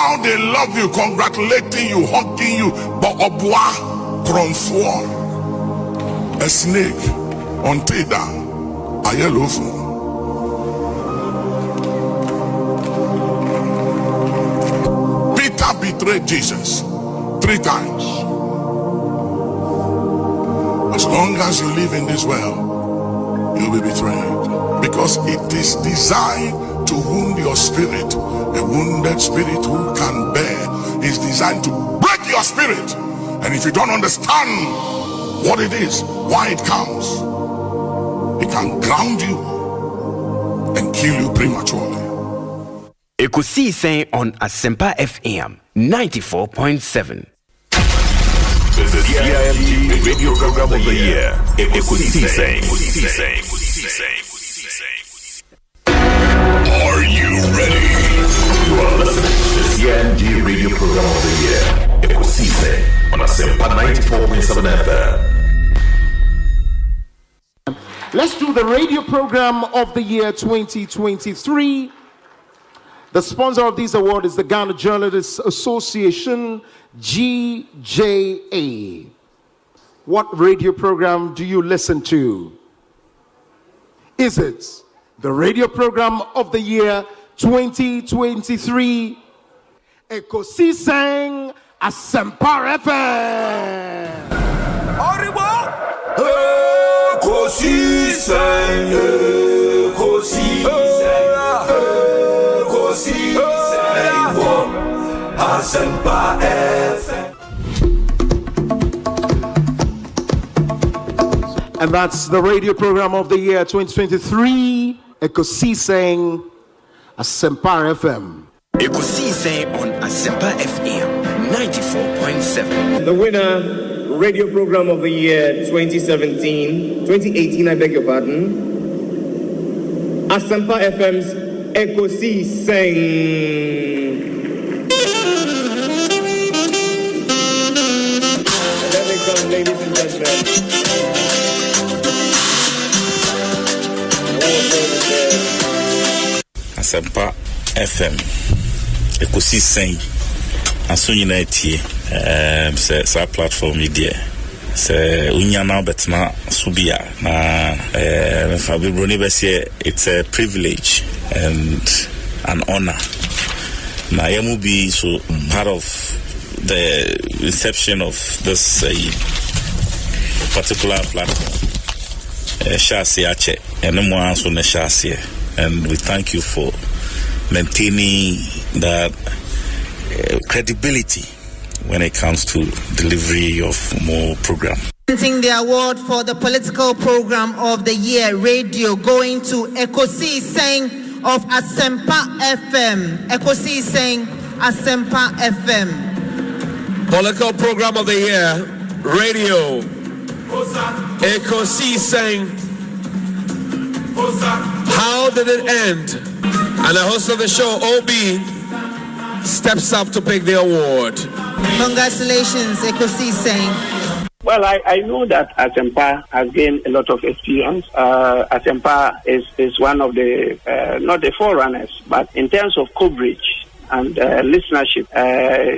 how they love you, congratulating you, hugging you. But obwa kronfo, a snake on teda, a yellow phone. Peter betrayed Jesus 3 times. As long as you live in this world, you'll be betrayed. Because it is designed to wound your spirit. A wounded spirit who can bear is designed to break your spirit. And if you don't understand what it is, why it comes, it can ground you and kill you prematurely. Ekosiisen On Asempa FM 94.7. The CIMT Radio Program of the Year. Ekosiisen. Are you ready? You are listening to the CIMT Radio Program of the Year. Ekosiisen on Asempa 94.7 FM. Let's do the radio program of the year 2023. The sponsor of this award is the Ghana Journalists Association, GJA. What radio program do you listen to? Is it the radio program of the year 2023? Ekosiisen Asempa FM. Ekosiisen, Asempa FM. And that's the radio program of the year 2023, Ekosiisen Asempa FM. Ekosiisen On Asempa FM 94.7. The winner, radio program of the year 2018, I beg your pardon. Asempa FM's Ekosiisen. Let me come, ladies and gentlemen. Asempa FM Ekosiisen asonyina etie sa platform media se unya na betna subia na Fabio ni bese. It's a privilege and an honor na yamu be so part of the inception of this particular platform. Shasi ache enemo anso na shasi, and we thank you for maintaining that credibility when it comes to delivery of more program. Presenting the award for the political program of the year radio going to Ekosiisen of Asempa FM. Ekosiisen Asempa FM. Political program of the year radio Ekosiisen. How did it end? And the host of the show, OB, steps up to pick the award. Congratulations, Ekosiisen. Well, I know that Asempa has gained a lot of experience. Asempa is one of the, not the forerunners, but in terms of coverage and listenership,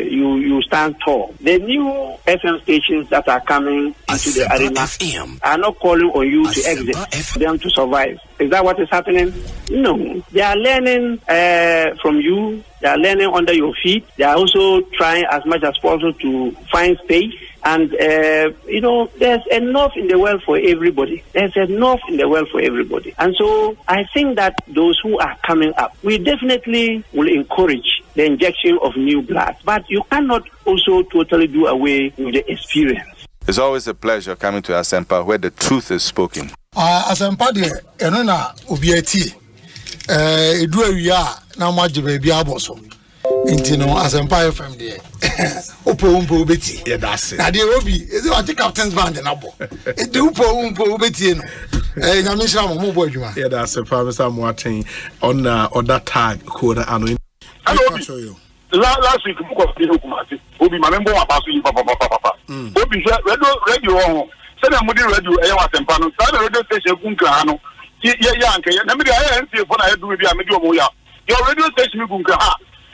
you stand tall. The new FM stations that are coming into the arena are not calling on you to exit, them to survive. Is that what is happening? No. They are learning from you. They are learning under your feet. They are also trying as much as possible to find space. And, there's enough in the world for everybody. There's enough in the world for everybody. And so I think that those who are coming up, we definitely will encourage the injection of new blood. But you cannot also totally do away with the experience. It's always a pleasure coming to Asempa where the truth is spoken. Asempa de enona obiati edu awia na majibe bia boso. Inti no Asempa FM de upo ubeti. Yeah, that's it. Na de obi is what the captain's band na bo. E de upo ubeti no. Nyamisha mo bo adwuma. Yeah, that's it. Mr. Moatin on that tag code and I'll show you. Last week, Obi, my member of Papa. Obi, radio, send a radio, Asempa, radio station, Gunkano. Yeah, your radio station, Gunka.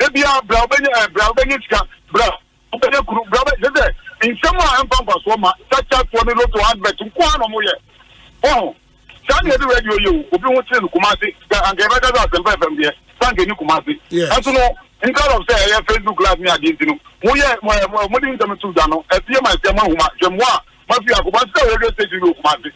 Ebia Brabeni ska bra. Obenya kuru Brabeni de in some ampa so ma chacha to me to advert nko no mo ye. Oh. San ye radio you obi won tire Kumasi and get better than Asempa FM there. San get Kumasi. And so no in kind of say Facebook live me against you. Mo ye mo din dem to da no. E tie my say ma huma. Jemwa ma fi akoba say radio station Kumasi.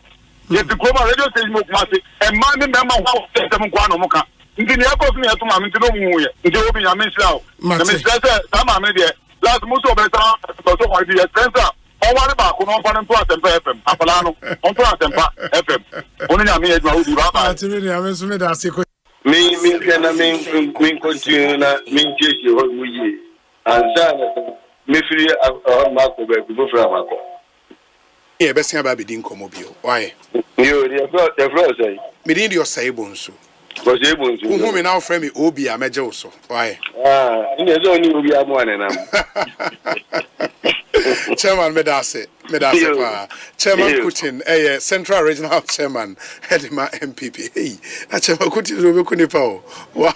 Yes, the Kuma radio station Kumasi. E man me ma ho say dem kwa no mo ka. Ndi ne akọ fun yeto ma me ntino mu ye. Ndi obi nya me nsia o. Na me say sa ma me de last muso obeta so ko di expense. Ọwari ba ko no fa nto Asempa FM. Apala no. Onto Asempa FM. Oni nya me edwa odi ba ba. Ati me nya so me da se ko. Me kana me continue na me cheche ho mu yi. Anza me free ma ko be go fra ma ko. Yeah, best thing about being Comobio. Why? You, the first say. Medin your say Bonsu. Was able to. Whom now frame me Obi a major so. Why? In the zone you be a one and Chairman Medase. Chairman Putin, Central Regional Chairman, Hedima MPP. Hey, Chairman Putin will be Kunipao. Wow.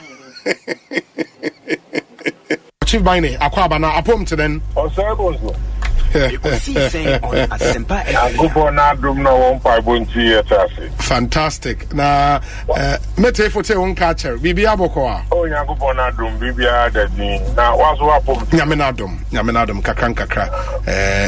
Chief Bine, Aquabana, Apom to then. Osei Bonsu. Ekosiisen On Asempa FM. Fantastic. Na mete fote won catcher. Bibia bokoa. Oh Nyankopon na dum bibia dadi. Na waso apom. Nyame na dum kakra.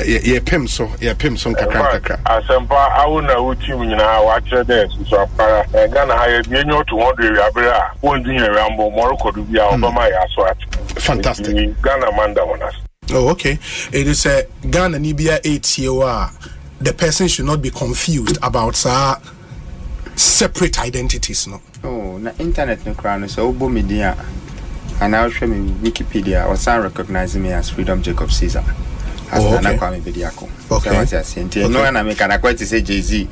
Ye pem so kakra. Asempa awu na uchi nyina wa kire dey so apara. Gana ha ye nyo 200 abere a won dunya rambo morokodu bia obama ya so at. Fantastic. Ghana manda wonas. Oh, okay. It is a Ghana Nibia 8 year. The person should not be confused about separate identities, no. Oh, na internet no crown so obo media. And I'll show me Wikipedia or some recognize me as Freedom Jacob Caesar. As okay. Okay. No, and I make an quite to say Jay-Z.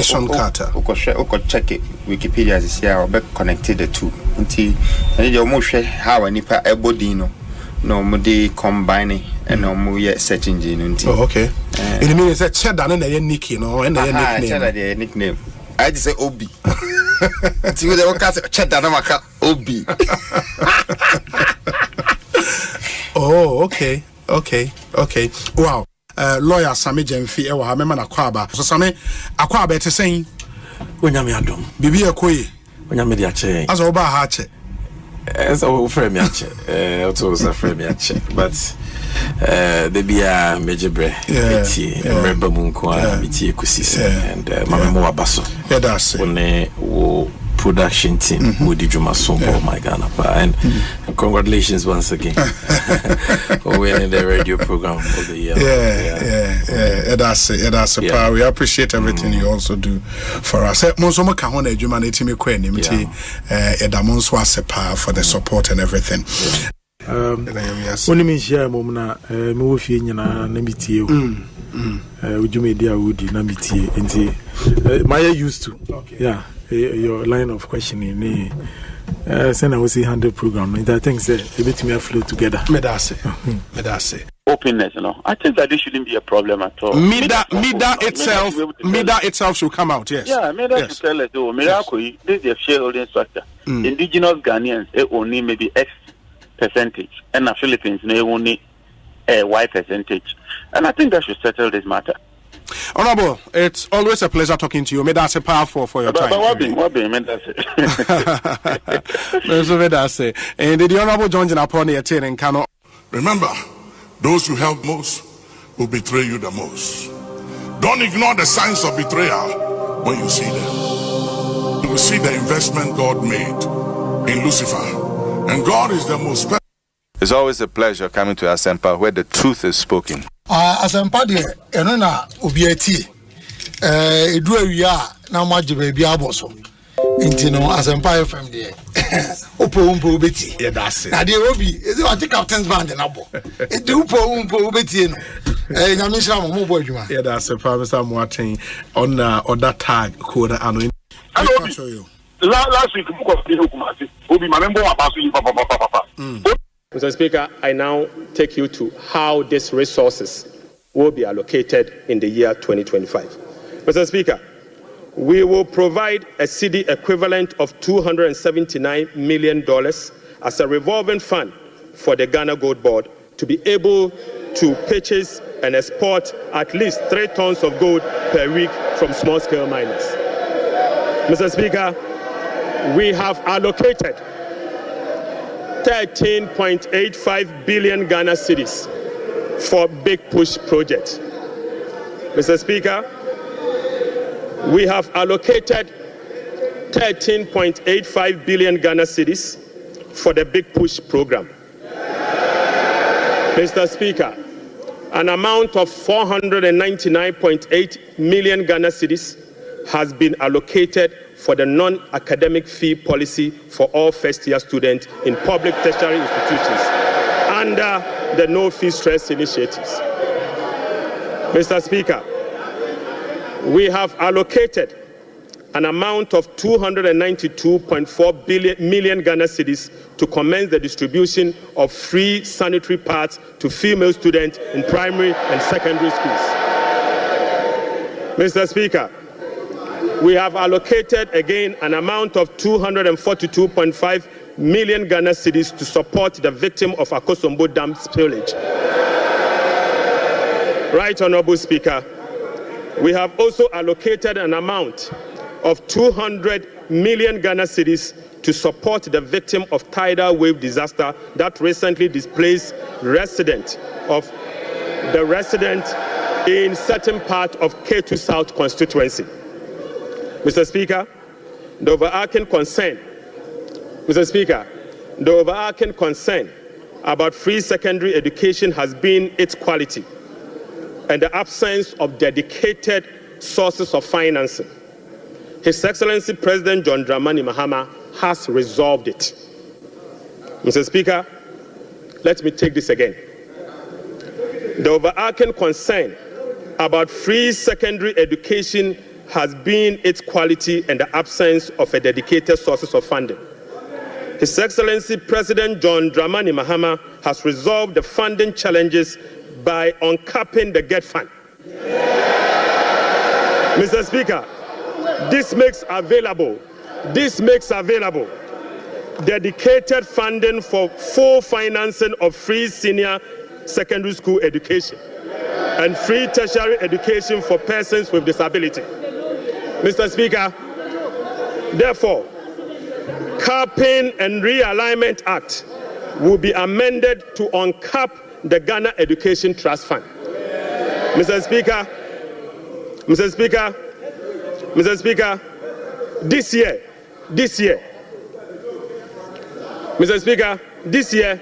Sean Carter. Oko check it. Wikipedia is here or be connected the two. Until you almost how any pa ebodino. No, mudi combining and no more search engine. Oh, okay. It means that cheddar and a nickname, no, and a nickname. Nickname. I just say Obi. See what they will cast cheddar namaka Obi. Oh, okay. Wow. Lawyer Sami Jemfi ewa ha mema na kwaba. So Sami akwaba te saying onyame adom. Bibi ekoyi. Onyame di ache. Aso oba ha ache. So frame ache. Also frame ache. But the bia mejebre eti emreba munko a miti Ekosiisen and mama mo abaso. Yeah, that's it. One wo production team Mudi Juma Sombo my Ghana and congratulations once again for winning the radio program of the year. Yeah, that's it. We appreciate everything you also do for us. Monsomo ka hona adwuma na timi kwa nim ti edamonso asepa for the support and everything. Oni mi share mom na me wo fie nyina na mitie o. Ujuma dia wudi na mitie enti my used to. Yeah. Your line of questioning send I was 100 program and I think say a bit me flow together. Medase. Openness, I think that this shouldn't be a problem at all. Mida itself should come out, yes. Yeah, Mida should tell us, this is a shareholding structure. Indigenous Ghanaians only maybe X percentage, and the Philippines they only Y percentage. And I think that should settle this matter. Honorable, it's always a pleasure talking to you. May that's a powerful for your time. What be? And the Honorable John Jinaponi attending Kano. Remember, those you help most will betray you the most. Don't ignore the signs of betrayal when you see them. You will see the investment God made in Lucifer. And God is the most special. It's always a pleasure coming to Asempa where the truth is spoken. Asempa de eno na obi ati edu awia na maje ba bia aboso nti no Asempa FM de opo beti yeah that's it na de obi ezi wa captain's band na bo e de opo beti no nyame shira mo bo adwuma yeah that's it Mr. Moaten on that tag code ano last week obi ma member wa paso yi papa. Mr. Speaker, I now take you to how these resources will be allocated in the year 2025. Mr. Speaker, we will provide a cedi equivalent of $279 million as a revolving fund for the Ghana Gold Board to be able to purchase and export at least 3 tons of gold per week from small-scale miners. Mr. Speaker, we have allocated 13.85 billion Ghana cedis for Big Push project. Mr. Speaker, we have allocated 13.85 billion Ghana cedis for the Big Push program. Mr. Speaker, an amount of 499.8 million Ghana cedis has been allocated for the non-academic fee policy for all first-year students in public tertiary institutions under the No Fee Stress initiatives. Mr. Speaker, we have allocated an amount of 292.4 million Ghana cedis to commence the distribution of free sanitary pads to female students in primary and secondary schools. Mr. Speaker, we have allocated again an amount of 242.5 million Ghana cedis to support the victim of Akosombo Dam spillage. Right, Honorable Speaker, we have also allocated an amount of 200 million Ghana cedis to support the victim of tidal wave disaster that recently displaced resident in certain part of K2 South constituency. Mr. Speaker, the overarching concern about free secondary education has been its quality and the absence of dedicated sources of financing. His Excellency President John Dramani Mahama has resolved it. Mr. Speaker, let me take this again. The overarching concern about free secondary education has been its quality and the absence of a dedicated sources of funding. His Excellency President John Dramani Mahama has resolved the funding challenges by uncapping the GET fund. Mr. Speaker, this makes available dedicated funding for full financing of free senior secondary school education and free tertiary education for persons with disability. Mr. Speaker, therefore, Capping and Realignment Act will be amended to uncap the Ghana Education Trust Fund. Mr. Speaker, this year,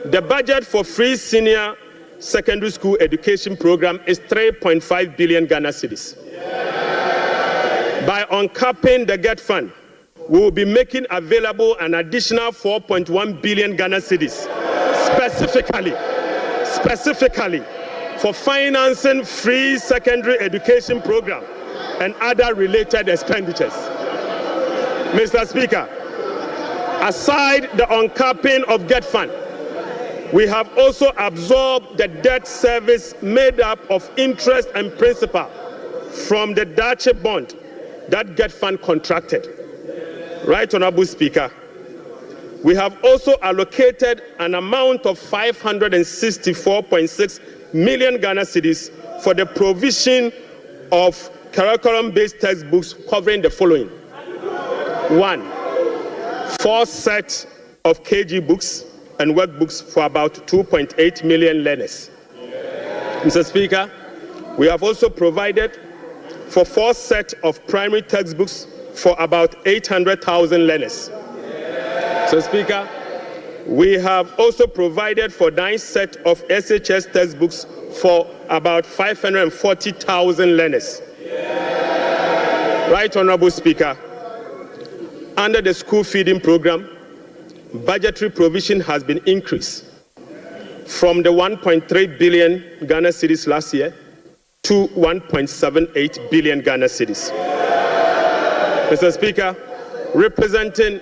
the budget for free senior secondary school education program is 3.5 billion Ghana cedis. By uncapping the GET fund, we will be making available an additional 4.1 billion Ghana cedis, specifically for financing free secondary education program and other related expenditures. Mr. Speaker, aside the uncapping of GET fund, we have also absorbed the debt service made up of interest and principal from the Dache bond that GET fund contracted. Right, Honorable Speaker, we have also allocated an amount of 564.6 million Ghana cedis for the provision of curriculum-based textbooks covering the following. 1, 4 sets of KG books and workbooks for about 2.8 million learners. Mr. Speaker, we have also provided for 4 sets of primary textbooks for about 800,000 learners. So, Speaker, we have also provided for 9 sets of SHS textbooks for about 540,000 learners. Right, Honorable Speaker, under the school feeding program, budgetary provision has been increased from the 1.3 billion Ghana cedis last year to 1.78 billion Ghana cedis. Mr. Speaker, representing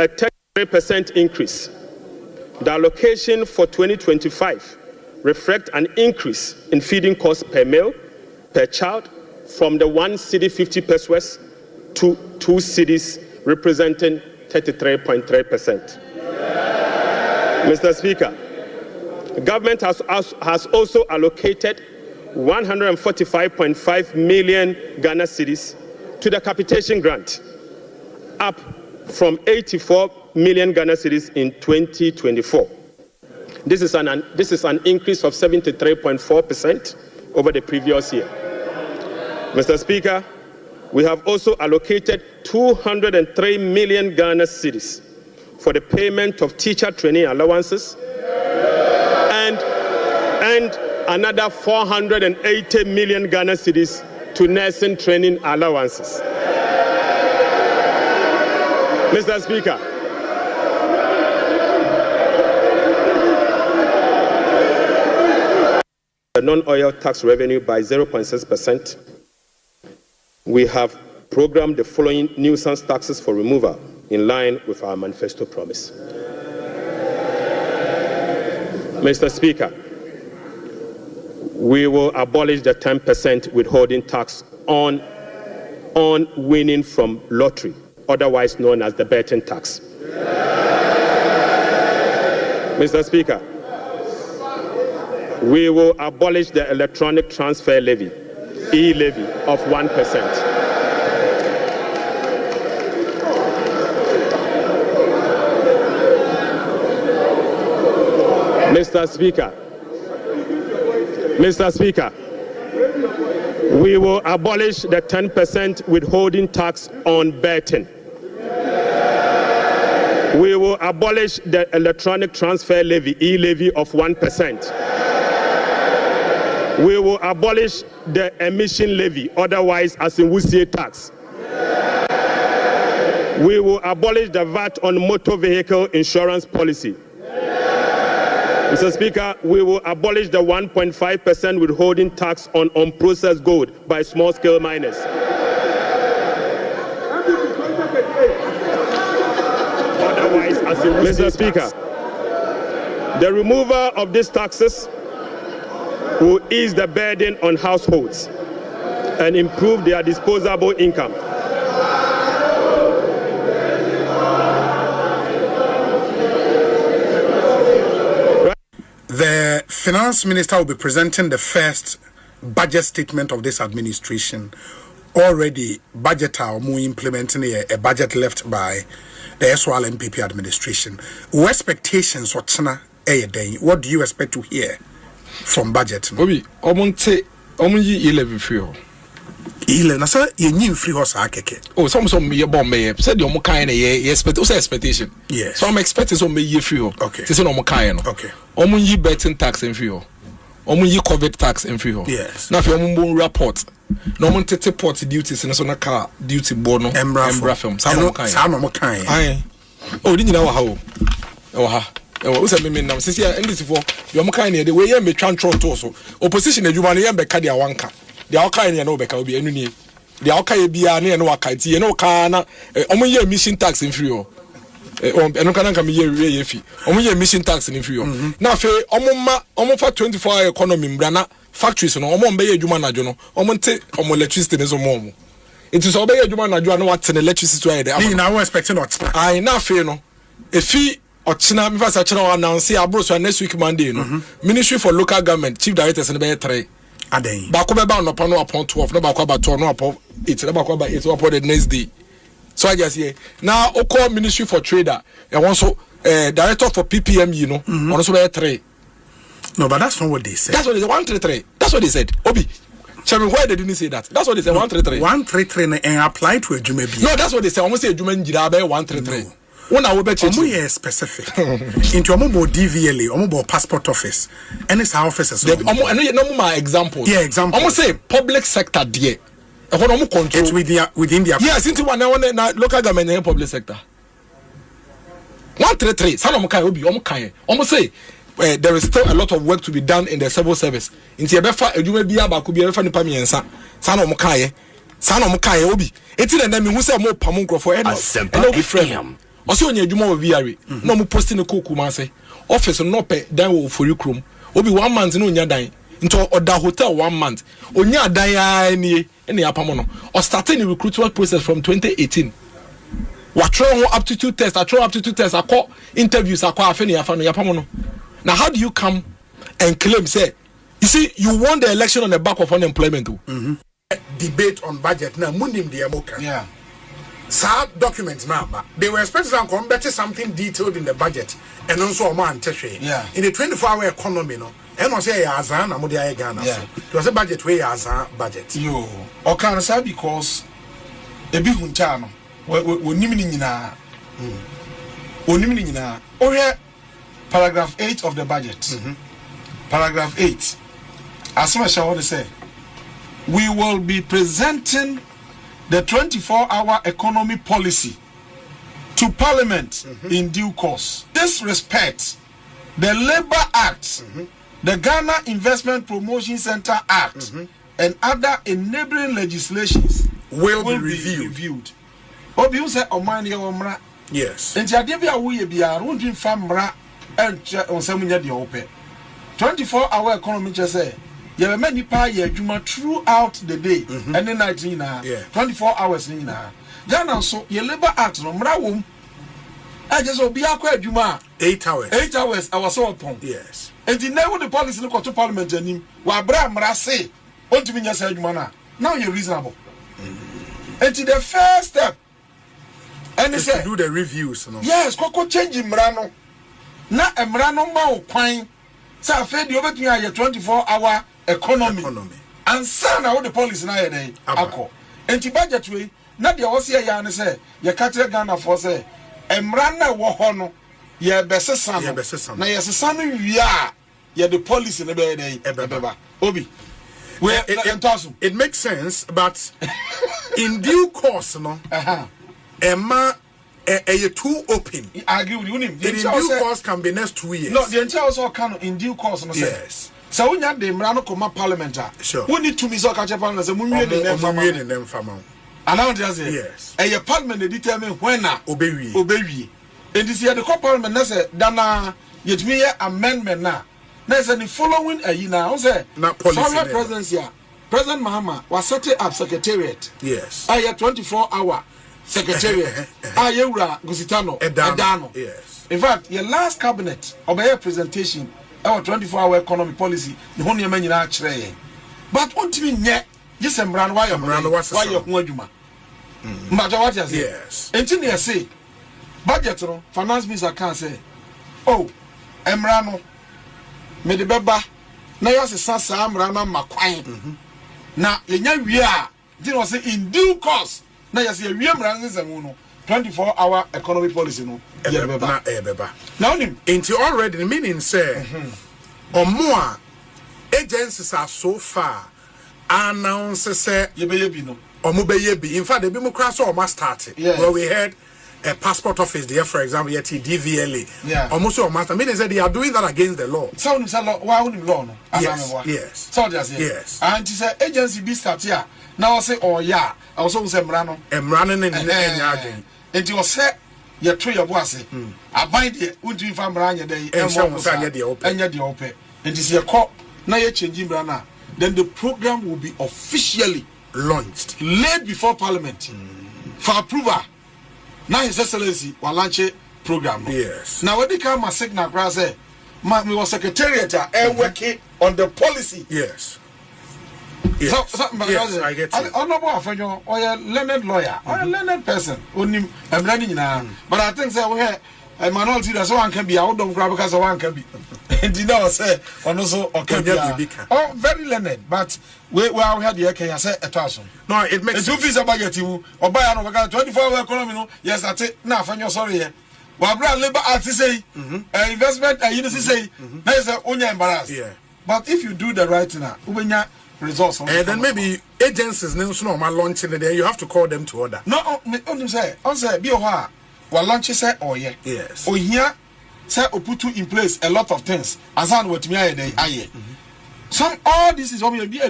a 33% increase, the allocation for 2025 reflects an increase in feeding costs per meal, per child, from the 1 cedi 50 pesos to 2 cedis, representing 33.3%. Mr. Speaker, government has also allocated 145.5 million Ghana cedis to the capitation grant, up from 84 million Ghana cedis in 2024. This is an increase of 73.4% over the previous year. Mr. Speaker, we have also allocated 203 million Ghana cedis for the payment of teacher training allowances and another 480 million Ghana cedis to nursing training allowances. Mr. Speaker, the non-oil tax revenue by 0.6%. We have programmed the following nuisance taxes for removal in line with our manifesto promise. Mr. Speaker, we will abolish the 10% withholding tax on winning from lottery, otherwise known as the betting tax. Mr. Speaker, we will abolish the electronic transfer levy, e-levy, of 1%. Mr. Speaker, we will abolish the 10% withholding tax on betting. We will abolish the electronic transfer levy, e-levy, of 1%. We will abolish the emission levy, otherwise as in Wusie tax. We will abolish the VAT on motor vehicle insurance policy. Mr. Speaker, we will abolish the 1.5% withholding tax on unprocessed gold by small-scale miners. Otherwise, as in Mr. Speaker, the removal of these taxes will ease the burden on households and improve their disposable income. The finance minister will be presenting the first budget statement of this administration. Already, budget are implementing a budget left by the SWAL MPP administration. What expectations or what do you expect to hear from budget? Obi, omonte 11 free. 11 na ye nyim free horse akeke. Oh, some me bomb me. Said you kind ye expect expectation. Yes. So I'm expecting some me ye free. Okay. Say no kind no. Okay. Omun betting tax in free. Omun COVID tax in free. Yes. Now if omun report. No omun tete port duties in so na car duty bono. Embra film. Sa no kind. Aye. Oh, didn't know how. Oh ha. We say me nam sisi and this for you am kind the way you me twan trot so. Opposition adwuma no ye be ka dia wanka. Dia okai ne no be ka obi enu ni. Dia okai bia ne no waka ti ye no ka na omun ye emission tax in free o. Enu kana nka me ye fi. Omun ye emission tax in free o. Na fe omun fa 24-hour economy mbra na factories no omun be ye adwuma na jo no. Omun te omun electricity ne so mo. It is obey adwuma na jo na what electricity to there. Ni na we expect not. Ai na fe no. Efi Ochina mi fasa china announce abroso next week Monday no. Ministry for Local Government Chief Directors ne be 3. Aden. Ba ko be ba no pa no upon 12 no ba ko ba 12 no upon 8 no ba ko ba 8 upon the next day. So I just here. Now Oko Ministry for Trader and also Director for PPME no also be 3. No, but that's not what they said. That's what they said. 133. That's what they said. Obi. Chairman, why they didn't say that? That's what they said. 133. 133 and apply to a Jumebi. No, that's what they said. Almost say Jumen Jirabe 133. When I will bet you specific into omo DVLA, omo passport office, and it's our offices. No more examples. Yeah, examples. Almost say public sector there. It's within their. Yes, into one local government and public sector. 133. Some of them almost say there is still a lot of work to be done in the civil service. Into a befa, you may be able to be a funny pamiensa. Some of them obi. It's in the name who say more pamunko for Asempa FM. Also on your Juma VRE, no more posting a cook man say, office no pay down for you crum. Obi 1 month no nya dan into other hotel 1 month. Onya dan any apamono or starting the recruitment process from 2018. What wrong aptitude test? I throw aptitude test. I call interviews. I call afeni afano yapamono. Now, how do you come and claim say? You see, you won the election on the back of unemployment. Debate on budget now. Mundim the Amoka. Yeah. Sad documents now, but they were expecting to come better something detailed in the budget and also a man teshe. Yeah. In the 24-hour economy, no. And I say Azan, I'm the Ghana. Yeah. It was a budget way Azan budget. Yo, or can I say because a big huntano, we nimina, or here, paragraph 8 of the budget. Paragraph 8. As much as I want to say, we will be presenting the 24-hour economy policy to Parliament in due course. This respect, the Labour Act, the Ghana Investment Promotion Center Act, and other enabling legislations will be reviewed. Obi say omani omra. Yes. And jade bia wo ye bia rundin famra and onsamunya de ope. 24-hour economy just say you many pa ye adwuma throughout the day and the night na 24 hours ni na. Ghana so ye Labour Act no mra wom. I just obi akwa adwuma 8 hours. 8 hours I was so upon. Yes. And the now the policy no to Parliament anim wa bra mra say ontimi nya say adwuma na. Now you're reasonable. And the first step and they say do the reviews no. Yes, koko change mra no. Na mra no ma o kwan. Say afedi obetumi aye 24-hour economy. And son na what the policy na here dey akọ. Enti budget we na de wo say ya ne say ye katre Ghana for say emra na wo ho no ye besesa no. Na ye sesa no wi a ye the policy na be dey ebeba. Obi. It makes sense, but in due course, no, Emma, too open. I agree with you. In due course can be next 2 years. No, the entire also can in due course. No, yes. So when you have the Mrano Koma Parliament, sure. We need to be so catch up on the Mumu in them farm. And now just say yes. And your Parliament they determine when obey. And this year the Parliament na say dana yet me amendment na. Now say the following a year now say sorry presidency. President Mahama was setting up secretariat. Yes. I 24-hour secretariat. Ayura Gusitano Edano. Yes. In fact, your last cabinet obey presentation our 24-hour economic policy. The whole year many actually. But what do you mean? Just embrand why you're Juma. Matter what you say. Yes. Until you say budget finance minister can say, oh, Emrano, me the beba. Na yase sasa Emrano makwan. Na yenya wia did was say in due course na yase wia mranze zamu no 24-hour economic policy no ebeba now him into already meaning say omo agencies are so far announce say ye bi no omo be ye bi in fact the bi crash or must start where we had a passport office there, for example, yet DVLA. Yeah. Almost all master. Meaning that they are doing that against the law. So why wouldn't law no? Yes. So just yes. And to say agency be start here. Now I say oh yeah. I also say Mrano. Mrano and and you say you try your boss. I bind it. Won't you find Mrano day? And the open. And this year call. Now you changing Mrana. Then the program will be officially launched, laid before Parliament for approval. Now His Excellency will launch a program. Yes. Now when they come a signal grass say, we was secretariat working on the policy. Yes. Yes. So, yes, I get it. Honorable friend, or a learned lawyer, or a learned person. Only I'm learning now. But I think so we have a minority that one can be out of grab because one can be. And you know say also can be. Oh, very learned, but we had the okay. I say a thousand. No, it makes sense. 2 fees about you or buy an over 24-hour economy. No, yes, that's it. Now, find your sorry. Well, brand Labour Act say investment and you say that is only embarrassed. Yeah. But if you do the right now, when you results and then maybe agencies no ma launching it there, you have to call them to order. No, on say be oha wa launch say oh yeah. Yes. Oh here say o put in place a lot of things as an what me aye. Some all this is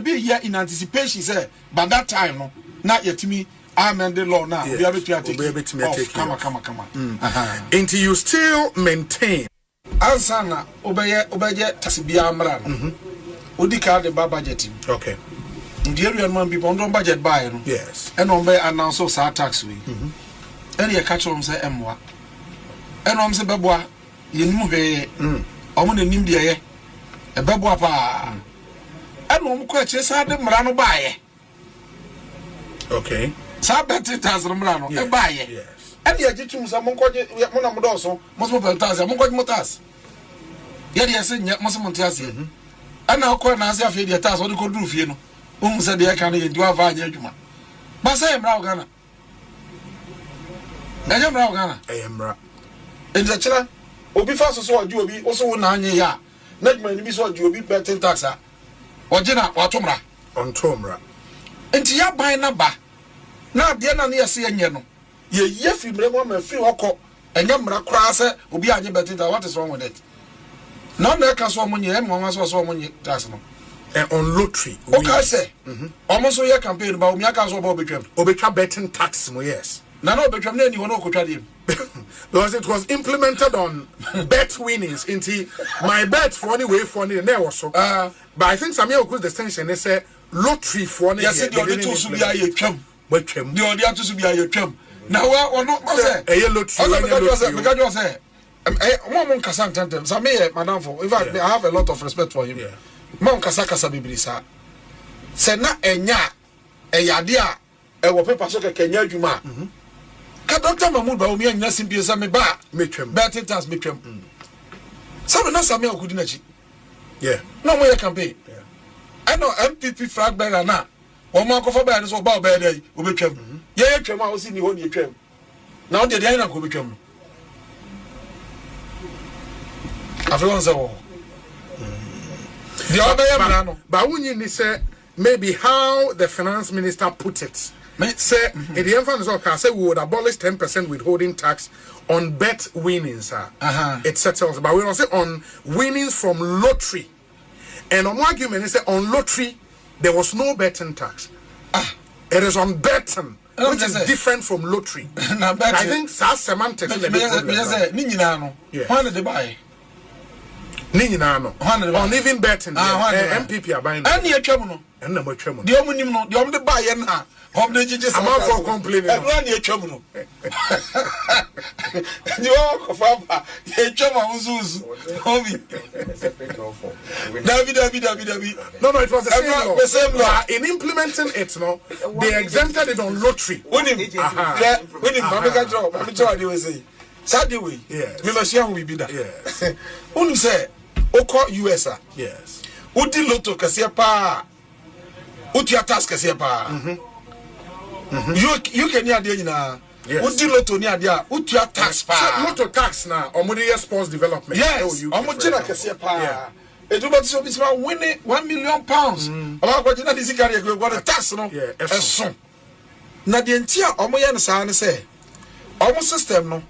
be here in anticipation say by that time no not yet me amend the law now. We have to take come. Until you still maintain ansana obeye tasibia amra no. Odika the budget. Okay. The area man people don't budget buy no. Yes. And on be announce our tax we. and you catch on say Emwa. And I'm say Babwa, you move a nim dear, a Babwa pa. And one question is how the Murano buy. Okay. Sabbath has Romano, a buy. Yes. And yet, you choose a Moncoji, Monamodoso, Mosmotas, Moncoji Motas. Yet, yes, Mosmotas. And now, Cornazia, the task, what you could do, you know. Said the can do a vine. But say, I'm Raugana. I am Raugana. I am Ra. In the children, Obi Faso saw you be also 9 years. Not many be so you be better taxa. Or Jenna or Tomra. On Tomra. And you buy number. Now, Diana near seeing you. Ye, if you remember a few o'clock, and Yamra crasser will be a better. What is wrong with it? None there can swim when you have one was so many taxable. On lottery. Okay, say. Almost a campaign about Miakas or Bobby Obeka betting tax, yes. None of the anyone who could try him. Because it was implemented on bet winnings into my bet for any way for any there so. But I think Samuel could distinction they say lottery for any. Yes, the other two should be a chum. But chum. The other two should be a chum. Now, or not, say, a lottery. Because you say, one Cassan Tantem, Sammy, Madame, for in fact, I have a lot of respect for him. Mount Casacasa Bibrisa. Sena enya a yadia a wapepa soka Kenya Juma. Kadokta Mahmoud Baumia and Yasim Piazame Ba, Mitcham, Batting Task Mitcham. Some of Samuel Kudinachi. Yeah, no more campaign. I know MPP flag bearer now. Or Marco for Banners or Bob Bader, Ubicam. Yeah, I was in the only tram. Now the Diana Kubicam. Everyone's all. The other but when you say maybe how the finance minister put it, say in the emphasis of say we would abolish 10% withholding tax on bet winnings, it settles. But we don't say on winnings from lottery, and on argument is say on lottery there was no betting tax. It is on betting, which is different from lottery. I think that's semantics. Why did they buy? Ninano, on even betting, MPP are buying. And you're trouble. And no more trouble. The only the buyer now. Home the judges are out for complaining. And run your trouble. You are Papa, your trouble was Homie. David. No, it was the same law. In implementing it, no, they exempted it on lottery. When him, Mamma job, I'm sure they will say. Sadly, we, yes. Membership will be that. Yes. When you say, Oko USA, yes. Uti loto kasiapa, uti atas kasiapa. You can hear the na. Uti loto ni adia, uti atas pa. Loto tax na, omuni sports development. Yes. Omuni kasiapa. Eduba tiso bisma winning £1 million. About what you know this guy you got a tax no. Yeah. Eso. Na the entire omoya na sa na say, omo system no.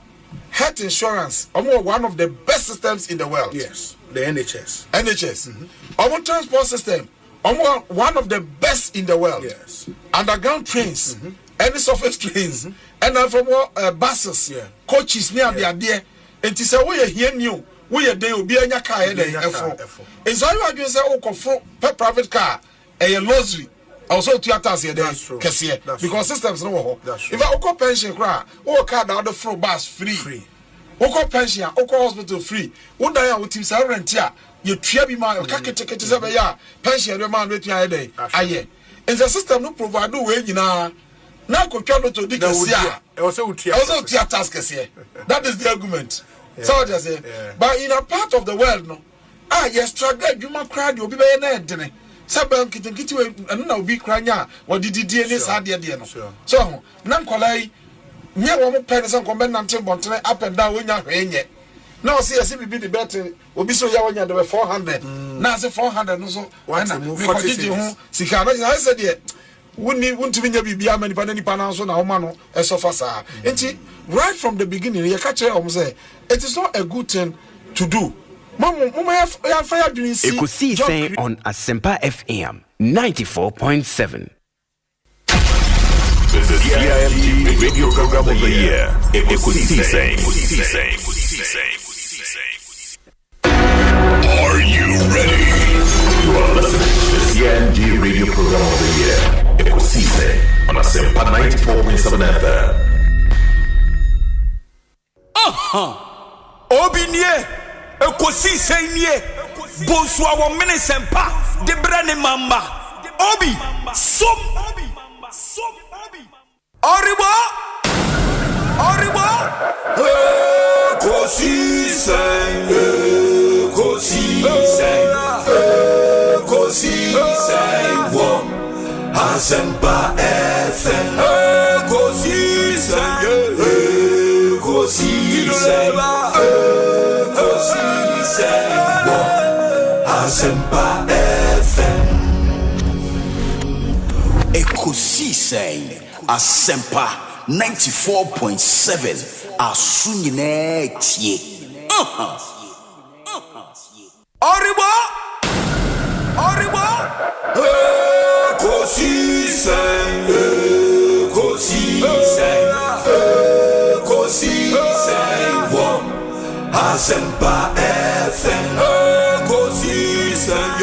Health insurance, one of the best systems in the world. Yes, the NHS. Our transport system, one of the best in the world. Yes. Underground trains, any surface trains, and from buses, coaches near the idea. And to say we are here new, we are there will be a car and and so you are going to say, oh, for private car, a luxury. Also, theaters here, because systems no. If I go pension, cry, or card out the floor bus free. Oko pension, Oko hospital free. One day I will team rent here. You treat me my ticket is every year. Pension, your man with your day. Aye. And the system no provide no way, you know. Now, control to dig also theaters here. That is the argument. So just say, but in a part of the world, no. Yes, struggle, you might cry, you'll be very dinner. Sabang kita and now be crying. What did DNA had the idea? So, Namkolai, near one pennies and comment until Montana up and down when you're yet. Now, see, as if we be the better, will be so young, there were 400. Now, say 400, no, so what I move for I said, yeah, wouldn't even be many panels on our mano as of us are. And see, right from the beginning, you catch it, say, it is not a good thing to do. Ekosiise On Asempa FM 94.7. The CIMT Radio Program of the Year. Ekosiise. Are you ready? You are listening to the CIMT Radio Program of the Year. Ekosiise On Asempa 94.7 FM. Bonsu our Asempa de brane mamba obi som oribo Ekosiisen wo Asempa FM Ekosiisen wo Asempa FM Ekosiisen Asempa 94.7 Asunyine tie Oribo Ekosiisen wo Asempa FM Ekosiisen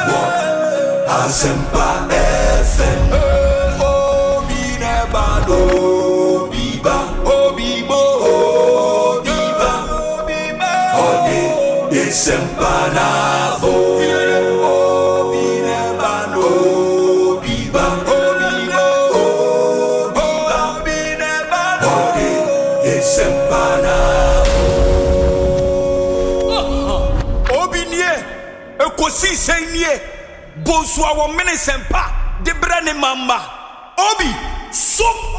wo Asempa FM Obi nebado biba obibo biba ode Asempa na bo obi nebado biba obibo obi nebado ode Asempa na obi nie Ekosiisen nie Bonsu our Asempa de brane mamba obi som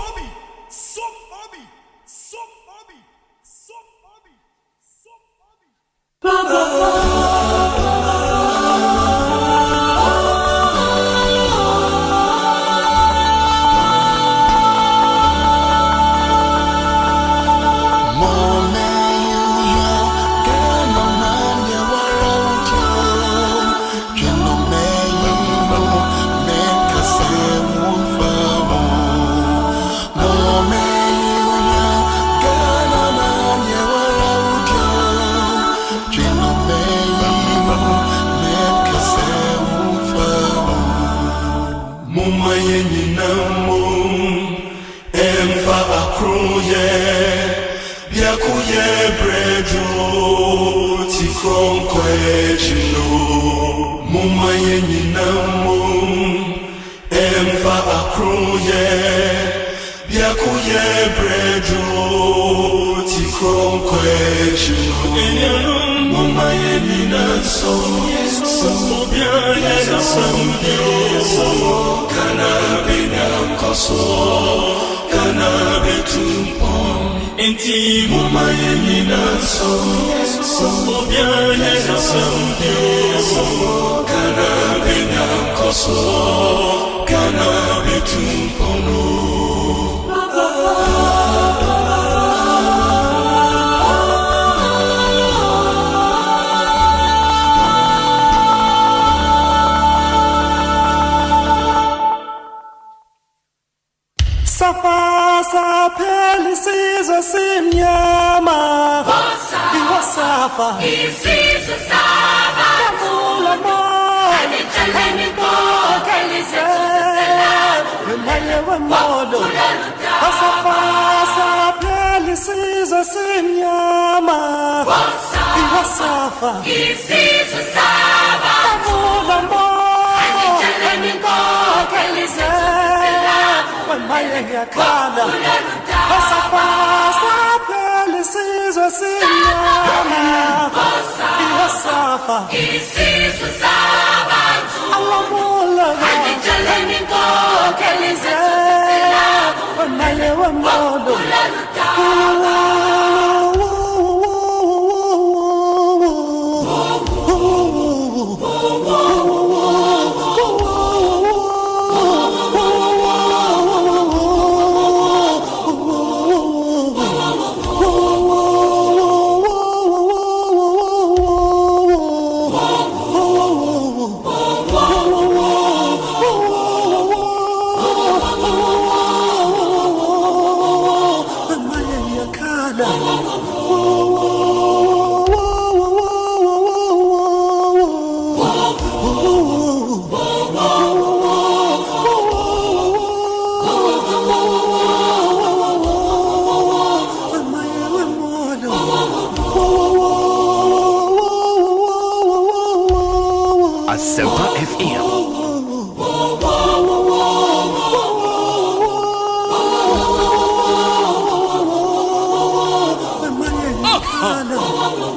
Asempa FM.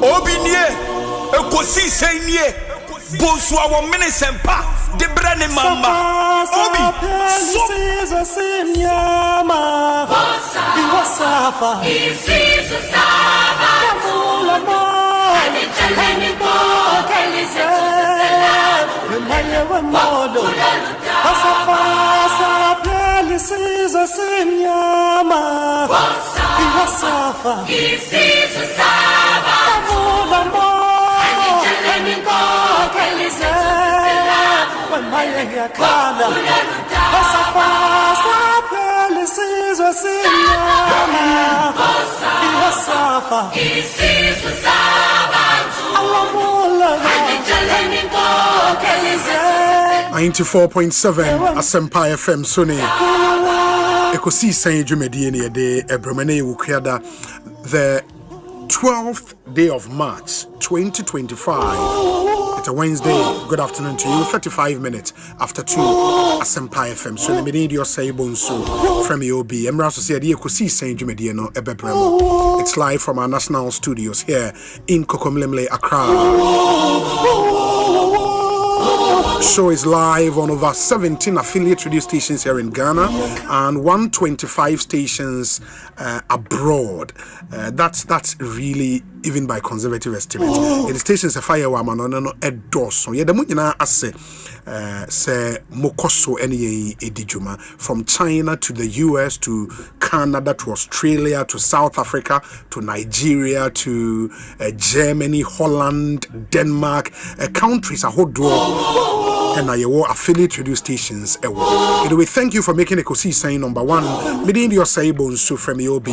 Obinye, Ekosiise nie, Bonsu our Asempa, the brand mamba. Obi, so Asempa FM Sony Ekosiise Jumedie ne de Ebremene Wukiada the 12th day of March 2025. It's a Wednesday. Good afternoon to you. 35 minutes after 2 Asempa FM. So let me need your say Bonsu from OB. I'm also saying Ekosiise Jumedie no Ebebremo. It's live from our national studios here in Kokomlemle, Accra. Show is live on over 17 affiliate radio stations here in Ghana and 125 stations abroad. That's really, even by conservative estimates. The stations are firewoman no edoso. Yeah, the munyina ase se mokoso any edijuma from China to the US to Canada to Australia to South Africa to Nigeria to Germany, Holland, Denmark, countries a whole draw. And I affiliate radio stations. Anyway, thank you for making Ekosiise number one. Meeting your say Bonsu from OB.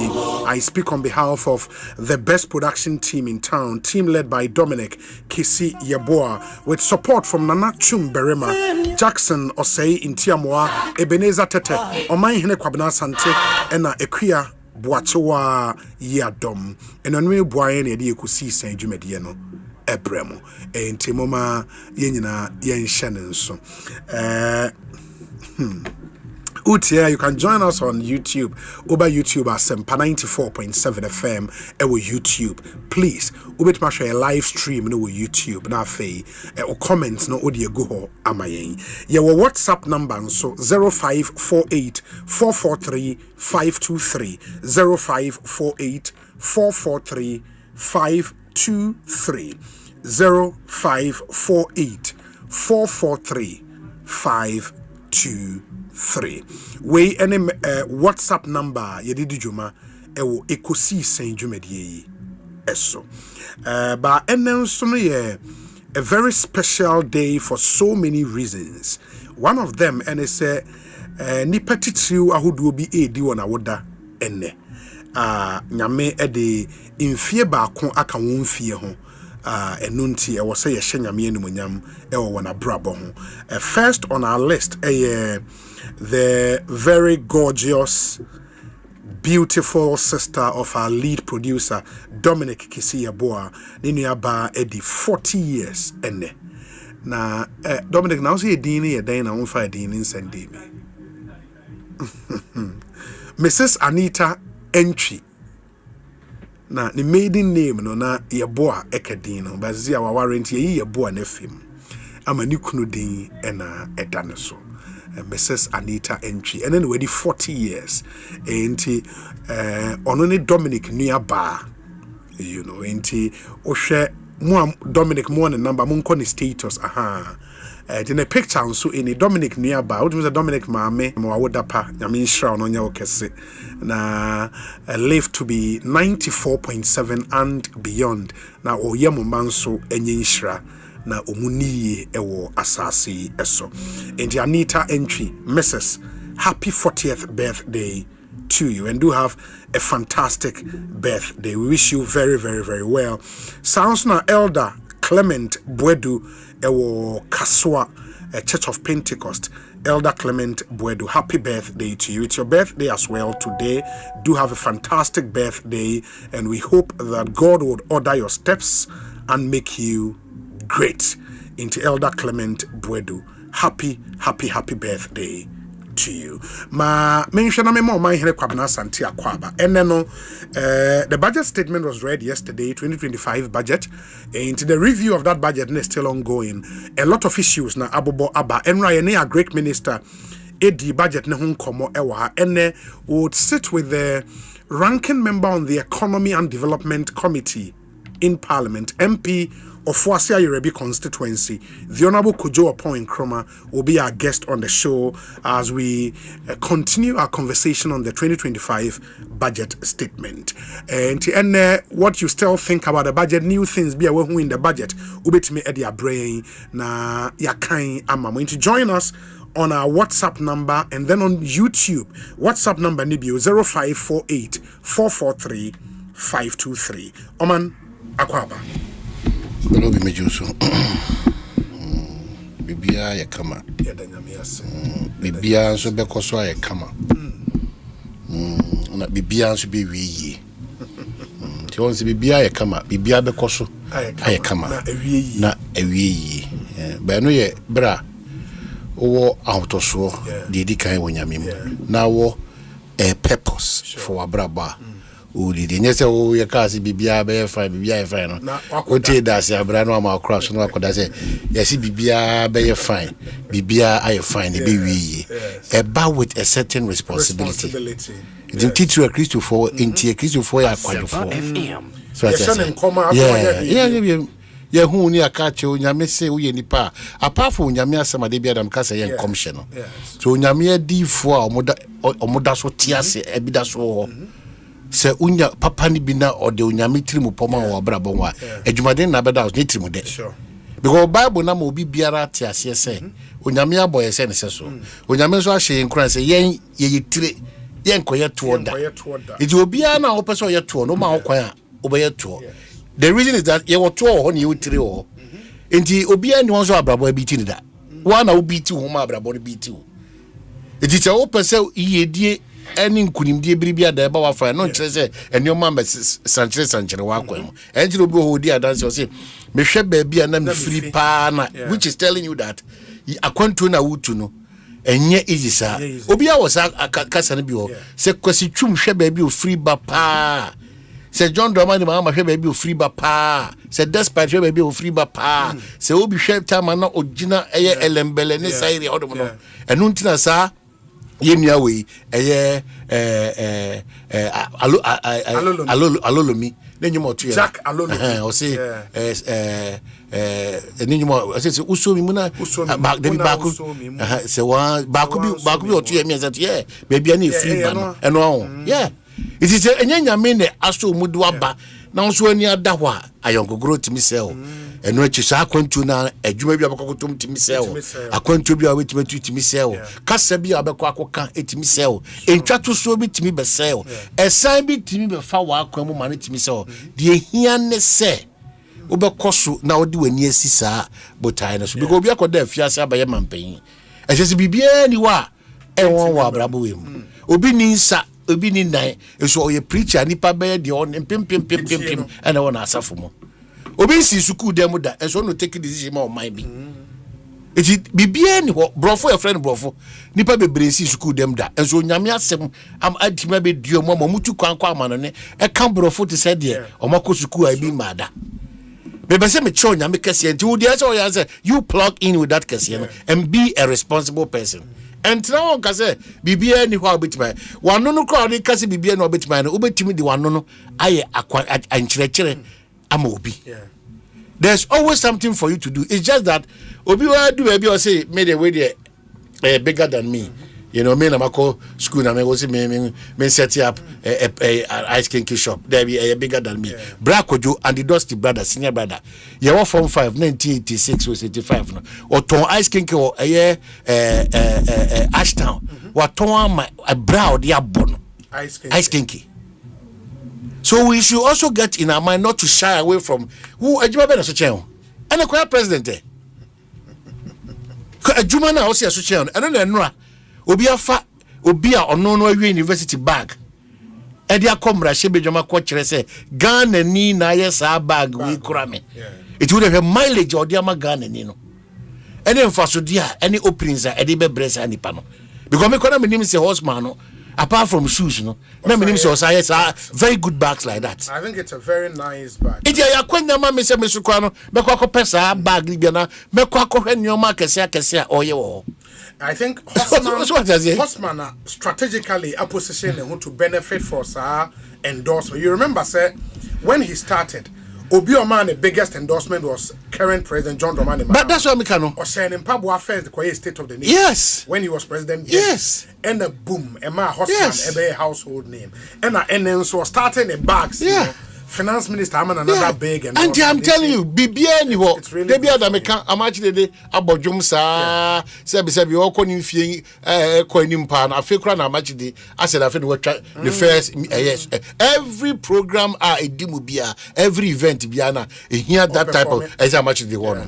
I speak on behalf of the best production team in town, team led by Dominic Kisi Yeboah, with support from Nana Chum Berema, Jackson Osei Intiamwa, Ebenezer Tete, Omai Hene Kwabena Sante, and Ekuya Boachewa Yadom. And when we boy any Ekosiise Jumediano. Ebremo enti moma yenyina yenhyene so Utia, you can join us on YouTube. Over YouTube Asempa 94.7 FM. Ewo YouTube. Please, ubet masha a live stream no YouTube na fe or comments no odi go ho amayen. Your WhatsApp number so 0548 443 523 0548 443 523 0548 443 523. We any WhatsApp number yedidi juma ewo Ekosiise Jumedie eso. But enenso no ye a very special day for so many reasons. One of them and say nipa titiriu ahodo bi edi wona woda enne. Nyame ede mfie baako aka won mfie ho. Enunti I was say nyame animonyam ewo wona brabo ho. First on our list the very gorgeous, beautiful sister of our lead producer Dominic Kisi Yeboah. Ninuaba edi 40 years ene. Na Dominic now say edini eden na wonfa edini nsende me. Mrs. Anita Entry. Na the maiden name no na Yeboah Ekedino but zia wa warrant ye Yeboah nefim ama ni kunu din ena edane so Mrs. Anita Entry and then we 40 years enti onone Dominic nuaba you know enti ohwe mo Dominic mo ne number mo nko ni status in a picture so in a Dominic nuaba what was a Dominic maame mo awoda pa nyame nhira ono nya okese na live to be 94.7 and beyond na oyemo manso enye nhira na omuniye ewo asasi eso. And Anita Entry, Mrs. Happy 40th birthday to you and do have a fantastic birthday. We wish you very, very, very well. Sounds now Elder Clement Bwedu ewo Kaswa Church of Pentecost. Elder Clement Bwedu, happy birthday to you. It's your birthday as well today. Do have a fantastic birthday and we hope that God would order your steps and make you great into Elder Clement Bwedu. Happy birthday to you. Ma mention me more my here kwabna santi akwaba. And then the budget statement was read yesterday, 2025 budget. And the review of that budget is still ongoing. A lot of issues na abobo aba. And Ryan, a great minister, Edi budget ne hun komo ewa. And would sit with the ranking member on the Economy and Development Committee in Parliament, MP of Wasia Yerebi constituency. The Honorable Kojo Appoint Nkrumah will be our guest on the show as we continue our conversation on the 2025 budget statement. And what you still think about the budget, new things be away in the budget. Ubetime Eddie Abrain na yakai ama. Going to join us on our WhatsApp number and then on YouTube. WhatsApp number nibio 0548 443 523. Oman Akwaba. Hello, Bimejuso. Bibia ya kama. Bibia so be koso ya kama. Na bibia so be wiyi. Ti won se bibia ya kama, bibia be koso ya kama. Na ewiyi. Ba no ye bra wo autoso de di kan wonyame mu. Na wo a purpose for abraba. Udi de nyese wo ye ka se bibia be fine bibia e fine no o te da se abra no ma cross no akoda se ye se bibia be fine bibia ay fine be wi eba with a certain responsibility the teacher Christopher into Christopher ya kwadofo so yeah hu ni akache onyame se wo ye nipa apart from onyame asema de bia dam ka se ye commission no so onyame adifo a omoda so tiase ebida so se unya papa ni bina ode unyame tirimu poma wa brabo wa adwumaden na beda os ni tirimu de because bible na mo bi biara ti ase se unyame aboye se ne se so unyame so ahye nkran se yen ye tire yen koye to da it obi ana o pese o ye to no ma okwan a obaye to the reason is that ye wo to ho ne ye tire ho enti obi ani won so abrabo abiti ni da wa na obiti ho ma abrabo ni biti ho enti se o pese ye die any nkunimdie biribia da eba wa fa no kire se enioma mbe sanchere wa kwam enjiro bi ho di adanse o se me hwe ba bia na me free pa na which is telling you that akwantu na wutu no enye easy sa obi a was kasa na bi ho se kwasi twum hwe ba bi o free ba pa se John Dramani ma hwe ba bi o free ba pa se despite hwe ba bi o free ba pa se obi hwe tama na ogina eye elembele ne sairi odom no enu ntina sa yenya we alolomi nenyuma to Jack alolomi o say nenyuma o say usomi mu na back dem back say one back bi o to yemi say yeah baby na free ban eno yeah it is enyanya me ne aso mu do aba na nso ani ada ho a ayonkogro timi sell eno achi sa akwantu na adwuma bi abakokotom timi sell akwantu bi a wetimi timi sell kasa bi abekọ akoka etimi sell entwato so bi timi be sell esan bi timi be fa wa akwamu ma ne timi sell de hia ne se obekoso na odi wani asisa botai na so bi obi akoda afiase abaye mampan ehese bibia ni wa enwon wa abrabo we mu obi ni nsa obi ni nan so oye preacher nipa be de on pim and wona asafo mo obi si suku dem da so no take decision ma o mind bi it bibia ni ho brofo your friend brofo nipa be bresi suku dem da so nyame asem am adima be dio mo mutu kwankwa amano ne e kan brofo te said there o mako suku ai bi mada be say me cho nyame kese nti wo dey say o ya say you plug in with that kese and be a responsible person. And now on say bibia ni ho obetima wano no crowd kase bibia no obetima no obetimi di wano no aye ankyerɛkyerɛ ama obi. There's always something for you to do. It's just that obi wa do baby or say made a way there bigger than me. You know, me na mako school na me go say me set up a ice cream shop. There be bigger than me. Brakojo and the Dusty brother, senior brother. You were from 1986 or 85 no. Or ton ice cream or Ashtown. What ton my brow dia bon. Ice cream. So we should also get in our mind not to shy away from who Ajuma be na so chen. And the president eh. Ajuma na o se so chen. And na nura obi afa obi a ono no awie university bag e dia komra hye bedwama ko kire se Ghana ni na ye sa bag we kura me it would have mileage or dia ma Ghana ni no any emfasodia any openings are any bebresa any pano because me kona me name say horseman no apart from shoes no na me name say Osei very good bags like that. I think it's a very nice bag. It ya kwanya ma me say me sukwa no me kwa pesa bag libia na me kwa hwe nyoma kese oye wo. I think Horseman strategically a position to benefit for endorsement. You remember, sir, when he started, Obioma, the biggest endorsement was current President John Dramani Mahama. But that's what I mean. Or saying in Pabua first, the State of the Nation. Yes. When he was president. Yes. And a boom, Emma Horseman, a household name. And then so starting the bags. Yeah. You know, Finance Minister, I'm another big and I'm telling you, BBN ni wo. They be other meka amachide de abodwom saa. Sebi wo kɔ ni fie kɔ ni mpa na afekura na amachide. I said afi no twa the first yes. Every program edimu bia, every event bia na ehia that type of as amachide wo no.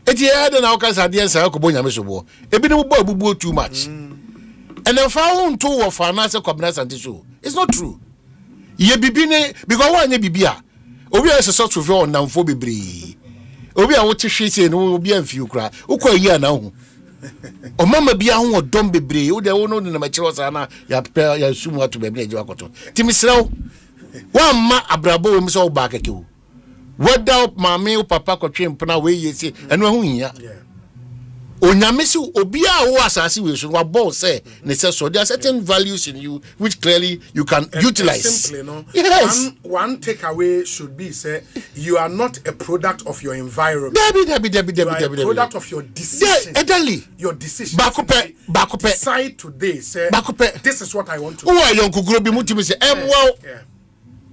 Eti ya de na oka sade ensa ko bonya me sobo. Ebi ne bo abubu too much. And then found to wo finance cabinet anti-show. It's not true. Ye bibi ne because one ye bibia obi a successful for namfo bebre obi a wote hwese no obi amfi ukra ukwa yi ana hu o mama bia hu odom bebre o de wo no na makire osa na ya ya sumu ato bebre je wakoto timisrew wa ma abrabo we so ba keke wo wada mama o papa kotwe mpna we yesi eno hu hia Onyamesi obia wo asase we so wa boss say ne say so there are certain values in you which clearly you can utilize. Simply, no. Yes. One takeaway should be say you are not a product of your environment. Debbie. You are a product of your decision. Yeah, your decision. Bakupe. Decide today, say this is what I want to do. Who are yon kugro bi mutimi say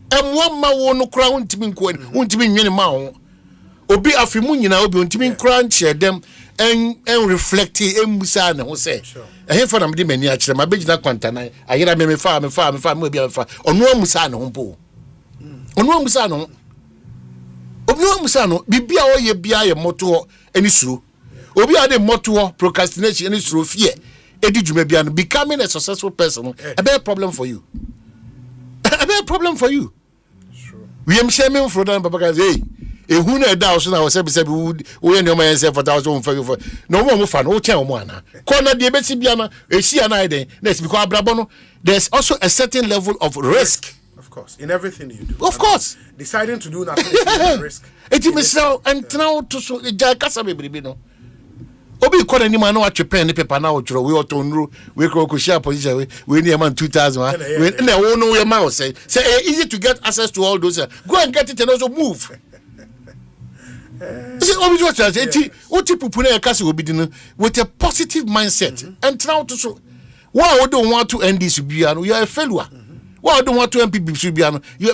emwa ma wo no kra untimi nko untimi nwene ma wo. Obi afimu nyina obi untimi nkra nche dem and reflect musa na ho say ehim for na me mani a kire ma begina kwantana ayira me fa me obi afa ono musa na ho po ono musa no bibia oye bia ye moto eni suro obi ade moto procrastination eni suro fear edi djuma bia no becoming a successful person a big problem for you. Sure. We am shaming for them papa say ehun na da so na wo sebi wo ye ne o ma yense for 1000 for no mo fa no wo chen o mo ana ko na de besi bia na ehia na iden next because abrabo no there's also a certain level of risk. Of course, in everything you do. Of course, deciding to do nothing is a risk. It is so and now to so ja kasa bebribi no obi ko na ni ma na wa twe pen ni paper na wo tro we otonru we ko share position we ni man 2000 we na wo no we ma say easy to get access to all those go and get it and also move. See, what people with a positive mindset and try to so. Why we don't want to NDC be you are a failure. Why don't want to MPP be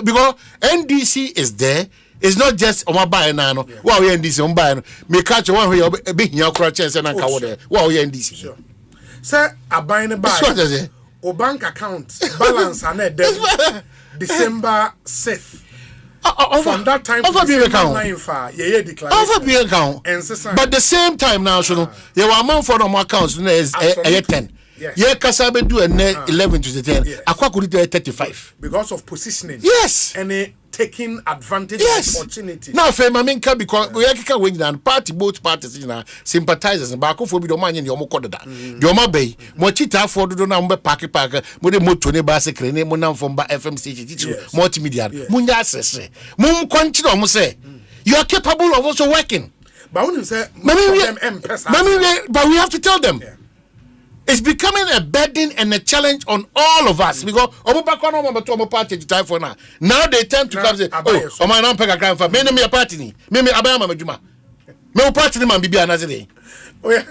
because NDC is there. It's not just on my buy now. Why we NDC on buy? Me catch one who you be here crouch and send cover there. Why we NDC? Sure. Sir, I buy the buy. O bank account balance and December 6th. From that time to but the same time now, so you were amount for my accounts is 10. Yeah, Kasabe do 11 to the 10. Aqua could do 35 because of positioning. Yes, and taking advantage of opportunity. Now, Femaminka because we are going down party, both parties, sympathizers and back for the money in your Mokoda. Yoma Bay, Mochita for the number Parker, with the Motone Basicre, Monam from FMC, multimedia, Munyas, Moon Quantino say, you are capable of also working. But we have to tell them. It's becoming a burden and a challenge on all of us because party to time for now. Now they tend to come say, "Oh, my name pega crime for me. Me a party ni. Me abaya majuma. Me party ni man bibi anazere." Oh yeah.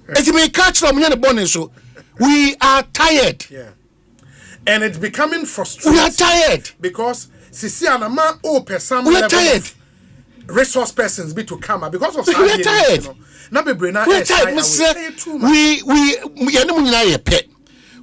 It's me catch from here the bonnet so. We are tired. Yeah. And it's becoming frustrating. We are tired because sisi anama person. We are tired. Resource persons be to come because of we are tired. We are tired. We are pet.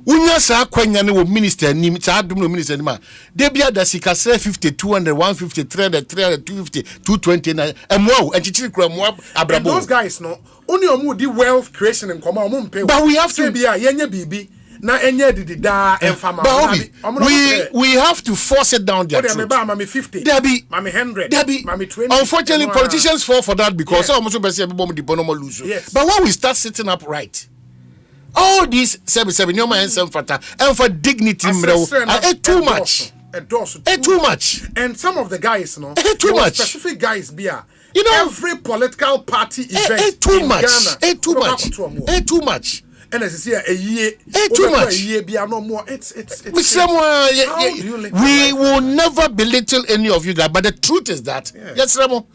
Unya sa kwanya ne wo minister ni sa dum no minister ni ma de bia da sika 50 200 150 300 300 250 220 na emwa enchichiri kura emwa abrabo those guys no only omu di wealth creation and come omu pay but we have to bia yenye bibi na enye didi da enfama. We have to force it down their throat. Mami 50. Debbie, mami 100. Debbie, mami 20. Unfortunately, politicians fall for that because some also be lose. Yes. But when we start sitting up right, all these 77 and for dignity, too much. Too much. And some of the guys, too much. Specific guys, every political party event too much. Ghana, too much. Too much. And as you see, a year, too much. No more. It's we will never belittle any of you guys, but the truth is that yes, Ramo,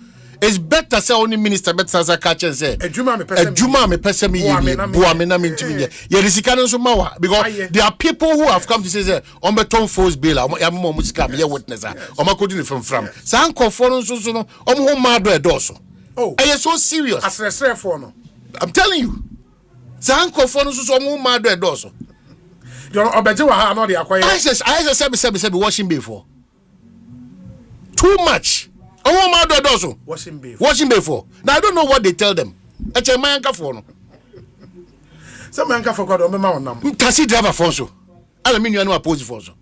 it's better say only minister better as a catch and say Juma me person me because there are people who have come to say on beton force bail am mo musika me witness o ma kodi from san conform so no o mo ma do edoso so serious asresre for no I'm telling you san conform so mo ma do edoso you obeje wa ha no de akoye I say washing before too much. Oh, washing before. Now I don't know what they tell them. It's a man for no. Some man for God, taxi driver for so. I mean, you know, oppose for so.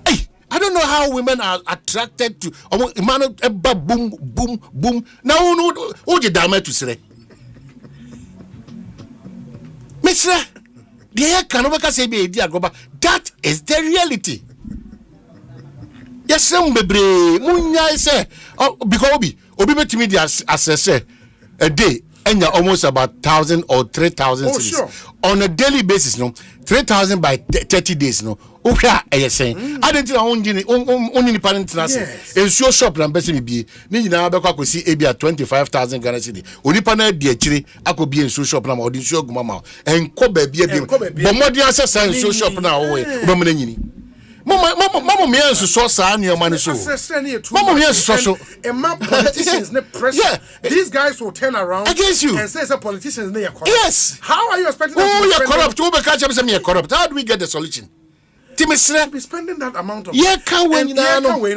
Hey, I don't know how women are attracted to. Man, boom, boom, boom. Now, who the damn to say? Mister, the air can say be that is the reality. Yes, some bebre munya say because obi betimi dey assess a day and almost about 1,000 or 3,000 cities sure. On a daily basis. No 3,000 by 30 days. No, okay, I saying I didn't only parent and show shop and best be ni na be kwa see ebia 25,000 Ghana cedi oni pana de akiri akobi en show shop na ma odi show gumama en ko ba bia bi bo modi assess en show shop na wo we bo me nyini Mama me answer so sa na man so. Mama me answer so. And my politicians ne pressure. Yeah. These guys will turn around against you and say politicians ne corrupt. Yes. How are you expecting them to be corrupt? Who be catch them say me corrupt? How do we get the solution? Timisre be spending that amount of can when you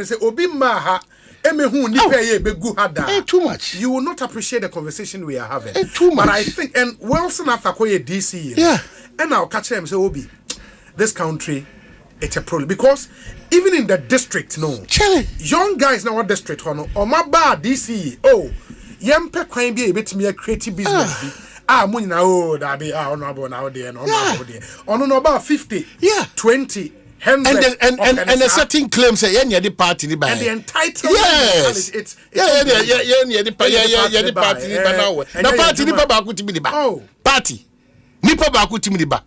say obi ma ha emehu nipa ye be gu hada. Too much. You will not appreciate the conversation we are having. Too much. But I think and Wilson after koye DC. Yeah. And I'll catch them say Obi, this country it's a problem because even in the district, young guys now what district or my bad DC yempe kwan be a bit me a creative business money now that be honorable now there no about 50 20 100 and a certain claim say the party and the entitlement it's the party now party ni baba ku timi ba party ni baba ku timi ba.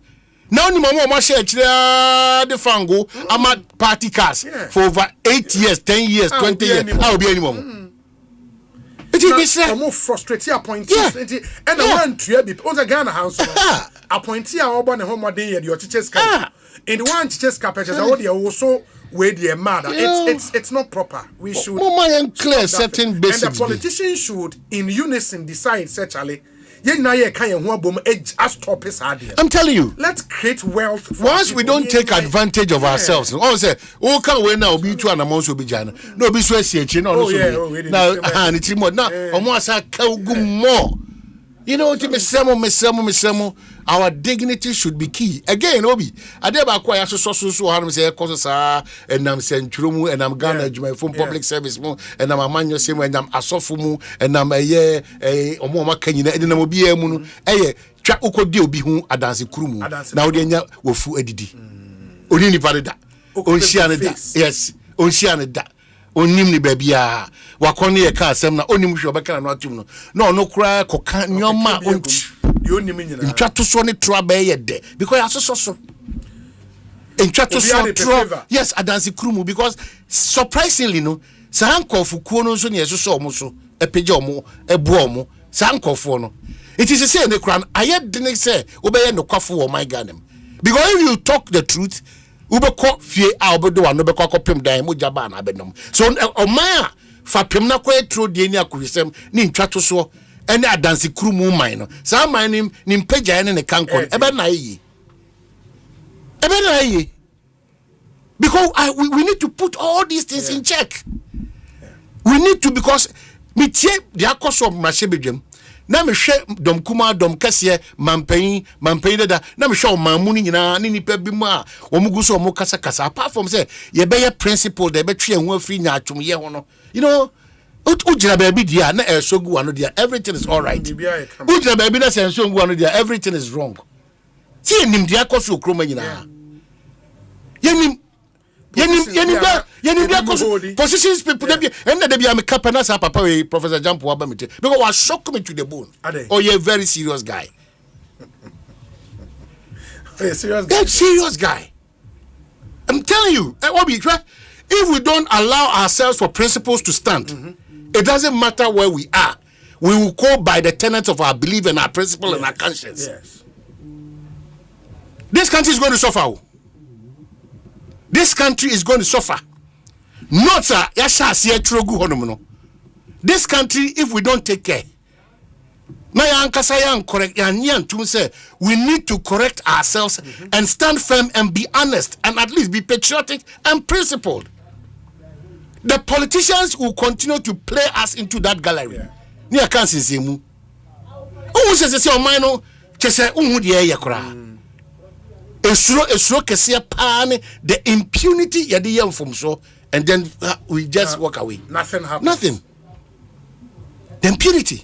Now ni mama share the fango ama party cars for over 8 years, 10 years, 20 years. How be anymore? It is say more frustrated appointees and I want to be on the Ghana house. Appointee a oba ne homo dey your teachers cap. In the one teachers cap is also where the mad. It's not proper. We should clear certain basics. And the politicians should in unison decide actually. I'm telling you. Let's create wealth. Once we don't take advantage of ourselves, all say, "Oh, can we now be 2 and among so be jana? No, be so no, now, and it's more now. Almost a more. You know, our dignity should be key. Again, Obi, I never acquire so say and I'm Centrumu and I'm Ghana from public service and I'm a man same and I'm Asofumu and I'm a Omoma Kenya and I'm Obiamun. Twa ukodi obi hu adanse kurumu na wode nya wofu adidi oni ni pareda onhia ne da yes onhia ne da onim ni babia wakone ye ka asem na onim hwe obeka na atum no na ono kura koka nyoma onchi de onim nyina ntwato so ne troba ye de because asoso ntwato so tro yes adanse kurumu because surprisingly no sankofukuo no so ne yeso omo so epeja omo ebu omo sankofo no. It is a say in the crown. I yet didn't say obey no coffee or my ganem. Because if you talk the truth, Ubeko fear albedo and Nobeko pim dime Mujaban abenum. So Omaya for Pimna quite through Dania Kurisem, Nim Chatoso, and a dancing crew moon mine. Some my name Nimpeja and a cancon, Ebenai. Because we need to put all these things in check. We need to because me check the cost of Mashebijum. na me hwe dom kuma dom kase mampan da na me hwe o mamuni nyina ne nipa bi mu a omugu so omu kasa apart from say ye be principle de be twe ho afri nya atwom ye ho no you know ujira baby dia na esogu ano dia everything is all right ujira baby na say esogu ano dia everything is wrong see nim dia koso kroma nyina yenim positions people and they be am capana sa papa we Professor Jampo Abamite because was shock me to the bone. Oh, you're a very serious guy. Serious guy. I'm telling you, if we don't allow ourselves for principles to stand, it doesn't matter where we are. We will go by the tenets of our belief and our principle and our conscience. Yes. This country is going to suffer. This country is going to suffer. Not this country, if we don't take care, we need to correct ourselves and stand firm and be honest and at least be patriotic and principled. The politicians will continue to play us into that gallery. Near Kansas, who says, the impunity from so, and then we just walk away. Nothing happens. Nothing. The impunity.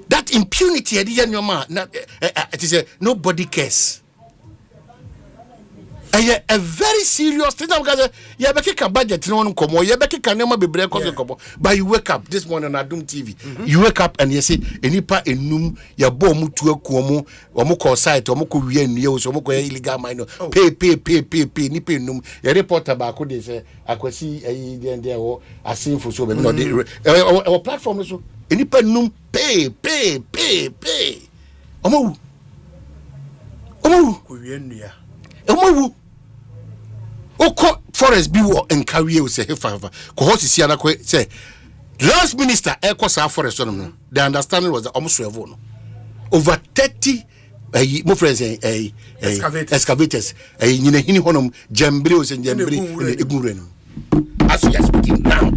That impunity, it is nobody cares. And a very serious thing. You make a budget, but you wake up this morning on Adum TV. You wake up and you say, "Enipa enum ya bo mutu ekuomo, omuko site, omuko wiye news, omuko illegal mine. Pay. Nipa enum. Ya reporter ba ko dey say, akwasi there o asinfo so be no dey. Our platform so. Enipa enum pay. Omo. Ko wiye nua. Omo. Oko forest bi wo enkawie say hefa ko hosisi ana ko say last minister Ekosiise forest no the understanding was that almost no over 30 mo friends excavators nyina hini honom jambre o say jambre egure no as you are speaking now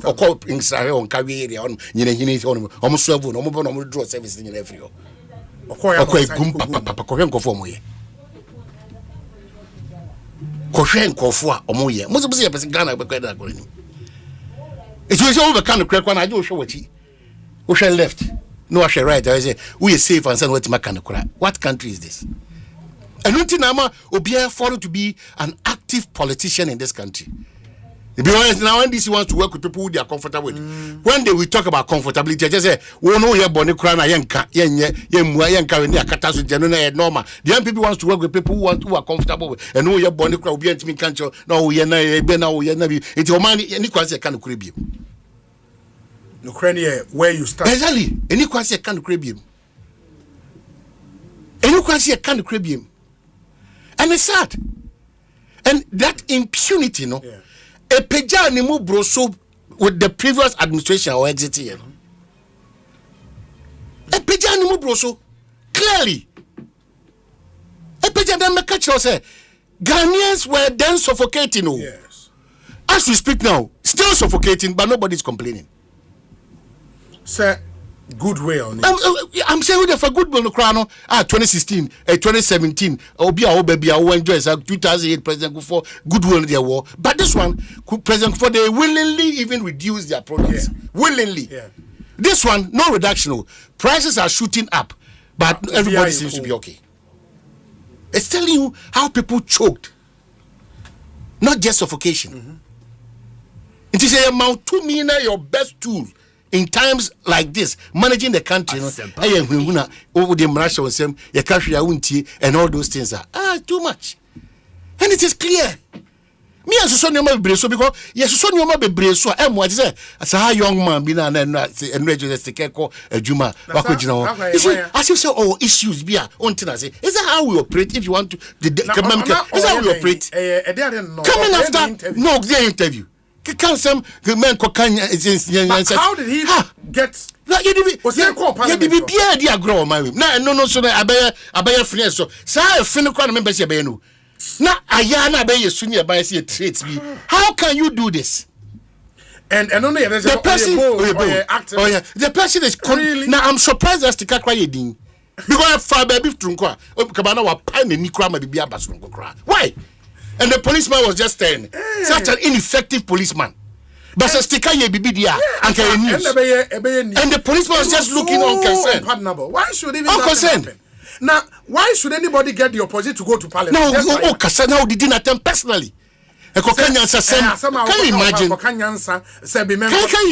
oko insare on kawie area on nyina hini honom almost no omo bo no draw service nyina every oko egum papa ko hwenko fo mo ye Koshen Kofua or Moye. Most of the person Ghana be quite agreeing. It was all the kind of crack one I do show what he Ocean left. No, I shall right. I say, we are safe and send what my kind of crack. What country is this? And Untinama Obia follow to be an active politician in this country. To be honest, now when this wants to work with people who they are comfortable with, when they will talk about comfortability, I just say, "We know your bonny crown, yanka, normal." The young people wants to work with people who are comfortable with, and know your bonny crown will be intimate country. No, we are not. It's your money. Any question can crib you. Ukraine, where you start exactly. Any question can crib you. Any question can crib you, and it's sad. And that impunity, no. Yeah. A peja ni mu broso with the previous administration or exiting. A peja ni mu broso clearly. A peja then make catch say Ghanaians were then suffocating. Oh. Yes. As we speak now, still suffocating, but nobody's complaining. Sir, goodwill. I'm saying for goodwill no crown. 2016, 2017, Obia baby, I will enjoy 2008 President Kufo goodwill their war. But this one, President Kufo, they willingly even reduce their products. Yeah. Willingly. Yeah. This one, no reduction. Prices are shooting up, but everybody seems to be okay. It's telling you how people choked, not just suffocation. It is a amount to me now your best tool. In times like this, managing the country, and all those things are too much. And it is clear. Me as so because yes, so be so as a young man be and register Juma. As you say, oh, issues be is that how we operate if you want to is that how we operate? Coming after no interview. How did he get? Was he called Parliament? No, so I friends. So, I feel members here. Now, Ayana be your senior by traits. How can you do this? And only the person the person is really? Now I'm surprised that Stika cry din because for baby trunkwa kabana wa pan ni kra ma bibia basonko kra. Why? And the policeman was just saying such an ineffective policeman. But Stika ye bibi dia and the policeman was just looking unconcerned. Why should even happen? Now, why should anybody get the opposition to go to parliament? No, now they didn't attempt personally. Can you imagine? Can you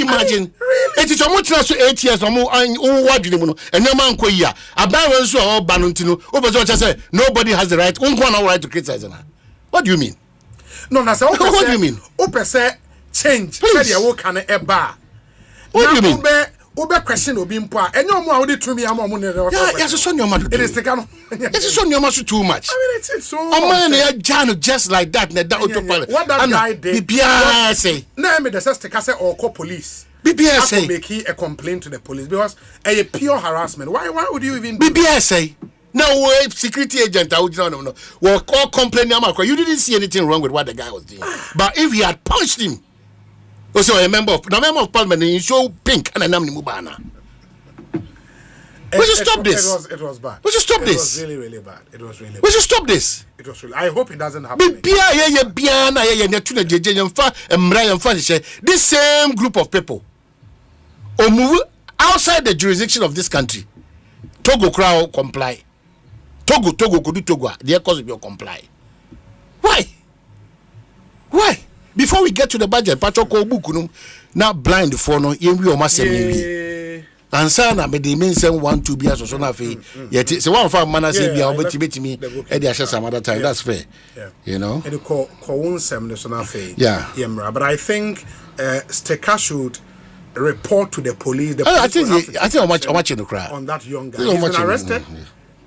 imagine? It is almost 8 years. Nobody has the right. To criticize. What do you mean? No, that's what do you mean? Change. What do you mean? Question obi mpo enye omo a to me am omo ne yes so nyoma do it is the kind it's so nyoma so too much. I mean it's so man ya jano just like that na that autopilot what that guy did bibia say na me the Stika say or call police bibia say make a complaint to the police because a pure harassment. Why would you even bibia say no security agent I would no well call complain am you didn't see anything wrong with what the guy was doing. But if he had punched him also a member of parliament and you show pink and I'm Mubana. We should stop this. It was bad. We should stop this. It was really, really bad. It was really bad. We should stop this. It was really. I hope it doesn't happen. This same group of people or move outside the jurisdiction of this country. Togo crowd comply. Togo could do Togo. The cause will comply. Why? Before we get to the budget, Patroko Bukunum now blind for no yembi o masemi. Ansana me dey mean say 1 2 bia so na fe. Yet say one for man say bia obetimi e dey share some other time. That's fair. Yeah. You know. And ko wonsem so na fe. Yeah. But I think Stika should report to the police. The I think how much in the crowd on that young guy. He's been arrested.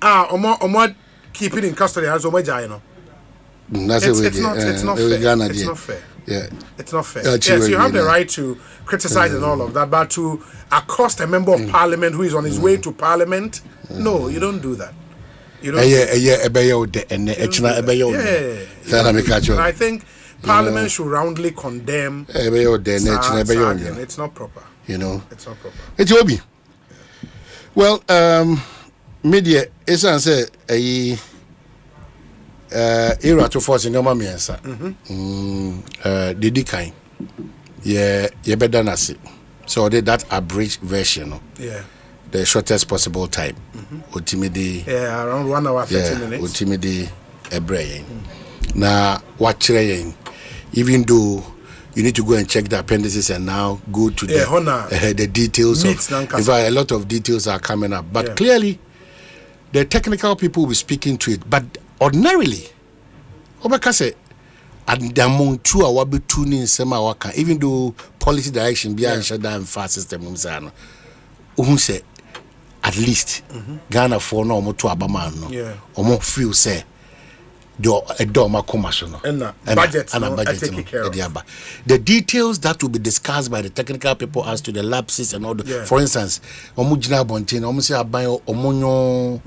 Omo keep it in custody as Omo you know. It's not fair. It's not fair. Yeah, it's not fair. Yes, you have the right to criticize and all of that, but to accost a member of parliament who is on his way to parliament, no, you don't do that. You don't. I think parliament should roundly condemn. It's not proper. You know, it's not proper. It's Obi. Well, media is answer a. Era to force in your mommy answer. The decline. Yeah, better than us. So that abridged version. Yeah. The shortest possible time. Ultimately. Yeah, around 1 hour 30 minutes. Ultimately, a brain. Now, what training? Even though you need to go and check the appendices and now go to the details. In fact, a lot of details are coming up. But clearly, the technical people will be speaking to it. But ordinarily, Obakase and the among 2 hour be tuning sema waka, even though policy direction be and shut down fast system umsano. Say at least Ghana for no more to Abaman no. Or more feel say a dorma commercial budget take care of. The details that will be discussed by the technical people as to the lapses and all the for instance omujina bontin omusi aban omonyo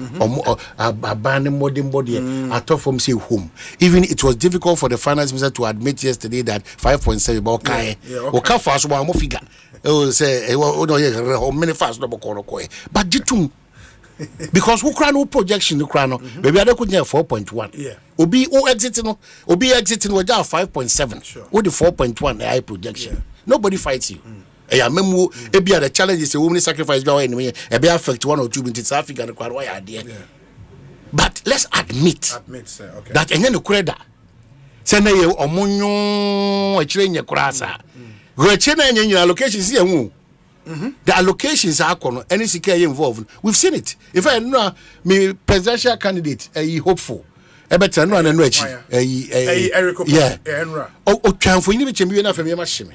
abani modern body atop from say home. Even it was difficult for the finance minister to admit yesterday that 5.7 about kai okay for us one figure say many fast no but jitum because who cry no projection no cry no maybe I could get 4.1 obi exiting was 5.7 with the 4.1 AI projection nobody fights you memu ebia the challenge is a woman sacrifice by anyway e be affect 1 or 2 minutes Africa require why are there but let's admit that enye no kreda say na ye omonyo akire nye krasa go akire na enye allocations here hu. The allocations are any security involved. We've seen it. In fact, no, me presidential candidate, hopeful. Better no and no trying for you to be enough for me machine.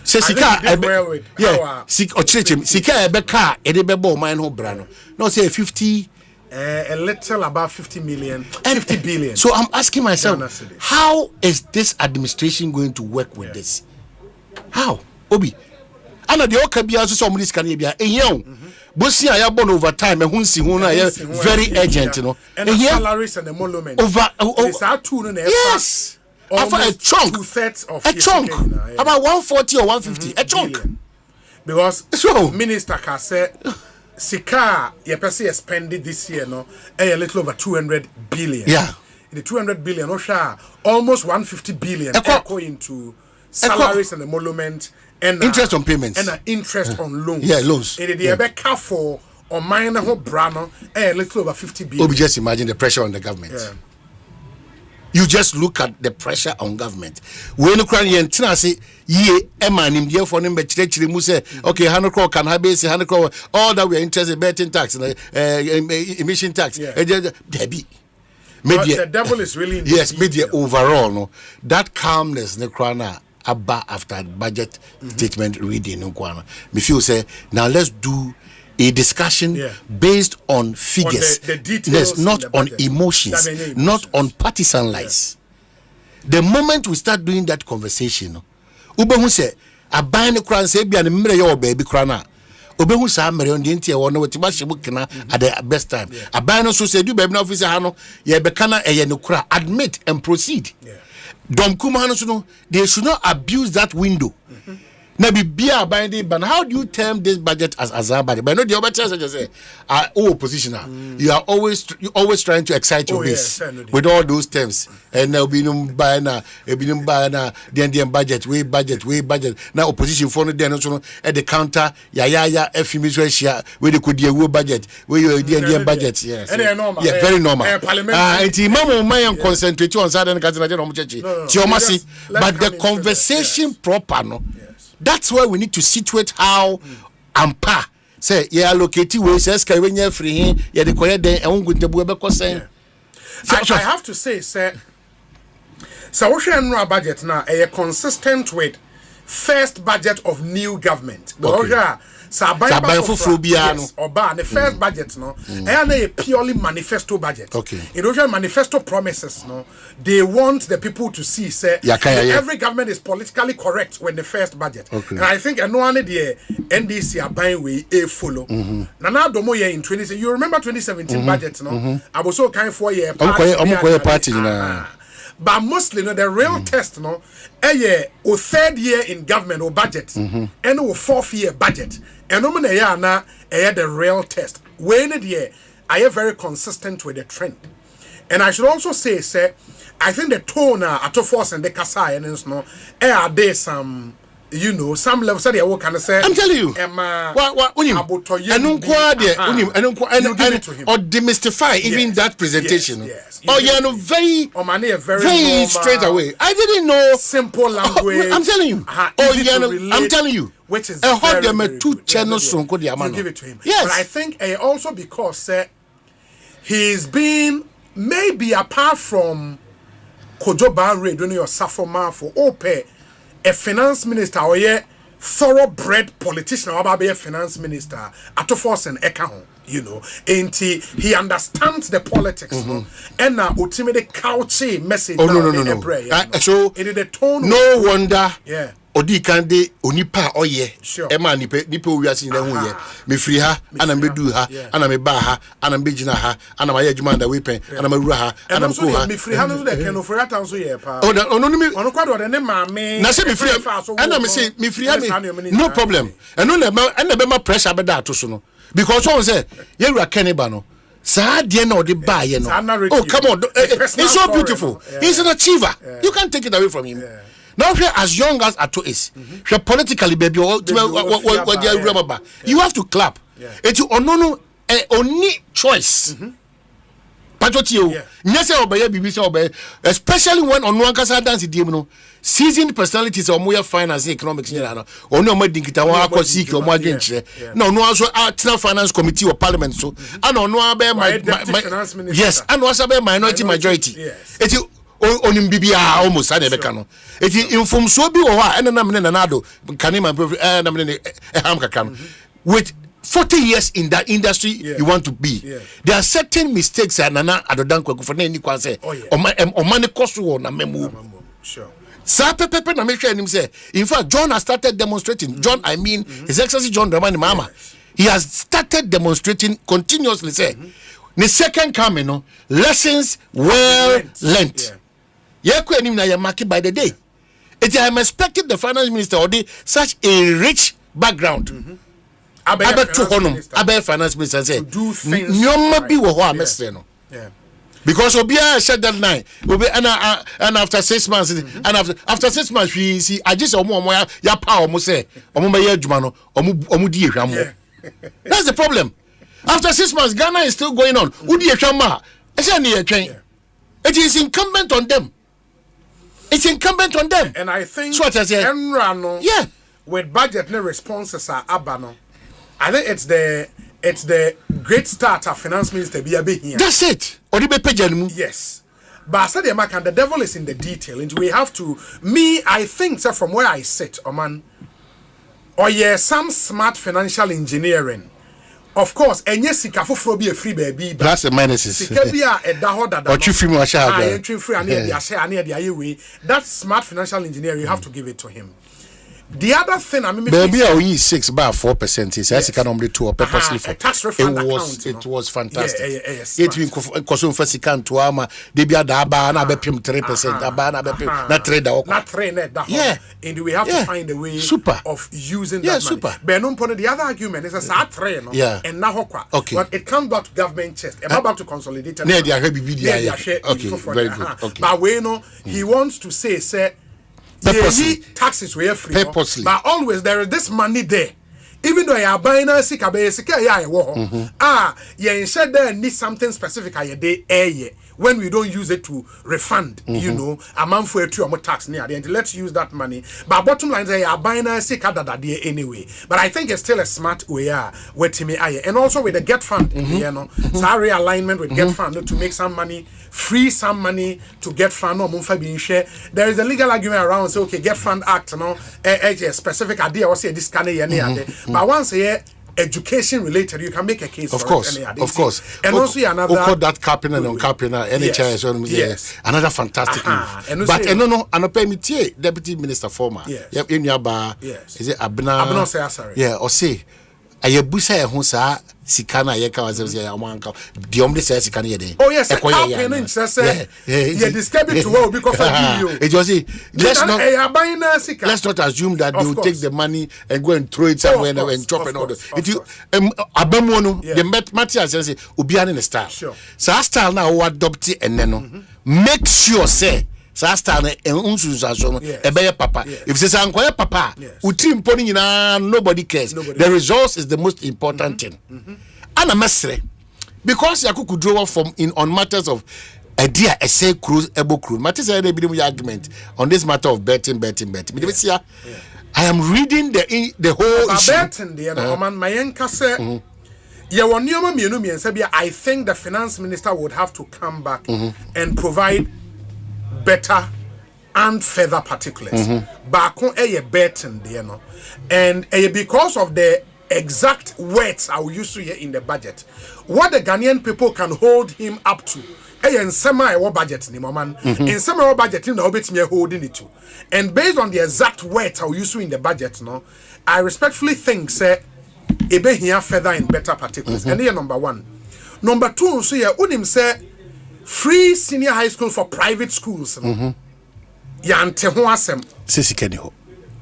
Say sika sika be car e dey be mine ho bra no. No say 50 a little about 50 million, 50 billion. So I'm asking myself, how is this administration going to work with this? How? Obi ana de okabia so some this can bia ehia bosi aya born over time ehun si hu na very urgent no and the salaries and the emolument over it's our two no yes a chunk. 2/3 of a chunk. About 140 or 150. A chunk. Billion. Because Minister can say Sika Yepesi expended this year a little over 200 billion. Yeah. The 200 billion almost 150 billion going to salaries and emolument and interest on payments and interest on loans. Yeah, loans. And the careful on minor brano a little over 50 billion. Just imagine the pressure on the government. Yeah. You just look at the pressure on government. When Ukrainian say ye emanim dear for him say okay 100 crore can have base 100 crore all that we are interested betting tax emission tax. Debbie. Media, the devil is really in yes, media overall no that calmness Nekrana Abba after budget statement reading no me feel say now let's do a discussion based on figures, the details, not on emotions, not on partisan lies. The moment we start doing that conversation, Ubehu say, "I buy the crown say be an embrace baby crana." Ubehu say, "I'm on the interior one with Tibashibukina at the best time." I buy no so say do baby officer hano ye bekana e yenukra admit and proceed. Dom Kumano no they should not abuse that window. Now be binding, but how do you term this budget as a budget? But no, the other chance I just say, oppositioner, you are always trying to excite your base with all those terms. And now be no buying the budget, way budget. Now opposition for the also at the counter, FMS where they could do budget, where you the budget. Yes, yeah, very normal. And Mama may concentrate on Southern Catholic but the conversation proper no. That's why we need to situate how Ampa say allocated ways sky when you're free the quiet day and good the I have to say sir so we share budget now a consistent with first budget of new government the first budget no a purely manifesto budget. In those manifesto promises no they want the people to see say every government is politically correct when the first budget. And I think no one the NDC are buying way a follow. Now domo year in 20 you remember 2017 budget no I was so kind 4 year party. But mostly the real test no o third year in government or budget and o fourth year budget and no na the real test when the year I am very consistent with the trend. And I should also say I think the tone at force and the kasai and no are there some some levels that they can say. I'm telling you. Or demystify even that presentation. Yes. Very straight away. I didn't know. Simple language. I'm telling you. I'm telling you. Which is very two channels. You give it to him. Yes. But I think also because he's been maybe apart from Kojo Banre doing your Safoma for OPE. A finance minister or a thoroughbred politician or a finance minister at force and account, and he understands the politics and now ultimately couchy message. So it is the tone. No wonder. Yeah. Odi kande onipa oye ema nipa wiase na hu ye me free ha ana me do ha ana me ba ha ana me gina ha ana ma ye adwuma nda we pen ana ma rura ha ana me ko ha me free ha no de ken no free atan so ye pa ono mi ono kwado de ne maame na se me free ana me say me free ha me no problem eno na be ma pressure be da to so no because one say ye rura ken ba no sa de na odi ba ye no oh come on it's so beautiful he's an achiever you can't take it away from him. Now, as young as Ato is, politically, baby, you have to clap. It's your only choice. Especially when on one case dance the seasoned personalities or more finance economics. No also finance committee or parliament. So I don't know about yes, and also about minority majority. It's onim bibia almost ane beka no eti infomso bi wo ha ene na me na nado kanima na me ham kaka no with 40 years in that industry you want to be there are certain mistakes that nana adodan kwaku for na ni kwan say o man cost wo na memu sure sa pepe na me hwe anim say in fact John has started demonstrating John I mean His Excellency John Dramani Mahama he has started demonstrating continuously say the second coming no lessons well learnt. by the day. I am expecting the finance minister or such a rich background. Finance minister say do things. Because Obia said that night, and after 6 months, and after 6 months, we see I just ya power say that's the problem. After 6 months, Ghana is still going on. It is incumbent on them. It's incumbent on them. And I think so what I say, yeah, with budget no responses are abano. I think it's the great start of finance minister be here. That's it. Yes. But I said the devil is in the detail. And we have to I think so from where I sit, some smart financial engineering. Of course, and yes, sika foforo be a free baby. Plus and minuses. Sika be a daho da. Or free mo asha. That smart financial engineering, you have to give it to him. The other thing, baby, we 6 by 4%. Is as economically 2 or purposely for tax refund it was fantastic. It mean kosum first can to ama they be ada aba na be pim 3%, aba na be pim na trade da. Not trade that. Yeah. And we have to find a way of using that money. But no point the other argument is a sad trade, no? Yeah. And now okay. But it comes back to government chest. It back to consolidated. Okay, very good. Okay. But we know he wants to say taxes were free. Purposely. But always there is this money there. Even though you are buying a sick, you said there need something specific when we don't use it to refund, you know, a month for a tax near the end. Let's use that money. But bottom line, they are buying a sick anyway. But I think it's still a smart way with me. And also with the Get Fund, you know, salary alignment with Get Fund to make some money, free some money to Get Fund or being share. There is a legal argument around, say, okay, Get Fund Act, you know, a specific idea or say this kind of but once a year, education related, you can make a case of for course, it. Of course. And also another that capping and uncapping NHS yes. Another fantastic move. But no, and pay me Deputy Minister former. Yes. In Yaba, is it Abna? Sorry. Yeah, or say Ayabusa Hunsa Sikana Yeka was the only says he can hear. Oh yes, describe it to well because it was let's not assume that they will take the money and go and throw it somewhere and chop and all that. Abamono the Matthias says Ubian in the style. Sure. So I style now adopt it and then make sure say so I start papa. If it's an papa, nobody cares. The results is the most important thing. And a message because you could draw from on matters of idea essay cruise ebo cruise matters argument on this matter of betting. I am reading the whole issue. I think the finance minister would have to come back and provide better and further particulars. Back on a betting, and because of the exact words I will use to hear in the budget, what the Ghanaian people can hold him up to. In semi budget, in semi budget, holding it to. And based on the exact words I will use to in the budget, I respectfully think, say, ebe here further and better particulars. And here number one. Number two, so yeah, unim say free senior high school for private schools. Yante ho asem. Sisi keni ho.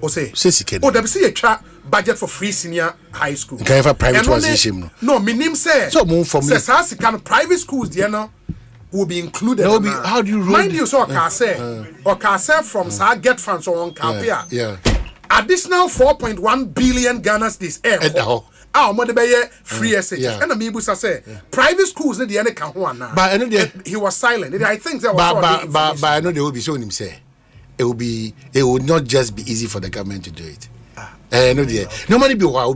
Osei. Sisi keni. Oh, there be a budget for free senior high school. Can have a private position. No, minim say. So move for me. Says can private schools, will be included. How do you mind you? So can say from Get Funds on Capia. Yeah. Additional 4.1 billion Ghana's this air. Free SH. And the say private schools the end can but he was silent. I think that was but I know they will be showing him say it will not just be easy for the government to do it. Nobody be who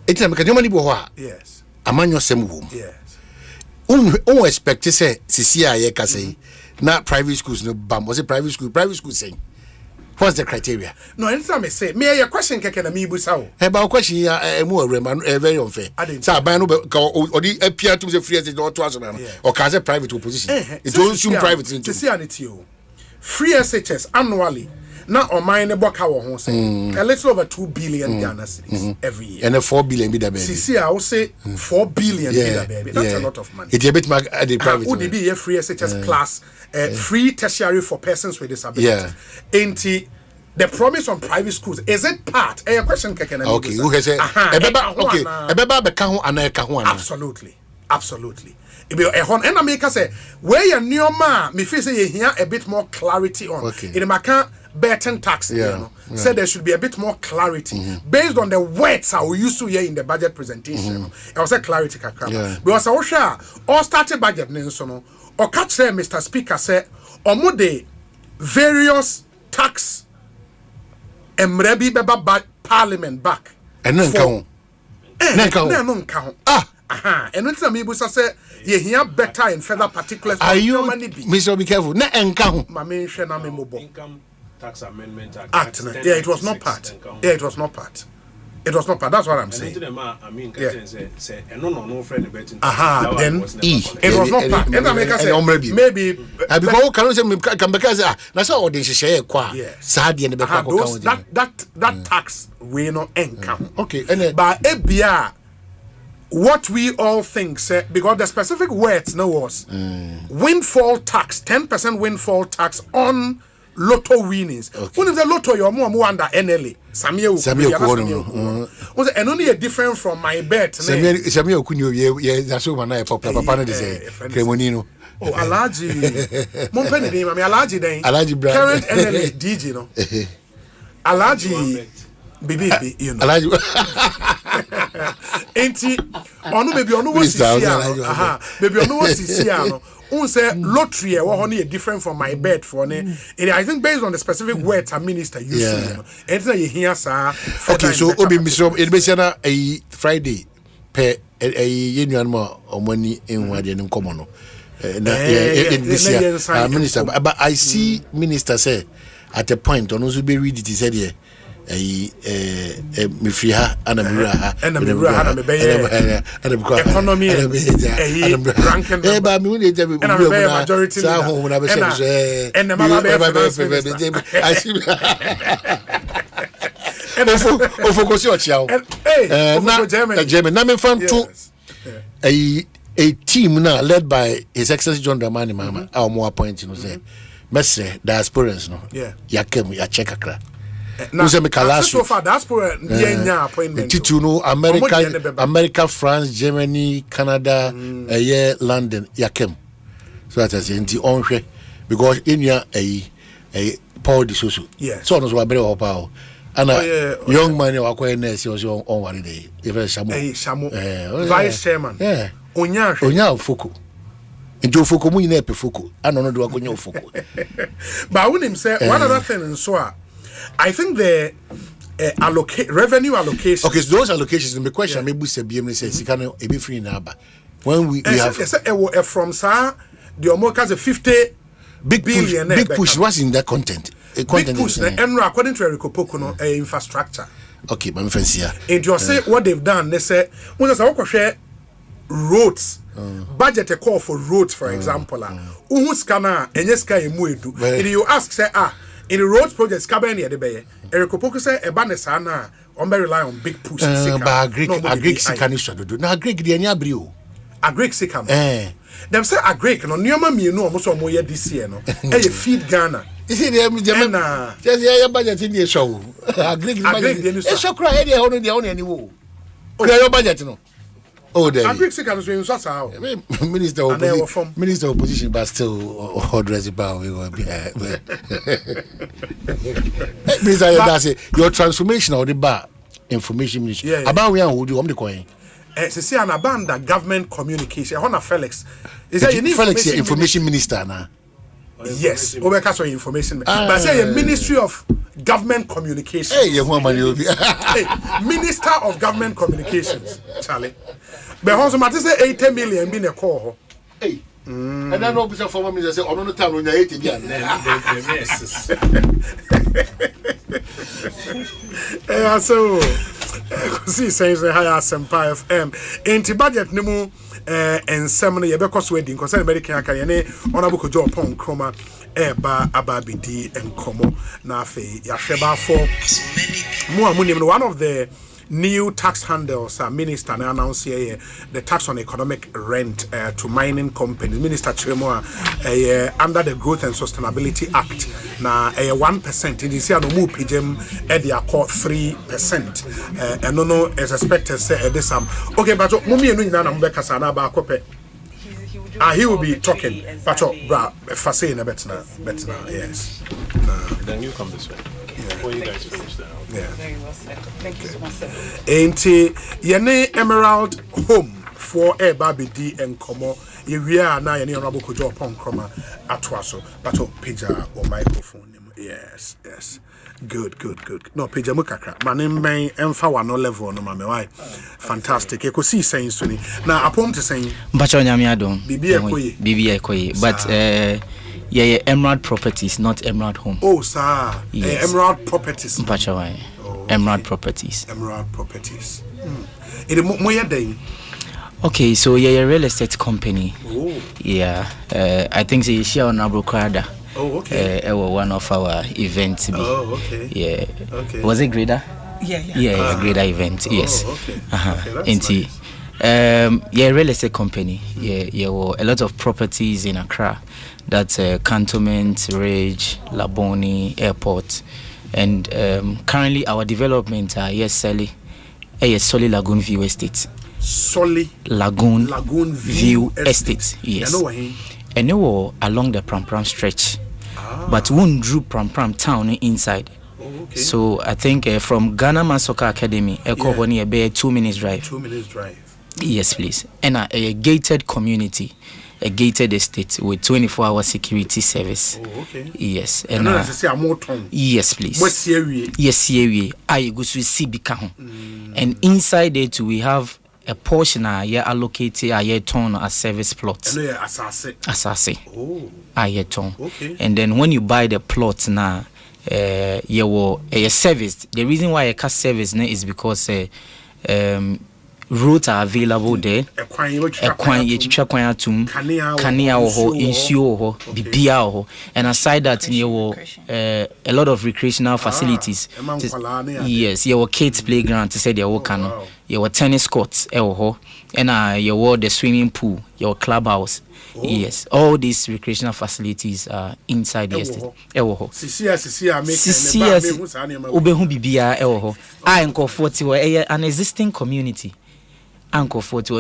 it's because nobody be who. Yes. Among your same womb. Yes. Expect to say CCI can say not private schools no bam was it private school saying what's the criteria? No, anytime I say me your question can me busa about question more very unfair. So I no or the appear to the free as or can say private opposition. It don't assume private into free SHS annually na o mine boka wo ho say a little over 2 billion Ghana cedis every year. And 4 billion be the baby. See, I will say 4 billion be the baby. That's a lot of money. It's a bit more at the private. Would be a free SHS plus free tertiary for persons with disabilities. The promise on private schools, is it part? A question can okay, who has said absolutely. And I make us say where your new man me feel say you hear a bit more clarity on in the Macan Burton tax, said there should be a bit more clarity based on the words I will use to hear in the budget presentation. It was a clarity because I was sure all started budget or catch say Mr. Speaker said or the various tax Emrebi beba parliament back. And then count. And when some people say you hear better in further particulars. Are you, Mr. Be careful? Na encounter. Income Tax Amendment Act. Yeah, it was not part. Yeah, it was not part. It was not part. That's what I'm saying. Then it was not part. And I make us say maybe because can say can because na so odin hye kwa sa de ne be kwa that tax we no income. Okay, but ebia what we all think say because the specific words no was windfall tax, 10% windfall tax on lotto winnings. When is the lotto you're more under NLA? Samuel was and only a different from my bet. Samuel Kunyo, that's what I papa say Cremonino. Oh, Alaji Montpenny, Alaji Day, Alaji brand current NLA DJ, no Alaji Bibi, you know. Alaji ain't onu maybe onu was maybe onu was no. Say lottery a different from my bet for ne. I think based on the specific words a minister using, anything you hear, sir. Okay, so Obi Miso, it be a Friday per a union more or money in what in common. Minister, but I see minister say at a point on also be read it. He said here. Me free ha ana me ha ana me ra ha me be economy ranking ba me won eja be majority sa ho na be say and the mama be I see o focus your chiao na German na me fan to a team now led by His Excellency John Dramani Mahama our more appointing no say mesre diasporans no ya kem ya check akra. Now, so far, that's for the appointment. America, France, Germany, Canada, London, Yakem. So that is in the onshore because in your a Paul de Soso. Yes. So was very power. And a young man who acquired nurse was on one day. If a Shamu, Vice Chairman. Yeah. Onya Fuku. And Joe Fuku, we never Fuku. I don't know do I go Fuku. But I wouldn't say one other thing and so. I think the revenue allocation. Okay, so those allocations. The question maybe say BM says you can be free now, but when we have from sir, the Omoka's 50 billion big push. What's in that content? Big push. And according to Erikopokuno, infrastructure. Okay, my friends here. And you say what they've done. They say when there's share roads. Budget a call for roads, for example. Scanner and yes, and you ask say in the road projects, Cabania de Bay, Erikopoku say a banesana on rely on big push. But a Greek sicanisha do not Greek the Brio. A Greek sicam. Them say a Greek no Nioma me no almost more this year no. A feed Ghana. You see them just your budget in the show. A Greek budget. A show cry the only anymore. Okay, your budget no. Oh, there. A Greek sicam is in Sasa. Minister of Opposition, but still hard dressing power. We will be. Your transformation of the bar information ministry. About we are who do on the coin. See an abandoned government communication. Honor Felix. Is that Felix information minister now? Yes, over information. But say a Ministry of Government Communications. Hey, you want money? Minister of Government Communications, Charlie. But also, Matty say 80 million being a call. Hey, and then officer former minister say, "Oh no, time when you 80 again." So, see, says the higher Asempa FM. Into budget nimu and seminar. You because wedding because anybody can carry any honorable job upon chroma. eba ababidi and komo na fe yahweba for mo amunim one of the new tax handles minister na announce here the tax on economic rent to mining companies. Minister Chiremo under the Growth and Sustainability Act na 1% in this year no mu pjem e dey call 3% and no is expected say this okay but mummy no nyina na mbeka na ba akopɛ he will be talking but bra fase na betna yes then you come this way. Before you guys finish that. Yeah. Very well said. Thank you so much, sir. Enti yene Emerald Home for Babidi and Como. We are now any honorable Kojo upon Chroma Atwaso, but Pija or microphone. Yes. Good. No, Pija Mukaka. My name may emfa no level no mame why. Fantastic. Ekosiise saying Sunni. Now upon to saying Bacho Nyamiadon. Bibi Ekoyi. But yeah, Emerald Properties, not Emerald Home. Oh, sir. Yes. Emerald Properties. Mpachawai. Emerald Properties. Emerald Properties. It moya day. Okay, so yeah, a real estate company. Oh. Yeah. I think they share on Abrocada. Oh, okay. One of our events. Oh, okay. Yeah. Okay. Was it Grader? Yeah. Grader event. Yes. Okay. Okay, that's nice. Yeah, real estate company. Yeah, well, a lot of properties in Accra. That's Cantonment, Ridge, Laboni, Airport. And currently our development are Solly Lagoon View Estate. Solly Lagoon View Estate. Yes. And they were along the Pram stretch. But one drew Pram town inside. Okay. So I think from Ghana Man Soccer Academy, a 2 minutes drive. 2 minutes drive. Yes, please. And a gated community, a gated estate with 24-hour security service. Oh, okay. Yes. And yes, please. What's here? Yes, here. I go to see Bikaho. And inside it, we have a portion allocated a ton as service plots. Asase. Oh. A ton. Okay. And then when you buy the plots now, you will a service. The reason why I cast service is because roads are available there. And aside that, you will a lot of recreational facilities. Yes, your kids playground to say your canoe, your tennis courts, and your the swimming pool, your clubhouse. Oh. Yes, all these recreational facilities are inside the estate. An existing community.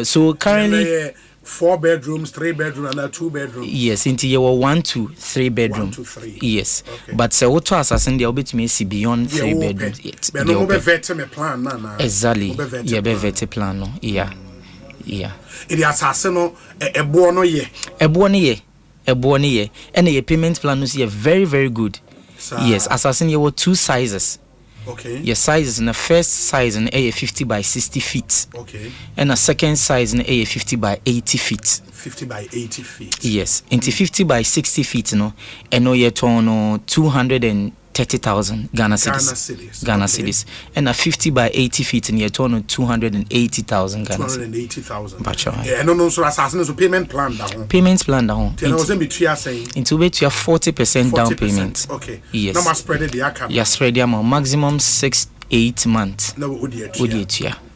So currently 4 bedrooms, 3 bedrooms, and 2 bedrooms. Yes, into your 1 to 3 bedroom. 1 to 3. Yes, okay. But so what was assassin they obey me see beyond 3 bedrooms yet. But no be vet me plan na. Exactly. Yeah, be vet plan no. Yeah. It is assassin no ebo no ye. Ebo no ye. And the payment plan is very, very good. Yes, assassin you were 2 sizes. Okay. Your size is in the first size in a 50 by 60 feet. Okay. And a second size in a 50 by 80 feet. 50 by 80 feet. Yes. Into 50 by 60 feet, and no yet on 230,000 Ghana cedis. Ghana cedis. And a 50 by 80 feet in yet on 280,000 Ghana cedis. 280,000. Yeah, no, so assassin so payment plan down. Payment plan down. Then I was in between saying into which you have 40% down payment. Okay. Yes. Now must spread the account. Yeah, spread the amount maximum 6-8 months. No, would you?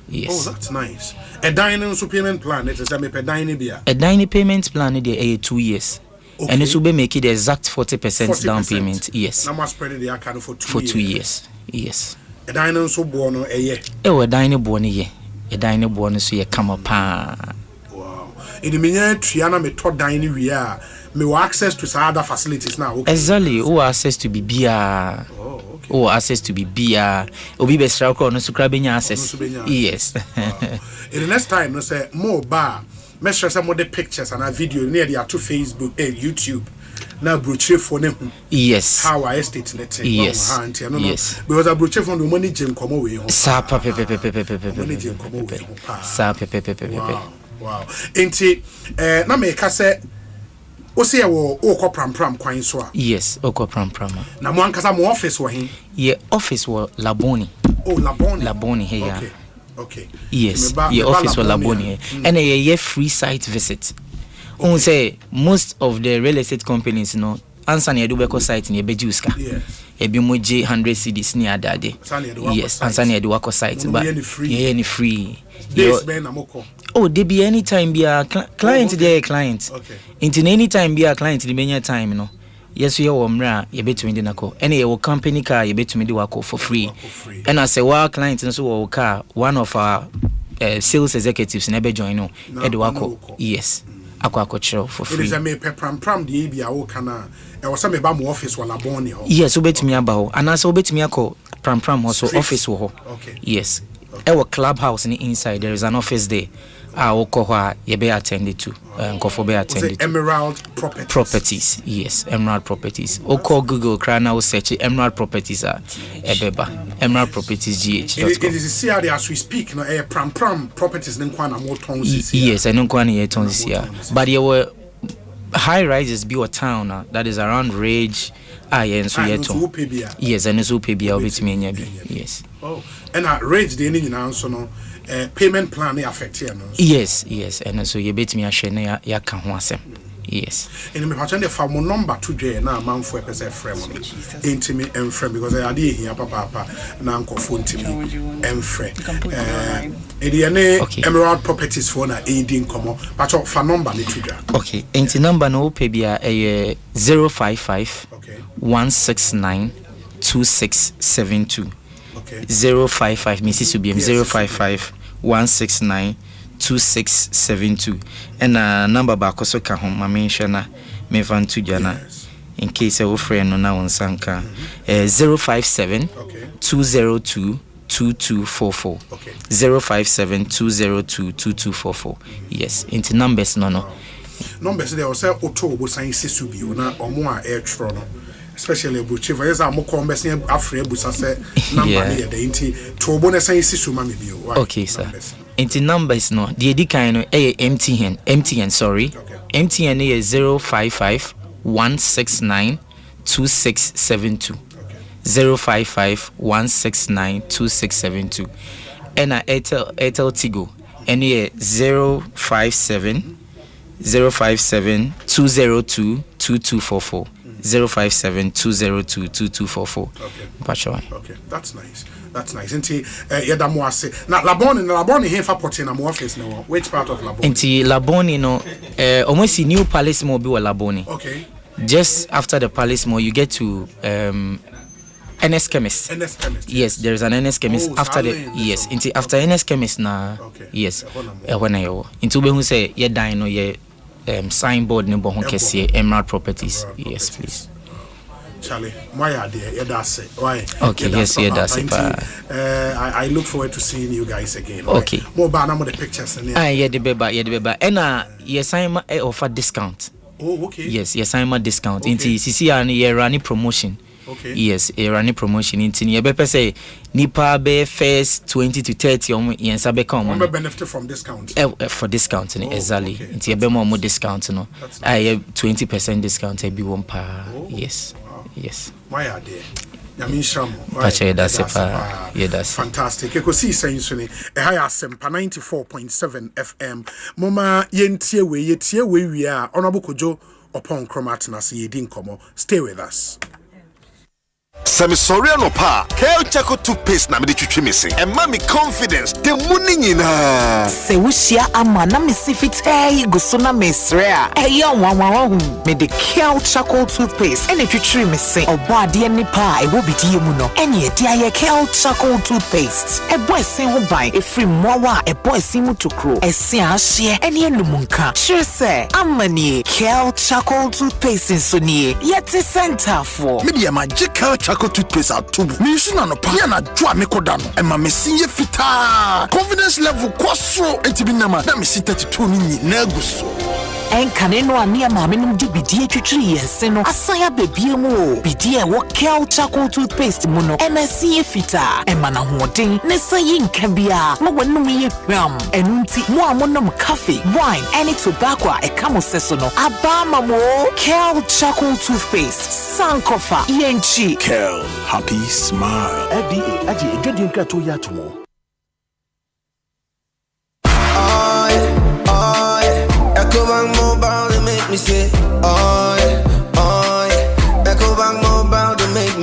Yes. Oh, that's nice. A dining payment plan. It is a dining beer. A dining payment plan is 2 years. Okay. And this will be make it the exact 40% down payment. Yes. Now must spread the account for 2 years. Yes. A dining so born a year. A dining born a year. A dining born so you come up. Wow. In the minute Triana me taught dining we are. Me access to other facilities now. Okay. Exactly. Who access to be beer. Oh, okay. Who access to be beer. Obi be strako no sukrabenya access. Yes. Wow. In the next time, no say more bar. Make sure some of the pictures and a video near the to Facebook and YouTube. Now brochure for them. Yes. How I estate let's say. Yes. Yes. Because a brochure from the money Jim come away. Wow. Enti na make say Osei wo okọ pram kwan so a. Yes, okọ pram. Na mo ankasa mo office wo hin? Yeah, office wo Laboni. Oh, Laboni. Laboni here. Okay. Yes, your office was Laboni. And a free site visit. Say most of the real estate companies, ansa na yedu beko site na yebeji uska ebi moje 100 cedis ni adade yes ansa na yedu wako site but yeah ni free oh they be anytime be a client there client into anytime be a client the many time no yes we are mra yebetumi de nako any your company car yebetumi de wako for free and as a wa client so our car one of our sales executives never join no e wako yes akwa for free. It is a me pram the bia wo kana e wo me ba mo office wala boni ho. Yes, obetimi aba ho. Anasa obetimi akọ pram ho so office wo ho. Okay. Yes. E wo clubhouse ni inside there is an office there. Wo ko ho a ye be attended to. Nkofo be attended to. Emerald Properties. Yes, Emerald Properties. O call Google cry now search Emerald Properties ebeba. Emerald Properties GH.com. It is CRD as we speak no pram properties ne kwa na mo ton sisi. Yes, I know kwa na ton sisi. But there were high rises be a town that is around Rage. And so yet. Yes, and so pay bia obetimi anya bi. Yes. Oh, and Rage the any na so no payment plan affect here no. Yes, and so you betimi ahwe na ya ka ho asem. Yes. And me patch the phone number to dwe na manfo epese frame no. Intimi enframe because I dey here papa na nkofo ntimi enframe. Emerald Properties for na aiding komo. Patch for number ni to dwa. Okay, enti number no pay bia 055 169 2672. Okay. 055 Mrs. Ubiem 055 169 2672 and number back also ka home ma mention na me van to jana in case your friend no na on sanka 057 202 2244 057 202 2244 yes into numbers no numbers there was auto obo san sisu bi na omo a air tro no especially buchi for yes am ko mbese afre busa se number ne dey nti to obo na san sisu ma me bi o okay sir into numbers no the edikan no MTN sorry MTN is 055 169 2672 055 169 2672 and Airtel Tigo and 057 202 2244 057 202 2244 okay that's nice nti yedamo ase na laboni he fa porte na mo office no which part of laboni nti laboni no almost new palace mo bi wa laboni okay just after the palace mo you get to NS Chemist. Yes, there is an NS Chemist after the yes. Into after NS Chemist na yes. When I into be who say ye dine no ye signboard ne bo ho kese Emerald Properties. Yes, please. Charlie, my idea, that's it. Why? Okay, yes, that's it. I look forward to seeing you guys again. Okay. More about the pictures and yeah, the beba. And yes, I'm offer discount. Oh, okay. Yes, I'm a discount. Into CC and ye running promotion. Okay. Yes, a running promotion into ye bepe say nipa be first 20 to 30 yensa be come benefit from discount. For discount exactly. Into ye be more discount no. I 20% discount e bi won pa. Yes. Yes. My idea. Yamisham. That's fantastic. Ekosiisen so ni high Asempa 94.7 FM. Mama yentie we wi a honorable Kojo upon chromat na se yedi nkomo. Stay with us. Semi no pa Kale Chaco toothpaste na me twitwi missing and mommy confidence the morning ina se wushia ama na me sifite guso na mesrea eyo wanwahu me the Kale Chaco toothpaste and twitwi missing oba de ni pa e wo bidie mu no ene e dia ye Kale Chaco toothpaste e boy sen ho ban e free mowa e boy sin mu tokro e se ahye ene enumunka chese amani Kale Chaco toothpaste so nie yet center for media magical Chaco toothpaste atubu me use na no pa na dwa me koda no e ma me sinye fita confidence level kwasro etibinama na me 32 ni na aguso enkane no ania maame no di bidie twitwiri yense no asaya bebie mu bidie wo Kale Chaco toothpaste mu no MSC fita e ma na hoden ne sayi nka bia ma wonum ye hwam enunti mo amonom cafe wine any tobacco e kamo seso no abama mo Kale Chaco toothpaste sankofa yenchi Kale happy smile FDA aji edwedi nkrato ya tomo Come on mobile and make me say, oh yeah,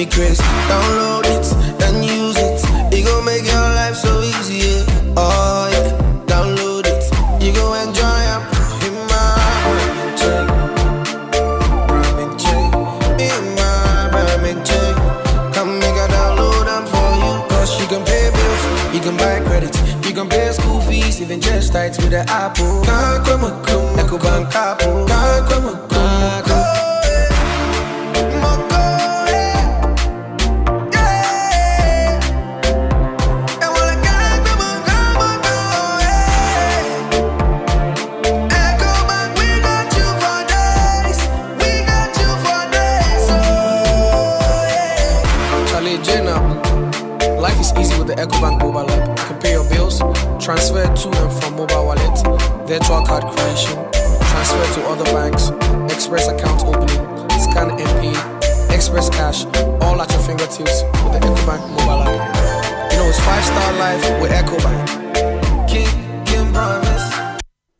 me crazy. Download it and use it. It gon' make your life so easy, yeah. Oh yeah, download it. You gon' enjoy it. In my Ramen chain, in my Ramen chain. Come make a download them for you. Cause you can pay bills, you can buy credit, you can pay school fees, even just tights with the Apple. Ecobank Apple. Life is easy with the Ecobank mobile app. You can pay your bills, transfer to and from mobile wallet, virtual card creation, transfer to other banks, express account opening, scan and pay, express cash, all at your fingertips with the Ecobank mobile app. You know it's 5-star life with Ecobank. King promise.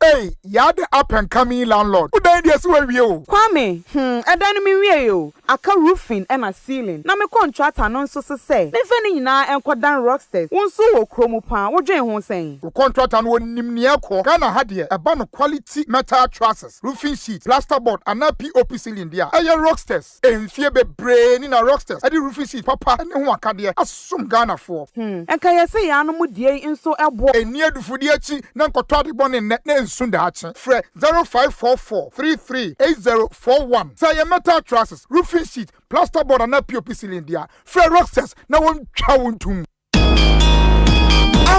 Hey, you're the up and coming landlord. Who died yes where you? Kwame, I don't mean you. I can roofing and a ceiling. Na me contract anon so say. Me feni na enko dan rocksters. Won so wo kromo pan. Wo dwen ho sen. Wo contract an won nimni ekọ. Ghana ha de e ba no quality metal trusses, roofing sheet, plasterboard and POP ceiling dia. Aye rocksters. Enfie bebre ni na rocksters. Ade roofing sheet papa ne ho aka de asum Ghana for. Enka ye say ya no mu die nso ebo. Eni adufudi achi na nkoto ade bone ne nsunda achi. Fre 0544 338041. Say ye metal trusses, roofing sheet, plasterboard and POP ceiling dia. Fre rocksters na won twa wontum.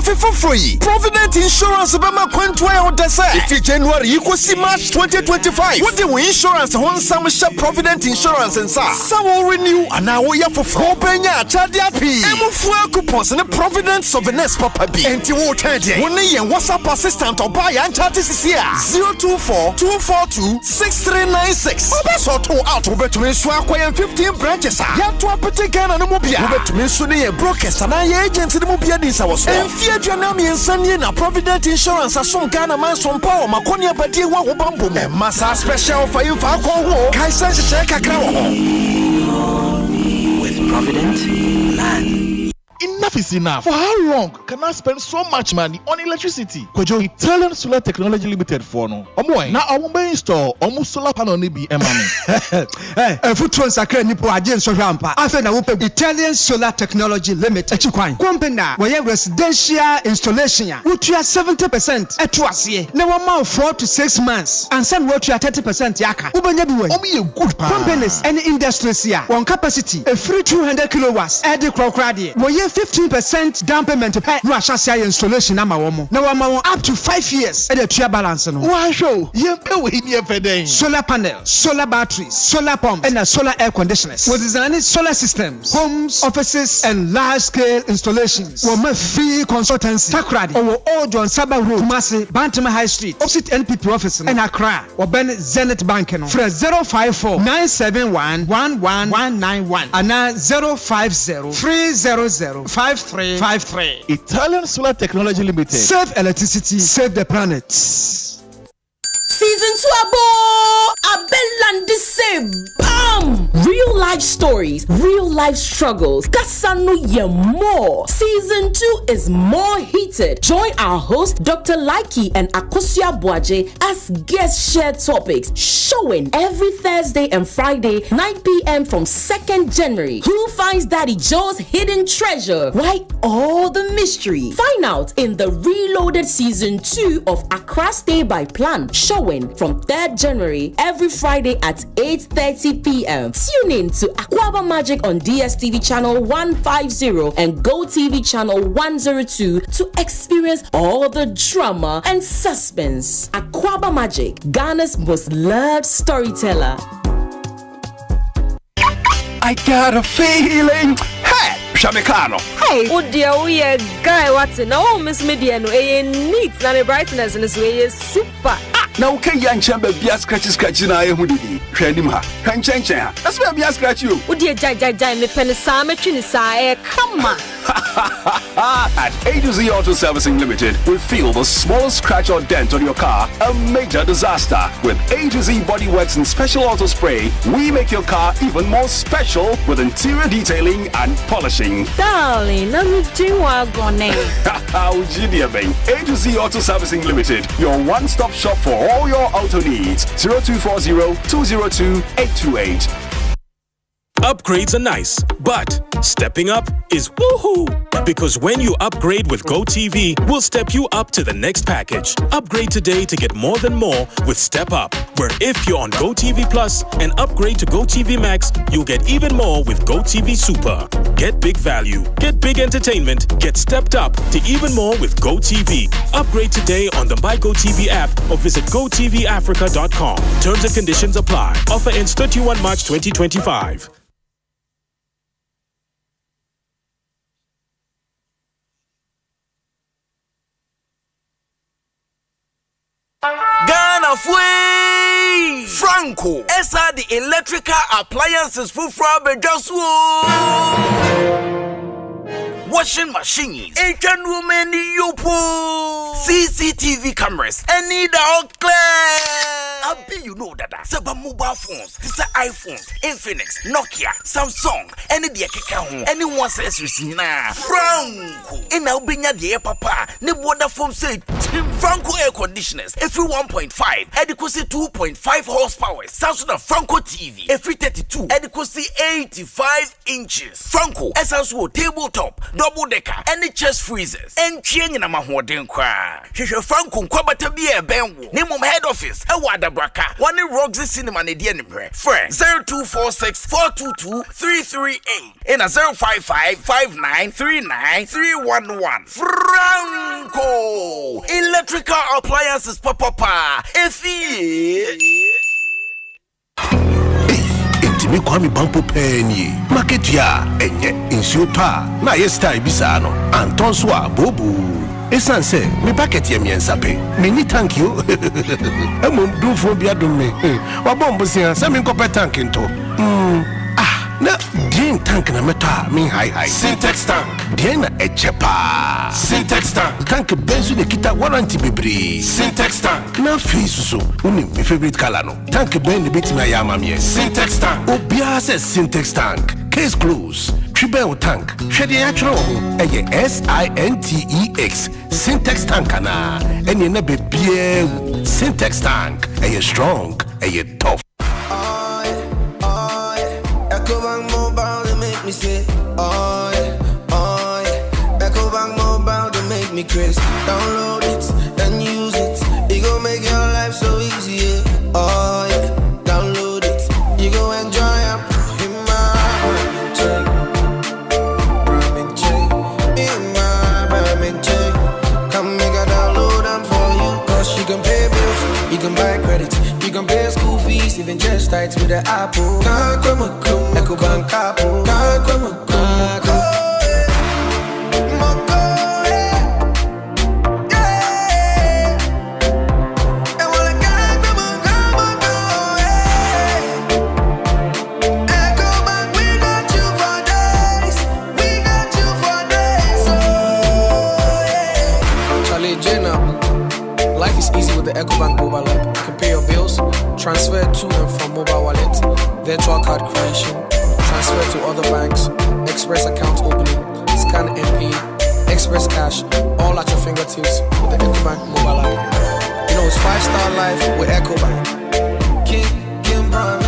For free. Provident Insurance Bama Quentway on the side. If January equals March 2025. What the insurance one some shop Provident Insurance and sa. Some will renew and now we have for Penya Chadia P. Emo fuel coupons and the Provident Souvenirs Papa B. And to what when they and WhatsApp assistant or buy and chat is here 024-242-6396. Also to out over to Swakwa and 15 branches. Yet to a particular no mobile. Over to Missuni and brokers and I agents in the mobile this was. Janami and Sunny na Provident Insurance as some Ghana man some power Makonia Badi wa Wabambo Massa special for you for alcohol Kaisa Shaka with Provident man. Enough is enough. For how long can I spend so much money on electricity? Kojo Italian Solar Technology Limited for no. Omo na omo install omo solar panel ni bi emani. Futron sakre nipo agent so rampa. Afa na wo Italian Solar Technology Limited. Echikwan. Company na we residential installation ya. Utua 70% eto ase. Na wo ma 4 to 6 months. And send wo tua 30% yaka. Ubenya bi we. Omo ye good pa. Companies and industries here. One capacity a free 200 kilowatts. Edi krokra de. 15% down payment pay no ashase installation na ma wo mo na wo ma up to 5 years e dey tua balance no wa show ye pay we ni efeden solar panels, solar batteries, solar pumps and solar air conditioners. We design solar systems, homes, offices and large scale installations. We make free consultancy takradi or all John Saba Road Kumasi Bantam High Street opposite NPP office in Accra or Ben Zenith Bank no for 054-971-11191 and 050-300-5353. Italian Solar Technology Limited. Save electricity, save the planet. Season 2 Abelland the same. Bam! Real life stories, real life struggles. Kasano more. Season 2 is more heated. Join our host Dr. Laiki and Akosia Boaje as guests share topics. Showing every Thursday and Friday 9 p.m. from 2nd January. Who finds Daddy Joe's hidden treasure? Why all the mystery? Find out in the reloaded season 2 of Accra Stay by Plan. Showing from 3rd January every Friday at 8:30 p.m. Tune in to Aquaba Magic on DSTV channel 150 and GoTV channel 102 to experience all the drama and suspense. Aquaba Magic, Ghana's most loved storyteller. I got a feeling. Hey, Shamikano. Hey, oh dear, we a guy what's in now Miss Media no neat na the brightness and way super. Now can yan chamber be a scratch na hu didi. Hwanim ha. Hwan chenchen ha. That's where be a scratch you. Oh dear, jai me pen sa me twini sa come on. At A to Z Auto Servicing Limited, we feel the smallest scratch or dent on your car a major disaster. With A to Z Bodyworks and Special Auto Spray, we make your car even more special with interior detailing and polishing. Darling, let me do what I'm A to Z Auto Servicing Limited, your one-stop shop for all your auto needs. 0240-202-828. Upgrades are nice, but stepping up is woohoo! Because when you upgrade with GoTV, we'll step you up to the next package. Upgrade today to get more than more with Step Up, where if you're on GoTV Plus and upgrade to GoTV Max, you'll get even more with GoTV Super. Get big value, get big entertainment, get stepped up to even more with GoTV. Upgrade today on the My GoTV app or visit GoTVAfrica.com. Terms and conditions apply. Offer ends 31 March 2025. Ghana Fui Franco Esa the electrical appliances for Frabejaswo washing machines, Asian women yopo, CCTV cameras, any dog clear. Abi you know that Saba mobile phones, this are iPhones, Infinix, Nokia, Samsung, any the keka anyone says na Franco. In our binya the papa, ne water foam say Franco air conditioners, every 1.5, adequacy 2.5 horsepower, Samsung Franco TV, every 32, adequacy 85 inches. Franco, SSO tabletop, double decker, any chest freezers, and chain in a mahoden cry. Franco, Kwabata be a benwo, name of head office, a wada braka, one in Roxy Cinema, and the enemy. Friend 0246 422 338 and a 055 5939 311. Franco electrical appliances, papa. Me kwami bampo penny market ya enye insupa na yesta ibisano anton so abobu esan se me packet ya miensa pe me ni thank you emom dufo bia dum me wabombo sia se me nkopɛ tank nto na din tank na meta me high Syntex tank din na echepa Syntex tank benzu ne kita warranty bebre Syntex tank na face so uni my favorite color no tank ben ne beti na yama me Syntex tank obia se Syntex tank case close triple tank hwede ya twro eye SINTEX Syntex tank na ene na bebie Syntex tank eye strong eye tough. Me say, oh yeah, Ecobank Mobile to make me crazy. Download it and use it. It gon' make your life so easy. Yeah. Oh yeah, download it. You go enjoy it. In my check. Come make a download them for you. Cause you can pay bills, you can buy credit, you can pay school fees, even just tights with the Apple. Ecobank Apple. Life is easy with the Ecobank mobile app. You can pay your bills, transfer to and from mobile wallet, virtual card creation, transfer to other banks, express account opening, scan and pay, express cash, all at your fingertips with the Ecobank mobile app. You know it's 5-star life with Ecobank. Kim promise.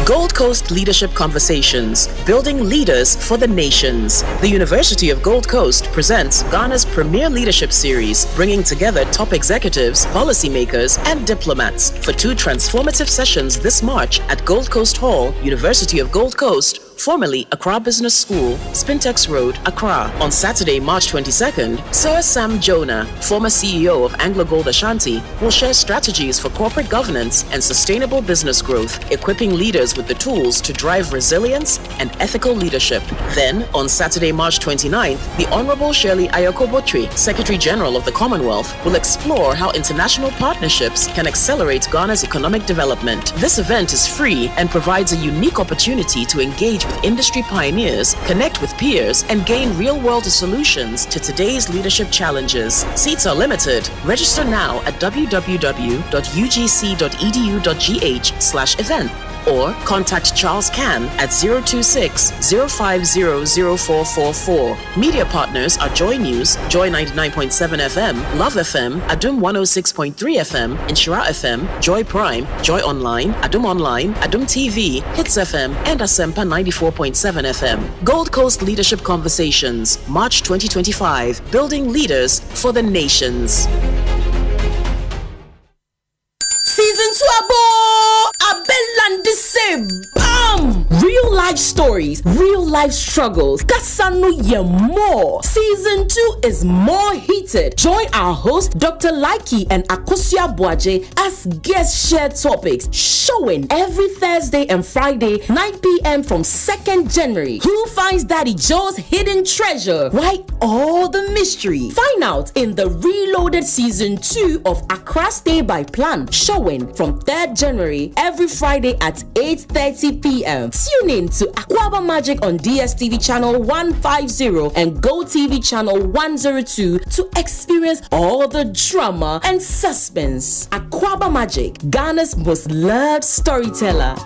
Gold Coast Leadership Conversations, building leaders for the nations. The University of Gold Coast presents Ghana's premier leadership series, bringing together top executives, policymakers, and diplomats for 2 transformative sessions this March at Gold Coast Hall, University of Gold Coast, formerly Accra Business School, Spintex Road, Accra. On Saturday, March 22nd, Sir Sam Jonah, former CEO of Anglo Gold Ashanti, will share strategies for corporate governance and sustainable business growth, equipping leaders with the tools to drive resilience and ethical leadership. Then, on Saturday, March 29th, the Honorable Shirley Ayoko-Botry, Secretary General of the Commonwealth, will explore how international partnerships can accelerate Ghana's economic development. This event is free and provides a unique opportunity to engage engage with industry pioneers, connect with peers, and gain real-world solutions to today's leadership challenges. Seats are limited. Register now at www.ugc.edu.gh/event or contact Charles Can at 026-050-0444. Media partners are Joy News, Joy 99.7 FM, Love FM, Adum 106.3 FM, Inshira FM, Joy Prime, Joy Online, Adum Online, Adum TV, Hits FM, and Asempa 94.7 FM. Gold Coast Leadership Conversations, March 2025, building leaders for the nations. Season 2 Abelland the same. Bam! Real life stories, real life struggles. Kasanu Yemo. Season 2 is more heated. Join our host Dr. Laiki and Akosia Boaje as guests share topics, showing every Thursday and Friday 9 p.m. from 2nd January. Who finds Daddy Joe's hidden treasure? Why all the mystery? Find out in the reloaded season 2 of Accra Stay by Plan, showing from 3rd January every Friday at 8:30 p.m. Tune in to Aquaba Magic on DSTV channel 150 and GoTV channel 102 to experience all the drama and suspense. Aquaba Magic, Ghana's most loved storyteller.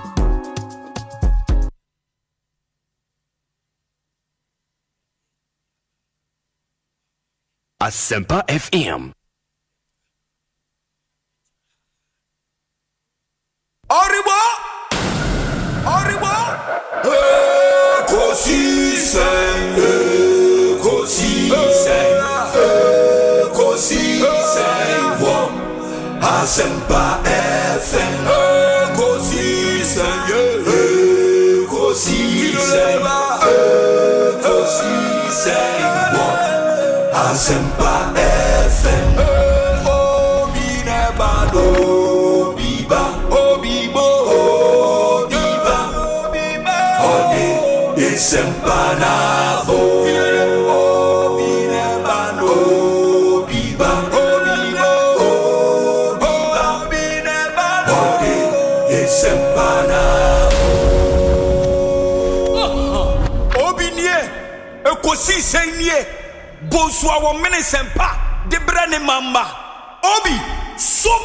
Asempa FM. Arriba! Ekosiisen, Asempa FM. Ekosiisen, Asempa FM. Obi nebado, biba, obibo, obiba, ode isempanabo. Obi nebado, biba, obibo, obiba, ode isempanabo. Obi nie, Ekosiisen nie. Bonsu awo mene sempa de brane mamba obi som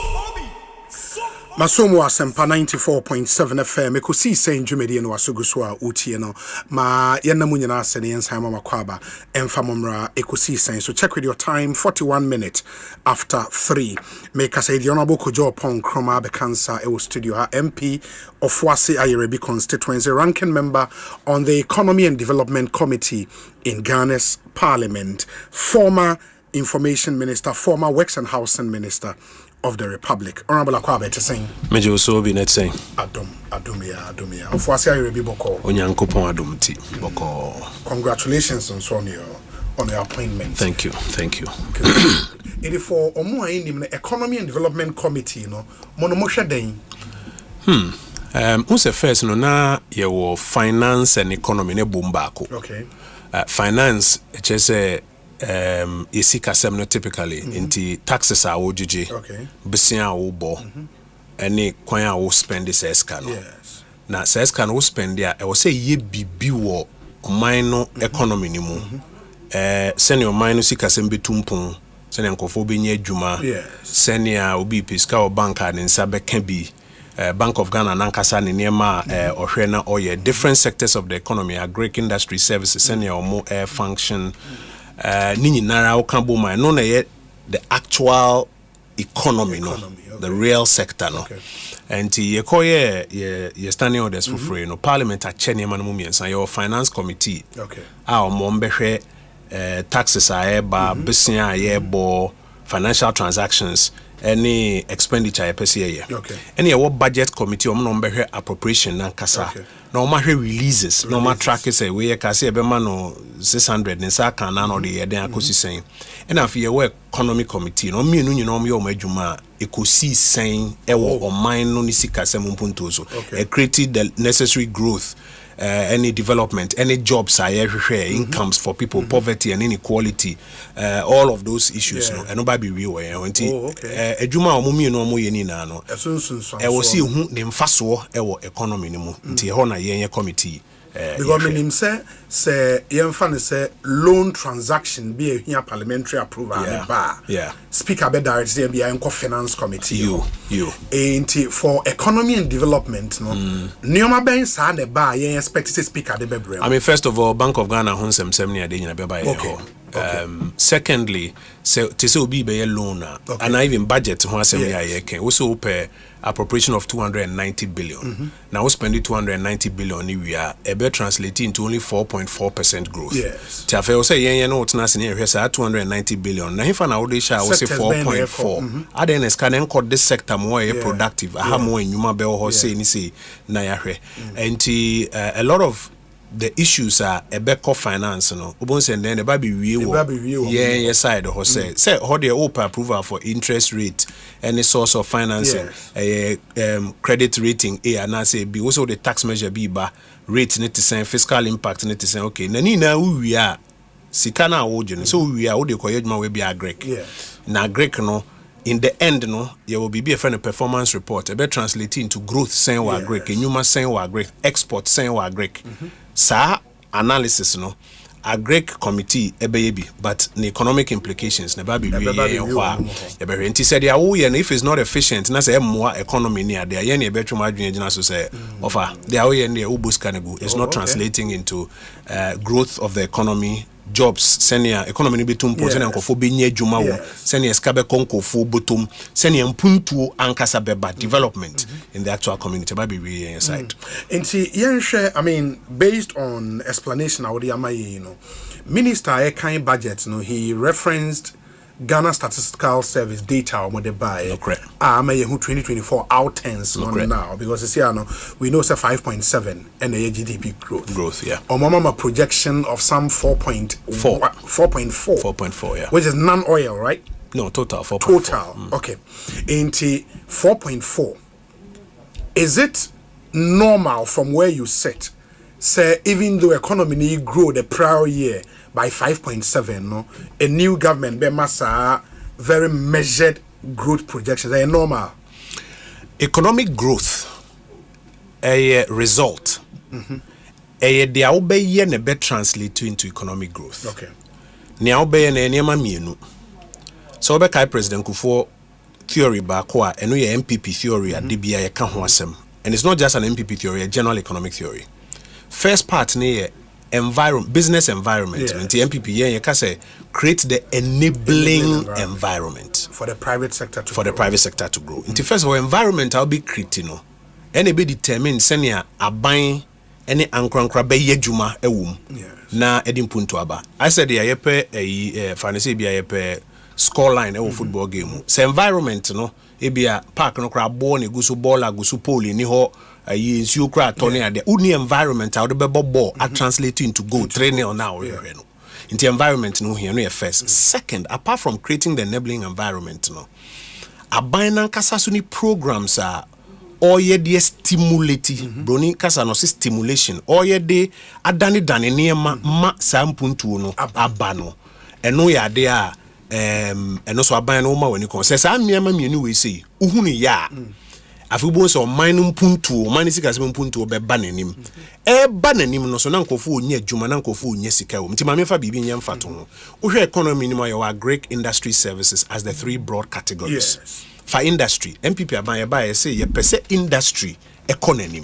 Masomo Asempa 94.7 FM Ekosiisen dwumedi no asoguso a utie no ma yenamu nyina asene yensan mama kwaba emfamomra Ekosiisen. So check with your time, 41 minutes after 3. Make us say the honorable Kojo Pon Kroma be cancer e studio ha MP of Wase Ayerebi constituency, ranking member on the Economy and Development Committee in Ghana's Parliament, former Information Minister, former Works and Housing Minister of the Republic. Honorable Akwabe to sing. Mejo so be net saying. Adumia. Of Wase Ayerebi Boko. Onyankopon adumti Boko. Congratulations on your appointment. Thank you. It is for Omo in the Economy and Development Committee, no. Monomosha den. Who's the first no na your finance and economy ne bumbako. Okay. Finance just isika semno typically into taxes are OGG. Okay. Besia wo bo. Any kwan wo spend this escano. Yes. Na se escano wo spend there I will say ye bibi wo minor economy ni mu. Senior minor sika sembe tumpon. Senior nkofo be nye adwuma. Yes. Senior obi piska o banka ne nsa be kan bi. Bank of Ghana nankasa ne niema ohwe na oye different sectors of the economy, agri industry, services, senior or more function nini nara okambo ma no na ye the actual economy no, the real sector no. And ye koye ye standing orders for free no parliament a chene man mu miensa your finance committee. Okay. A o mo mbehwe taxes a eba besia a yebo financial transactions any expenditure per se. Okay. Any what budget committee or no be appropriation na kasa. Okay. No matter releases, no matter track say we kase e be ma no 600 in sa kan na no de den Ekosiisen. And if you work economic committee no me no nyina o adwuma Ekosiisen e wo oman no ni sika se mpunto so. E create the necessary growth. Any development, any jobs, incomes for people, poverty and inequality, all of those issues, no, and nobody be real. A juma mummy no more yenina no. I was see who the faso economy no nti ho na yen committee because me him say yemfa ne say loan transaction be a here parliamentary approval speaker be direct there be a finance committee you and for economy and development no nioma ben sa ne ba yen expect say speaker de be I mean, first of all, Bank of Ghana honsem semni ade nyina be ba secondly, so to say obi be a loan and even budget ho asem ya ye ken also pay appropriation of 290 billion. Now we spend 290 billion we are ebe translating into only 4.4% growth. Yes. Tiafe say yen no tena se ne hwesa 290 billion. Na hifa na we dey sha we say 4.4. Aden scan encode this sector more productive. Aha more enuma be ho say ni say na ya hwe. Enti a lot of the issues are a beco finance no obon send then the baby we side ho say how the open approval for interest rate any source of financing credit rating and I say be also the tax measure be ba rate need to say fiscal impact need to say okay nani na we are sikana wojene so we are the koyedma we be agrek na agrek no in the end no there will be a friend performance report a better translating into growth saying we agrek enuma saying we agrek export saying we agrek sa analysis no a Greek committee ebeyebi but the economic implications never be said if it's not efficient na say more economy near there yen ebetrum adwene gina so say offer there it's not translating into growth of the economy jobs senior economy betum senior nkofo benye adwuma wo senior skabe konkofo botum senior mpuntuo ankasa beba development in the actual community ba be inside I mean based on explanation I would minister a kind budget he referenced Ghana Statistical Service data or the buy. 2024 outends now because it's here we know it's a 5.7 and the GDP growth. Or mama projection of some 4.4, which is non-oil, right? No, total 4.4. Total, okay. Into 4.4. Is it normal from where you sit? Say even though economy grow the prior year by 5.7, no, a new government be massa very measured growth projections. They are normal. Economic growth, a result. A de obeye ne be translate into economic growth. Okay. Ne obeye ne niema mienu. So be kai President Kufuor theory ba ko a eno ye MPP theory a de bia ye ka ho asem. And it's not just an MPP theory, a general economic theory. First part ne business environment. The MPP you can say create the enabling environment for the private sector to grow. First of all, environment I'll be creating. Anybody determine senior aban any ankrankra be yejuma ewum. Na edim punto aba. I said the yepe fancy be yepe score line e football game. So environment no e be a park no kra ball ni gusu ball gusu pole ni ho you cry Tony the only environment out the ball are translated into go training on now in the environment no here no first. Second, apart from creating the enabling environment no abainan kasasuni programs are all ye de stimulating broni kasa no stimulation all ye de adani dani niema ma sampuntu no abano eno ya de a eno so aban no ma wani kon se sa niema mienu we sei uhunu ya afibo so man puntu man sika se puntu be ba nanim e ba nanim no so na nkofo onye adwuma na nkofo onye sika wo mti ma mefa bibi nyam fato ho wo hwe economy ni mo your great industry services as the three broad categories. For industry MPP aban ye ba ye say ye pese industry economy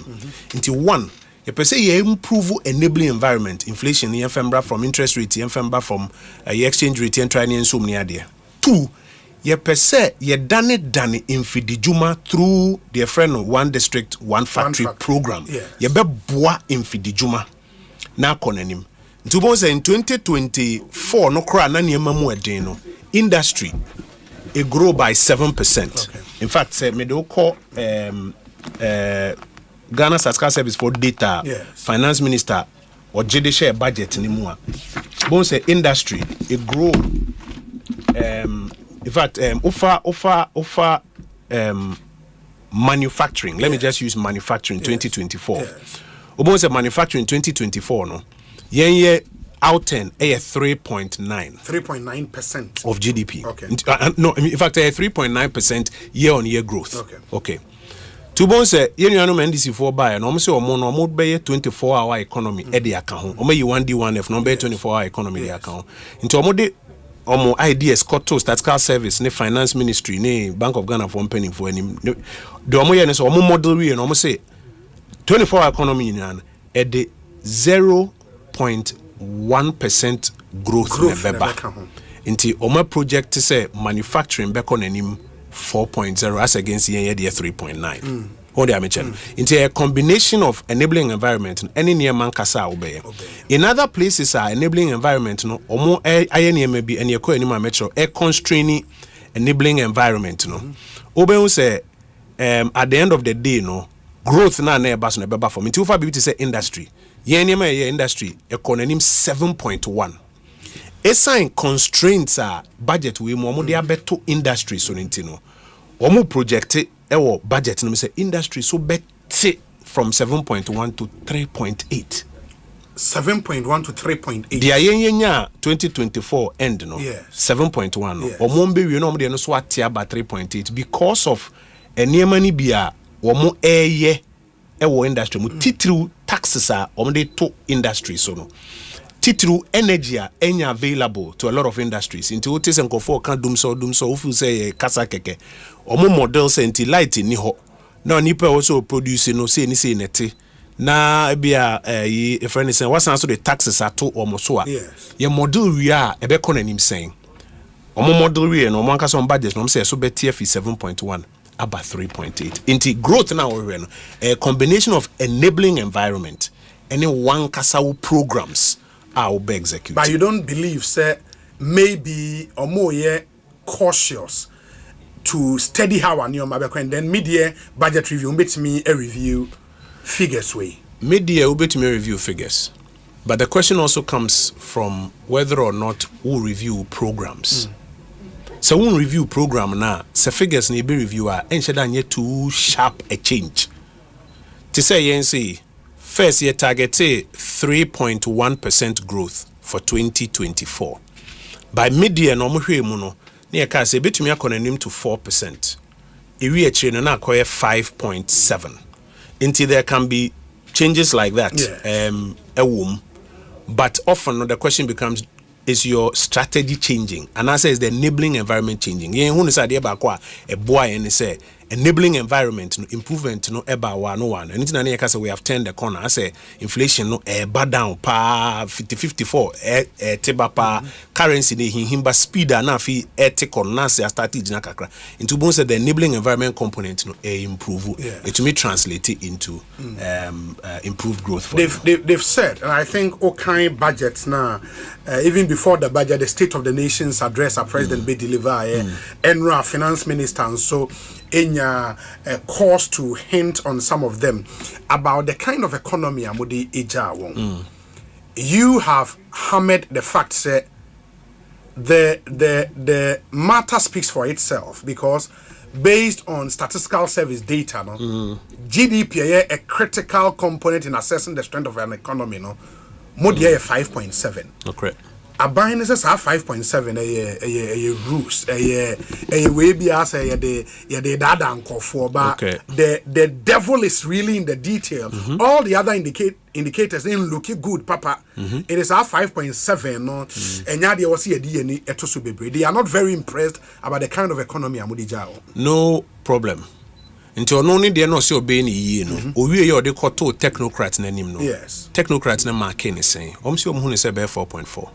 into one ye pese ye improve enabling environment inflation ye fembra from interest rate ye fembra from exchange rate and trying so many ade. Two, ye pese ye dane infidijuma through the friend one district one factory program. Ye be boa infidijuma na konanim. Ntubo say in 2024 no kra na niema mu eden no industry it grow by 7%. In fact, say me do call Ghana Statistical Service for data finance minister or judicial budget ni mu a. Bon say industry it grow in fact, offer manufacturing. Let me just use manufacturing 2024. Obon say manufacturing 2024 no. Yen out 10 3.9% of GDP. Okay. No, in fact 3.9% year-on-year growth. Okay. To bon say yen nuanom NDC for buy no say omo no mo be 24-hour economy e dey aka ho. Omo yi 1D 1F no be 24-hour economy dey aka ho. Nti omo de omo ideas to statistical service ne finance ministry ne Bank of Ghana for penny for any de omo ye ne so omo model we no omo say 24-hour economy in e de 0.1% growth na beba. Nti omo project say manufacturing be kon anim 4.0 as against yen 3.9. What I mention into a combination of enabling environment any near man kasa obey. In other places are enabling environment no or more maybe and your metro a constraining enabling environment no. Obey say at the end of the day no growth na bas no beba for me. Too far be to say industry. Yen industry economy 7.1. A sign constraints are budget we more they are better industry so intino. Omo projected our budget no say industry so better from 7.1 to 3.8. 7.1 to 3.8. The ayenya 2024 end no. Yes. 7.1 no. Omo be we no mo de no so atia ba 3.8 because of eniema ni bia omo eye ewo industry mo titru taxes are omo de to industry so no. Titru energy enya available to a lot of industries. Into what is enkofo kan dum so ufu say kasa keke. Omo models enti light ni ho. Now nipa also produce no say ni say neti. Na bia a friend is saying what's also the taxes are to omo so a. Yes. Ye model we are ebe kon anim saying. Omo model we no man ka some budget no say so be TF 7.1 about 3.8. Into growth now we no a combination of enabling environment and one kasau programs. I'll be executed. But you don't believe, sir, maybe or more cautious to steady how on your mabeko and then mid-year budget review makes me a review figures way. Mid-year will be to me review figures. But the question also comes from whether or not we'll review programs. So we'll review program now, so figures need be review are and yet too sharp a change. To say YNC first year targeted 3.1% growth for 2024. By mid-year no mo hwe mu no na ye ka say betumi akonanim to 4%. Ewi achire no na akoye 5.7. Until there can be changes like that. But often the question becomes, is your strategy changing? And I say is the enabling environment changing? Yen hu no say de ba kwa e boy and say enabling environment no improvement no eba wa no one. Anything na ye ka say we have turned the corner. I say inflation no bad down pa 54 teba pa currency ne himba speed na fi take on na say start jina kakra. Into bon say the enabling environment component no improve. It to me translate it into improved growth for they've said, and I think all kind budgets now even before the budget, the State of the Nation's address, our president be deliver, Enra finance minister, and so in a course to hint on some of them about the kind of economy amudi ija won. You have hammered the fact that the matter speaks for itself because based on statistical service data, GDP a critical component in assessing the strength of an economy, Modi 5.7. Okay. A binance is 5.7 a roost a way be as a the data anchor for but the devil is really in the detail. All the other indicators ain't looking good, Papa. It is 5.7 no and yadi was here they are not very impressed about the kind of economy amudijao. No problem. Until no need they no see obey ni no. Owie ye ode koto technocrats na nim no. Yes. Technocrats na mark ni saying. Omsi omhu ni say be 4.4.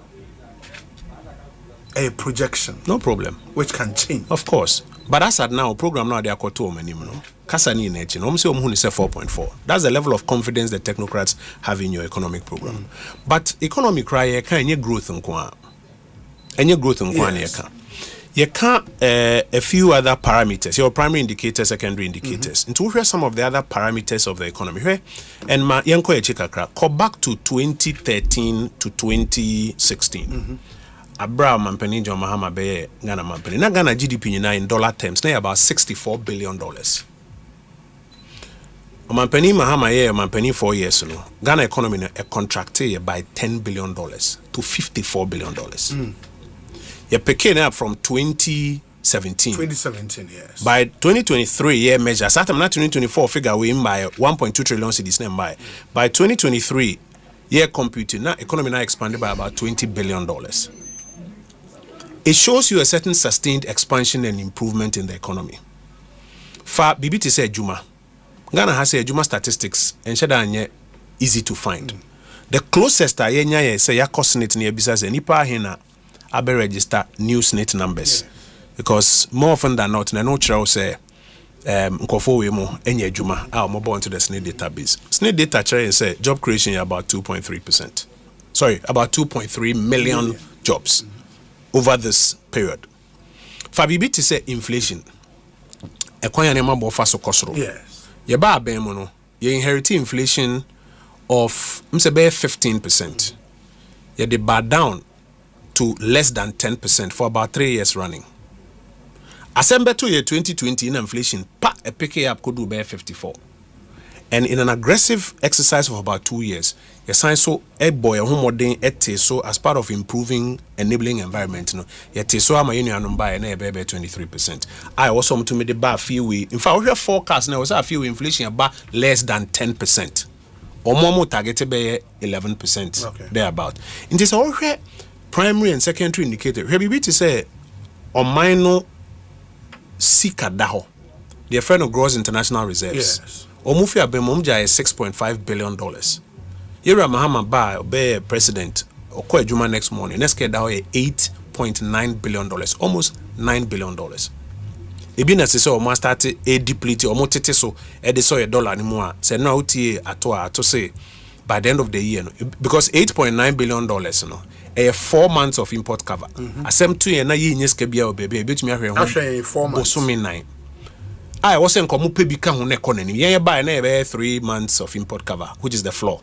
A projection. No problem. Which can change. Of course. But as at now, program now they are koto manim no. Kasa ni nechi no. Omsi omhu ni say 4.4. That's the level of confidence the technocrats have in your economic program. But economic cry ye kan nye growth nkwa. Enye growth nkwa ni ye kan. You can't a few other parameters, your primary indicators, secondary indicators. And to hear some of the other parameters of the economy. And my yanko echikakra, go back to 2013 to 2016. Abra mampeni jo mahama beye Ghana mampeni. Na Ghana GDP in dollar terms, na about $64 billion. Mampeni mahama ye mampeni 4 years no. Ghana economy contracted by $10 billion to $54 billion. You picking up from 2013 2017, yes. By 2023 year measure, starting now 2024 figure we in by 1.2 trillion cedis by 2023 year computing now economy now expanded by about $20 billion. It shows you a certain sustained expansion and improvement in the economy. For BBT say Juma, Ghana has a Juma statistics and shada easy to find. The closest I say ya cosnet near business and nipa hina abe register new SNIT numbers. Because more often than not, no child say nkofo we mo enye Juma our mobile into the SNIT database. SNIT data chart say job creation about 2.3%. Sorry, about 2.3 million jobs over this period. For BBT say inflation. Ekwanya nema bo fa so kosoro. Yes. Ye ba ben mo no, ye inherit inflation of 15%. Ye de bar down to less than 10% for about 3 years running. Asempa to year 2020 in inflation a pick up could do by 54. And in an aggressive exercise of about 2 years, you sign so a boy a home so as part of improving enabling environment. No, yet so am a union by an 23%. I also to me the bar few we in fact we have forecast now was a few inflation about less than 10%. Or more targeted by 11% thereabout. In this all primary and secondary indicator, we be to say on minor sika daho. The friend of gross international reserves. Yes. Omufia Bemomja is $6.5 billion. Yera Mahama Ba be president Okwe Juma next morning. Next year $8.9 billion, almost $9 billion. Ebina se so almost started a deplete or motete so ediso $1 anymore. Say now to say by the end of the year because $8.9 billion no. 4 months of import cover. Asem 2 year na yi nyeske bia obebe betumi ahwe ho. 4 months. Bosumi 9. I was saying komu pe bi ka ho na economy. Ye buy na 3 months of import cover, which is the floor.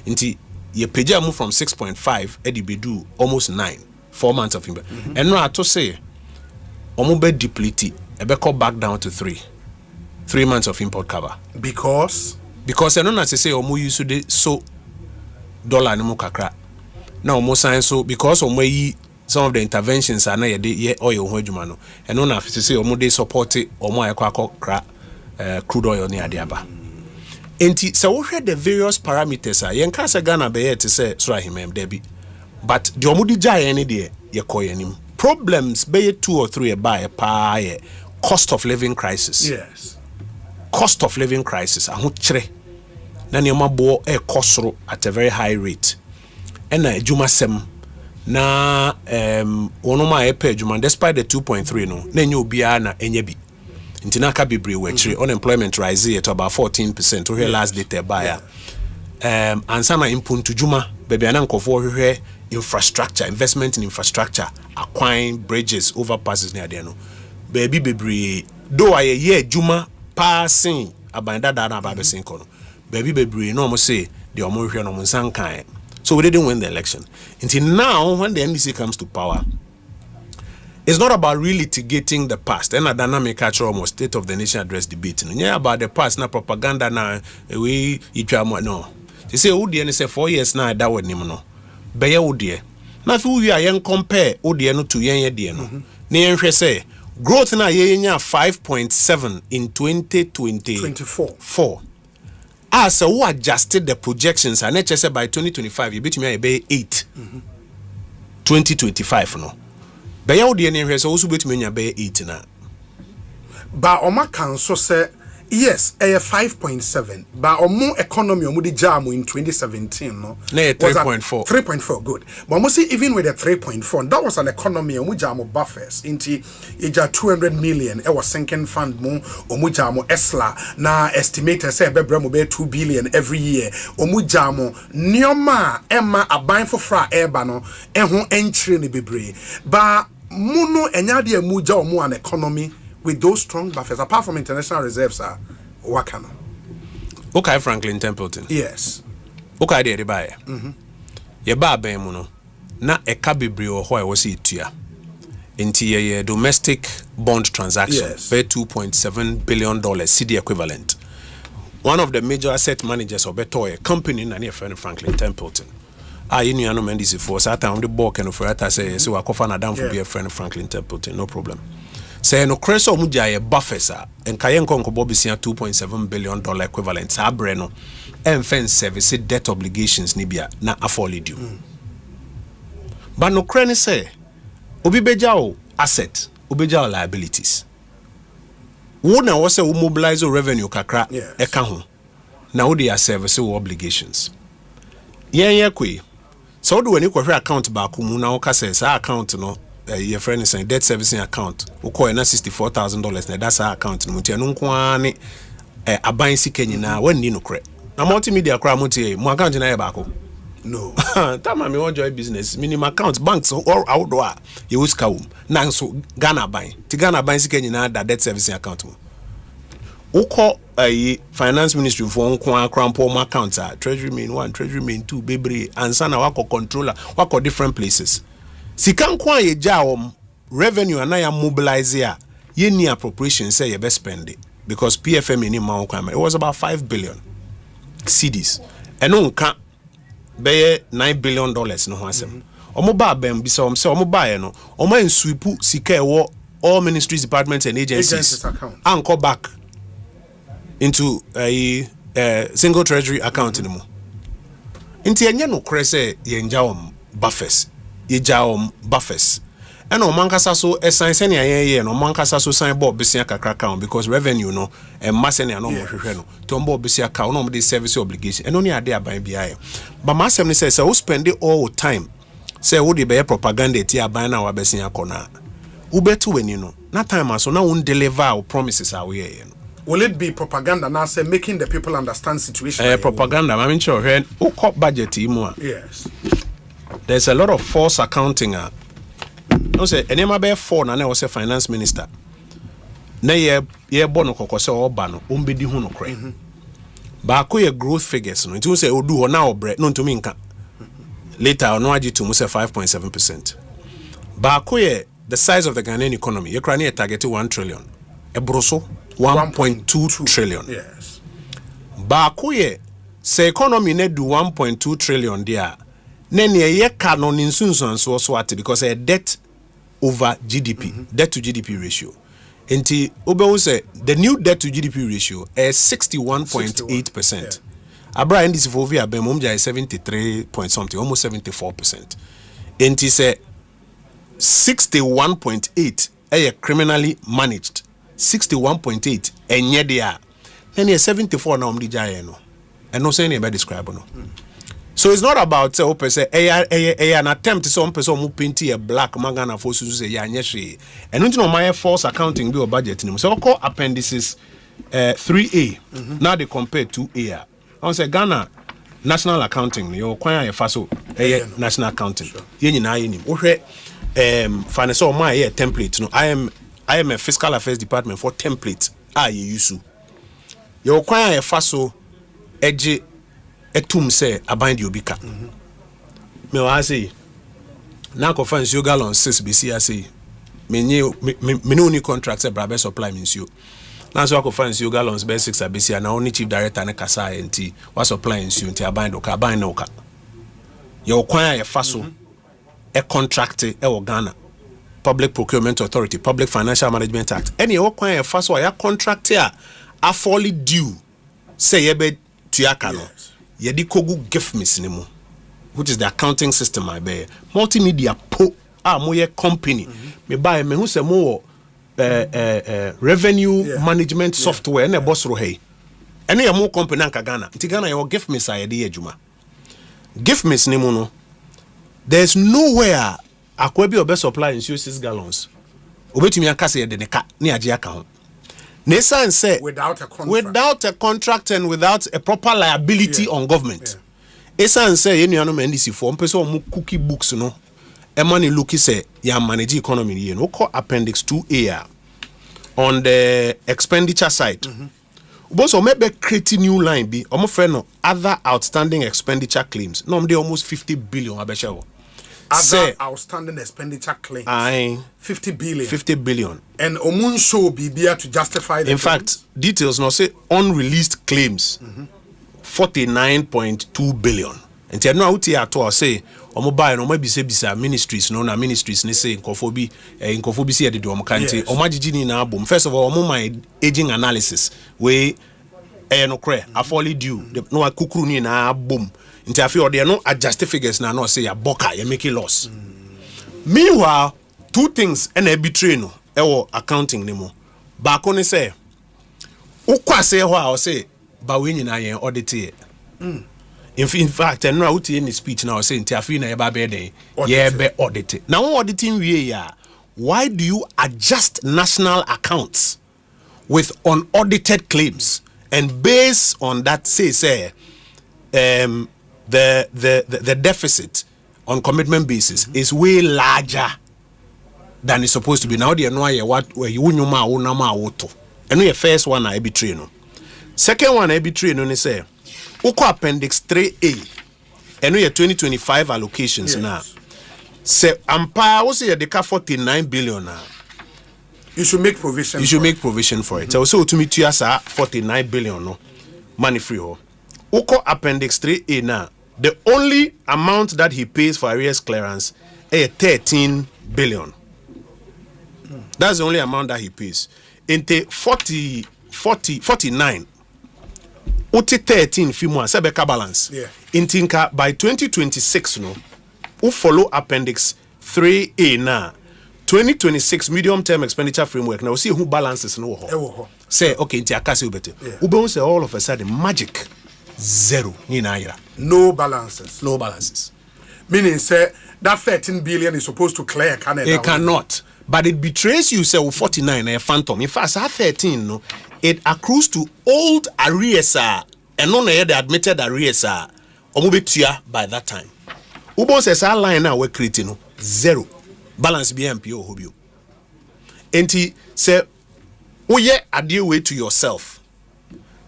Inti ye peja move from 6.5 edibedu almost 9. 4 months of import. And no to say omu be deplete ebe call back down to 3 months of import cover. Because I don't know say omu use de so dollar ni mu kakra. Now almost so because some of the interventions are na ye oil ho adwuma no and no na say omo dey support omo akwa crude oil ni ade aba enti so we hwɛ the various parameters a yen ka say Ghana be yet say so ahimem debi but the omo di jaye ni de ye koyenim problems be 2 or 3 by pa ye cost of living crisis. Yes. Cost of living crisis aho kyere na ne mabo e kosoro at a very high rate and adwuma sem na onoma epe adwuma despite the 2.3 no na enye obia na enye bi ntina ka bebre wachire unemployment rise to about 14% we last data buyer ansa na impuntu dwuma bebia na nkofo hwehwe infrastructure investment in infrastructure acquiring bridges overpasses near there no baby bebre do aye ye adwuma passing abanda da na babesin kono baby bebre no mo say the omo hwehwe no mo nsankan. So we didn't win the election. Until now, when the NDC comes to power, it's not about relitigating the past. And a dynamic culture almost state of the nation address debate. Yeah, about the past, na propaganda na we no. They say Udi say 4 years now that would no. Beye Udi. Na fu we are compare Udi no to yen ye no. Ne say growth na ye 5.7 in 2024. As who adjusted the projections and HSA by 2025 you bet me a 8 2025 no be ya odi ene so also bet me nya be 8 na ba oma kan so say yes 5.7 but omo economy omo di jam in 2017 no na 3.4 good but almost even with the 3.4 that was an economy omo jam buffers into eja 200 million e was sinking fund mo omo jam esla na estimator say bebre mo be 2 billion every year omo jam nioma emma aban fofra eba no eho enchire ne bebre ba muno enyade amuja omo an economy with those strong buffers, apart from international reserves, what can? Okay, Franklin Templeton. Yes. Okay, there buy. Ye ba ben muno na ekabibri o ho e wo se tua. Enti ye domestic bond transaction pay $2.7 billion CD equivalent. One of the major asset managers of Betoy company na near friend Franklin Templeton. You know Mendes for Satan on the book and for say we are na down for be a friend Franklin Templeton, no problem. Say no crash or muja buffers and Kayen Conco Bobisia $2.7 billion equivalent Sabreno and fence service debt obligations Nibia na afforded due. But no crane say Obibejao asset, Obejao liabilities. Wona was a mobilize revenue kakra ekaho. Now they are service obligations. Yeah, kwe. So do when you correct account back na oka says account no your friend is saying debt servicing account. We call na $64,000 na that's our account. Mutia no kwa ne aban sika nyina when ni no kre. Na multimedia kra mutie mo account na e baako. No. Tama me enjoy business. Minimum account banks or outdoor. You use kaum. Nanso Ghana bank. Ti Ghana bank sika nyina da debt servicing account mo. Oko finance ministry for nkwa crampo my accounts treasury main 1 treasury main 2 bebre ansa na wako controller wako different places sika nkwa ye ja revenue na ya mobilize ya ye ni appropriation say ye be spend it because PFM in ma nkwa it was about 5 billion cedis eno nka be $9 billion no ho asem omo ba bam bi say omo ba ye no omo ensweepu sika e wo all ministries departments and agencies anko back into a single treasury account anymore. Inti enye no kre se ye nja buffers. Ye ja buffers. And no mankasa so esan se ne ye no mankasa so san bob besia kakra account because revenue no e masse ne no mo hwehwe no. To bob besia account no mo de service obligation. And only ade aban bia. But masem ne say we spend it all time. Say wo de be propaganda ti aban na wa besia kona. Ubetu weni no. Na time aso na won deliver our promises away no. Will it be propaganda now, say making the people understand situation? Propaganda. I mean, sure. Who cut budget? Yes. There's a lot of false accounting. No say any ma be for na was a finance minister. Na ye bono kokose obano umbedi hu no kre. Ba ko ye growth figures no. It will say odu ho na obre no ntumi nka. Later no agi to mu say 5.7%. Ba ko ye the size of the Ghanaian economy. Ye kra na targeted 1 trillion. Ebroso 1.2 trillion. Yes. Bakuye se economy ne do 1.2 trillion there. Nene ye canon in sunsun so at because a debt over GDP, debt to GDP ratio. Enti obe say the new debt to GDP ratio is 61.8%. Abra in this for via Bemumja is 73 point something, almost 74%. Enti say 61.8 a criminally managed. 61.8 and yet they are then you're 74 now no and no saying about describe no. So it's not about say an attempt to some person who paint a black magana for say ya nyeshi and no know my false accounting be budget so call appendices 3A now they compare 2A on say Ghana national accounting you kwan faso national accounting ye nyina ye nim wo hwe finance o my template no I am a fiscal affairs department for template. You use your choir a faso edge etum say abind you bika. Me I say now conference you gallons 6 BC I say me no contracts a brabes supply means you. Now so conference you gallons be 6 BC and only chief director and kasa enti what supply you until abind oka abind oka. Your choir a faso a contract e Ghana. Public Procurement Authority, Public Financial Management Act. Any okwan first why contract here are fully due. Say yebe tuyaka no. Yedi kogu gift misinimo, which is the accounting system I bear. Multimedia po moye company. Me buy me who say more revenue management software ne boss rohe. Any more company anka Ghana. Nti Ghana your gift miss ayedi ejuma. Gift misinimo no. There's nowhere akwabi obe supply in 6 gallons. Obetumi akase ye de ne ka ne age aka ho. Nesan say without a contract and without a proper liability on government. Esan say ye nuano ndc for mpese omu cookie books no. E money look say ya manage economy ye no call appendix 2A on the expenditure side. Also maybe create new line be omo friend no other outstanding expenditure claims. No dey almost 50 billion abeshawo. Other outstanding expenditure claims. 50 billion. And Omun show be there to justify the in fact, details no say unreleased claims 49.2 billion. nti no awuti ato say omo buy no mabisa ministries no na ministries ne say nkofo bi say de omo kanti omo agigi ni na abom. First of all, omo my aging analysis we no kre afoli due no akukuru ni na abom. Nti afi o de no adjust figures na no say ya boka ya make loss. Meanwhile, two things and a betray no ewo accounting ni mo. Baako ne say ukwa say ho a o say ba we nyina yen audit e. In fact, and now in the speech now saying Tiafina Ebabede, yeah, be audited. Now, auditing we are. Why do you adjust national accounts with unaudited claims and based on that say the deficit on commitment basis is way larger than it's supposed to be? Now they know what where you auto. And we first one I betray no. Second one I betray no say. Oko appendix 3A and we 2025 allocations now. Say ampa we say the 49 billion now. You should make provision. You should make provision for it. So to me, you 49 billion no money free ho. Oko appendix 3A now. The only amount that he pays for arrears clearance is 13 billion. That's the only amount that he pays. Into 49. Uti 13 fimu sebeka balance. Yeah. Intinka by 2026 no. U follow appendix 3A na. 2026 medium term expenditure framework now see who balances no ho. Say okay inti akase ubete. Ube say all of a sudden magic zero ni na ira. No balances. No balances. Meaning say that 13 billion is supposed to clear Canada. It cannot. But it betrays you say 49 a phantom. In fact, that 13 no, it accrues to old arrears and non the admitted arrears omubetua by that time. Ubo says our line now we're creating zero balance BMP or hobio. Enti say oye adie way to yourself.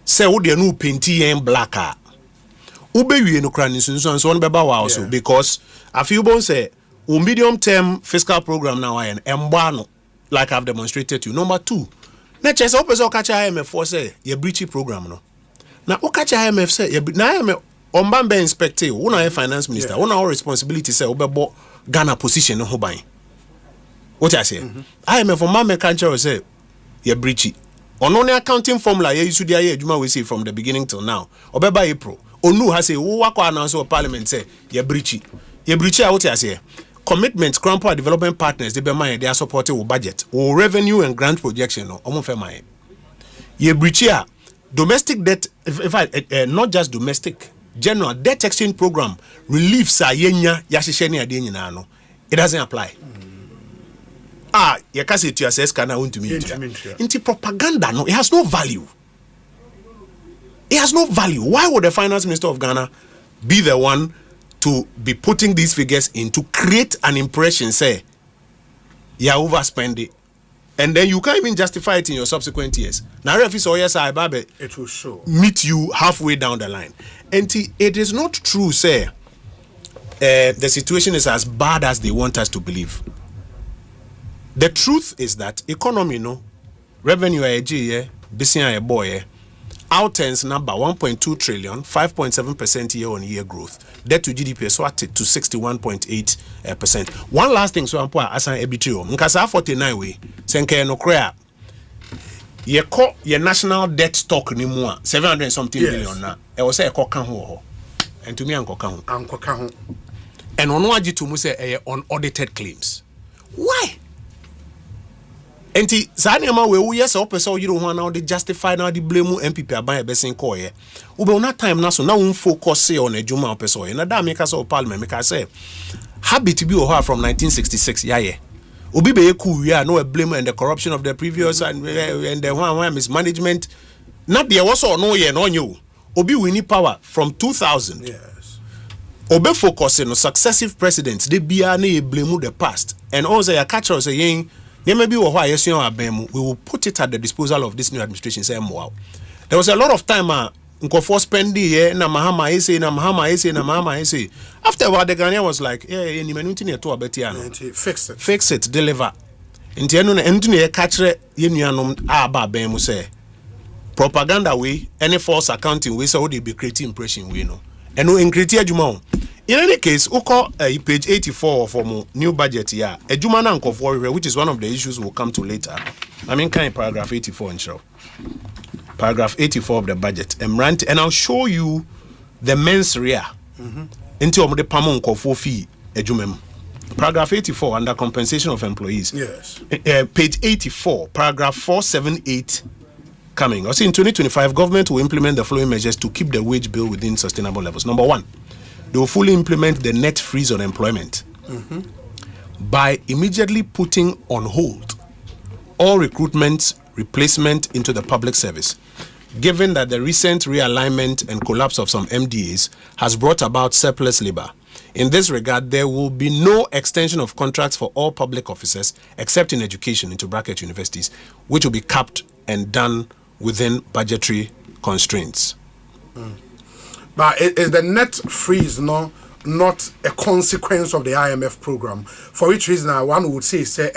Say wo de no painti en black ube wie no kran nsunsun so on beba wa also because afi ubo say medium term fiscal program now and embano like I've demonstrated to you. Number 2, na chese opeso catch IMF for say ye breachy program no. Na o catch IMF say ye na IMF ombambe inspect you. Una a finance minister. Una our responsibility say obebo Ghana position no ho ban. What I say? IMF ombambe kanche say ye breachy. Ono ne accounting formula ye use dia ye adwuma we say from the beginning till now. Obeba April. Onu ha say wo wakọ announce of parliament say ye breachy. Ye breachy what I say? Commitment, Crampo development partners, they are supporting our budget, our revenue and grant projection. Ye breach here, domestic debt, in fact, not just domestic, general debt exchange program reliefs are yenya yashisheni adeni nano. It doesn't apply. You can say to yourself, can I want to meet you? Into propaganda, no, it has no value. It has no value. Why would the finance minister of Ghana be the one to be putting these figures in to create an impression, say, you overspend it, and then you can't even justify it in your subsequent years. Now, if it's yes, it will show. Meet you halfway down the line. And it is not true, say, the situation is as bad as they want us to believe. The truth is that economy, no, revenue, business, boy, outturns number 1.2 trillion, 5.7% year-on-year growth. Debt to GDP so at to 61.8%. One last thing, so I'm poor as an ebitrio. Nkasa 49 way. Senke no krea. Ye ko ye national debt stock ni more 700 something billion na. E wo say e ko kan ho. And to me anko kan ho. Anko kan ho. And ono agi to mu say unaudited claims. Why? Enti Zanema we yes opesa you don't want now they justify now the blame MPP aban besin call ye. Ube una time na so now we focus on ejuma opesa ye. Na da make us of parliament make us say habit to be over from 1966 yeah. Obi be ku we are no blame and the corruption of the previous and the one mismanagement. Not there was or no ye no you. Obi we need power from 2000. Yes. Obi focus on successive presidents they be na blame the past and also ya catch us saying maybe we will put it at the disposal of this new administration. Say, wow. There was a lot of time for spending na Mahama ese. After a while, the Ghanaian was like, fix it, deliver. Propaganda way, any false accounting way, so they be creating impression we know. And we increase adwuma. In any case, we call page 84 for new budget here. Adwuma na nkofo, which is one of the issues we'll come to later. I mean, kind of paragraph 84 in show. Paragraph 84 of the budget. And I'll show you the mens rea. Into the pamon nkofo fee adwuma. Paragraph 84 under compensation of employees. Yes. Page 84, paragraph 478 coming. Also in 2025, government will implement the following measures to keep the wage bill within sustainable levels. Number one, they will fully implement the net freeze on employment by immediately putting on hold all recruitment, replacement into the public service, given that the recent realignment and collapse of some MDAs has brought about surplus labor. In this regard, there will be no extension of contracts for all public officers except in education, into bracket universities, which will be capped and done within budgetary constraints. But is the net freeze not a consequence of the IMF program? For which reason one would say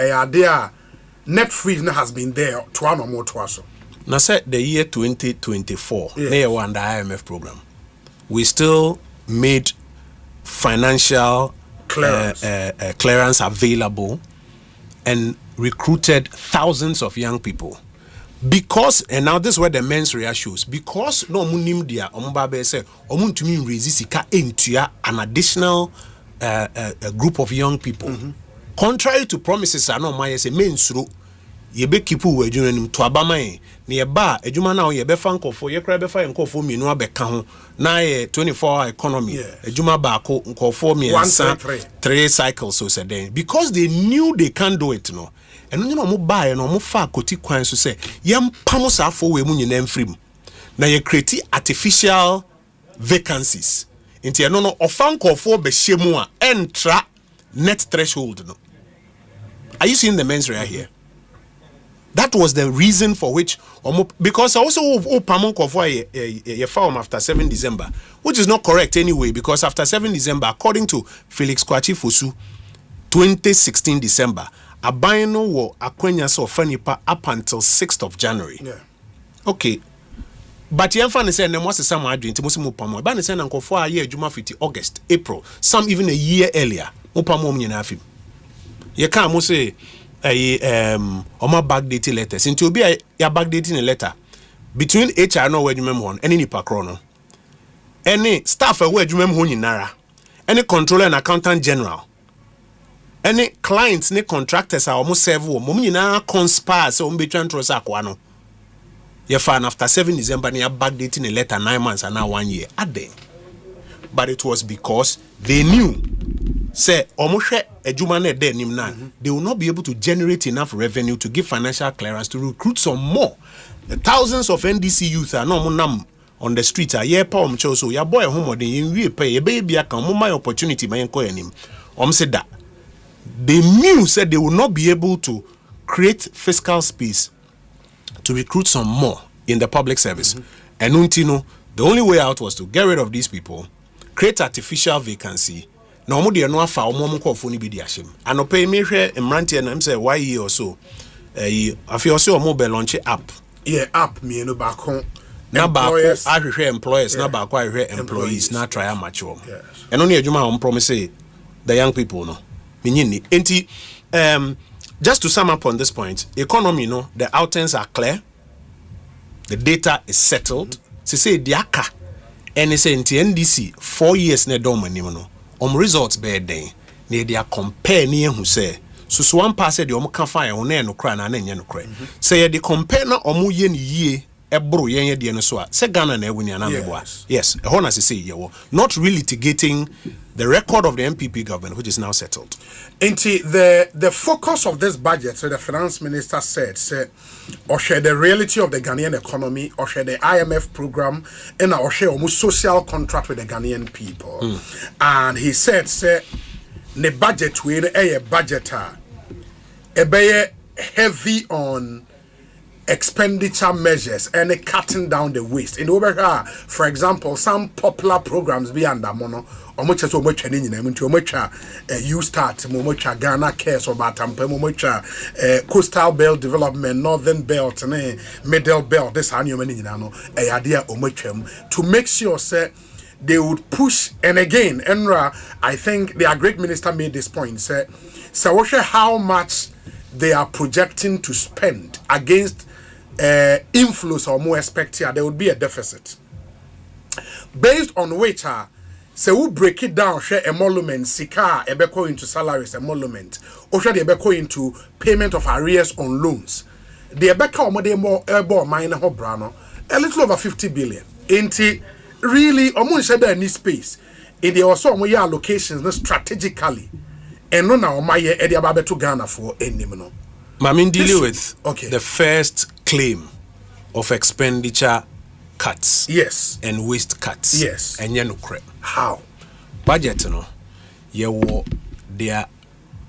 net freeze has been there to one or more to us. Now, say the year 2024, they were under IMF program. We still made financial clearance available and recruited thousands of young people. Because, and now this is where the mens rea shows, because no munim dia ombabe say omuntumi resisika entua an additional group of young people. Contrary to promises no my say mensuro yebe kipu we adwuma nim to abama na ye ba adwuma na ye be fa nkofo ye kra be fa nkofo mienu abeka ho na ye 24-hour economy adwuma ba ko nkofo miensa 3 cycles so said then because they knew they can't do it no eno nyina mo ba ye no mo fa akoti kwan so say yem pamo safo we mu nyina mfrim na ye create artificial vacancies inti eno no ofa nkofo be hyemu a entra net threshold no. Are you seeing the mens rea here? That was the reason for which, because also Pamon Kofwa ye found after 7 December, which is not correct anyway, because after 7 December, according to Felix Kwachi Fosu, 2016 December, Abayano wo akwenya so fanipa up until 6th of January. Yeah. Okay. But you find say nemo se some adwin ti mo pamo. Ba ne say na Kofwa ye adwuma fiti August, April, some even a year earlier. Mo pamo nyina afim. Ye kan mo say oma backdating letters. Into be ya backdating a letter between HR no where you remember any nipa krono. Any staff where you remember nyinara. Any controller and accountant general. Any clients ne contractors are almost serve wo mo nyina conspire so mbe twan tro sa kwa no. Ye fan after 7 December ya backdating a letter 9 months and now 1 year. Ade. But it was because they knew say omoshe ejuma na de nim na they will not be able to generate enough revenue to give financial clearance to recruit some more. The thousands of NDC youth are no nam on the street are ye pa omcho so ya boy home den yen wie pay ye baby aka mo my opportunity my enko yanim said that they knew said they will not be able to create fiscal space to recruit some more in the public service. And untino the only way out was to get rid of these people, create artificial vacancy. Na omo de no afa omo nkofo ni bi di ahyem anope me hwe emrante na say why year or so afi also omo be launch app app me no ba kon na ba ko ahwehwe employers na ba ko ahwehwe employees na try match them eno na adwuma on promise the young people no menyini enti just to sum up on this point, economy no the outlines are clear, the data is settled. Say diaka and say NDC 4 years na do manim no results be den na they are compare ni ehu say so one pass the ka fa e ho na no kra na nye no kra say they compare na ye ni yie ebro ye de no so a say Ghana na ewuni ana meboa yes e ho na say ye wo not really litigating the record of the MPP government which is now settled. Into the focus of this budget, so the finance minister said or share the reality of the Ghanaian economy, or share the IMF program, and or share almost social contract with the Ghanaian people. And he said, the budget will a budgeter be heavy on expenditure measures and cutting down the waste. In over here, for example, some popular programs be under mono. Omocha so much any nyina nti omocha you start omocha Ghana cares or batampa omocha coastal belt development, northern belt and middle belt this annual nyina no e ade a omotwam to make sure say they would push. And again, Enra, I think their great minister made this point. So how much they are projecting to spend against inflows or more expected, there would be a deficit. Based on which, so we break it down, share emolument, sika, ebeko into salaries, emolument, or share the ebeko into payment of arrears on loans. The ebeka omode more airborne minor hobrano, a little over 50 billion. Ain't really almost said there any space. If there was some way allocations strategically, and no now my Eddie Ababe to Ghana for any no. Mamin dealing with the first claim of expenditure cuts. Yes. And waste cuts. Yes. And you know crap. How? Budget no. You their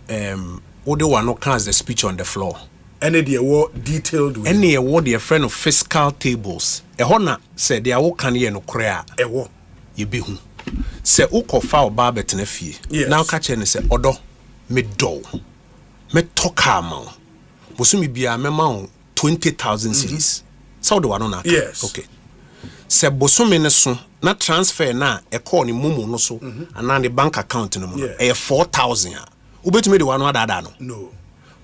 other one no counts the speech on the floor. Any the award detailed with any award their friend of fiscal tables. A hona said they are can ye no crea. Ewo. Ye be who. Se uko fa oba betene fie. Yes. Now catch any say odo me do. Me toka ma. Bosumi bia me ma 20,000 cedis. So do one na. Yes. Okay. Se bosumi ne so na transfer na e call ni mumu no so and the bank account no mo. E 4,000 a. Ubetumi de one ada no. No.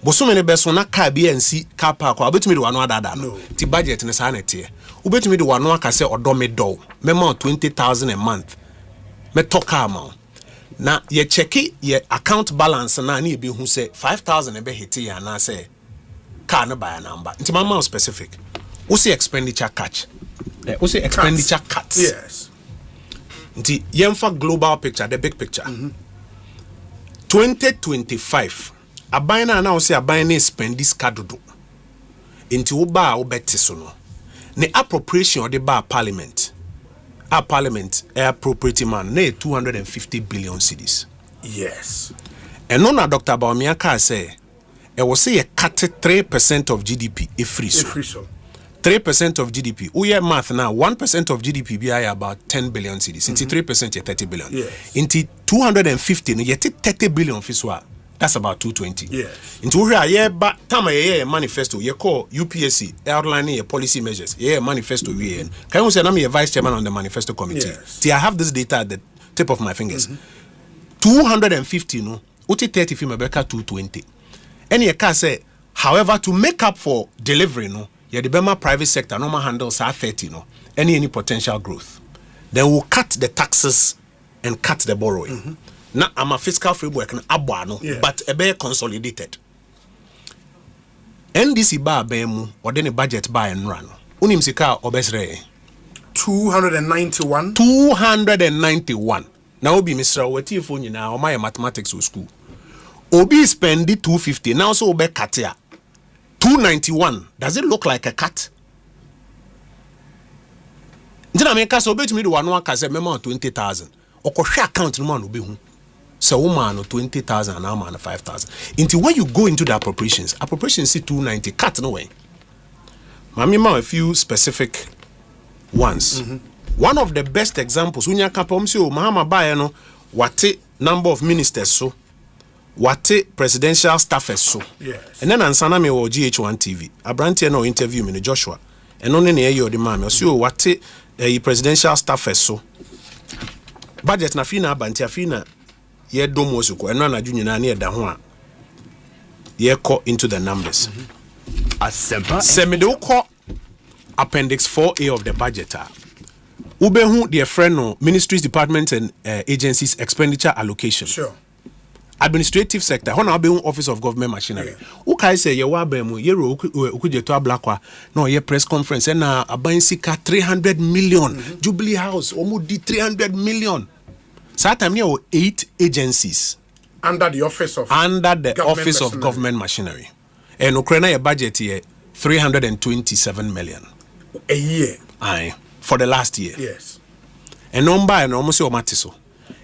Bosome ne beso na car BNC car park obetumi de wano adada no ti budget ne sa na tie obetumi de wano aka se odo me do me ma 20,000 a month me to car ma na ye check ye account balance na na e be hu se 5,000 e be hit ya na se car no buy number nti ma specific wo se expenditure catch wo se expenditure cuts yes nti yemfa global picture the big picture 2025 Abina na say abina spend this cadodo. Into uba obetiso no. Ne appropriation of the bar parliament. Our parliament appropriating man ne 250 billion cedis. Yes. And no na Dr. Baumiaka say e was say a cut 3% of GDP a free so. 3% of GDP. Uye math now 1% of GDP be about 10 billion cedis. Into 3% ye 30 billion. Yes. Into 250 no ye 30 billion fiswa. That's about 220. Yes. Into here, but time a manifesto, you call UPSC, outlining your policy measures. Yeah, manifesto. Can you say I'm a vice chairman on the manifesto committee? Yes. See, I have this data at the tip of my fingers. 250, no, Uti 30 film Rebecca 220. And you can say, however, to make up for delivery, no, yeah, the Bema private sector, normal handles are 30, no, any potential growth. Then we'll cut the taxes and cut the borrowing. Na I'm a fiscal framework na abwano but a be consolidated. NDC ba bemu or then a budget by and run. Unim sika obesre 291. Now be Mr. Wati phone na o my mathematics school. Obi spend 250 now so obe katia 291. Does it look like a cut? Ndina meka so obetumi de wano aka se mema 20,000. Okohwe account no man obi hu. So woman 20,000 and now man 5,000. Until when you go into the appropriations see 290 cut no way. Mamima a few specific ones. One of the best examples when you come see Mahama Baye no wate number of ministers so wate presidential staffers so. Yes. And then ansana me wo GH1 TV. Abrantie no interview me no Joshua. And only ne ye the man so wate presidential staffers so. Budget na fina banti afina ye domo suko eno na junyina na ye da ho a ye ko into the numbers. Asempa Semido ko appendix 4A of the budget ubehu the friend no ministries departments and agencies expenditure allocation. Sure. Administrative sector hona ubehu office of government machinery. Ukai say ye wa ba mu ye ro ukujeto ablakwa no ye press conference na abansika 300 million Jubilee House omo di 300 million. So time here 8 agencies under the office of government machinery. And Ukraine your budget here 327 million a year. Aye, for the last year. Yes. And number and almost your matiso.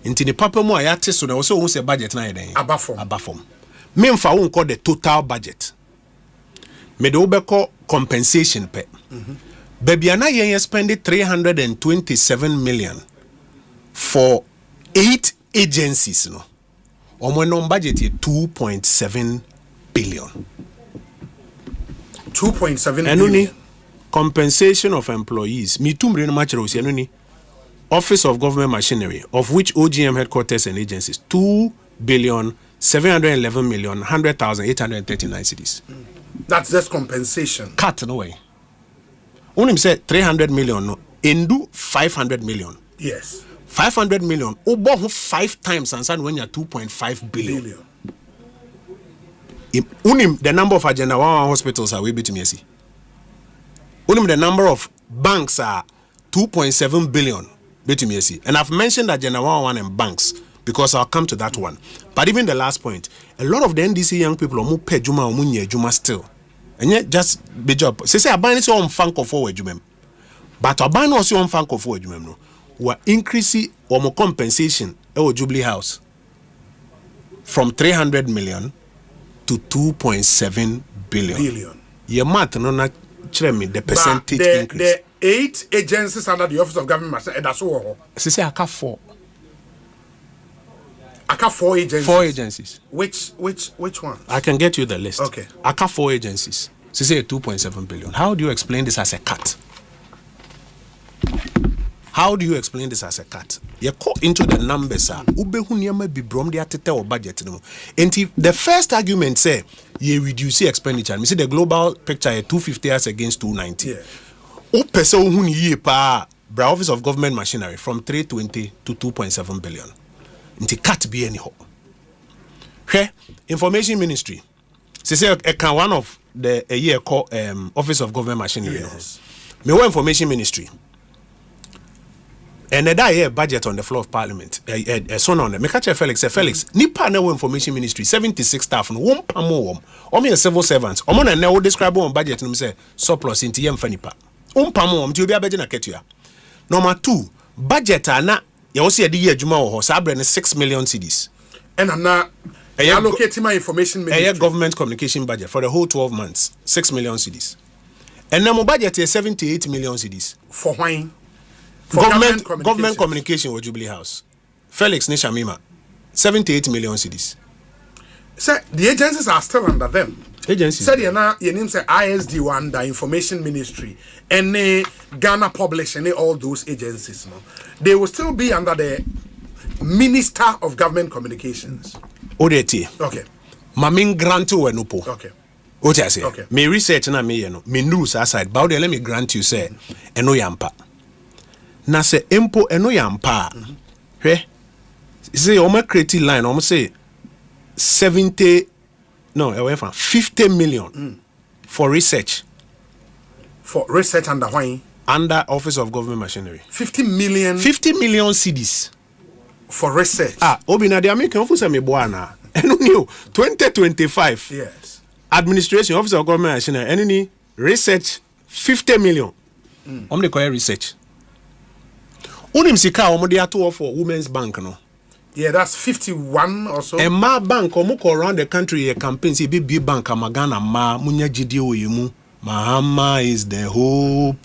Into the papa mo ayatiso na also won budget na yeden. Abafom. Me mfa won call the total budget. Me do be call compensation pe. Baby ana yen spend 327 million for 8 agencies no. Omo no budget here 2.7 billion. 2.7 billion. Compensation of employees. Me too mre no match ro si eno ni. Office of Government Machinery, of which OGM headquarters and agencies, 2,711,100,839 cedis. That's just compensation. Cut no way. Only said 300 million, no. Indu 500 million. Yes. 500 million. Obo 5 times and when you're 2.5 billion. Unim the number of agenda one hospitals are we between me. Unim the number of banks are 2.7 billion between me. And I've mentioned agenda one and banks because I'll come to that one. But even the last point, a lot of the NDC young people are pay juma or munye juma still. And yet just be job. Say I buy this on funk of forward jumem. But I buy no on funk of forward jumem no. We're increasing or more compensation at Jubilee House from 300 million to 2.7 billion. Your math no na me the percentage increase. The 8 agencies under the Office of Government that's all. Say I got 4. I got 4 agencies. 4 agencies. Which one? I can get you the list. Okay. I got 4 agencies. Say 2.7 billion. How do you explain this as a cut? How do you explain this as a cut? You call into the numbers, be brom the atete or budget. And the first argument say you reduce the expenditure. Me see the global picture 250 as against 290. Yeah. Office of Government Machinery from 320 to 2.7 billion. Nti cut be anyhow. Okay, Information Ministry. Say one of the a year called Office of Government Machinery. Yes. Me Information Ministry. And that year budget on the floor of Parliament. Son on the me catch Felix. Nipa na Information Ministry 76 staff no one pamo me civil servants. Na na describe on budget no say surplus into yem fanipa. Pamo ti obi abeje na ketua. Number 2, budget na you also see the year Juma or Sabre 6 million cedis. And I'm not allocating my Information Ministry. A government communication budget for the whole 12 months, 6 million cedis. And now my budget is 78 million cedis. For why? For government communication with Jubilee House. Felix Nishamima, 78 million cedis. Sir, the agencies are still under them. Agencies. Said your name say ISD1, the Information Ministry, and Ghana Publish, and all those agencies. No, they will still be under the Minister of Government Communications. ODT. Okay. Mamin grantu wenupo. Okay. What I say? Okay. Me research na me no. Me news aside. But let me grant you say, eno yampa. Na say empo eno yampa. He say o ma create line. O say 50 million for research. For research under why? Under Office of Government Machinery. 50 million cedis. For research. Obina de American office me boana. Eno new 2025. Yes. Administration Office of Government Machinery. Any research 50 million. Omde koye research. Unim sika omde ato for Women's Bank no. Yeah, that's 51 or so. And my bank omuko around the country a campaign say be bank amagana ma munya gidi oyemu. Mahama is the hope.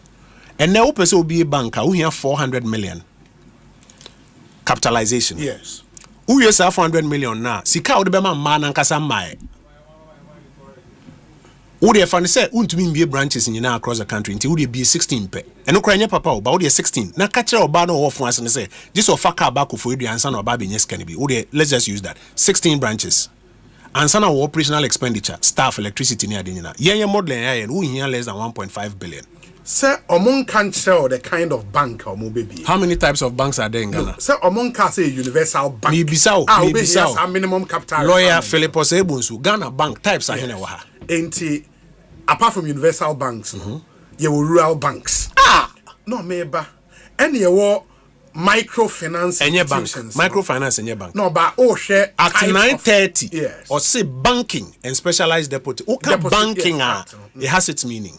And now person will be a banker who have 400 million capitalization. Yes. Who has 400 million now? Sika odebema man ankasa mai. Who dey fan say untumi be branches in across the country until we be 16 pe. And no kranya papa ba we 16. Na catch oba no of once and say this of faka back for you answer no oba be yes can be. Let's just use that. 16 branches. Answer na operational expenditure, staff, electricity near the yen modeling who here less than 1.5 billion. Sir, among country the kind of bank or baby. How many types of banks are there in Ghana? No, sir, among can say universal bank. Bisau. Minimum capital. Lawyer Philip Bonsu. Ghana bank types are here. Apart from universal banks, you will rural banks. No, meba. And you will microfinance institutions. Microfinance in your bank. No, but share at 9:30. Yes. Or say banking and specialized deposit. Banking yes, it has its meaning.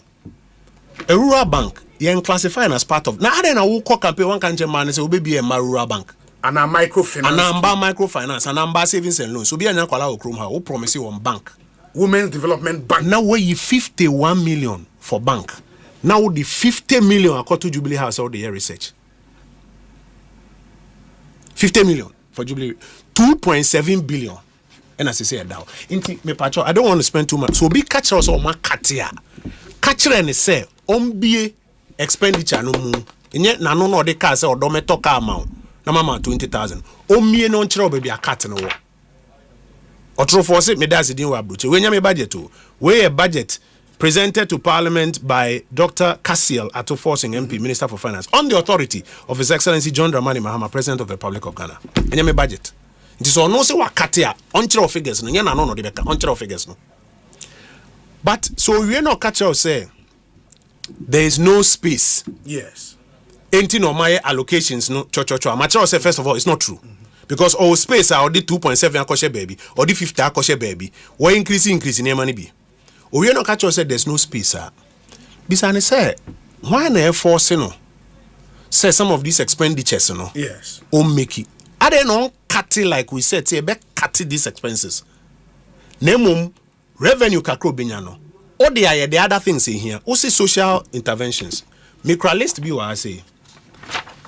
A rural bank, you classify as part of. Now, then I will call campaign one country man say, "Will be a rural bank." And a microfinance. And a microfinance. And a savings and loans. So be an akwala okrumha. Who promise you one bank. Women's Development Bank. Now where you 51 million for bank. Now the 50 million according to Jubilee House all the year research. 50 million for Jubilee. 2.7 billion. And as I say now, I don't want to spend too much. So be catch us on my katia. Catcher and say on be expenditure no more enye na no de car say odometo car ma na mama 20,000 o mie no nkyere obabi akat no wo otro for say me das din wa abroche we nya me budget o we a budget presented to Parliament by Dr. Cassiel Atto-Forsing MP, Minister for Finance, on the authority of His Excellency John Dramani Mahama, President of the Republic of Ghana. Enye me budget. It is no say wakatia onchero figures no nya na no de beka onchero figures no. But so we no catch us say there is no space. Yes. Enti no my allocations no cho. Amateur say first of all it's not true. Because our space are the 2.7 akoshe baby or the 50 akoshe baby. We increase in money be. We no catch us say there's no space. Bisane say why na force no say some of these expenditures no. Yes. O make it. Are they not cutting like we said? Say be cutting these expenses. Nemum revenue kakro binyano. Or the other things in here. Also social interventions. Micro list be what I say.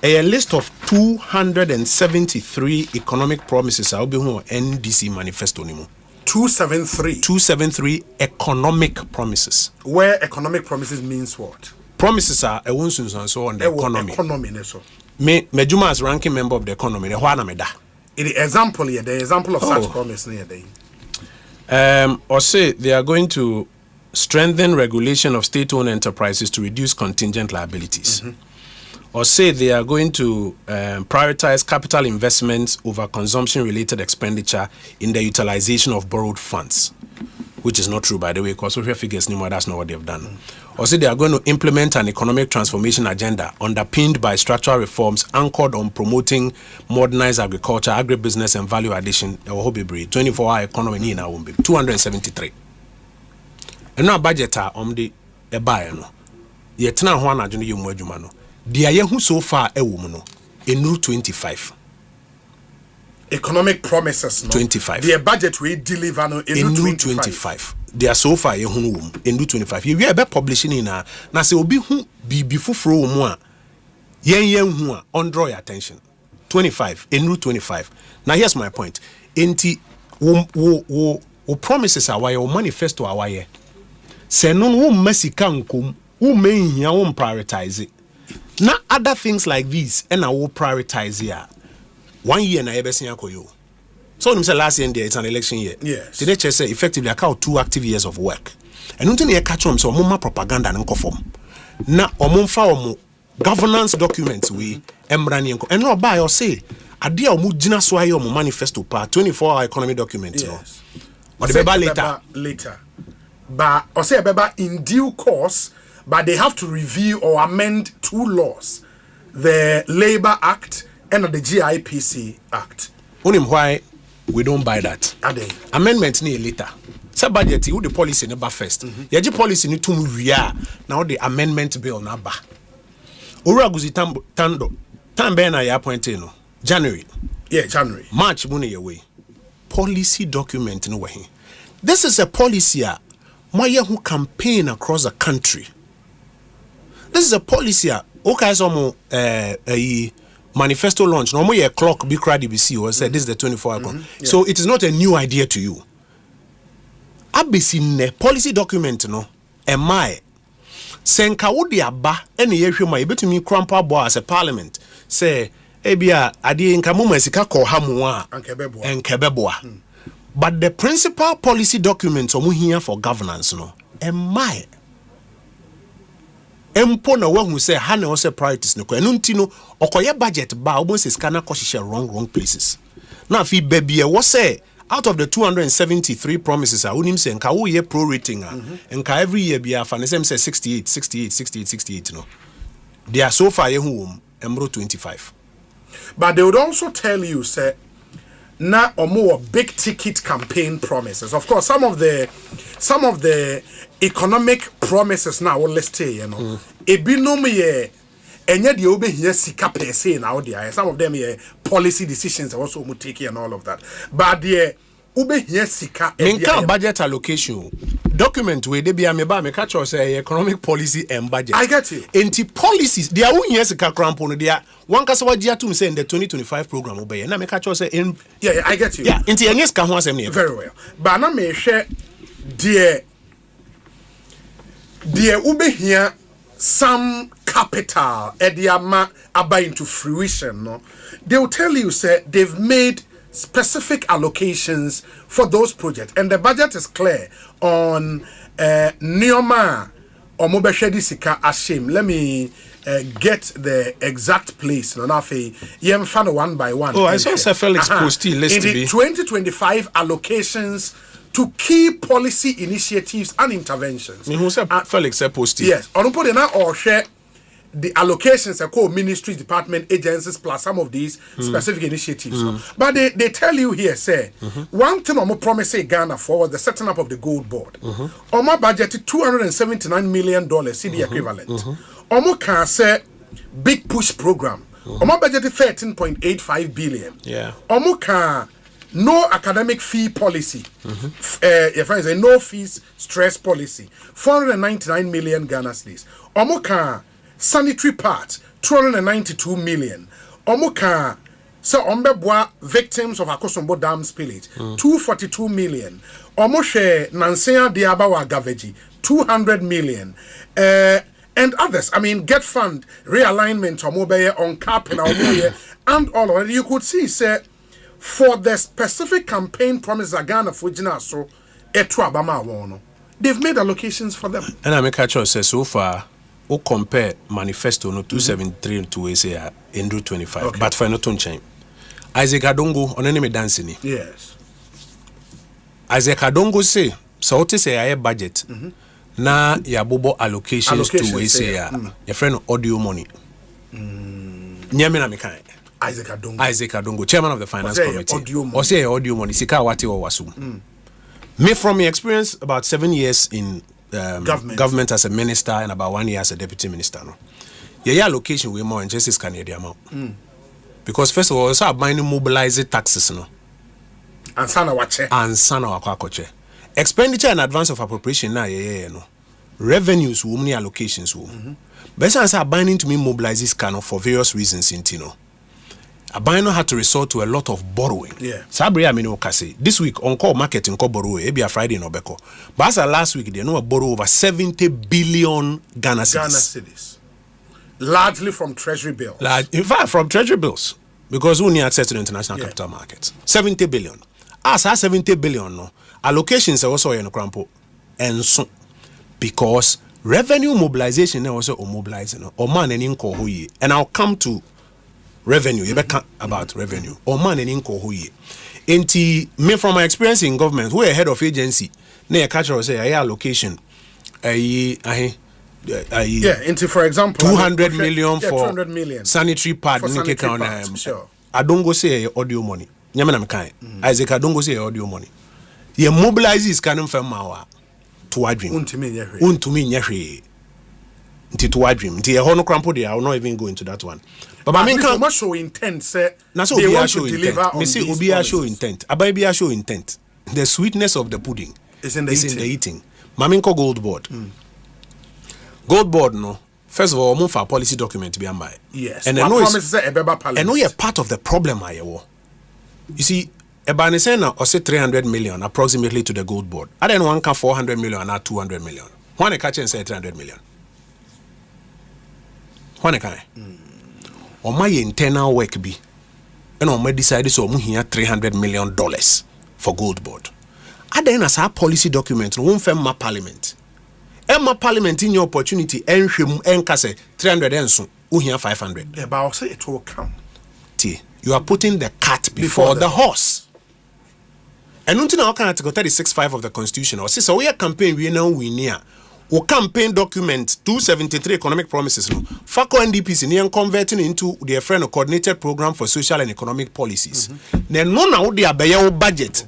A list of 273 economic promises. I'll be on NDC manifesto anymore. 273 economic promises. Where economic promises means what? Promises are a ones and so on the economy. Me Juma as ranking member of the economy. The example here, the example of such promise near day. Or say they are going to strengthen regulation of state-owned enterprises to reduce contingent liabilities. Or say they are going to prioritize capital investments over consumption-related expenditure in the utilization of borrowed funds, which is not true, by the way, because social figures anymore, that's not what they've done. Or say they are going to implement an economic transformation agenda underpinned by structural reforms anchored on promoting modernized agriculture, agribusiness, and value addition. 24-hour economy in our 273. And now budget are on the buy no. Yet now one ajunu you mwejuma no. The ayehu so far no. In 25. Economic promises no. 25. The budget we deliver no in 25. They are so far yehu in 25. You be publishing in na say obi hu bibi fufuro mu a yen hu a on draw your attention. 25 in 25. Now here's my point. Enti wo promises are why o manifesto are why. Say no masika nkom wo menhia wo prioritize it. Now other things like these and I will prioritize here. 1 year na ebesin akoyo. So say last year it's an election year. Yes. Today say effectively account 2 active years of work. And until you catch them so mama propaganda and form. Na omumfa omo governance documents we embrani enko. And no buy or say ade omu gina so ayo omo manifesto pa 24-hour economy document. Yes. Or the beba later. But or say beba in due course. But they have to review or amend 2 laws, the Labor Act and the GIPC Act. Only why we don't buy that. Are they? Amendment ni later. Say budget who the policy never first. Yaji policy ni tum wia now the amendment bill na ba. Ora guzi tando tambe na ya appointed no January. Yeah, January. March mune ye way. Policy document no way. This is a policy who campaign across the country. This is a policy. Okay, so manifesto launch. No more a clock. Be crowd BBC or said this is the 24-hour. So it is not a new idea to you. Abisi policy document no. Am I? Senka wodi aba ene yehwe ma yebetumi crampa bo as a parliament. Say ebia ade nka mo masika ko ha mo a enkebeboa. But the principal policy documents omu here for governance no. Am I? Empo na wahu say ha na say priorities no ko enu nti no okoye budget ba obo se scanner ko hye wrong places. Na fi baby e wo say out of the 273 promises unim say nka wo ye pro rating nka every year bia fa na say 68 no. They are so far ye hu emro 25. But they would also tell you say na more big ticket campaign promises. Of course, some of the economic promises now will list here, you know. Ebinom ye enye de obe here sika per se now there. Some of them here policy decisions also will take and all of that. But the obe here sika menka budget allocation document we dey bia me ba me catch us economic policy and budget. I get you. Enti policies they are here sika crampo no dia one kasa wa dia to say in the 2025 program obey na me catch us in yeah, I get you. Yeah, enti enye sika ho asem ne. Very well. But na me hwe de ube here some capital ediama aba into fruition, no, they will tell you, say, they've made specific allocations for those projects, and the budget is clear on Neoma or Mobeshedi Sika Ashim. Let me get the exact place. No, yem fan one by one. Oh, I saw Sir Felix Posty list in the 2025 allocations to key policy initiatives and interventions. Who's Felix Posty? Yes, on put now or share the allocations are called ministries, department, agencies, plus some of these specific initiatives. But they tell you here, say, one thing I'm promising Ghana for was the setting up of the gold board. Oma budgeted $279 million CD equivalent. Omo can say big push program. Oma budgeted 13.85 billion. Yeah. Omo can no academic fee policy. Your friends say no fees stress policy. 499 million Ghana cedis. Omo can sanitary part 292 million. Omoka so ombeboa victims of Akosombo Dam spillage 242 million. Omoshe Nansea Diabawa Gaveji 200 million. And others. I mean, get fund realignment Omobeye on cap and all of it. You could see, say, for the specific campaign promise Ghana for so Etuabama Wono, they've made allocations for them. And I make a choice so far. Or compare manifesto no 273 to ACA in 25, but for not on chain. Isaac Adongo on enemy dancing. Yes. Isaac Adongo say, so what is a budget? Na ya bobo allocations to ACA. Your friend audio money. Nyamina Mekai. Isaac Adongo. Isaac Adongo, chairman of the finance committee. Or say audio money. Sika wati o wasu. Me from my experience about 7 years in government as a minister and about 1 year as a deputy minister. No, your allocation we more injustice Canadian amount. Because first of all, it's about buying mobilize taxes, no. And sana wache. And sana wakwakoche. Expenditure and advance of appropriation na no. Revenues wo many allocations wo. But as are buying to me mobilize this kind of for various reasons in Tino. Abino had to resort to a lot of borrowing. Yeah. Sabri amino kase. This week on call market in borrow a Friday in Obeko. But as last week they know borrow over 70 billion Ghana cedis. Largely from treasury bills. In fact, from treasury bills. Because we need access to the international capital markets. 70 billion. As 70 billion no. Allocations are also in Crampo. And so because revenue mobilization also mobilizing or man and inko huye. And I'll come to revenue, you better about revenue. Or man and inko huye. Me from my experience in government, who are head of agency, near catcher say a allocation. For example, 200 million for 200 million sanitary pad. Sure. I don't go say audio money. Nyamana mkai. Isaac I don't go say audio money. Ye mobilize is canon from mawa to adrim. Untumi nyehwe. Nti to adrim. Nti hono crampo there. I will not even go into that one. But I mean, come show intent. Say they want to deliver on these promises. Me say show intent. Abai be show intent. The sweetness of the pudding is in the eating. Maminko gold board. Gold board no. First of all, move for a policy document to be by. Yes. And I know you're part of the problem I You see, Ebanisena or say 300 million approximately to the gold board. I didn't want 400 million and not 200 million. One catch and say 300 million. One can or my internal work be and on my decided so here $300 million for gold board. I then as a policy document won't firm my parliament. Emma parliament in your opportunity enkase 300 and so here 500. Yeah, but I'll say it will come. You are putting the cart before the horse. And until now, can article 36(5) of the Constitution or says we are campaign we now we near or campaign document 273 economic promises no FACO NDPs in converting into their friend coordinated program for social and economic policies. Then no now they are budget.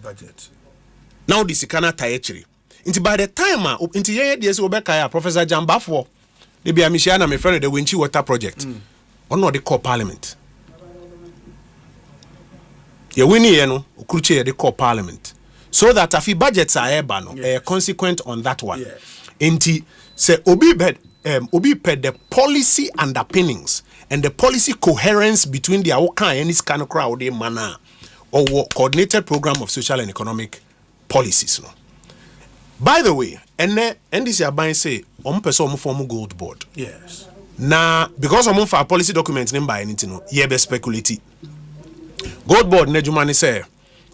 Now this ikana tayechiri. Into by the time into years Obeka Professor Jambafo they be a Michiana my friend the Winchi Water Project. Or not the core parliament. You win here no ukruche the core parliament. So that if budgets are consequent on that one. Yes. Inti say obi ped the policy underpinnings and the policy coherence between the awokan and this kind of crowd manner or coordinated program of social and economic policies no. By the way, and this is buying say person form gold board. Yes. Now, because I'm on for policy documents, name by anything, no, ye be speculate. Gold board, Nejumani say,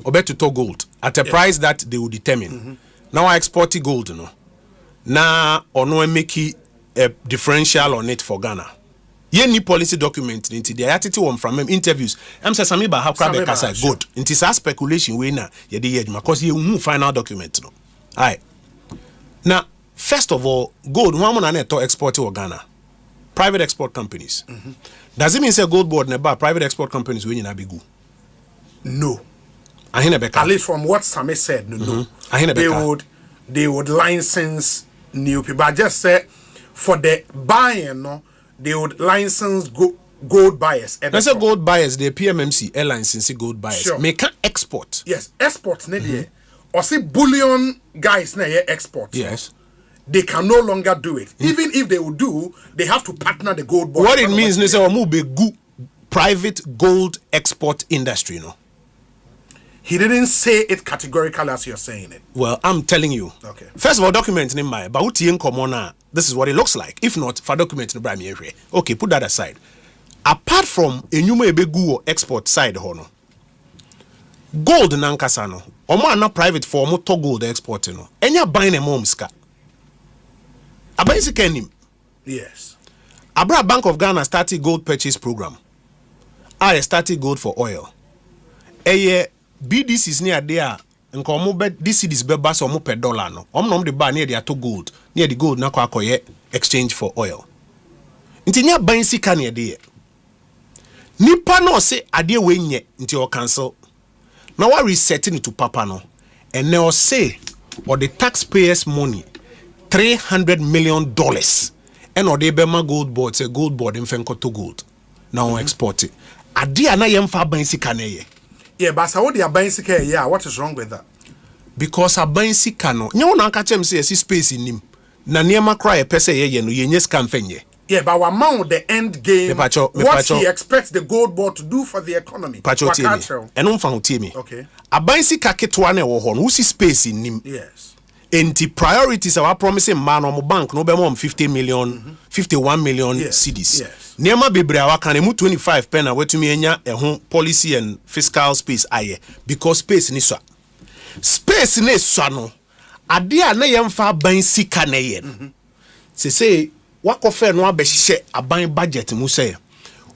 obey to gold at a price that they will determine. Now I export gold, no. Now, or no, make a differential on it for Ghana. Ye ni policy document into the attitude one from interviews. I'm saying Sami ba how crab kasa good. Into sa speculation we na ye dey hear because ye move final document no. Aye. Now, first of all, gold one man na to export to Ghana. Private export companies. Does it mean say gold board na private export companies we na be good? No. At least from what Sami said, no. They would license new people. I just said for the buying, no, they would license gold buyers. Let's say gold buyers, the PMMC airlines license gold buyers. Sure. Make export. Yes, export or say bullion guys na export. Yes. They can no longer do it. Even if they would do, they have to partner the gold board. What it means is be good private gold export industry, no. He didn't say it categorically as you're saying it. Well, I'm telling you. Okay. First of all, document in my but this is what it looks like. If not, for document in Brahmi area. Okay, put that aside. Apart from a new begu export side, hono. Gold nankasano. Omo na private for omo to gold exporting no. Enya buying a momska. Abayisi kenim. Yes. Abra Bank of Ghana started gold purchase program. I started gold for oil. BDCs near there nka omo be DCDs be ba so omo per dollar no omo de ba near there to gold near the gold na kwa akoye exchange for oil nti nya ban sika near there nipa no say ade we nye nti o cancel na wa resetting to papa no and now say or the taxpayers money $300 million and or they be ma gold board say gold board in fenko to gold now export it ade ana yemfa ban sika na ye. Yeah, but so they are buying sika, yeah, what is wrong with that? Because a buying sika no. Nyo na nka chem say space in him. Na niema cry pese ye no ye nye scam fenye. Yeah, but among the end game, what he expects the gold board to do for the economy. Eno mfa ho tie me. Okay. A buying sika ketwa na wo ho no see space in him. Yes. Enti priorities are promising man on bank no be more 51 million cedis. Yes. Niema bebre awaka na mu 25 pen na wetumi enya ehun policy and fiscal space aye because space ni so. Space ni so no. Ade a na yemfa ban sika na ye. Say wakofe no abehye aban budget mu say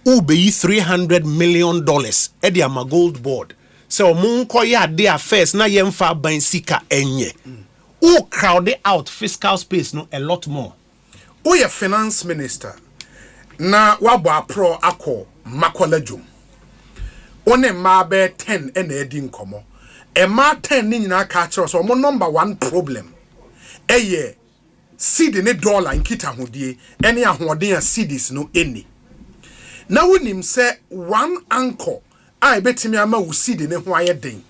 ube yi $300 million e de ama gold board. Say omun koye ade a first na yemfa ban sika enye. Who crowded out fiscal space no a lot more. Who your finance minister na wabo pro ako makolajum. One ma be 10 ena edi nkomo. E ma 10 ni nyina ka kire so mo number 1 problem. Eye seed ne dollar nkita hodie ene ahoden a seeds no eni. Na wonim se one anchor a betimi ama wo seed ne ho ayeden.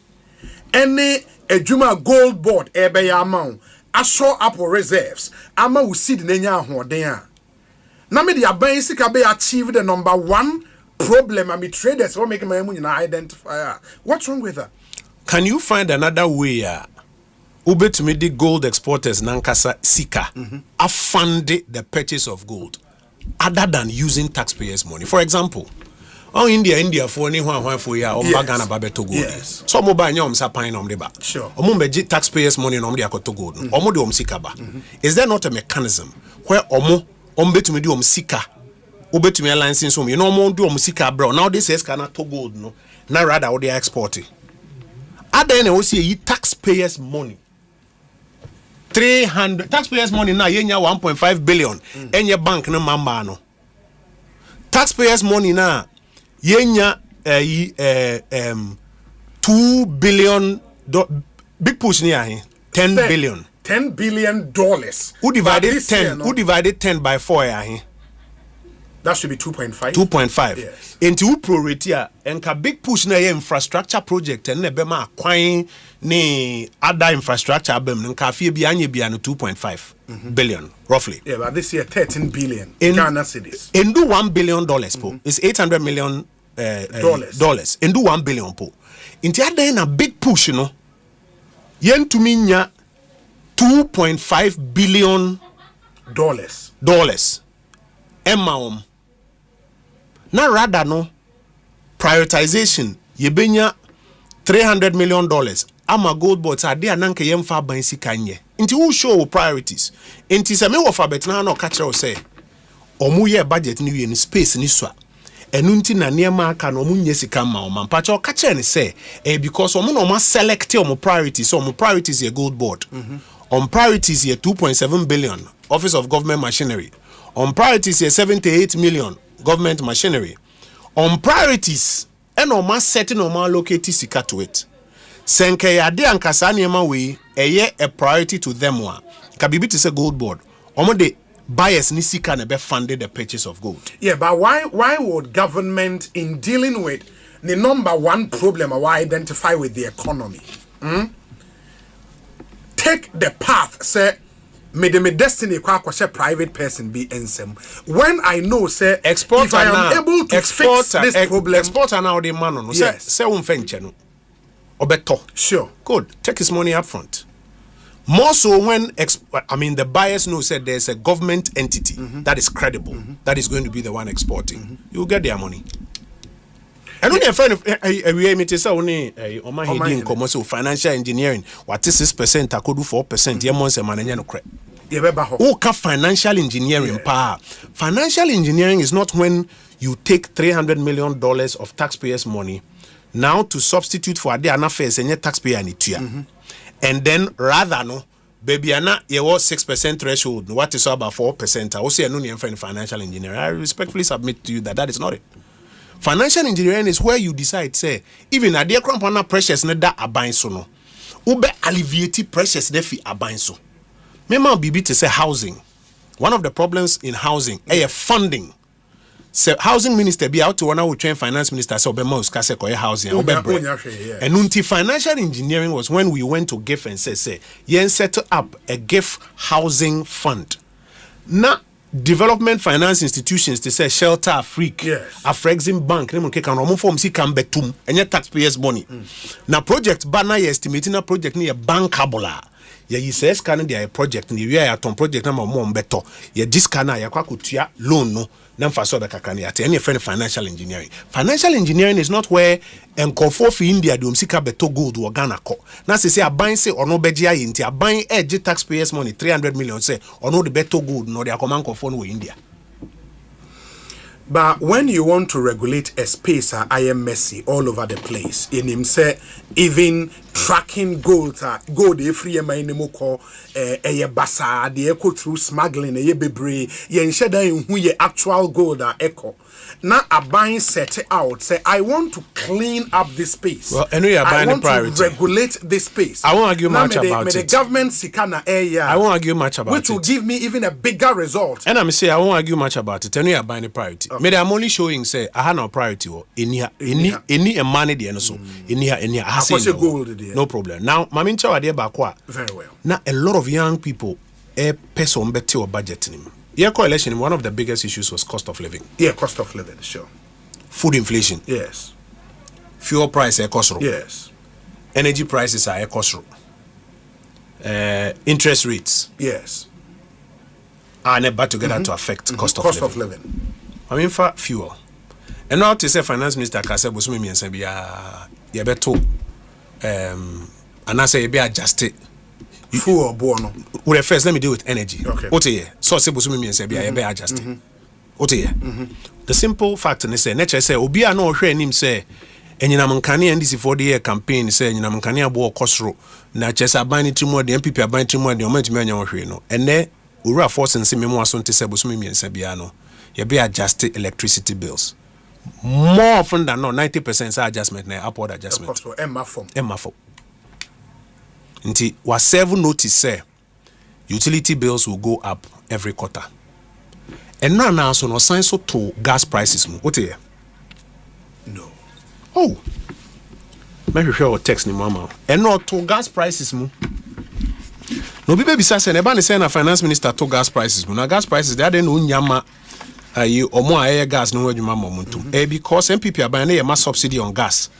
Ene Ejuma gold board ebe ya amount ashore apple reserves ama we see the nya ahoden a na me the aban sika be achieve the number 1 problem and me traders will make my nyina identify what's wrong with that. Can you find another way ubetumi the gold exporters nankasa sika fund the purchase of gold other than using taxpayers money? For example, India for any one for ya or Bagana Babeto gold. So mobile nyom sa pine on the back. Sure. Omumbe taxpayers money on the akoto gold. Omo de omsikaba. Is there not a mechanism where omo ombetumi di omsika obetumi alliance so you know omo do omsika bro. Now this says cannot to gold no. Na rather what they are exporting. Other than also ye taxpayers money. 300 taxpayers money now yenya 1.5 billion. Enye bank no mamba no. Taxpayers money now yenya 2 billion big push near 10 billion. $10 billion. Who divided 10? Who divided 10 by 4 That should be 2.5. 2.5. Yes. Into who prorate and ka big push na infrastructure project and nebema acquiring ni other infrastructure bem nka fie bi anye bi no 2.5 billion roughly. Yeah, but this year 13 billion Ghana cedis. And do $1 billion po. It's $800 million dollars. And do $1 billion po. Into other na big push no. Yen to me nya $2.5 billion dollars. Emma na rather no prioritization yebenya $300 million ama gold boards ade ananka yemfa ban sika nye nti who show priorities nti se me wo fa betna na o ka kire o say omu ye budget ni wie ni space ni so enu nti na niema aka na omu nye sika ma o man pa cha o ka kire ni say because omu no ma select omu priorities so omu priorities ye gold board on priorities ye 2.7 billion office of government machinery on priorities ye 78 million government machinery on priorities and on ma setting on ma locate sika to it senke ya de ankasa niema we a priority to them one kabibi to say gold board omo de buyers ni sika na be funded the purchase of gold. Yeah, but why would government in dealing with the number one problem I identify with the economy take the path say me destiny kwa private person be ensem when I know say export if I am able to fix this problem exporter now the man no say unfenche no obeto sure good take his money up front more so when the buyers know said there's a government entity that is credible that is going to be the one exporting you will get their money. And only a friend of we meet say only on my heading come so financial engineering what is 6% I could do 4% ye months man enya no cre who ka financial engineering pa financial engineering is not when you take $300 million of taxpayers money now to substitute for ade ana face enye taxpayer ni tua and then rather no baby ana ye was 6% threshold what is about 4% I will say no near financial engineering. I respectfully submit to you that is not it. Financial engineering is where you decide, say, even a dear crampana pressures ne da aban so no. Ube alleviate pressures ne fi aban so. Mema bibi to say housing. One of the problems in housing, funding. So housing minister be out to one with train finance minister so be most kase koye housing and until financial engineering was when we went to GIF and say yen set up a GIF housing fund. Na development finance institutions to say shelter Afrique Afrexim bank name ke kan omo form si kan betum enye taxpayers money na project bana ye estimating na project ni ye bankable ya yises kan dia project ni wi ya ton project na mo mbeto ye diska na ya kwakutua loan no na mfaso be kakra ni ate any friend financial engineering. Financial engineering is not where enkofo fi India de omsika beto gold wo Ghana ko na se aban se ono beji ayi nti aban edge taxpayers money 300 million say ono de beto gold no de akomankofo no India. But when you want to regulate a space, I am messy all over the place. In him say even tracking gold every year my name call a basa the echo through smuggling a bebre ye nsheda who ye actual gold echo. Now a buying set out say I want to clean up this space. Well, anyway, I want to regulate this space. I won't argue much about it. The government sikana area. I won't argue much about which it. Which will give me even a bigger result. And I'm say I won't argue much about it. Anyway, I buy the priority. Okay. I'm only showing say I have no priority or any money there no so. Any I say gold. No problem. Now, Mamin Chawa de Bakwa. Very well. Now, a lot of young people person better or budgeting. Year coalition, one of the biggest issues was cost of living. Yeah, cost of living, sure. Food inflation. Yes. Fuel price cost. Yes. Energy prices are cost. Interest rates. Yes. Are never together to affect cost of living. I mean, for fuel. And now to say finance minister Kase Bosumi Miensa be a beto and I say you be adjusted. Fuel or bono. Well, first let me deal with energy. Okay. What here? So say Bosumi Miensa be adjusted. What here? The simple fact is say nature say obi a no hwe nim say enyina mankane ndisi for the year campaign say enyina mankane abo kosro na chesa aban trimu de MPP aban trimu de omatumi anya hwe no ene owura force nse memo aso nte say Bosumi Miensa bia no you be adjusted electricity bills. More often than not, 90% are adjustment, upward adjustment. Emma form. Nti was 7 notice say utility bills will go up every quarter. And now so no sign so to gas prices. What here? No. Oh. Maybe share text ni mama. And no to gas prices mu. No be bisa say neba ni say na finance minister to gas prices mu. Na gas prices they no nyama you omo aye gas no adwuma momuntu because MPP aban na ma subsidy on gas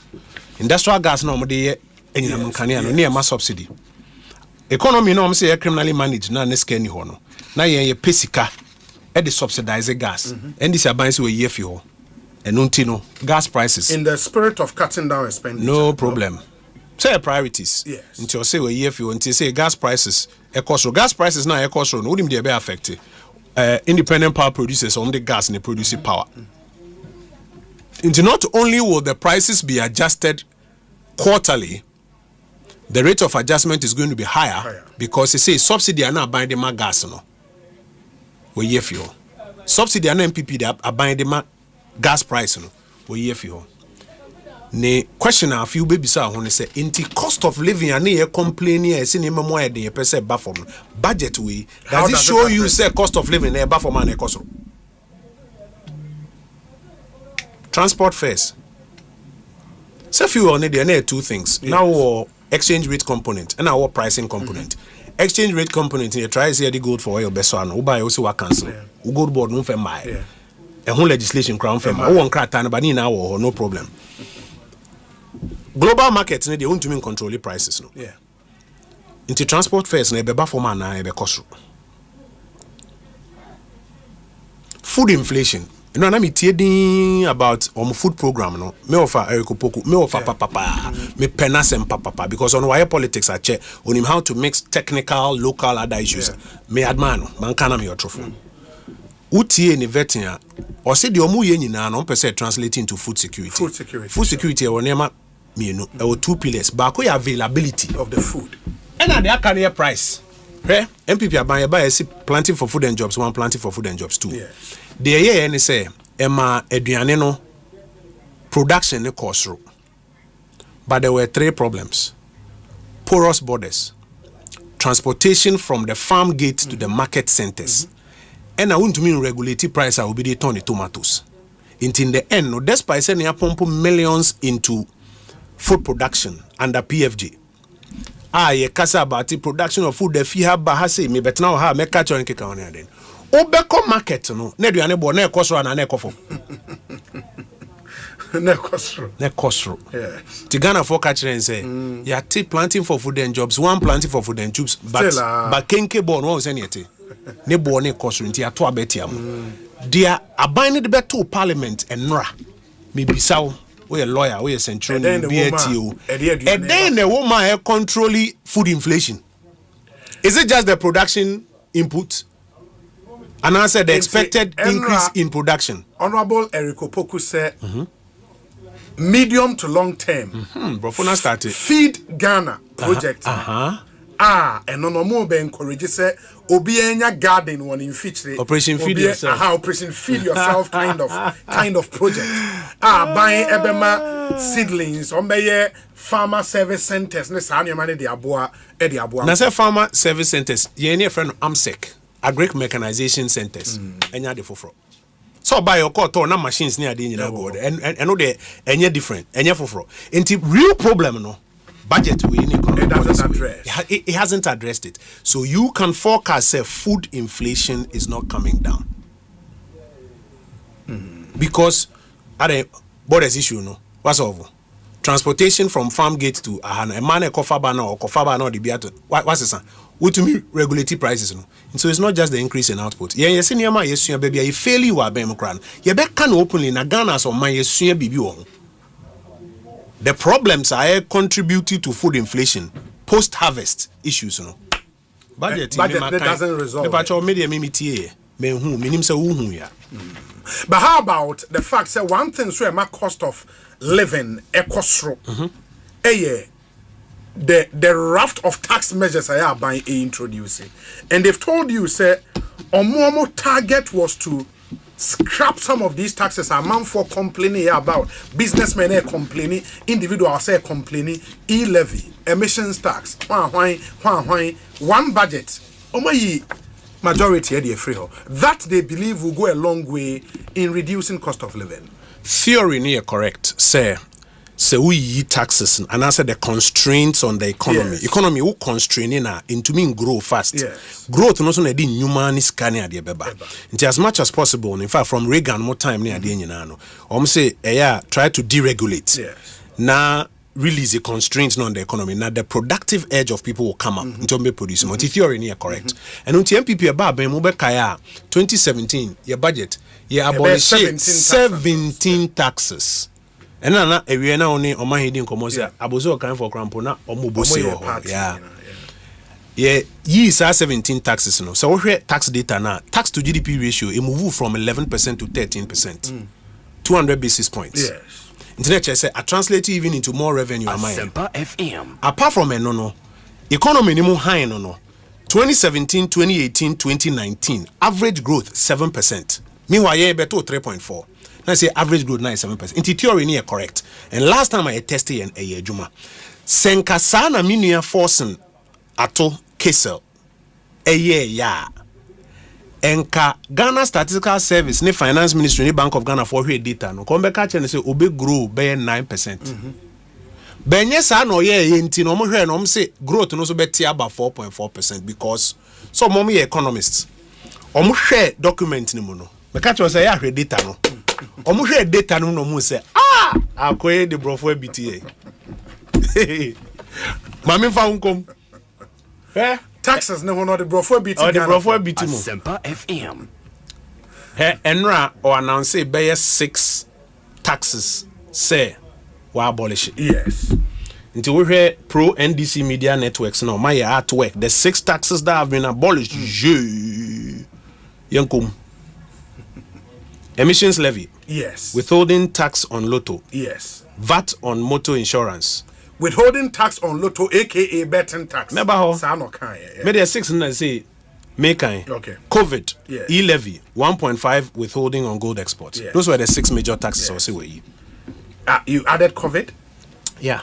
industrial gas na omo de enyina munkane no na ma subsidy economy no omo say criminally managed na ne scan ni ho no na ye pesika the subsidize gas. And this abans we year fuel. And no gas prices. In the spirit of cutting down expenditure. No problem. Say priorities. Yes. Until say we year fuel until say gas prices. Gas prices now no wouldn't be affected. Independent power producers on the gas and the producing power. And not only will the prices be adjusted quarterly, the rate of adjustment is going to be higher. Because they say subsidy are not buying the gas no. We year fuel. Subsidy are not MPP they are buying the gas price no. We year fuel. Ne question a few baby say ho ne say inti cost of living and e complaining e say name mo e dey person ba from budget we does it show you say cost of living e ba from an e cost transport fares say few on there two things now exchange rate component and our pricing component exchange rate component you try say the gold for your best one who buy also wa cancel who gold board no fe buy e whole legislation crown fe buy won krata na ba ni na wo no problem. Global markets they want to control the prices no. Yeah. Into transport fares na ebe for man na ebe cost. Food inflation. You know na me tie about food program no. Me offer Erikopoku, me offer papa, me pen Asempa papa because on why politics are check on him how to mix technical, local other issues. Me admire no, man kana me otrofo. Utie ni vetia or say the omu ye nyina no pese translate into food security. Food security e wonema me two pillars. Back availability of the food. And their career price. Right? MPP are buy planting for food and jobs, one planting for food and jobs too. Yeah. The year and say Emma eduane no production ne cost. But there were three problems. Porous borders, transportation from the farm gate to the market centers. And I want to mean regulatory price I will be the ton of tomatoes. In the end, no, despite sending a pump millions into food production under PFG. Ye kasa about the production of food the fee have bahase me but now ha me catch on keka on then. Obeko market no, ne duane bo na ekosro na na ekofo. Ne kosro. Yeah. Tigana for catch and say, ya take planting for food and jobs, one planting for food and jobs, but kenke bon won say yete. Ne bo ne kosro nti ato abetiam. Dia abine the beto parliament and nra. Me bisaw we a lawyer, we a centurion, BATO. And then the woman controlling food inflation. Is it just the production input? And I said the expected increase in production. Honorable Erikopoku said, medium to long term. Feed Ghana project. And no more be encourage say obi enya garden one in feature Operation Feed Yourself. Operation Feed Yourself kind of project. Buying ebema seedlings on be farmer service centers ne sa nyama ne de aboa e de aboa. Na say farmer service centers ye ne friend AMSEC agric mechanization centers enya de foforo. So buy your car na machines ne ade nyina go and no de enya different enya foforo. Enti real problem no budget we need it hasn't addressed it. So you can forecast say food inflation is not coming down. Because at a borders issue no what's over transportation from farm gate to ahana a man or kofaba no the biato what's this what to me regulatory prices no. And so it's not just the increase in output. Yeah, yes near my yes baby you fail you are bemokran you be can openly na Ghana so my yes bibi won. The problems are contributing to food inflation, post-harvest issues. No? Budget that doesn't resolve. But how about the fact that one thing so my cost of living ekosro the raft of tax measures I are by introducing, and they've told you say omo target was to scrap some of these taxes. A man for complaining about businessmen are complaining, individuals are complaining, e-levy, emissions tax, one budget. Majority are free. That they believe will go a long way in reducing cost of living. Theory near correct, sir. So we taxes and answer the constraints on the economy. Yes. Economy will constraining into mean grow fast. Yes. Growth not only the human scanning the beba. Into as much as possible. In fact, from Reagan more time near the Yenano. Say try to deregulate. Yes. Now release a constraint on the economy. Now the productive edge of people will come up into me producing. What theory near correct. And until MPP about Kaya 2017, your budget, you abolish 17 taxes. And now we are now only on my heading commercial. Abozo kind for crampona or Mubosi. Yeah, years are 17 taxes. No, so we tax data now. Tax to GDP ratio, it move from 11% to 13%. 200 basis points. Yes. Internet say I translate even into more revenue. Asempa FM. Apart from no, economy ni mo high no. 2017, 2018, 2019 average growth 7%. Meanwhile, yeah, beto 3.4. Now say average growth 7%. In theory ni correct. And last time I tested a year juma. Senka sana minia forcing ato kesel a year ya. Enka Ghana Statistical Service ni Finance Ministry ni Bank of Ghana for hwe data no come back and say obe grow by 9%. Benye sa no ye nti no mo hwe no mo say growth no so beti about 4.4% because some mo economists omo hwe document ni mu no me catch say ya hwe data no omo hwe data no mo say akoye de brofo BTA mami fa unkom taxes ne hono de brofo biti the brofo biti mo Asempa FM. Enra or announce be 6 taxes say we abolish it. Yes. Until we hear pro NDC media networks now my artwork the 6 taxes that have been abolished. Yankum. Emissions levy. Yes. Withholding tax on lotto. Yes. VAT on motor insurance. Withholding tax on lotto, aka betting tax. Never how. Maybe a 6 and say make okay. COVID, yeah. e-levy, 1.5 withholding on gold exports. Yeah. Those were the 6 major taxes. Yes. You added COVID? Yeah.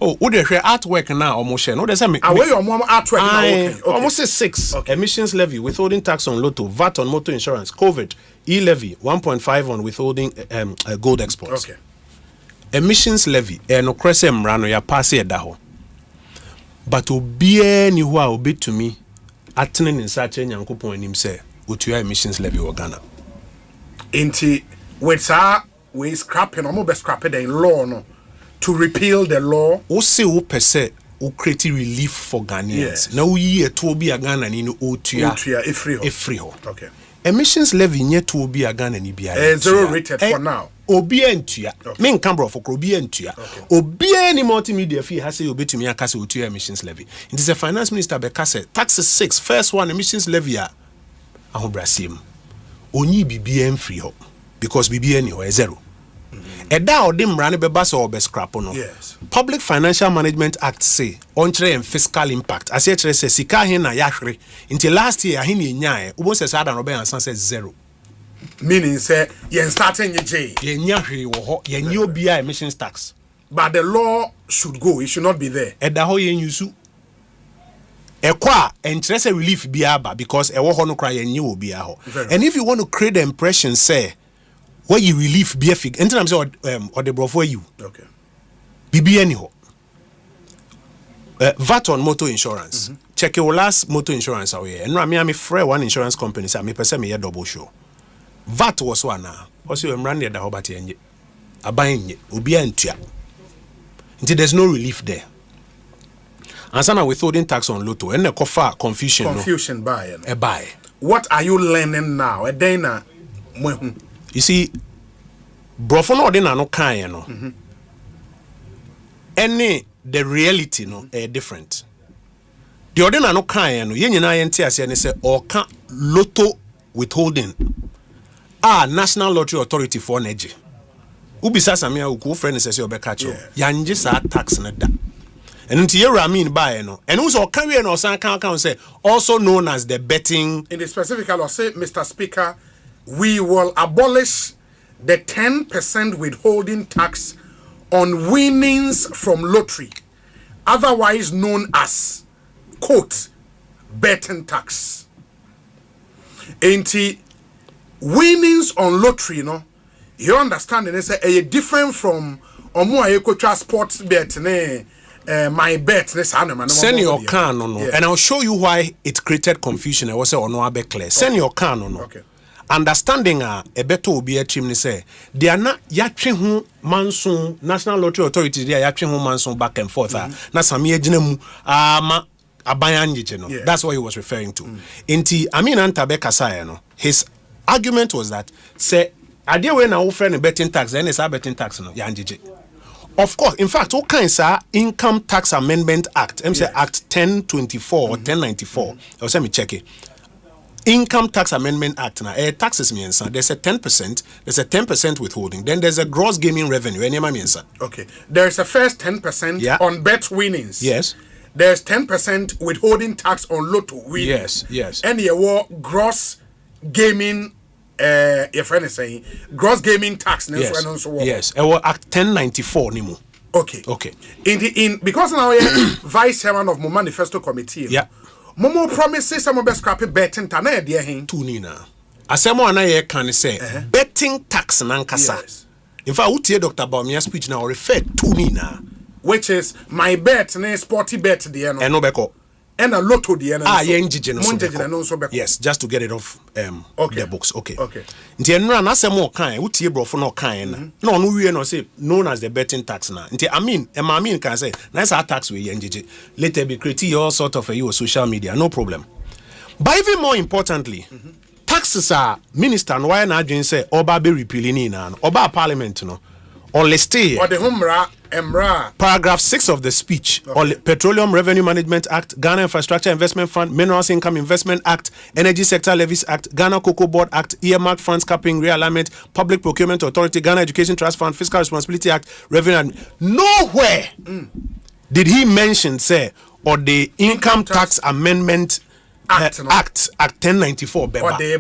Oh, would you share artwork now almost share? No, there's a where your mom artwork now? Okay. Almost say 6. Okay. Emissions levy, withholding tax on lotto, VAT on motor insurance, COVID, e-levy, 1.5 on withholding gold exports. Okay. Emissions levy no krese mrano ya pass e da ho but obie ni ho a obetumi atene ne nsa che nyankopon anim se otua emissions levy wo Ghana inti with we scrapping or be scrapped in law no to repeal the law o se wo pese o create relief for Ghanaians. Yes. Na uyi eto obi a Ghana ni no otua efri ho okay emissions levy nye to obi a Ghana ni bia zero rated for now obi entua me nkan bro for obi entua obi any multimedia fee ha say obetumi aka say otua emissions levy it is a finance minister be kase tax 6 first one emissions levy a ahobrasim onyi bibia free ho because bibia ni ho e zero eda odim rane be ba so be scrap no. Yes. Public Financial Management Act say on and fiscal impact as yet say sika hin na yahwe until last year hin nyaa obo say sada no be ansan say zero. Meaning say yen starting ye J. Yen yahwe wo ho yen ye obi emissions tax. But the law should go, it should not be there. Eda ho yen yusu. Ekwa interest relief biaba because e wo ho no kra yen ye obi a ho. And if you want to create the impression say where you relief be fig enter am say or the brofo you. Okay. Bibi any ho. VAT on motor insurance. Check your last motor insurance away. And me free one insurance company say me pese me double show. VAT was one now. Also I'm running the hobart yenye. Abayenye obi antua. Until there's no relief there. And sana withholding tax on lotto and the kofa confusion buy. A buy. What are you learning now? A dana. You see, brofo no de na no kan no. Any the reality no different. The ordinary no kan no ye nyina ye ntia se ne se o ka lotto withholding National Lottery Authority for energy. Ubisa samia uku friend se obeka cho yanje sa tax na da. And until you ramin buy no. And also carry no san kan say also known as the betting. In the specific I'll say, Mr. Speaker, we will abolish the 10% withholding tax on winnings from lottery, otherwise known as quote betting tax. Ain't winnings on lottery, no? You understand? It's a different from omo sports bet my bet. Send your can no, and I'll show you why it created confusion. I was say no clear. Send your can no. Okay. understanding a beto obi atrim ni say they are not yatwe ho manson National Lottery Authority they are yatwe ho manson back and forth na same agina mu ama abayanje no. That's what he was referring to. Inti Amin Antabe Kasaya no. His argument was that say ade we na wo friend betting tax then is a betting tax no yanjeje. Of course, in fact, all kinds of Income Tax Amendment Act, say Act 1024 or 1094. Or let me check it. Income Tax Amendment Act now taxes means there's a 10%, there's a 10% withholding, then there's a gross gaming revenue. Okay. There's a first 10% on bet winnings. Yes. There's 10% withholding tax on lotto winnings. Yes. And your gross gaming your friend is saying gross gaming tax. Yes. Act 1094 nimu. Okay. In because now you're vice chairman of my manifesto committee. Yeah. Momo promises some best scrappy betting tana dear hin. Tunina. Asemo ana ye can say betting tax nankasa. Yes. In fact, utie Dr. Baumia's speech now refer to Nina, which is my bet ne sporty bet the eno. Eno beko. And a lotto the eno. Yes, just to get it off the books. Okay. Nti enra na asemo kan utie brofo no kan na. No no wie no say known as the betting tax na. Nti I mean can say nice tax we yenjije. Later be create all sort of you social media, no problem. But even more importantly, taxes are minister and why na adwin say oba be repealing na oba parliament no or liste or the humra emra paragraph 6 of the speech or Petroleum Revenue Management Act, Ghana Infrastructure Investment Fund, Minerals Income Investment Act, Energy Sector Levies Act, Ghana Cocoa Board Act, Earmark Funds Capping Realignment, Public Procurement Authority, Ghana Education Trust Fund, Fiscal Responsibility Act, Revenue. Nowhere did he mention say or the Income Tax Amendment Act 1094 beba. Or the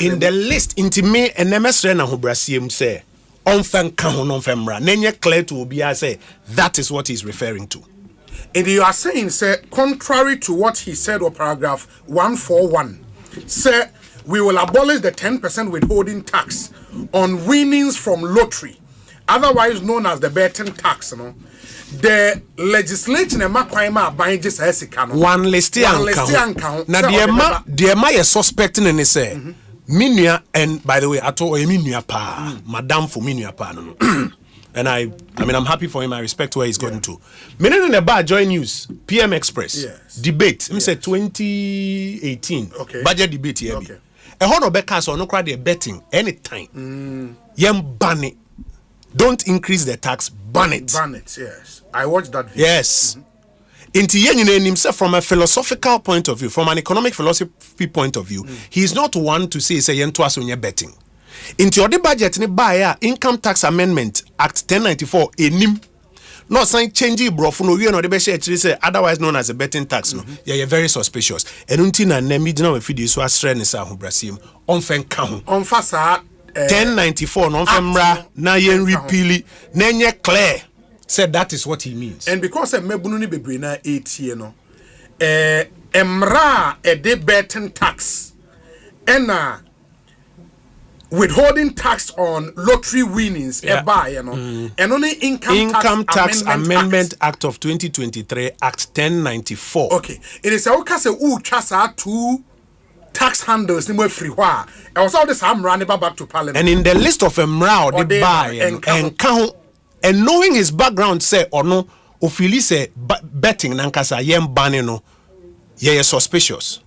in the list intime enemesre na hobrasiem say onfen ka ho no femra nenye clear to obi say that is what he's referring to. And you are saying say contrary to what he said or paragraph 141 say we will abolish the 10% withholding tax on winnings from lottery, otherwise known as the betting tax, no. The legislation and makwama buying just one list na the ma ye suspecting and say minua, and by the way I told minua pa madam for minua pa no. And I mean I'm happy for him. I respect where he's going to. Meaning in the bar Joy News PM Express debate him say 2018 budget debate here be a hono beka so no cry the betting anytime yem ban it. Don't increase the tax, ban it. Ban it, yes. I watched that video. Yes. Inti yenine himself from a philosophical point of view, from an economic philosophy point of view, he's not one to say yento aso nye betting. Inti odi budget ni ba Income Tax Amendment Act 1094 enim. No sign change brofo no we no de be share say otherwise known as a betting tax no. You're very suspicious. Enunti na nemi dina we fidi so asre ne sa hobrasiem. Onfen ka ho. Onfa sa 1094 non femra na yen repeal nenye clear said that is what he means. And because mebunu ni bebre na 8 year no emra de betting tax ena withholding tax on lottery winnings buy you know and only income tax amendment act of 2023 act 1094. Okay, it is a okase u twasa two tax handles ni free wa and also this am run back to parliament. And in the list of emra they buy and count and knowing his background say or no ofili say betting nankasa yem banning no ye suspicious.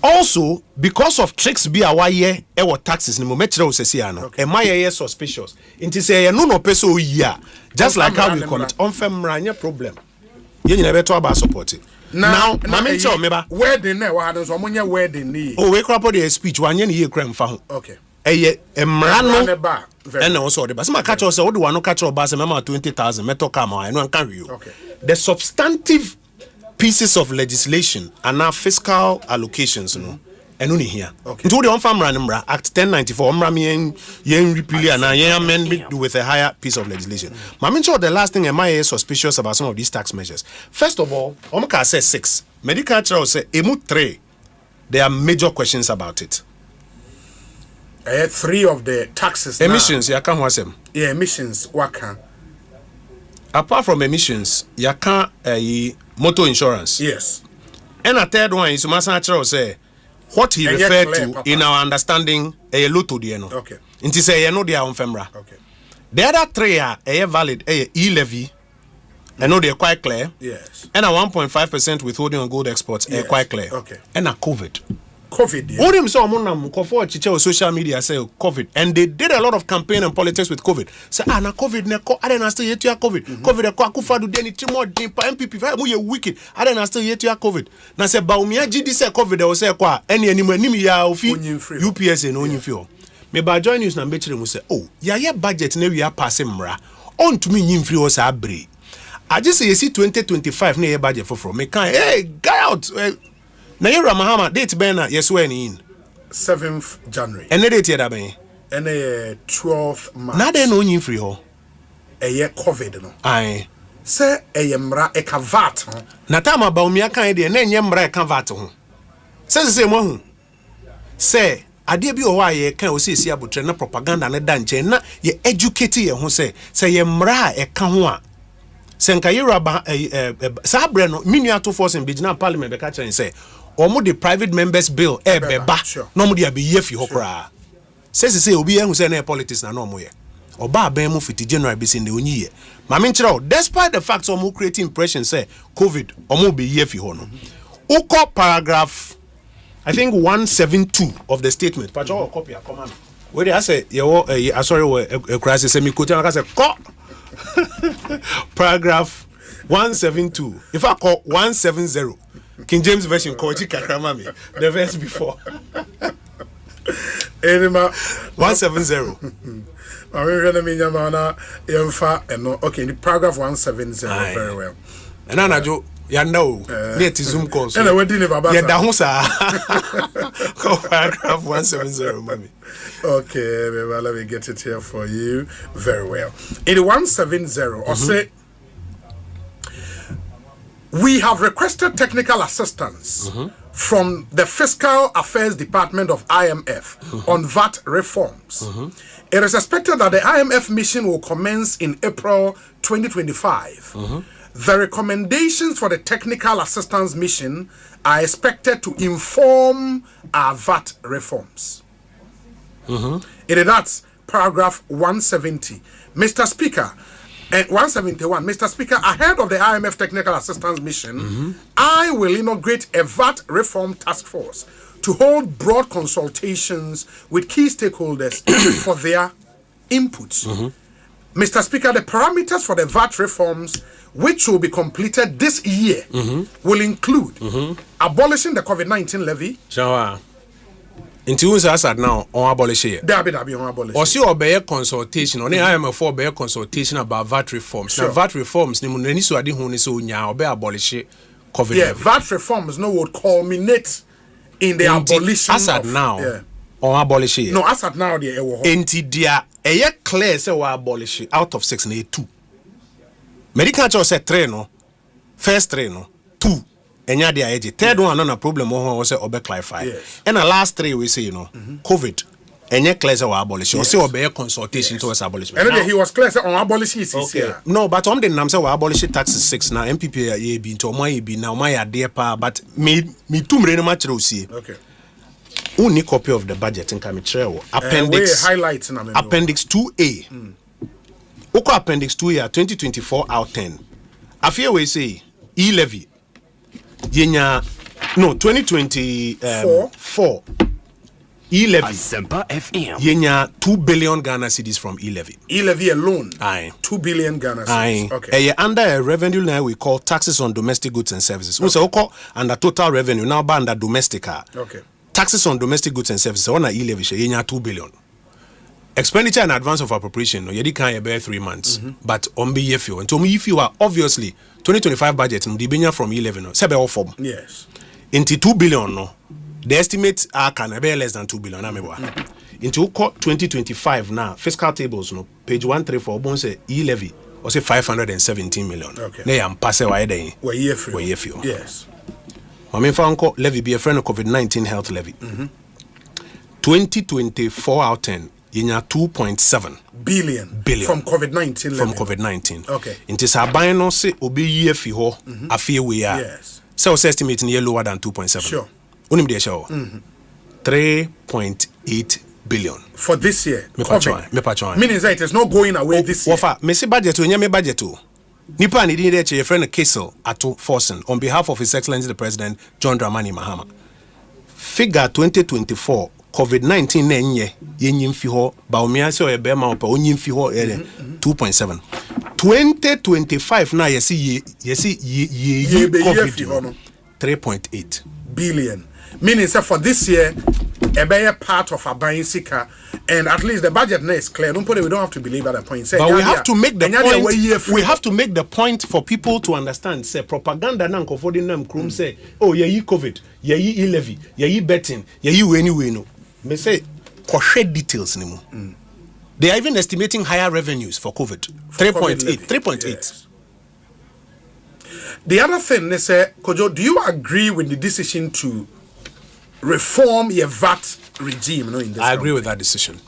Also, because of tricks be a why taxes ni mo metre osesiano e ma ye suspicious inti say no peso ya just like how we call it on femranya problem ye nyina beto aba support it. Now mama tell me ba wedding na wa hadon so omonya wedding ni we crop the speech wanye ne ye kra mfa ho. Okay, eye emra no and also the basma catch us what do one catch up bas mama 20,000 meto come I no can you. Okay, the substantive pieces of legislation and now fiscal allocations no and only here into the on act 1094 yen repeal and yen amendment with a higher piece of legislation. Sure the last thing am I suspicious about some of these tax measures. First of all, omka says 6 medical trial say emu 3 there are major questions about it. 3 of the taxes emissions ya kan wasem emissions waka apart from emissions ya kan motor insurance. Yes. And a third one is Masan say what he referred to in our understanding a loto de no. Okay. Inti say no dia on femra. Okay. The other three are valid e-levy. I know they're quite clear. Yes. And a 1.5% withholding on gold exports are quite clear. Okay. And a COVID. COVID. All them saw on social media say COVID, and they did a lot of campaign and politics with COVID. Say na COVID ne ko I don't still yet you COVID. COVID ko akufa do deni timo dimpa MPP mu ye wicked. I don't still yet you COVID. Na say ba umia GD say COVID they say kwa any anim ya ofi UPS no nyimfio. Me ba join news na mbechire mu say oh ya budget na we pass mra. On to me nyimfiri o sa abre. I just say you see 2025 na ye budget for me can hey get out. Na yera Mahama date ben na yes when in 7th January. And date here da ben. And 12th March. Na dey no nyin free ho. Eye COVID no. Ai. Say eye mra e ka VAT ho. Na time ba umia kan dey na enye mra e ka VAT ho. Say mo hu. Say ade bi o wa ye kan o si abotre na propaganda na da nche na ye educate ye ho say ye mra e ka ho a. Senka yera ba sa bre no minua to force in Bigina Parliament be ka chen say omo the private members bill beba no mo dia be yefi hokra say obi ehun say na politics na no mo ye oba ben mu fiti January be sin de onyi ye ma me nchira despite the fact omo create impression say COVID omo be yefi ho no uko paragraph I think 172 of the statement pacho copy come where I say you sorry we crisis say me quote I say ko paragraph 172 if I call 170 King James version called Chikakamami, the verse before. 170. Okay, the paragraph 170 very well. And I know you know net Zoom calls. And I went in about paragraph 170, mommy. Okay, let me get it here for you. Very well. In 170, Osei, we have requested technical assistance from the Fiscal Affairs Department of IMF on VAT reforms. It is expected that the IMF mission will commence in April 2025. The recommendations for the technical assistance mission are expected to inform our VAT reforms. It is that's paragraph 170. Mr. Speaker, and 171, Mr. Speaker, ahead of the IMF Technical Assistance Mission, I will inaugurate a VAT reform task force to hold broad consultations with key stakeholders for their inputs. Mr. Speaker, the parameters for the VAT reforms, which will be completed this year, will include abolishing the COVID-19 levy. Into who's asad now on abolish it. There be on abolish. Or see obey consultation on the IMF for obey consultation about VAT reforms. Now VAT reforms ni muneni so adi hu ni so nya obey abolish COVID. Yeah, VAT reforms no would culminate in the abolition asad now on abolish it. No, asad now the enti dia clear say we abolish out of 6 na 2. Medical cho say 3 no. First 3 no. 2. Enya dia eje third one no na problem o say obe clarify and the last 3 we say COVID enye clear say we abolish o say obe consultation towards abolishment and he was clear say on abolish is here no but on the nam say we abolish taxes 6 na MPP ye bi nto mo ye bi na mo ya de pa but me tumre no ma kire osie okay only copy of the budget in come kire appendix highlights na appendix 2A oko appendix 2A 2024 out 10 afia we say e-levy Yenya no 2024 e-levy Asempa FM Yenya 2 billion Ghana cedis from e-levy. E-levy alone. Aye. 2 billion Ghana cedis. Okay. Under a revenue line we call taxes on domestic goods and services. We say under total revenue now by under domestic. Okay. Taxes on domestic goods and services on e-levy Yenya 2 billion. Expenditure in advance of appropriation no yedi kan bear 3 months but on be yefio and to me if you are obviously 2025 budget no the from 11 no sebe o form yes into 2 billion no the estimates are can be less than 2 billion amebo into 2025 now fiscal tables no page 134 bon say e-levy or say 517 million okay na am pass why dey we yefio yes mama fanko levy be a friend of COVID-19 health levy 2024 out 10 Yenya 2.7 billion from COVID-19 from COVID-19. Okay. Into Sabai no say obi ye fi ho afie we are. Yes. So estimate near lower than 2.7. Sure. Unim de show. 3.8 billion for this year. Me pacho. Meaning that it is not going away this year. Wafa, me see budget to nyame budget to. Nipa ni din your friend Kessel Ato Forsen on behalf of His Excellency the President John Dramani Mahama. Figure 2024 COVID-19 na enye yenyim fi ho ba omia se o be ma opa onyim fi ho 2.7. 2025 na yesi COVID 3.8 billion. Meaning that for this year a better part of our buying sika, and at least the budget now is clear. We don't have to believe at that point. Say, but we have to make the point. We have to make the point for people to understand. Say propaganda na nkofodi na mkrum say, oh ye COVID, ye levy, ye betting, ye anyway no. Me say share details ni mo. They are even estimating higher revenues for COVID. 3.8. Yes. The other thing they say, Kojo, do you agree with the decision to reform your VAT regime? No, in this I agree with that decision.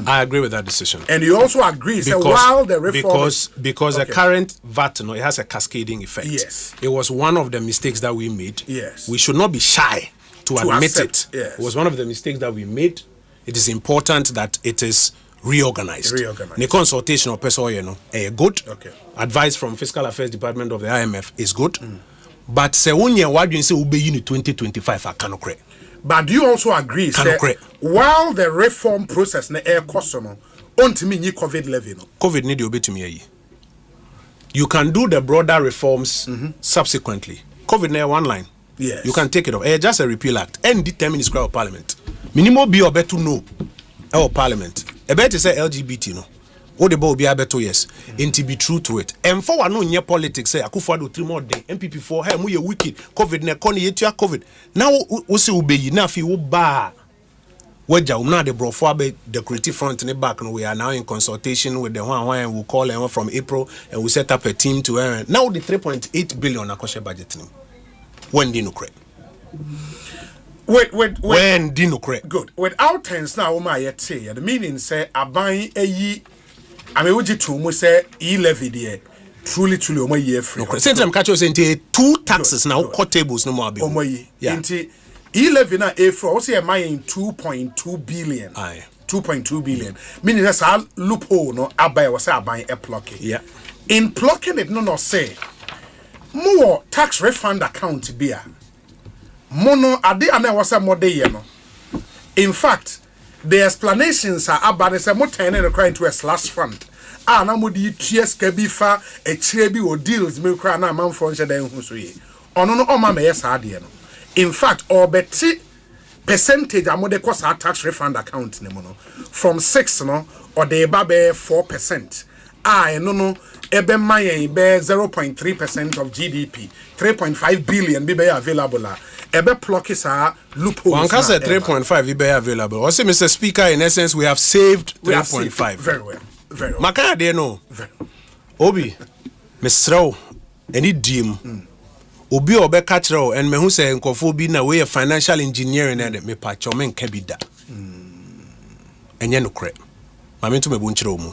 I agree with that decision. And you also agree that while the reform because the current VAT, it has a cascading effect. Yes. It was one of the mistakes that we made. Yes. We should not be shy to admit accept, it. Yes. It was one of the mistakes that we made. It is important that it is reorganized. The consultation of person, good. Okay. Advice from Fiscal Affairs Department of the IMF is good. But say what you say will be in 2025 I cannot create. But do you also agree that while the reform process na air customer ontimi ni COVID level no? COVID need you to me. You can do the broader reforms subsequently. COVID na one line. Yes. You can take it off. Just a repeal act. And determine the of parliament. Minimum be or better no. Our parliament. A better say LGBT no. What the ball be able to yes. And to be true to it. And for one no politics say Akufo-Addo 3 more day. MPP for hey we wicked. COVID na koni yetua COVID. Now we say ubeyi na fi uba. Weja now the bro for the creative front in the back. We are now in consultation with the one and we'll call them from April and we set up a team to now the 3.8 billion akoshe budget. When did you create? Wait. When did you create? Good. Without tense now, yet say the meaning say I buy a ye. I mean, would you to say e-levy there? Truly, my year free. Same time, catch us into 2 taxes now. Court tables no more. Yeah. Into e-levy now a for also a in 2.2 billion. Aye. 2.2 billion. Meaning that's a loophole. No, I buy was I buy a plucking. Yeah. In plucking it, no say more tax refund account beer. Mono ade ana was a more day. No. In fact. The explanations are about the same time and crying to a slash fund. Na mudi TS Kabifa a trebi or deals me cry na man from Shaden Husuye. No ma me yes no. In fact, or betty percentage amode cost our tax refund account ne mono from 6 no or the babe 4%. No ebe mayen be 0.3% of GDP. 3.5 billion be available. Ebe pluck is a loophole. One can say 3.5 be available. Also, Mr. Speaker, in essence, we have saved 3.5. Very well. Very well. Makaya de no. Obi, Mr. Any dream. Obi obe catchero and me who say nkofo bi na way financial engineering and me pacho men kebida. Enye no kre. Mame to me bunchiro mu.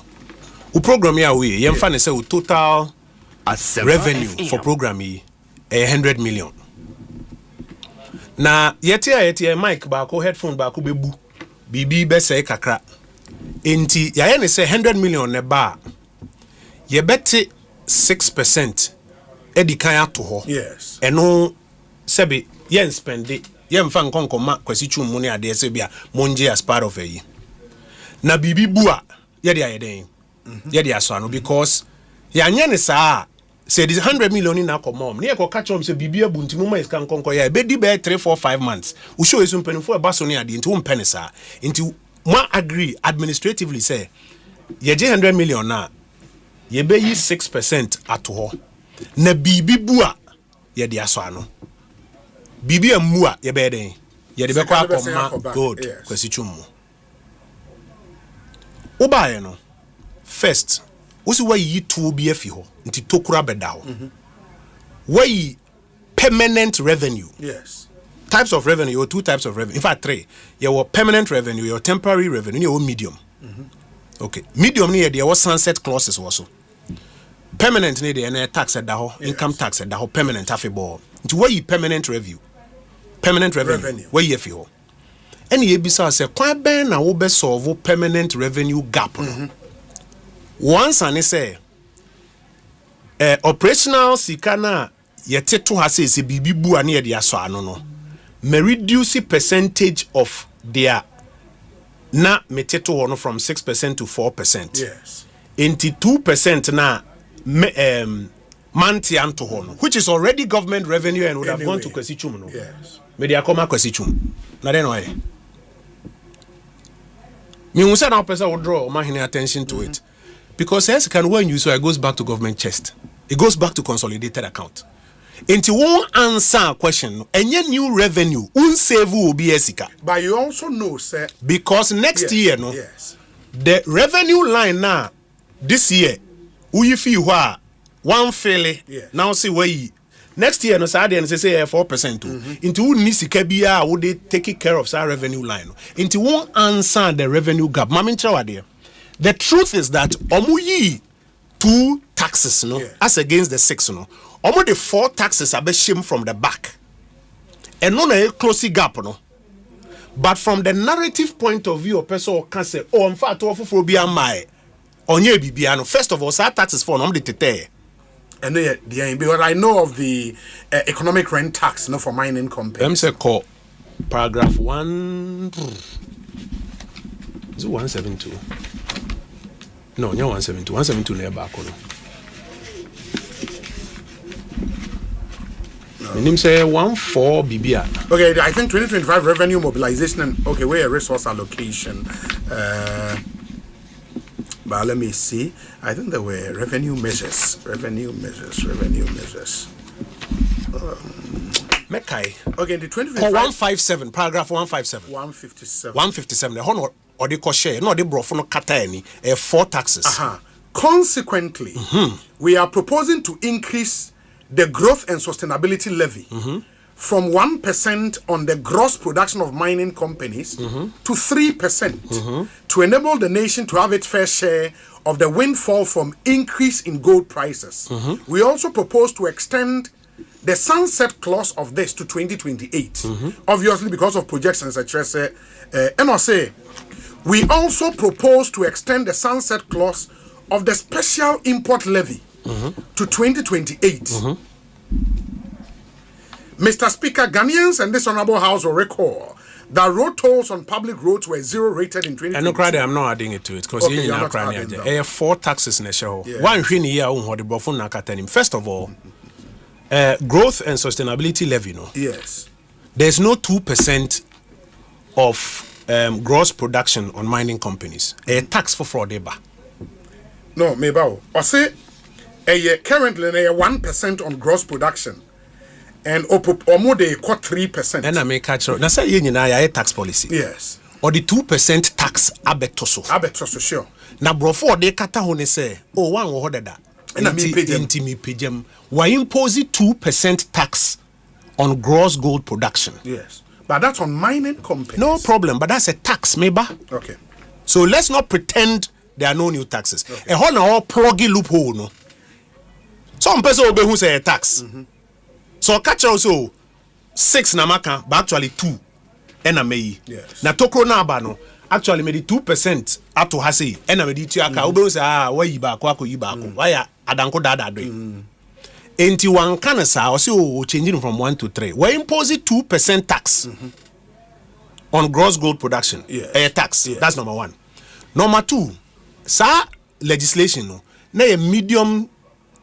U program ya we yemfa ne say total revenue for program yi 100 million. Na yeti mic baako headphone baako bebu bibi be say kakra enti ya ne say 100 million ne ba ye beti 6% edikan ato ho. Yes. Eno sebe yen spend it yen fa nkonkoma kwasi twum ne ade se bia monje as part of yi na bibi bua ye de ayeden ye de aso ano because ya nya ne saa say this 100 million in akomom ne ko catch say bibi abuntimu ma iska nkonko ya be di be 3-4-5 months we show you some penfo e baso ne ade nti wo mpene saa nti ma agree administratively say ye 100 million na ye be yi 6% ato ho na bibi bua ye de aso ano bibi amu a ye be den ye de be kwa akoma good kwasi twum oba ye no first Usi wa yi tuo bi afi ho nti tokura beda ho. Why permanent revenue? Yes. Types of revenue or 2 types of revenue. In fact 3. Your permanent revenue, your temporary revenue, your medium. Okay. Medium ni there was sunset clauses also. Permanent ni there tax at ho, income tax at ho, permanent afebo. Nti why permanent review? Permanent revenue. Why afi ho? Any ebisa say kwan ben na wo be solve permanent revenue gap no. Once and say operational sika na yete to ha say bibi bu ane ye de aso ano no. Me reduce percentage of their na meteto ono from 6% to 4%. Yes. Into 2% na manti anto hono, which is already government revenue and would have gone to Kwesichum no. Yes. Media koma Kwesichum. Na den why. Me unsa na person would draw my attention to it. Because as can when you so it goes back to government chest. It goes back to consolidated account. Into one answer question, any new revenue, save will be esika. But you also know, sir, because next year, no, yes, the revenue line now this year, we feel one fairly now see where next year no side and say 4%. Into nisika biya would they take care of our revenue line. Into one answer the revenue gap. Mamin chawade. The truth is that omuyi 2 taxes, no, as against the 6, no. Almost the 4 taxes are shame from the back. And no a close gap, no. But from the narrative point of view, a person can say, oh, in fact, for be my on ye bibiano. First of all, our taxes for the tete. And because I know of the economic rent tax, no, for mining companies. Them say call paragraph 1. Is it 172? No, not 172. 172 near back. Minim say 14 BBA. Okay, I think 2025 revenue mobilization and where resource allocation. But let me see. I think there were revenue measures. Mekai. Okay, the 2025 157, paragraph 157. 157. The honor or the share, no, the brofono katani, 4 taxes. Consequently, we are proposing to increase the growth and sustainability levy from 1% on the gross production of mining companies to 3% to enable the nation to have its fair share of the windfall from increase in gold prices. We also propose to extend the sunset clause of this to 2028, obviously because of projections, etc. And I say, we also propose to extend the sunset clause of the special import levy to 2028. Mr. Speaker, Ghanaians and this honorable house will recall that road tolls on public roads were 0 rated in 2020. And no credit, I'm not adding it to it because you're not crying. There are 4 taxes in the show. One thing here, first of all, growth and sustainability levy. No. Yes. There's no 2% of gross production on mining companies. A tax for fraud. No, maybe I say currently 1% on gross production, and more they cut 3%. And I make catch. Now say you a tax policy. Yes. Or the 2% tax abetoso. Abetoso, sure. Now before they kata hone say, oh one wo that. And me pajem. Why impose 2% tax on gross gold production? Yes. But that's on mining companies. No problem, but that's a tax, maybe. Okay. So let's not pretend there are no new taxes. A whole all pluggy loophole, no. Some person will be who say a tax. So catch also 6 namaka, but actually 2. NMA. Yes. Na tokro na abano. Actually made 2% ato hasi. NMA di tiaka. Ube say where you back, wako you back. Why adanko dada do. Enti one kanasa also changing from 1 to 3. We impose 2% tax on gross gold production. A tax. Yes. That's number 1. Number 2, sa legislation no. Na a medium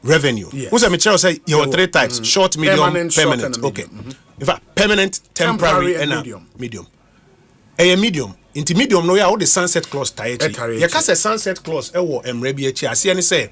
revenue. Who's a material say you have 3 types: short, medium, permanent. Okay. In fact, permanent, temporary, and medium. A medium. Into medium no ya all the sunset clause tie. You can say sunset clause ewo emrebi echi. Asi any say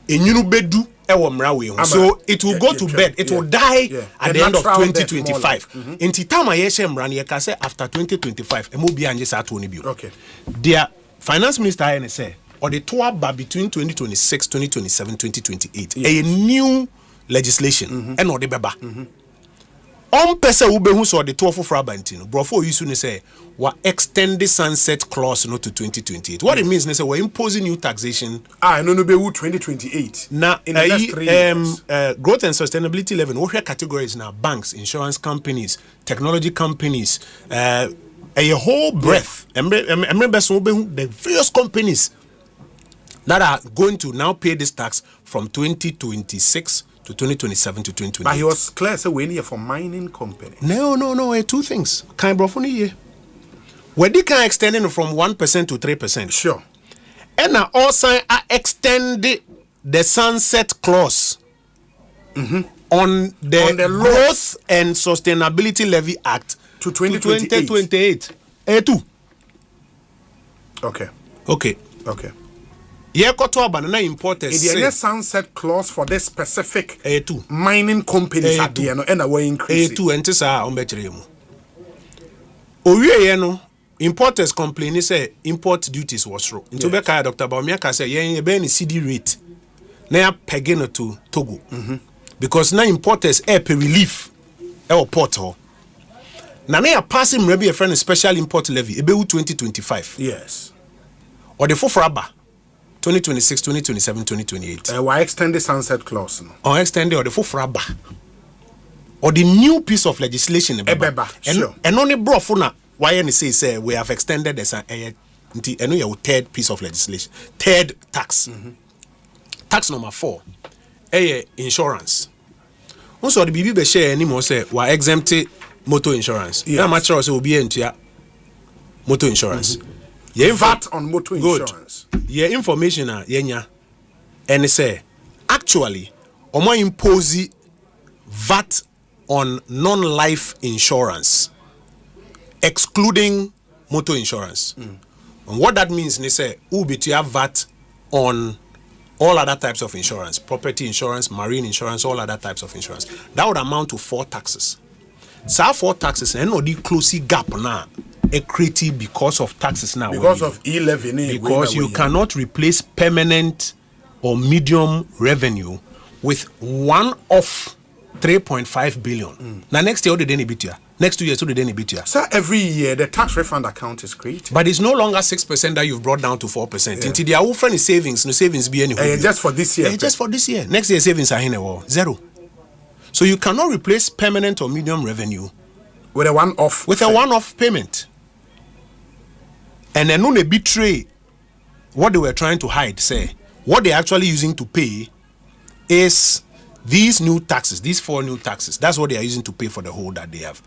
enyunu bedu ewo mrawe. So it will go to bed. It will die at the end of 2025. Into time ayeshe mran you can say after 2025 emobi anje sa to ni bio. Okay. Their finance minister and say or the tour bar between 2026, 2027, 2028. A new legislation and or the beba. Person who be who saw the tour for Frabantino. Before you soon say we extend the sunset clause to 2028. What it means is we're imposing new taxation. No be 2028. Now in the next 3 years. Growth and sustainability level. What categories now? Banks, insurance companies, technology companies, a whole breadth. Remember, so the various companies that are going to now pay this tax from 2026 to 2027 to 2028. But he was clear, so we're here for mining companies. No. Two things. Can I for here? Where they can extend it from 1% to 3%. Sure. And now also extend the sunset clause on the Growth and Sustainability Levy Act to 2028. A2. Okay. Yeah, koto banana importers. Is there a sunset clause for this specific mining companies at the end and away increase? A2 and this are on betrayal. Oye, no. Importers complain say import duties was wrong. Into Beka Dr. Baumiaka say yeah be CD rate. Na pegeno to Togo. Because now importers pay relief port ho. Na passing maybe a friend special import levy ebewu 2025. Yes. Or the fofraba 2026, 2027, 2028. Why extend the sunset clause? No? Or extend or the fofraba. Or the new piece of legislation sure. And only bro na why any say we have extended the third piece of legislation, third tax. Tax number 4, insurance. Also the BB be share anymore say we exempt motor insurance. Yeah, much also will be into motor insurance. Yeah, VAT on motor insurance. Yeah, information yenya. And say actually, omo impose VAT on non-life insurance, excluding motor insurance. And what that means, they say, to have VAT on all other types of insurance, property insurance, marine insurance, all other types of insurance. That would amount to 4 taxes. So 4 taxes, and no the closing gap now, a creative because of taxes now. Because of E11. Because you cannot replace permanent or medium revenue with one-off 3.5 billion. Now next year, what did any bit here? Next 2 years, what did any bit here? So every year, the tax refund account is created. But it's no longer 6% that you've brought down to 4%. Until they are offering savings, no savings be anywhere. Just for this year. Just for this year. Next year, savings are in a war. 0. So you cannot replace permanent or medium revenue with a one-off. With a one-off payment. And then no they betray what they were trying to hide. Say what they're actually using to pay is these new taxes, these 4 new taxes. That's what they are using to pay for the whole that they have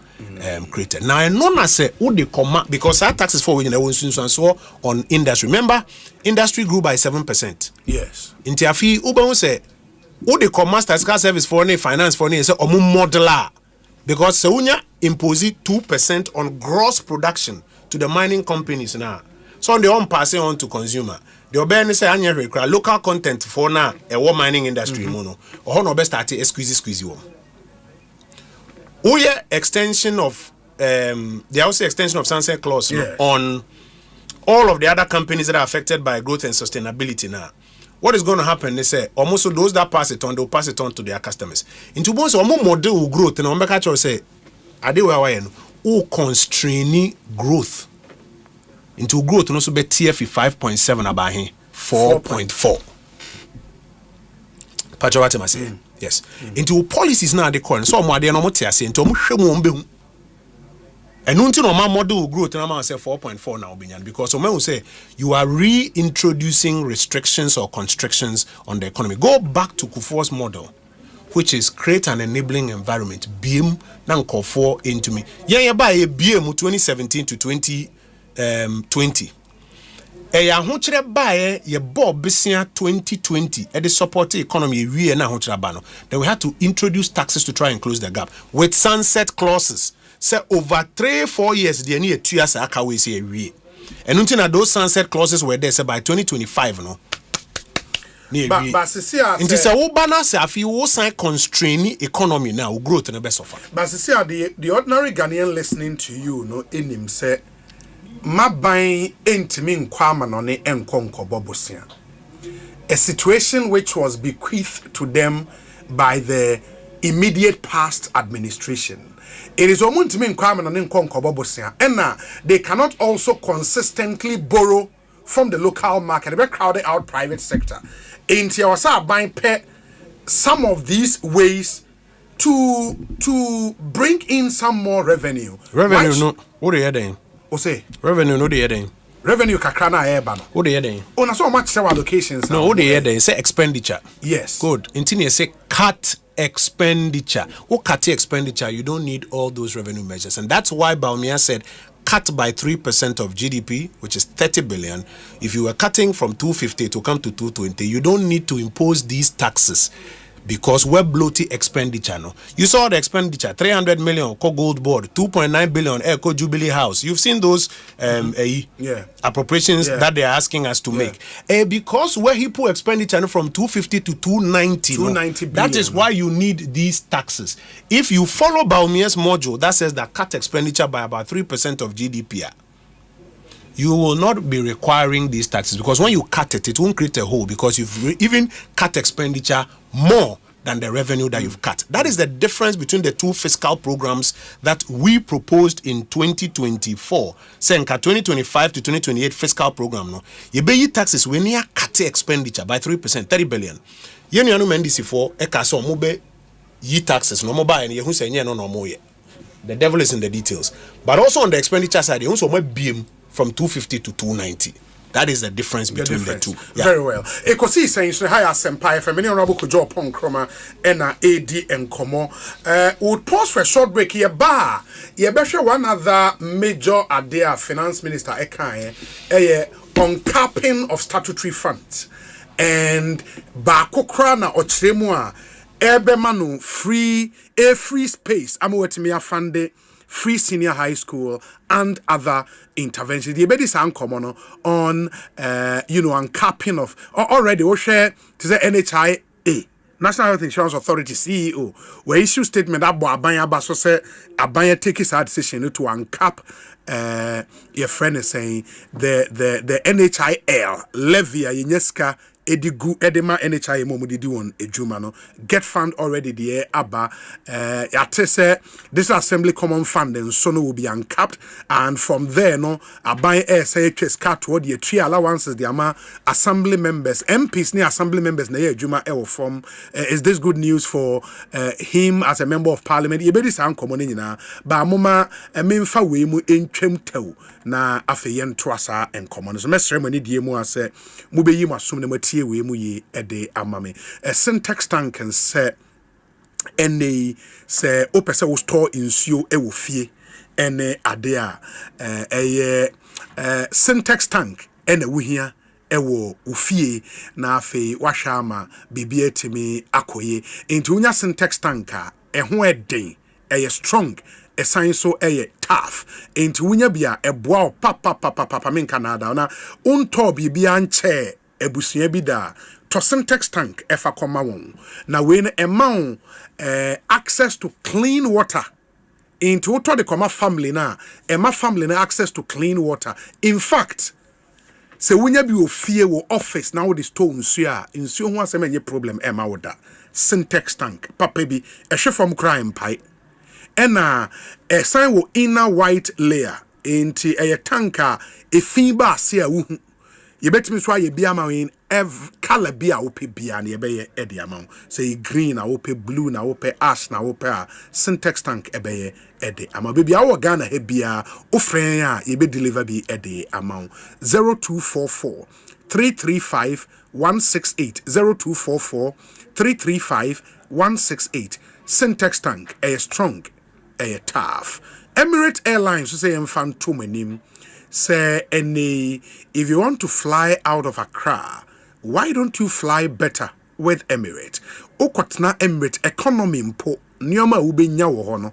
created. Now, and none say who they come because our taxes for when they were so on industry. Remember, industry grew by 7%. Yes. In Tiafi, Uber say who they come statistical service for any finance for any say omu modeler because Seunya impose 2% on gross production to the mining companies now. So they on passing on to consumer. The obey say anya local content for now a war mining industry mono or no best start squeezy one. Uye extension of they also extension of sunset clause on all of the other companies that are affected by growth and sustainability now. What is going to happen? They say almost those that pass it on, they'll pass it on to their customers. Into both model growth and Omeka say are they who constraining growth into growth and also be TFE 5.7 about 4.4. Pachawate must say yes. Into policies now they call so more they no more say into hwemu and until no model growth and I say 4.4 now because some will say you are reintroducing restrictions or constrictions on the economy. Go back to Kufuor's model, which is create an enabling environment. BM nan call for into me. Yeah, by a BM 2017 to 2020. Eya honchire bae ye bob besia 2020 e the support economy we na honchire ba no. Then we had to introduce taxes to try and close the gap with sunset clauses. Say over 3-4 years the any 2 years aka we say we. And until na those sunset clauses were there say by 2025 no. But Inti say wo bana say afi wo sign constraining economy now growth no be suffer. But see the ordinary Ghanaian listening to you no enim say maban entimi nkwama no ne enkonko bobosia. A situation which was bequeathed to them by the immediate past administration. It is omuntimi nkwama no ne enkonko bobosia. And they cannot also consistently borrow from the local market. They crowded out private sector. Inti awasa buying pay some of these ways to bring in some more revenue. Revenue no. What are you doing? Osei. Revenue no the heading. Revenue kakra na eba no. What the heading? Oh, na so much say allocations. No, what the heading? Say expenditure. Yes. Good. Intini say cut expenditure. What cut expenditure? You don't need all those revenue measures, and that's why Baumia said cut by 3% of GDP, which is 30 billion. If you were cutting from 250 to come to 220, you don't need to impose these taxes. Because we're bloating expenditure. No, you saw the expenditure: 300 million co gold board, 2.9 billion eco jubilee house. You've seen those appropriations that they are asking us to make. Because where he put expenditure from 250 to 290, 290 that is why you need these taxes. If you follow Baumia's module that says that cut expenditure by about 3% of GDP, you will not be requiring these taxes, because when you cut it, it won't create a hole, because you've even cut expenditure more than the revenue that you've cut. That is the difference between the two fiscal programs that we proposed in 2024. Senka 2025 to 2028 fiscal program. No, you pay taxes when you cut expenditure by 3%, 30 billion. You know, NDC4 ekaso mobe ye taxes no mobile and you say no more yet. The devil is in the details. But also on the expenditure side, you also might beam from 250 to 290. That is the difference between the two. Yeah. Very well. Ekosiisen so high Asempa FM any honorable Kojo Pon Kroma and AD and Komo. We'll pause for a short break here. Ye be one other major idea Finance Minister Ekan on capping of statutory funds. And baako kra na ochremu a ebemanu free space amwetimi afande free senior high school and other interventions. The bedi san common on uncapping of already we share to the NHIA National Health Insurance Authority CEO we issue statement that abanya baso say abanya take his decision to uncap your friend is saying the NHIL levy yenyeska edigu edema NHI momudidi won ejuma no get fund already there aba yate say this assembly common fund and so no will be uncapped, and from there no aban say cut toward the three allowances the ama assembly members MPs ni assembly members na ejuma e form. Is this good news for him as a member of parliament? Ye be this an common nyina ba moma memfa we mu entwem tew na afeyen toasa en common so mesre mani die mu ase mu be yi masum na matie we mu yi ede amame a syntax tank and say ene say opese wo store insuo e wo fie ene ade a syntax tank ene wo hia ewo ufie na afe wahama bibia timi akoye enti unya syntax tanka eho eden strong esan so tough enti unya bia eboa papa men Canada na unto bibia nche ebusua bi da to syntax tank efa koma won na we na emma access to clean water into to the koma family na emma family na access to clean water. In fact, se wunya bi ofie wo office na wo the store nsuo ho asem enye problem ema wo da syntax tank papa bi ehwe from crime pai ena sign wo inner white layer enti tanka efin ba se a wo yebetimi so aye bia ma wen color bia wo pe bia na yebeye ede ama say green na wo pe blue na wo pe ash na wo pe syntax tank ebeye ede ama bia wo Ghana he bia ofren a yebe deliver bi ede ama 0244 335 168 0244 335 168 syntax tank strong tough. Emirates Airlines say enfan to manim say any if you want to fly out of Accra, why don't you fly better with Emirates? Okotna Emirates economy mpo nioma ubenya wo hono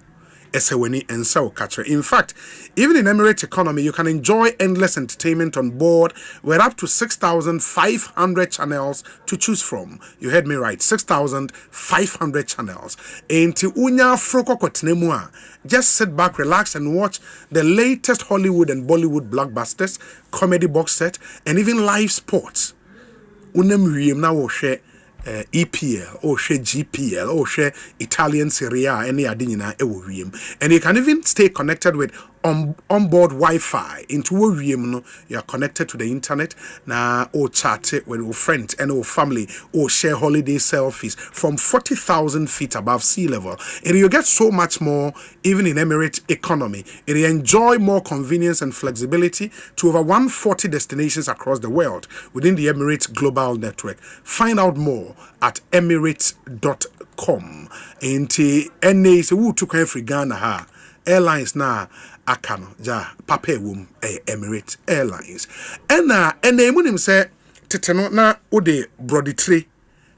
eseweni ensa okatre. In fact, even in Emirates economy you can enjoy endless entertainment on board with up to 6,500 channels to choose from. You heard me right, 6,500 channels. Enti unya froko kotnemu a just sit back, relax and watch the latest Hollywood and Bollywood blockbusters, comedy box set and even live sports. Unem riem na wo share EPL or share GPL or share Italian Serie A any adinina ewo riem. And you can even stay connected with onboard Wi-Fi into no, you are connected to the internet na or chat with your friends and your family or share holiday selfies from 40,000 feet above sea level, and you get so much more even in Emirates economy, and you enjoy more convenience and flexibility to over 140 destinations across the world within the Emirates global network. Find out more at emirates.com. and NA se who took free Ghana ha airlines na akano ja papa wom Emirates Airlines ena munim se teteno na ode broditre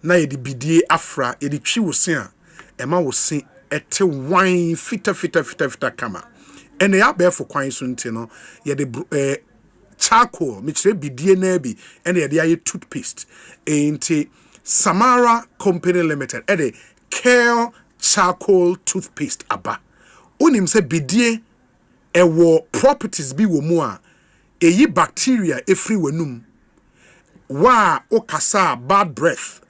na yedi bidie afra yedi twi wosen a ema wosen ete wine fita kama ena ya be for kwan so nti no yedi charcoal mitre bidie na bi ena yedi aye toothpaste enti Samara Company Limited ede Kale charcoal toothpaste aba unim se bidie ewo properties bi wo mu a eyi bacteria efri wenum wa okasa bad breath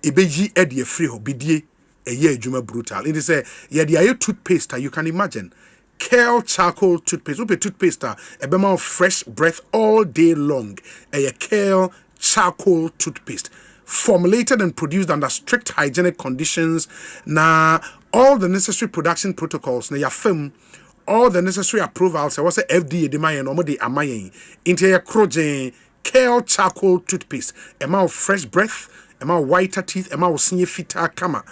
ebeyi ede efri ho bidie eye adwuma brutal it is a ye de aye toothpaste you can imagine Kale charcoal toothpaste ope toothpaste ebema fresh breath all day long Kale charcoal toothpaste formulated and produced under strict hygienic conditions na all the necessary production protocols na ya film all the necessary approvals was a FDA de mayen or de amayen into a crojen Kale charcoal toothpaste amount of fresh breath amount whiter teeth amount of senior fita kama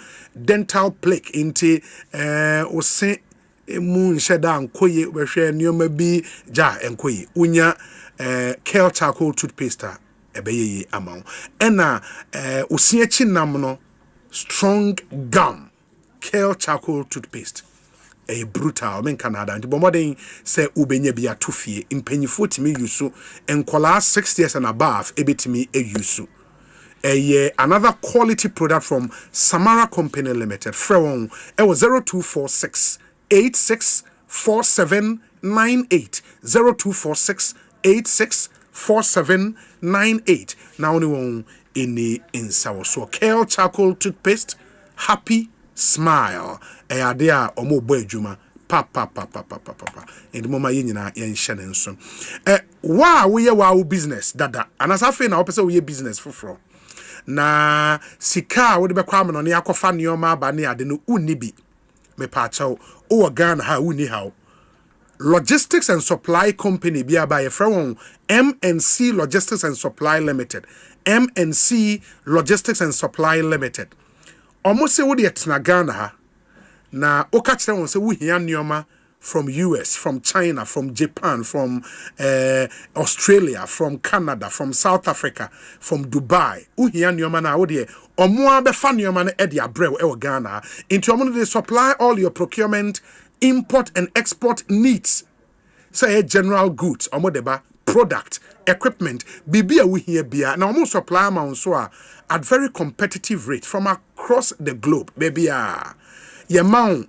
dental plaque into o se moon sheda nkoye we hwe nioma bi ja enkoye unya Kale charcoal toothpaste ebeye amount ena osiechi nam no strong gum Kale charcoal toothpaste a brutal men Canada and bomodin say ubenya bia tofie impanyifo timi yusu enkola 6 years and above ebetimi eyusu another quality product from Samara Company Limited frewon it was 0246 864798 0246 864798 now only one in sour so Kale charcoal toothpaste happy smile there omo boy juma papa and mama yina yen shenen so wa we business dada anasafe na opese we business foforo na sika wo de be kwa no ne akofa neoma ba ne ade no uni bi me pa chawo o Ghana ha uni ha Logistics and Supply Company bi aba ye from MNC Logistics and Supply Limited MNC Logistics and Supply Limited almost say wo de tena Ghana ha na o ka kire won say wo hia neoma from US, from China, from Japan, from Australia, from Canada, from South Africa, from Dubai. Uhia neoma na wo de omo abefa neoma na e de abrel e wo Ghana into omo they supply all your procurement import and export needs. Say general goods omo deba product equipment bibia we here bia na omo supply amount so at very competitive rate from across the globe baby your mount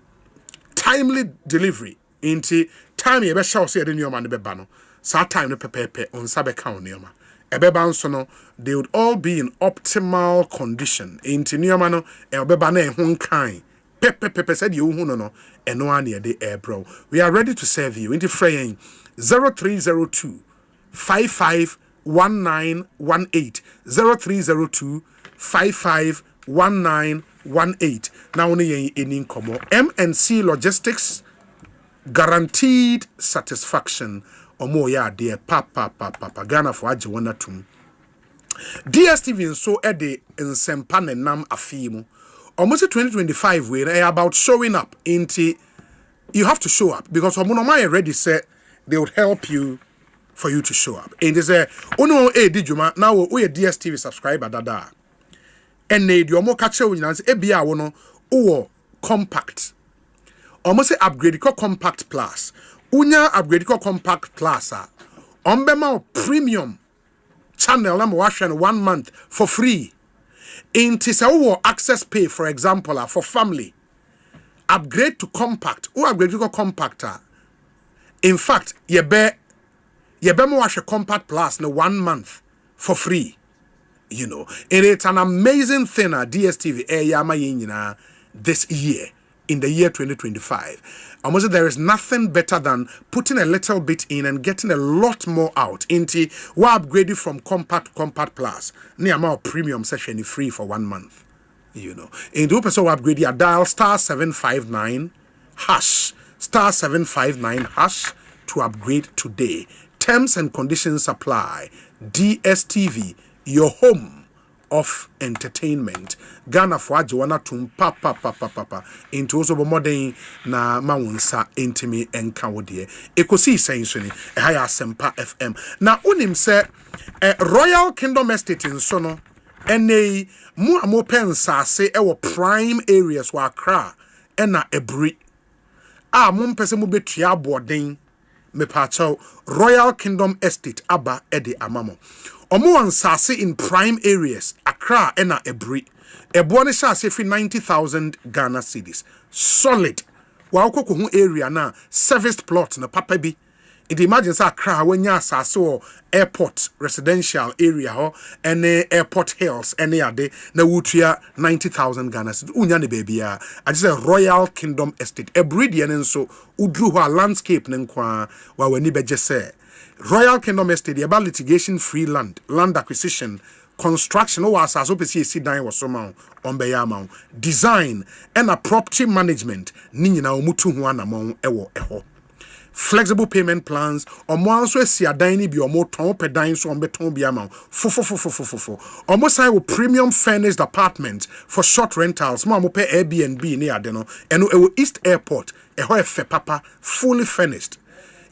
timely delivery into time ye be sha say de neoma ne beba no sa time no pepepe on sabe count neoma ebeba nso no they would all be in optimal condition into neoma no ebeba na ehun kan pepe said you no eno ane de airbro we are ready to serve you into fraying 0302 551918 0302 551918 now only in komo MNC Logistics guaranteed satisfaction omo ya de papa Ghana for age wona tum DSTV so e de nsempa ne nam afimu almost 2025 we are about showing up into you have to show up because Omonomai already said they would help you for you to show up and they say ono dijuma now we DSTV subscriber dada and need your more catch we say ebia wono o compact almost say upgrade ko compact plus unya upgrade ko compact plus ombema premium channel na mo 1 month for free into say access pay for example for family upgrade to compact or upgrade to compact in fact ye be mo wash compact plus no 1 month for free you know and it's an amazing thing DSTV yama yina this year in the year 2025. Almost there is nothing better than putting a little bit in and getting a lot more out. Inti, we upgraded from compact to compact plus. Near amount premium session free for 1 month. You know, in the person upgrade your dial *759# *759# to upgrade today. Terms and conditions apply. DSTV, your home of entertainment. Ghana for Joanna tum papa into also modern na mawunsa intimi enkawodie. Ekosiisen so ni ehaya Asempa FM. Na unim se Royal Kingdom Estate in sono ene mu amopen sase ewo prime areas wa Accra ena Ebri. Mo mpese mu betua boden me pacho Royal Kingdom Estate aba ede amamo. Omo ansase in prime areas Accra ena Ebri. Ebo ne sha se fi 90,000 Ghana cedis. Solid. Wa okoko hu area na serviced plot na papa bi. It imagine sa Accra wenya asase o airport residential area ho ene airport hills ene ade na wutua 90,000 Ghana cedis. Unya ne baby a say Royal Kingdom Estate. Ebri de ne nso udru ho landscape ne nkwa wa wani beje se Royal Kingdom Estate about litigation free land acquisition, construction was as opposite dan was somehow on Bayamau, design and a property management, Nina Mutu Huanamon ewo eho. Flexible payment plans, or more so see a dining be or more ton per dine so on beton biamau. Almost I will premium furnished apartments for short rentals, Mamu pay Airbnb near Deno, and East Airport, eho fe papa, fully furnished.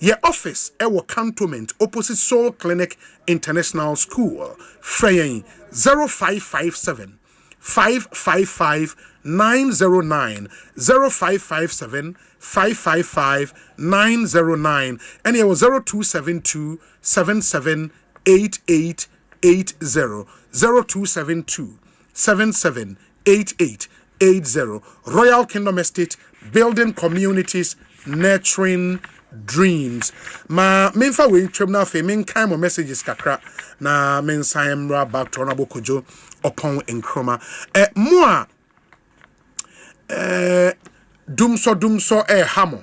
Your office ewo cantonment opposite Soul Clinic International School. Freying 0557 555 909 0557 555 909 and it was 0272 778880 0272 778880. Royal Kingdom Estate, building communities, nurturing dreams. Ma menfa we twem na fe men kan mo messages kakra na men san mra back to Honorable Kojo upon enkroma mo a dumso hamo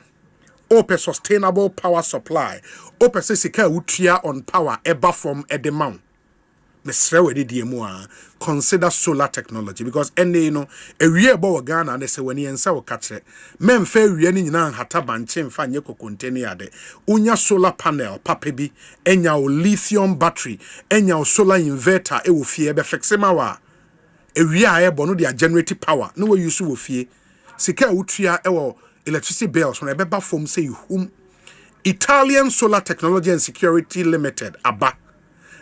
open sustainable power supply open se sika utua on power eba from edemount. Consider solar technology because any no a real bow Ghana and they say when you and catch it. Men fair reading in hatabanchen fan yeko container de unya solar panel, papebi, enya lithium battery, enya solar inverter, e will fear be flexemawa. A real bono dia generative power, no way you so fear. Sika utria ewo electricity bills when a beba form say whom Italian Solar Technology and Security Limited, ABA.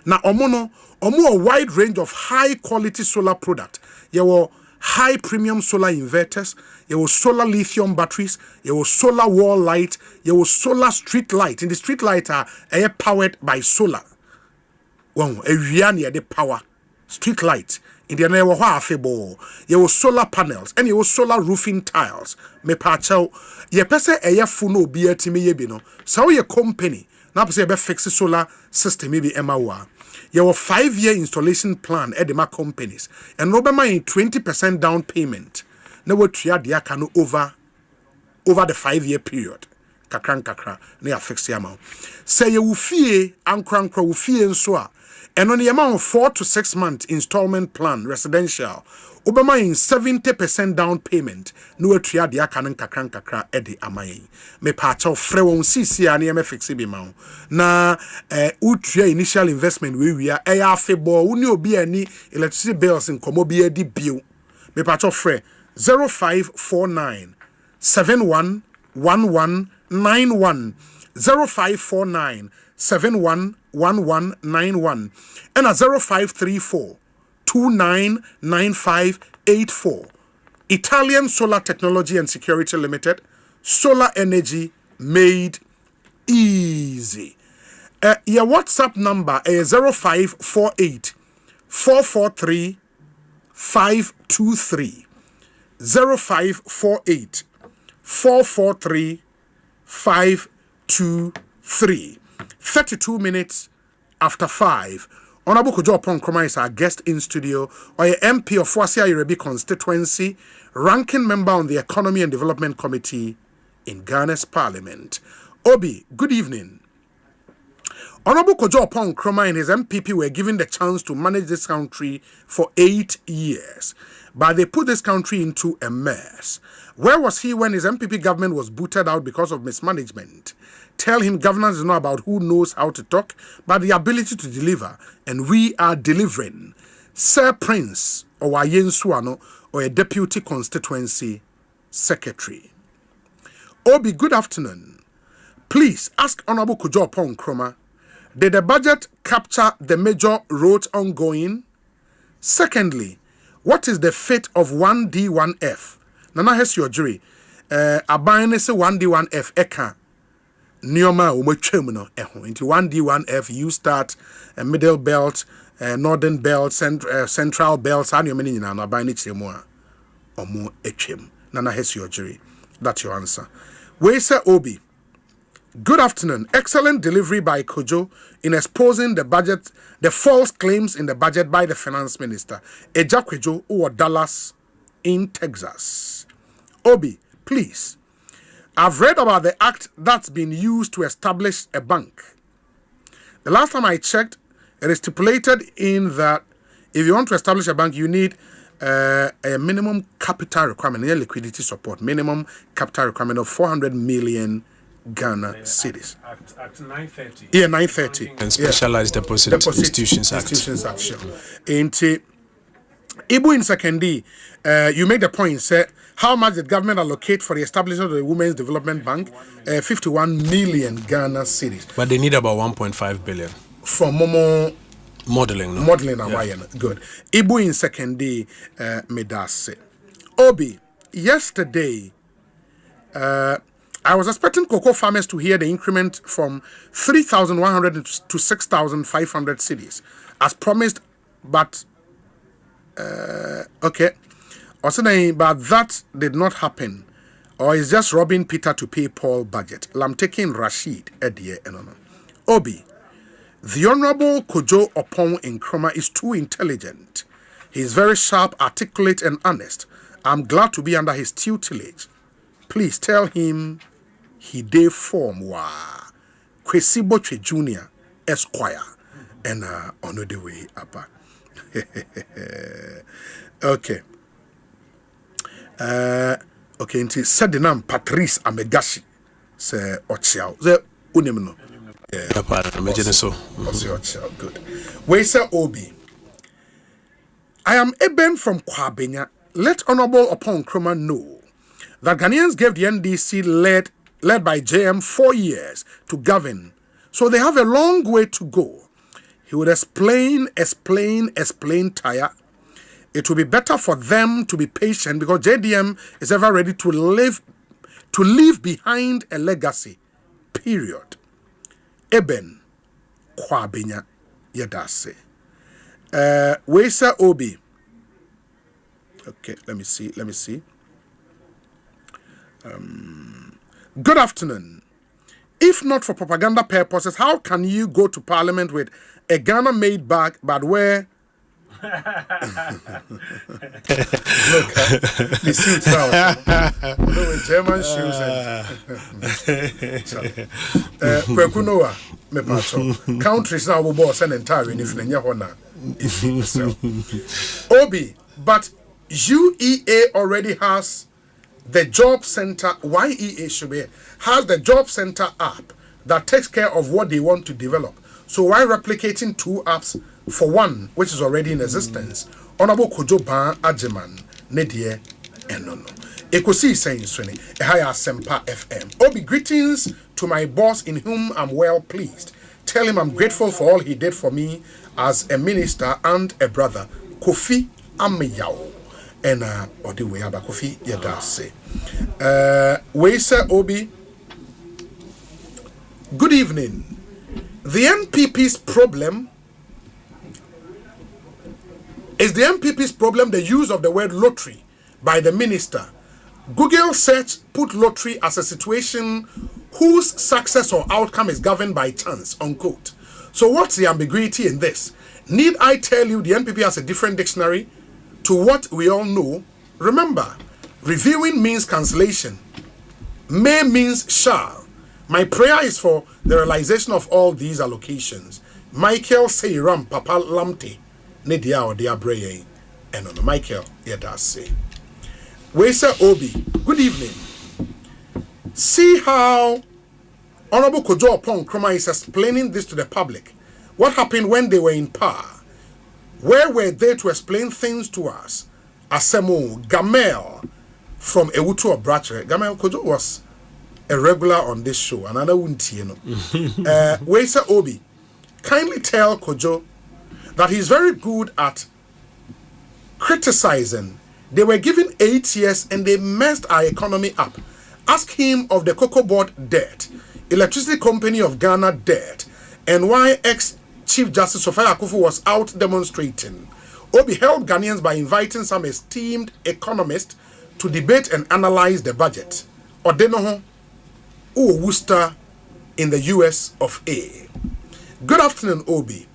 Na omo a wide range of high quality solar product. You will high premium solar inverters, you will solar lithium batteries, you will solar wall light, you will solar street light. In the street light are powered by solar. Well, a real the power street light. In the name of afebo, you will solar panels and you will solar roofing tiles. Me pacho, ye pese funo be a timi yebino. So your company now pese be fix solar system maybe emawa. Your 5-year installation plan at the companies and Robama in 20% down payment. No what tria diakano over the 5-year period. Kakra near fix the amount. Say you will fee ankra will fee and so and on the amount of 4 to 6 month installment plan residential. Obama in 70% down payment. No tria diakano kakra edi amay. Me part of frewon CC and MFX bimao. Na utria initial investment we are febo uni obi any electricity bills in komobi di bill. Me part of fre 0549 711191 0549 711191 and a 0534 299584. Italian Solar Technology and Security Limited. Solar energy made easy. Your WhatsApp number is 0548 443 523. 0548 443 523. 32 minutes after 5. Honorable Kojo Nkrumah is our guest in studio, or a MP of Wasia Yoruba constituency, ranking member on the Economy and Development Committee in Ghana's Parliament. Obi, good evening. Honorable Kojo Nkrumah and his MPP were given the chance to manage this country for 8 years, but they put this country into a mess. Where was he when his MPP government was booted out because of mismanagement? Tell him governance is not about who knows how to talk, but the ability to deliver, and we are delivering. Sir Prince Owayensuano, or a deputy constituency secretary. Obi, good afternoon. Please ask Honorable Kojo Nkrumah, did the budget capture the major roads ongoing? Secondly, what is the fate of 1D1F? Nana has your jury. Abayne se 1D1F eka. Nioma umotwem no eho. Into 1D1F you start middle belt, northern belt, central belt. Sa nioma ni nyina no abayne chiremu a omo etwem. Nana has your jury. That's your answer. We say Obi. Good afternoon. Excellent delivery by Kojo in exposing the budget, the false claims in the budget by the finance minister, Eja Kojo, who was Dallas in Texas. Obi, please. I've read about the act that's been used to establish a bank. The last time I checked, it is stipulated in that if you want to establish a bank, you need a minimum capital requirement, liquidity support, minimum capital requirement of 400 million Ghana cedis. Act 930. Yeah, 930. And Specialized Deposit Institutions Act. Sure. Ibu in Sekendi, you made the point, say, how much did government allocate for the establishment of the Women's Development Bank? 51 million Ghana cedis. But they need about 1.5 billion. For Momo modeling. No? Modeling, yeah. Good. Ibu in Sekendi, Medase. Obi, yesterday, I was expecting cocoa farmers to hear the increment from 3,100 to 6,500 cedis as promised, but okay. But that did not happen, or is just robbing Peter to pay Paul budget. I'm taking Rashid Edie Enono. Obi, the Honorable Kojo Nkrumah is too intelligent. He is very sharp, articulate, and honest. I'm glad to be under his tutelage. Please tell him he dey form wa Kwesi Boche Jr. Esquire and on the way up. Okay. Okay, nti Sedinam Patrice Amegashi se Ochiao. Ze unim no. Yeah, so. Good. We say Obi. I am Eben from Kwabenya. Let Honorable Nkrumah know that Ghanaians gave the NDC led by JM 4 years to govern, so they have a long way to go. He would explain tire. It will be better for them to be patient because JDM is ever ready to leave behind a legacy. Period. Eben Kwabenya Yadase. Wesa Obi. Okay, let me see. Good afternoon. If not for propaganda purposes, how can you go to Parliament with a Ghana-made bag, but where... Look, the suits now. With German shoes and... countries now will boss an entire in if Obi, but UEA already has the job center. YEA should be has the job center app that takes care of what they want to develop. So why replicating two apps for one which is already in existence? Honorable Kojo Ban Ajeman Nedie Enono. Ekosiisen On Asempa FM. Obi, greetings to my boss in whom I'm well pleased. Tell him I'm grateful for all he did for me as a minister and a brother. Kofi Ameyao. And Odi we aba Kofi Yadase. We say Obi. Good evening. The NPP's problem is the use of the word lottery by the minister. Google search put lottery as a situation whose success or outcome is governed by chance, unquote. So what's the ambiguity in this? Need I tell you the NPP has a different dictionary to what we all know? Remember, reviewing means cancellation. May means shall. My prayer is for the realization of all these allocations. Michael Seiram Papa Lamte Nedia or Dia Breye. And on Michael, yeah, does say. Wesa Obi, good evening. See how Honorable Kojo Opon Kroma is explaining this to the public. What happened when they were in power? Where were they to explain things to us? Asemo Gamel from Ewutu or Brachere. Gamel Kojo was a regular on this show. And I wouldn't, you know. Wesa Obi, kindly tell Kojo that he's very good at criticizing. They were given 8 years and they messed our economy up. Ask him of the Cocoa Board debt, Electricity Company of Ghana debt, and why ex-Chief Justice Sophia Akufu was out demonstrating. Obi helped Ghanaians by inviting some esteemed economists to debate and analyze the budget. Odenoho Worcester in the US of A. Good afternoon, Obi.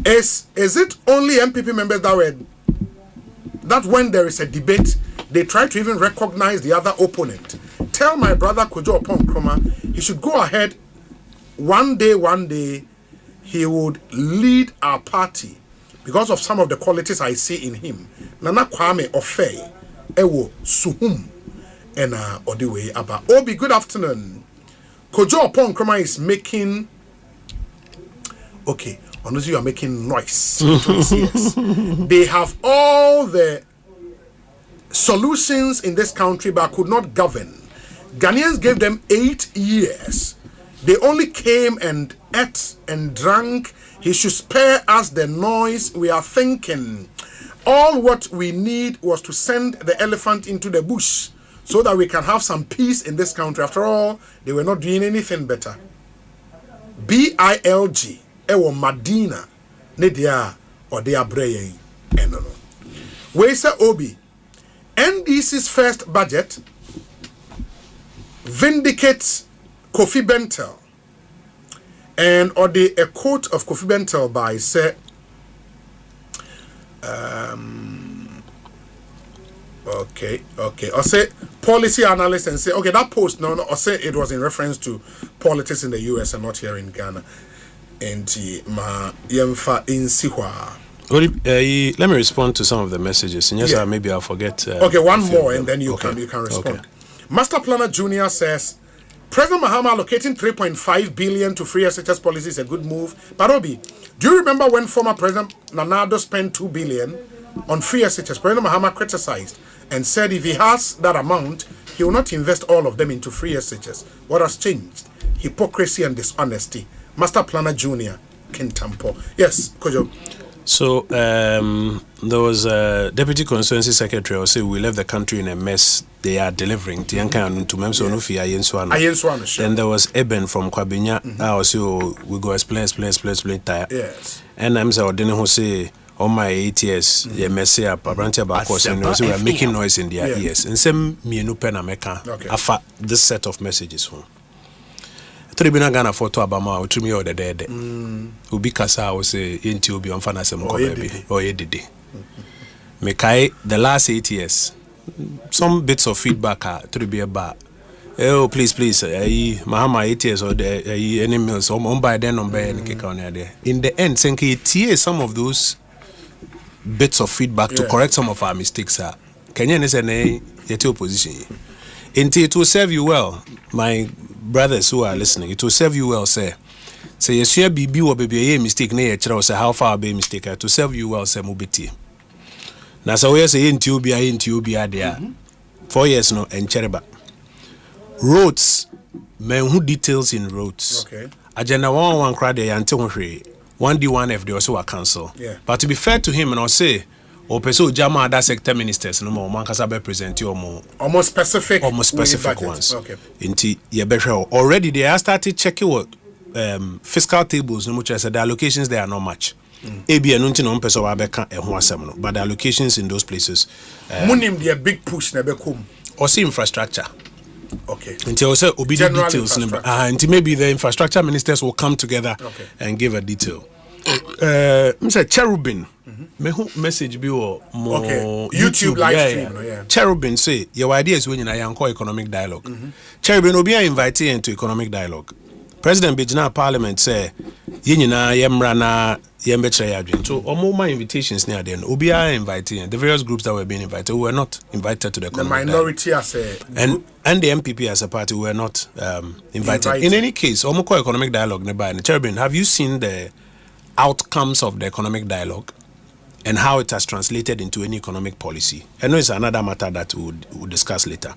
Is it only MPP members that when there is a debate, they try to even recognize the other opponent? Tell my brother Kojo Opon Kroma he should go ahead. One day, he would lead our party because of some of the qualities I see in him. Nana Kwame Osei, Ewo Suhum, and Odiwe Aba. Obi, good afternoon. Kojo Opon Kroma is making. Okay, honestly, you are making noise. Yes. They have all the solutions in this country, but could not govern. Ghanaians gave them 8 years. They only came and ate and drank. He should spare us the noise. We are thinking. All what we need was to send the elephant into the bush so that we can have some peace in this country. After all, they were not doing anything better. BILG. Ewo Madina. Nedia or they are braying. No. Wesa Obi. NDC's first budget vindicates Kofi Bentel. And or a quote of Kofi Bentel by say okay. Or say policy analyst and say okay that post no or say it was in reference to politics in the US and not here in Ghana. And ma yemfa insihwa. Let me respond to some of the messages. And yes, maybe I'll forget. Okay, one more, and then you can respond. Okay. Master Planner Junior says President Mahama allocating 3.5 billion to free SHS policy is a good move. But Obi, do you remember when former President Nanado spent 2 billion on free SHS? President Mahama criticized and said if he has that amount, he will not invest all of them into free SHS. What has changed? Hypocrisy and dishonesty. Master Planner Junior Kintampo. Yes, Kojo. So there was a deputy constituency secretary who said we left the country in a mess. They are delivering. Then there was Eben from Kwabinya. Also we go explain tire. Yes. And I'm saying who say on my 8 years yeah messy up a branch about course and we are making noise in their ears. And some me no pen America afa this set of messages home. Tribuna Ghana photo abama o tumi o de de obi kasa o say enti obi on fana sem ko baby o ye dede me kai the last 8 years some bits of feedback tribi ba oh please Mahama 8 years or any meals on by then on by any keka on there in the end senke tie some of those bits of feedback to correct some of our mistakes Kenya is an yet opposition enti it will serve you well my brothers who are listening, it will serve you well, say yes, you be or baby a mistake near say how far be mistake to serve you well, say mobiti. Now so we say into Ubia there 4 years no and chereba roads men who details in roads. Okay. Agenda one crowd there until 1D1F they also are cancel. Yeah. But to be fair to him and I'll say or person jama other sector ministers no more man kasa be present you more almost specific ones. Okay. Inti ye be already they are started checking what fiscal tables no much as the allocations they are not much. Ebi enunti no person wa be kan ehun asem no but the allocations in those places munim the big push na be come or see infrastructure Okay. Until also obedient details. Until maybe the infrastructure ministers will come together and give a detail. Mr. Cherubin, message be more YouTube live stream. Cherubin say your idea is when you are economic dialogue. Cherubin will be invited into economic dialogue. President Bijina Parliament say yinina yemrana yembetre yadwin. So my invitations near then Obia inviting the various groups that were being invited who were not invited to the minority as a and the MPP as a party were not invited. In any case, Omoko economic dialogue nearby. Cherubin, have you seen the outcomes of the economic dialogue and how it has translated into any economic policy? I know it's another matter that we'll discuss later.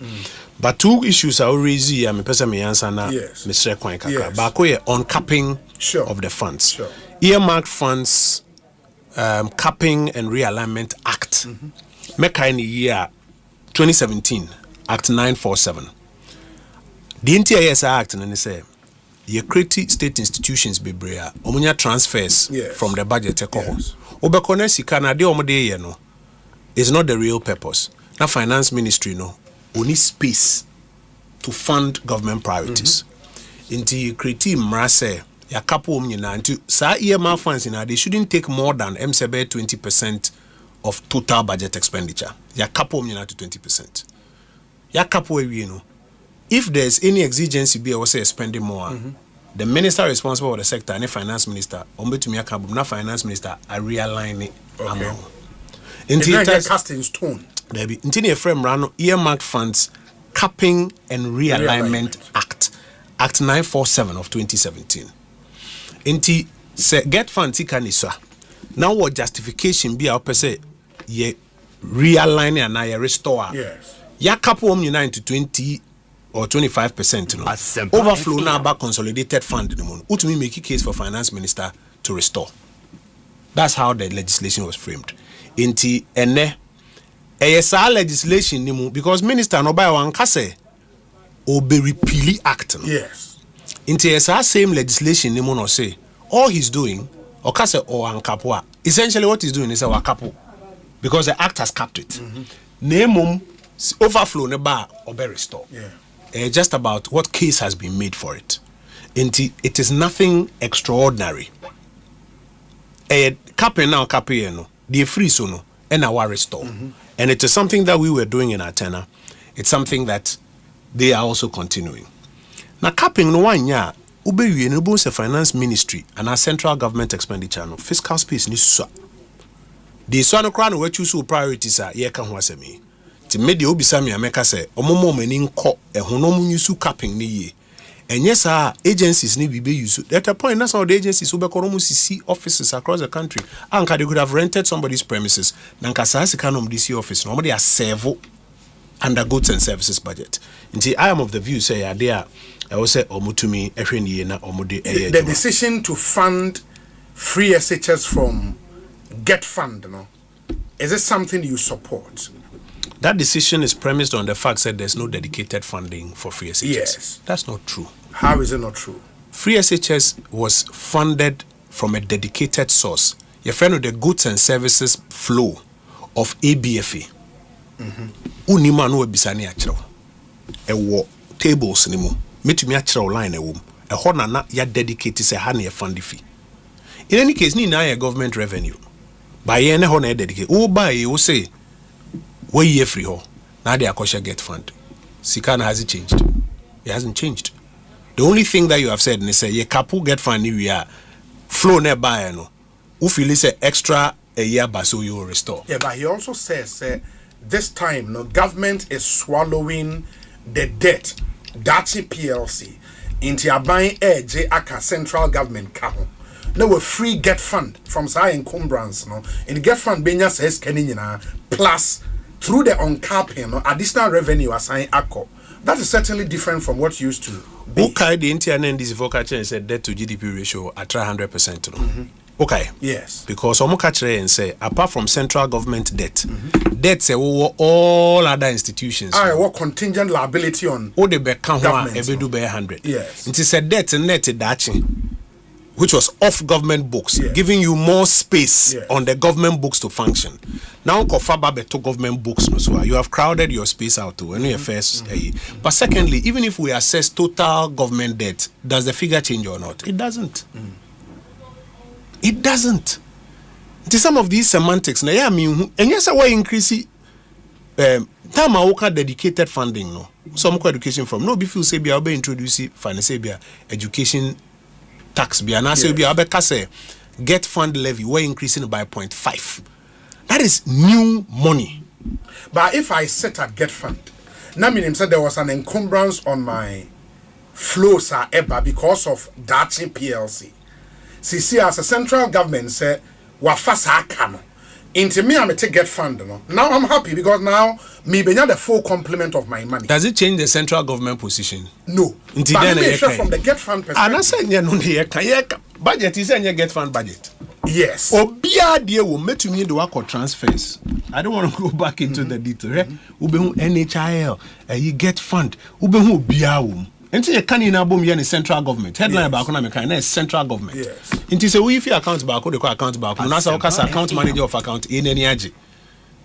But two issues are raised here. Mr. Kwankaka. Bakoye on capping of the funds. Earmarked funds, Capping and Realignment Act. Meka in the year 2017, Act 947. The NTIS Act, and they say, you create state institutions be brea omunya transfers from the budget ekoho obekone sika na de omode ye no is not the real purpose. Na finance ministry no only space to fund government priorities. Inti create mrase ya kapo omnyina nti sa EMR funds na they shouldn't take more than MCB 20% of total budget expenditure. Ya kapo omnyina to 20%. Ya kapo ewie no. If there's any exigency be also spending more, the minister responsible for the sector and the finance minister, na finance minister, are realigning amount. It's cast in stone. Intini frame rano earmarked funds, Capping and Realignment Act, Act 947 of 2017. Inti se get funds ikanisa. Now what justification be our say ye realigning and I restore. Yes. Ya couple to 20 or 25%, no. Overflow now back consolidated fund in the moon. Ultimately make a case for finance minister to restore. That's how the legislation was framed. Inti ene ASR legislation nimu because minister no by one kase obe repeal act. No. Yes. Inti ASR same legislation nimu no say all he's doing or kase or ankapwa. Essentially what he's doing is a wakapo because the act has capped it. Nemum overflow ne ba obe restore. Yeah. Just about what case has been made for it. It is nothing extraordinary. Capping now, capping no, the free so no, and our restore. And it is something that we were doing in our tenor. It's something that they are also continuing. Now, capping no one year, ube you se finance ministry and our central government expenditure no fiscal space ni so. The so no crown we choose priorities are ye kan ho asemi. Ti media obisami ameka say omomo mani nko ehonom nyusu capping ni ye. And yes, agencies need to be used. At a point, that's how the agencies who see offices across the country. And they could have rented somebody's premises. Nankasa can DC office. Normally, are servo under goods and services budget. Indeed, I am of the view say there. I will say omutumi ehweni na omode. The decision to fund free SHS from Get Fund, no, is it something you support? That decision is premised on the fact that there's no dedicated funding for free SHS. Yes. That's not true. How is it not true? Free SHS was funded from a dedicated source. Your friend with the goods and services flow of ABFA. Unima no bisani achro. Ewo tables ni mo. Metumi achro line ewo. Eho na ya dedicated se ha na ye fund fee. In any case, ni na ye government revenue. By ye ne ho na dedicate. O buy you say where ye free ho. Now the Akosha Get Fund. Sikana has it changed? It hasn't changed. The only thing that you have said is say ye kapu Get Fund we are flow nearby no. Ufili say extra a year baso you will restore. Yeah, but he also says this time no government is swallowing the debt Dachi PLC into a buying J Aka central government kaho. No we free Get Fund from Sai encumbrance no. In the Get Fund Benya says Kenina plus through the uncapping additional revenue assigned ACO. That is certainly different from what used to be. Okay, the internet this vocation said debt to GDP ratio at 100%. No? Okay. Yes. Because Omukachre and say apart from central government debt, debt say all other institutions. What contingent liability on all the government ebedu be 100. Yes. It is a debt net dachi. which was off government books, giving you more space on the government books to function. Now, Kofaba to government books, no, so you have crowded your space out too. First, but secondly, even if we assess total government debt, does the figure change or not? It doesn't. It doesn't. To some of these semantics, now, I mean, and yes, I increase time I dedicated funding, no, some education from no, before say be introduce finance education tax be and I say be say get fund levy we're increasing by 0.5. That is new money. But if I set a get fund, now meaning said there was an encumbrance on my flows ever because of Dachi PLC. See, as a central government say wafasa kano. Into me, I'm a take get fund. No? Now I'm happy because now me be the full complement of my money. Does it change the central government position? No. But then from the get fund perspective. And I said, no, budget is a get fund budget. Yes. Obia dear will make me the work of transfers. I don't want to go back into the detail. Ubehu NHIL, you get fund. Ubehu biawum. Until you can't enable me in central government. Headline about economic central government. Yes. Until say we account back, the account back. Now so account manager of account in any age.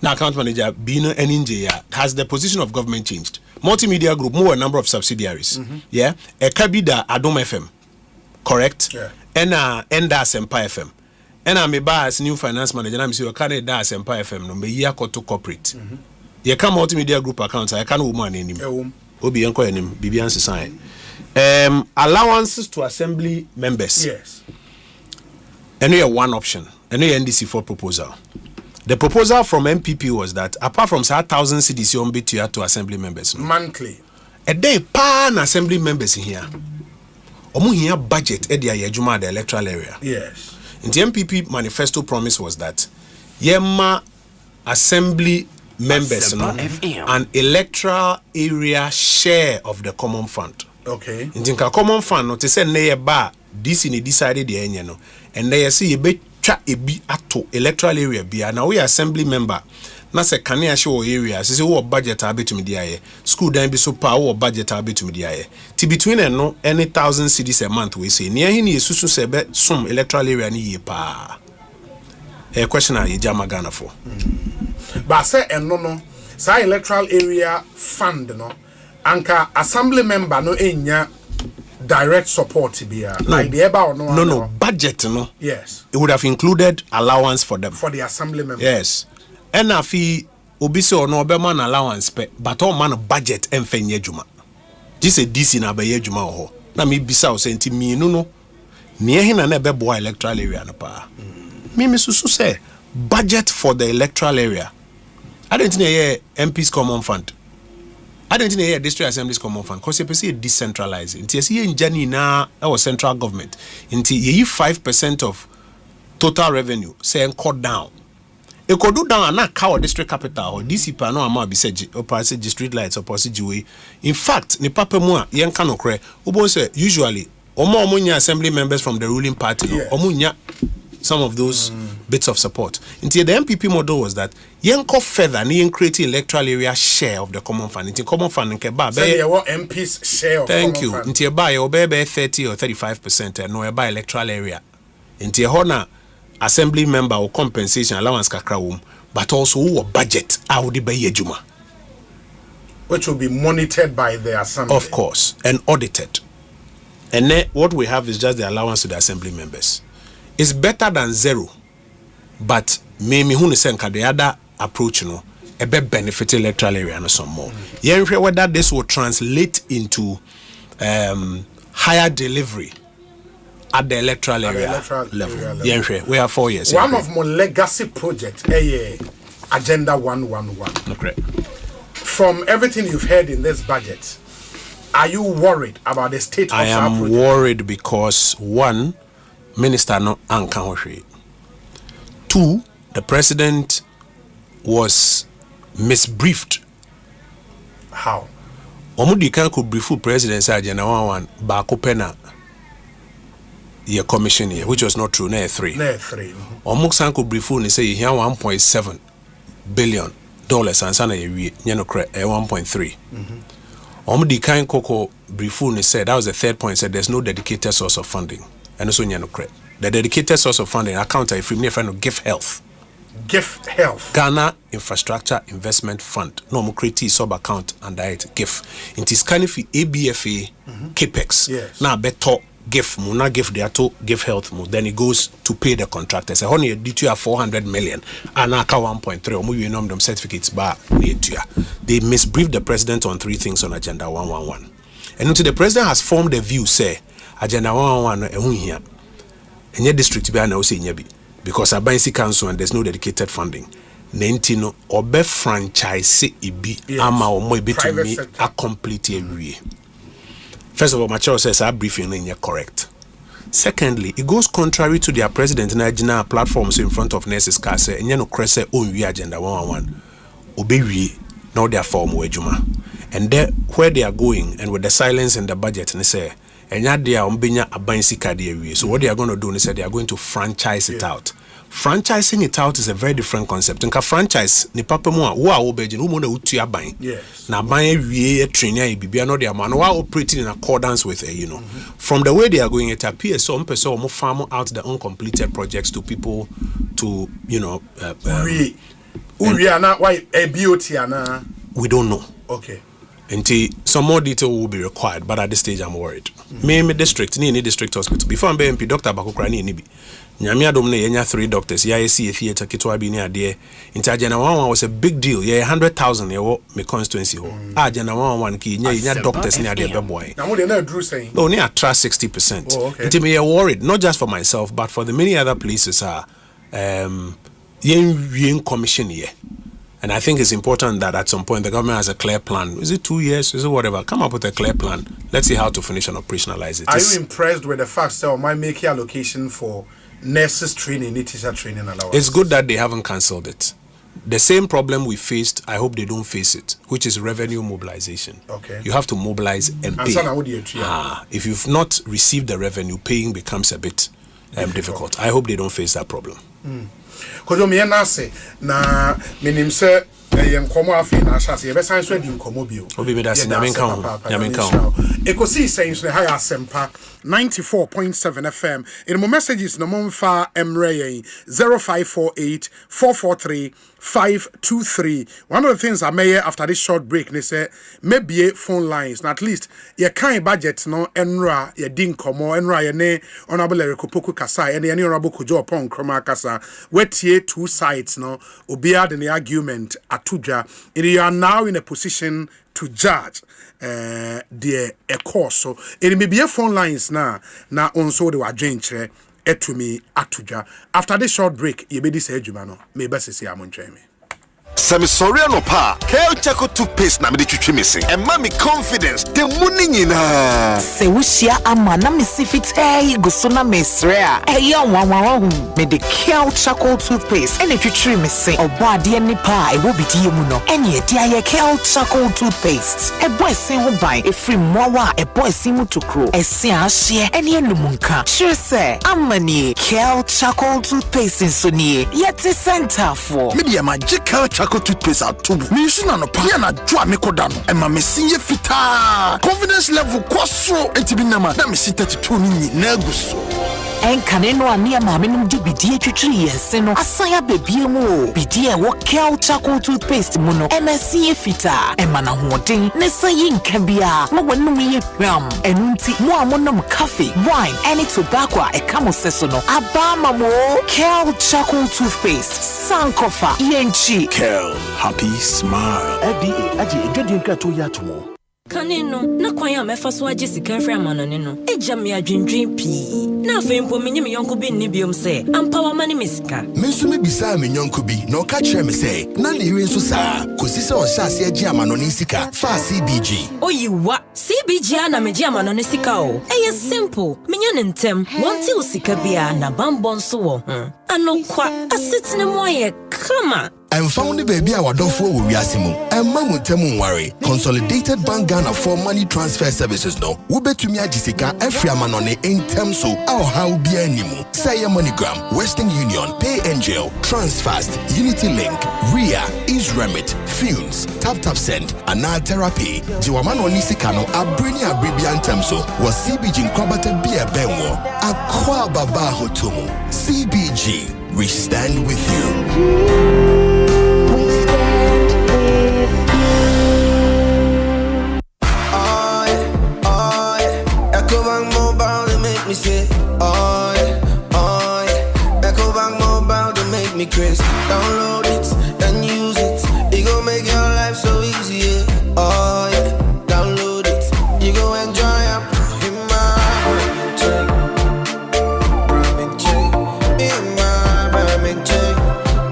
Now account manager being an engineer has the position of government changed. Multimedia group more a number of subsidiaries. Yeah. A Kabida Adom FM. Correct? Yeah. And Asempa FM. And I'm a as new finance manager. I'm saying Canada Asempa FM no me year to corporate. You come multimedia group accounts. I can't woman anymore. Obi enko enim bibian sign. Allowances to assembly members. Yes. And one option. And NDC4 proposal. The proposal from MPP was that apart from 1,000 CDC on BTR to assembly members. No? Monthly. A day pan assembly members in here. Omu here budget at the electoral area. Yes. In the MPP manifesto promise was that Yema assembly members an electoral area share of the common fund. Okay. In the common fund, no, to say near bar, this in decided the end, no, and they see a bit chat a be ato electoral area be now we assembly member. Na se kane show area, say what budget abi to me there. School then be so power what budget abi to me there. Ti between and no any 1,000 cedis a month we say near hini susu sebe some electoral area ni ye pa. A question I jama Ghana for. But say no say electoral area fund no anka assembly member no enya direct support be like the eba or no budget no. Yes. It would have included allowance for them. For the assembly members. Yes. And afi obisi or no be man allowance pe but all man budget emfenye juma. This a DC na be juma ho. Na me bisa o senti mi no ne hina na be boy electoral area no pa. Me susu say budget for the electoral area. I don't think MP's common fund. I don't think district assembly's common fund because you see decentralized. Until you see in Jani na our central government. Until you 5% of total revenue say cut down. It could do down and not cover district capital or DC pano ama be said or pass district lights or pass GWA. In fact, ni papa mua yen kano kre ubo say usually omo omunya assembly members from the ruling party omunya some of those bits of support. Until the MPP model was that yen go further ni yen create electoral area share of the common fund. Until common fund nke ba be what MP's share of thank common you. Fund. Until ba you be 30 or 35% no by electoral area. Until hona assembly member or compensation allowance kakra wom but also who budget would be juma which will be monitored by the assembly of course and audited. And then what we have is just the allowance to the assembly members. It's better than zero, but maybe who is the other approach a better benefit electoral area and some more. Whether this will translate into higher delivery at the electoral area level. We have 4 years. One of my legacy projects, Agenda 111. Okay. From everything you've heard in this budget, are you worried about the state of I am worried because one, Minister no ankanhohwe. 2, the president was misbriefed. How? Omudi kan could brief president say Agenda 111 back open your commission here, which was not true. Near 3. Omuksan could brief and say here $1.7 billion and sana ye no 1.3. Omudi kan koko brief and said that was the third point. Said there's no dedicated source of funding. and also nyano the dedicated source of funding account if we friend of Give Health Ghana Infrastructure Investment Fund no mo create sub account under it GIF it is kind of ABFA capex now better GIF mo na GIF they to Give Health mo then it goes to pay the contractors so honey due to 400 million and aka 1.3 or you know them certificates bar they misbriefed the president on 3 things on agenda 111 and until the president has formed a view say agenda 111 ehun here and your district be na o say nya bi because Abansi Council and there's no dedicated funding. Nentino obe franchise ibi ama omo ebetumi a complete every. First of all, Macharo says our briefing is correct. Secondly, it goes contrary to their president and platforms in front of nurses case and no crese own agenda 111. Obewi now their form wejuma. And there where they are going and with the silence in the budget and say and yet they are umbenya Abansi Kadi. So what they are going to do is they are going to franchise it out. Franchising it out is a very different concept. Nka franchise ni papa mu a wo a wo begin wo mo na utu aban. Na aban wie trainer e bibia no de man wa operating in accordance with From the way they are going it appears some person mo farm out the uncompleted projects to people to we are not why a beauty ana we don't know. Okay. Until some more detail will be required, but at this stage I'm worried. Me district, ni district hospital. Before I'm MP, Dr. Bakukra ni bi. Nyame adom na yenya 3 doctors. Ya see a theater kitwa bi ni ade. Inti agenda 111 was a big deal. Yeah, 100,000 ye me constituency ho. Agenda 111 ki yenya doctors ni ade beboy. Na mo dey na drew saying. No, ni atra 60%. Oh, okay. Inti me worried not just for myself but for the many other places yen commission here. And I think it's important that at some point the government has a clear plan. Is it 2 years? Is it whatever? Come up with a clear plan. Let's see how to finish and operationalize it. Are you impressed with the fact that my make allocation for nurses training, teacher training allowance? It's good that they haven't cancelled it. The same problem we faced, I hope they don't face it, which is revenue mobilization. Okay. You have to mobilize and pay. If you've not received the revenue, paying becomes a bit difficult. I hope they don't face that problem. Kojo me na say na menim se yenkomo afi na chance ye be san so di nkomo bio obi me da se nyame nka Ekosiisen so high Asempa 94.7 FM in my messages no momfa emre 0548 443 523. One of the things I may after this short break they say maybe phone lines na at least ye kan budget no enra ye din komo enra ye ne honorable Erikopoku kasa and ye honorable Kojo upon kroma kasa wetie 2 sides no obia the argument atuja you are now in a position to judge the course so it may be a phone lines na onso de wadwenkyere etumi atuja after this short break ye be this adwuma no me be sese amontwe me Semi sorry no pa. Kel Chaco toothpaste na me de twitwi me se. E ma me confidence the money nyina. Se wushia ama na me sifit go so na me sre a. E yo wanwanwa hu. Me de Kel Chaco toothpaste ene twitwi me se. Obo ade ni pa e wo bidie mu no. Ene e dia ye Kel Chaco toothpaste. E boy sen ho ban e free mowa e boy sin mu tokro. E sen ahye ene enumunka. Sure say amani Kel Chaco toothpaste so nie. Yet center for. Me de magical Chaco toothpaste atubu. Me use na no pa. Ya na dwa me koda no. E ma me sinye fita. Confidence level kwasro entibi na ma. Na me sit 32 ni na guso. Enkane no ani ma me num di bidie twitwiri yense no. Asaya bebie mu. Bidie wo Kel Chaco toothpaste mu no. E ma sinye fita. E ma na hoden. Ne sayi nka bia. Ma wonum ye hwam. Enunti mo amonom coffee, wine, any tobacco e kamo seso no. Aba ma mo Kel Chaco toothpaste. Sankofa yenchi. Kel, happy smile. FDA aje edwedin krato ya tomo. Kanino na kwanya mefa so age sika frɛ amanone no eja me adwendwen pii na afempo menye me yonko bi nni biom sɛ ampa wa mane me sika me nso me bisa me yonko bi na o ka kyerɛ me sɛ na ne yire nso saa kosi sɛ o hyɛ ase age amanone sika fa CBG oyiwa CBG na meje amanone sika o ɛyɛ simple menye ne ntem wonte o sika bia na bambɔ nso wɔ ho anokwa asetene mo ayɛ kama and found the baby our dofo wiasimu. And mamu temu worry. Consolidated Bank Ghana for money transfer services no. Ube to me Jessica every manone in terms of our how be animu. Say MoneyGram, Western Union, Pay Angel, Transfast, Unity Link, RIA, Remit, Funes, Tap Send, Ana Therapy, Jiwamano Nisikano, Abrenia Bibian Temso, was CBG Kwabata Bia Benwo, Akwa Baba Hotumu. CBG, we stand with you. We stand with you. Ecobank Mobile, they make me say, Ecobank Mobile, they make me crazy. Download it and use it. It gon' make your life so easy, yeah. Oh yeah, download it. You go enjoy it. In my ramen chain, in my ramen chain.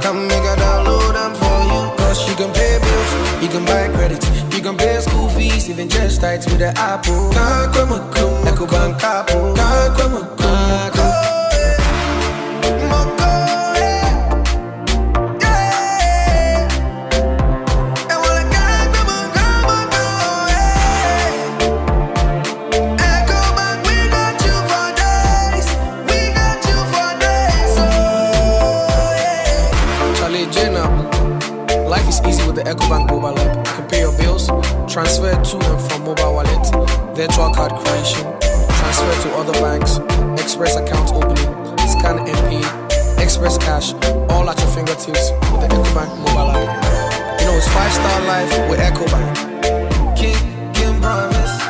Come make a download them for you. Cause you can pay bills, you can buy credit, you can pay school fees, even just tights with the Apple. Ecobank Apple. Ecobank mobile app. You can pay your bills, transfer to and from mobile wallet, virtual card creation, transfer to other banks, express account opening, scan and pay, express cash, all at your fingertips with the Ecobank mobile app. You know it's 5-star life with Ecobank. King promise.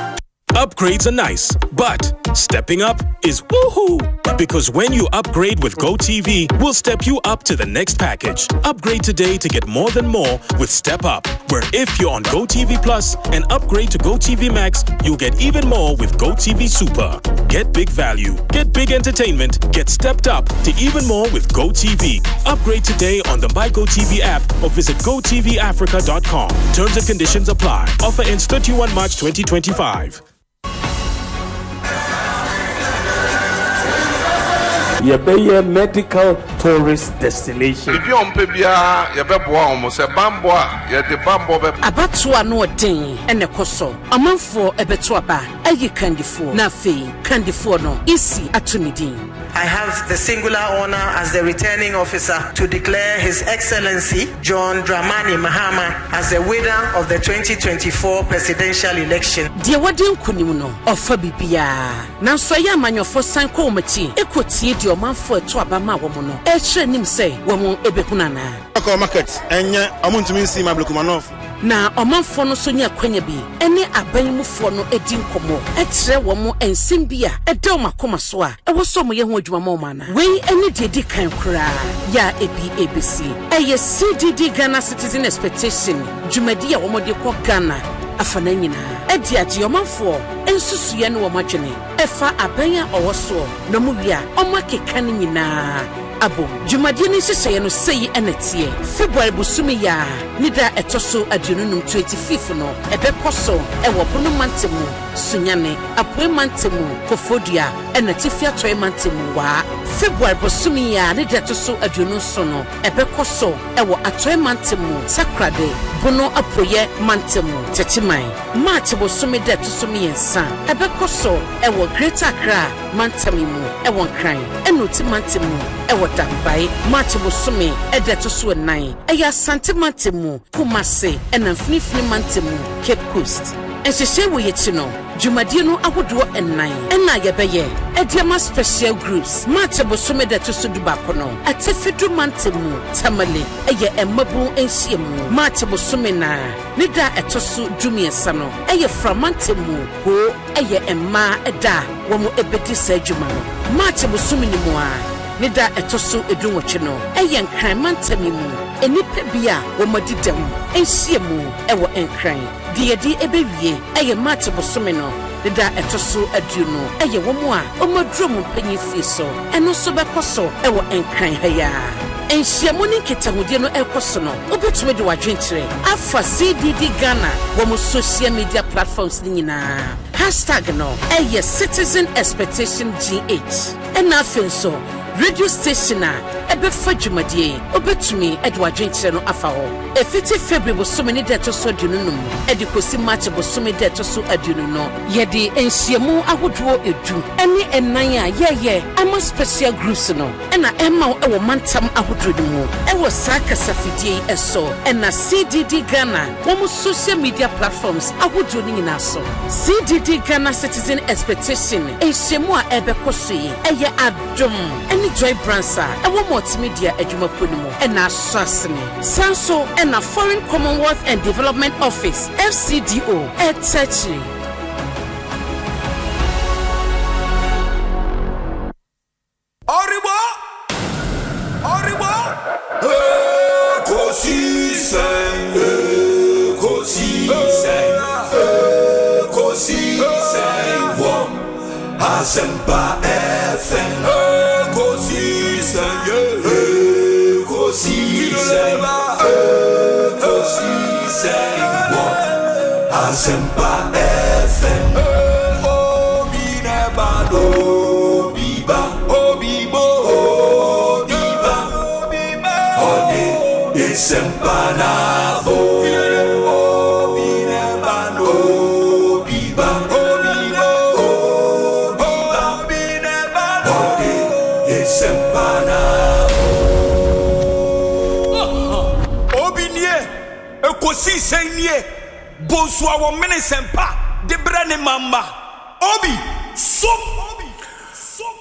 Upgrades are nice, but stepping up is woohoo! Because when you upgrade with GoTV, we'll step you up to the next package. Upgrade today to get more than more with Step Up, where if you're on GoTV Plus and upgrade to GoTV Max, you'll get even more with GoTV Super. Get big value, get big entertainment, get stepped up to even more with GoTV. Upgrade today on the My GoTV app or visit GoTVAfrica.com. Terms and conditions apply. Offer ends 31 March 2025. Yebeye medical tourist destination. If you on pebia, yebeboa almost a bamboa, yet bambo. Abatua no den ene koso. Amanfo ebetua ba. Ayi kandifo. Na fe kandifo no isi atunidin. I have the singular honor as the returning officer to declare His Excellency John Dramani Mahama as the winner of the 2024 presidential election. Dear Wadin Kunimuno, ofa bibia. Nanso ya manyofo sanko omati. Ekotie di omanfo eto abama womono. Ehre nim say womo ebehunana. Oko market enye amuntumi nsi mablukumanof. Na omanfo no so nya kwanya bi. Ene abanimufo no edi nkomo. Etre womo ensim bia. Ede omakoma so a. Ewo so mo ye ho adwuma mo mana. We ene dedi kan kura. Ya ABC. Eye CDD Ghana Citizen Expectation. Jumadi ya womo de ko Ghana. Afana nyina. Edi ati omanfo ensusuye no womo adwene. Efa abanya owoso. No mu bia omakeka ni nyina. Abo Jumadi ni seseye no sei enetie February busumi ya nida etoso adununum 25 no ebekoso ewo bono mantemu sunyane apoe mantemu kofodua enetifia toy mantemu wa February busumi ya nida etoso adununso no ebekoso ewo atoy mantemu sakrade bono apoye mantemu tetimai March busumi da etoso miensa ebekoso ewo Greater Accra mantemu ewo nkran enoti mantemu ewo Dambai March Bosome Edeto so 9 Eya Santimantemu Kumase Enamfinifini Mantemu Cape Coast Ensese wo yetino Jumadi no ahodo ennan ena yebeye Ediama special groups March Bosome Edeto so dubakono Atefedu Mantemu Tamale Eye Emabu Ensiemu March Bosome na Nida etoso dumiensa no Eye Framantemu Ho Eye Emma Eda Womo ebedi sa adwuma no March Bosome ni mo a Nida etoso edunwoche no eye nkran mantami mu enipa bia wo madidam enhie mu ewo nkran de edi ebewie eye March bosome no nida etoso adu no eye wo mu a omadrom panyi fi so eno so bekoso ewo nkran haya enhie mu ni nketahudie no ekoso no obetume de wadwenkyere afa CDD Ghana wo mu social media platforms ni nyina #no eye Citizen Expectation GH ena afenso radio station ebefa dwumadie obetumi edwa dwenkyere no afa ho efiti February bosome ne deto so adununum edikosi March bosome deto so adunu no yede enhyiamu ahodoɔ edu ene enan a yeye ama special groups no ena emma ewo mantam ahodoɔ no mu ewo sakasa fidie eso ena CDD Ghana wɔn social media platforms ahodoɔ no nyina so CDD Ghana Citizen Expectation enhyiamu a ebekoso yi eye adom ene joy bransa ewo multimedia adwumako no mu ena asasene sanso ena Foreign Commonwealth and Development Office FCDO etc. Asempa FM Ekosiisen Asempa FM Obi nebado Biba Obibo Obiba Ode Asempa nabo Obi nebado Biba Obibo Obi nebado Ode Asempa nabo Obi nie Ekosiisen nie Bonsu awo Asempa de brane mamba Obi som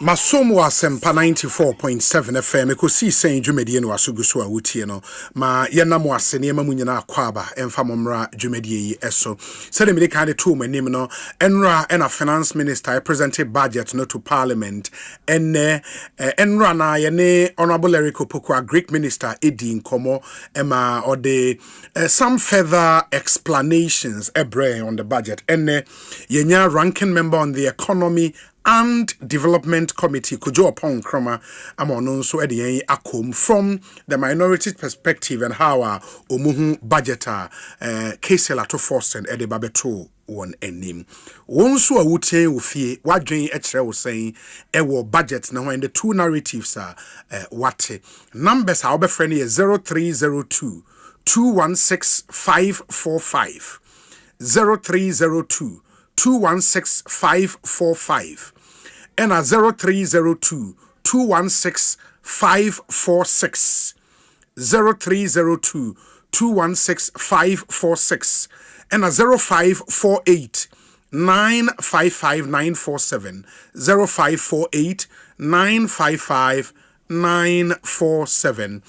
Masom wa Asempa 94.7 FM Ekosiisen dwumadie no asuguso a wotie no ma yenam wase ne ma munyina akwaba emfa momra dwumadie yi eso sede me de kan de to manim no enra and a finance minister presented budget no to parliament enne enra na ye ne honorable Eric Opokwa Greek minister edi nkomo ema or the some further explanations ebre on the budget enne yenya ranking member on the economy and Development Committee Kujo upon Kroma Amonon so Edian Akom from the minority perspective and how Omuhu budgeter Kesela to force and Edi Babeto one enim. One so a wote ufie wadwen etre wo saying ewo budget na when the two narratives are what numbers our friend is 0302 216-545 0302 216-545 and a 0302 216-546 0302 216-546 and a 0548 955 947 0548 955 947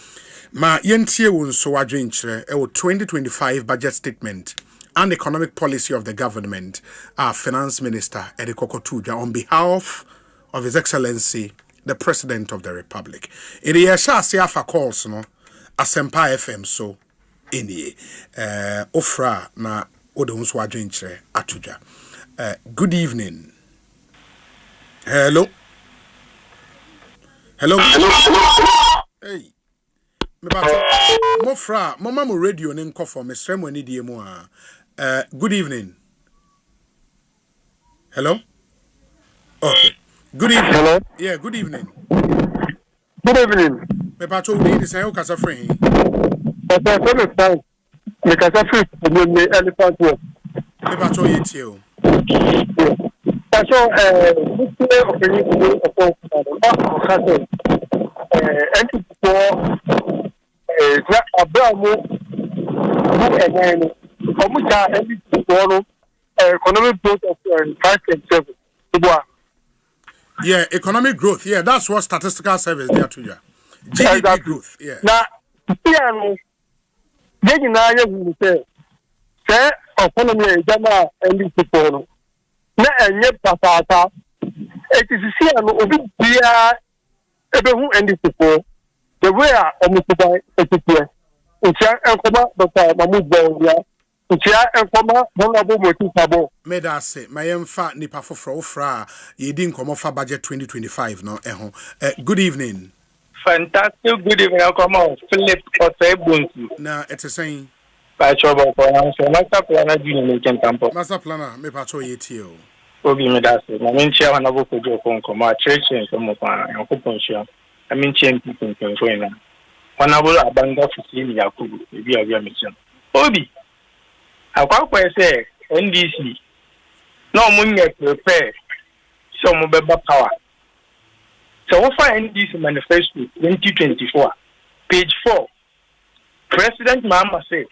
ma yentie won so adwenkyere e 2025 budget statement and economic policy of the government, our finance minister, Edi Kokotuja, on behalf of His Excellency, the President of the Republic. In the Siafa calls, no, Asempa FM, so, in the Ofra na Odons Wajinche Atuja. Good evening. Hello. Hello. Hey. Mofra, Mama radio nenko for me strem wani die mo good evening. Hello? Okay. Good evening. Hello? Yeah, good evening. Good evening. Me pato we dey say o kasa free. Me kasa free me elephant work. Me pato yeti o. So this opinion of Abramo economic growth of 5.7. Yeah, economic growth. Yeah, that's what statistical service there to you. GDP growth. Yeah. Now, economy jama and people. Na enye patata. It is see an obi bia ebehu and people. The way I almost buy a ticket. Ucha enkoma Dr. Mahmoud Bawumia. Ucha enkoma Honorable Moti Sabo. Made us say, my emfa nipa for fra ye didn't come off budget 2025 no good evening. Fantastic good evening. Come on, Philip Osei Bonsu. Na it's a saying. Master planner junior making tampo. Master planner me patrol yetio. Obi me that say. Na menchia Honorable Kojo Konko. Ma church in some of my occupation. I mean, champion for you. Honorable Abanga Fusini Yakubu, maybe I will mention. Obi, I can't say NDC. No money prepare some mobile power. So, what for NDC manifesto 2024, page 4, President Mahama said,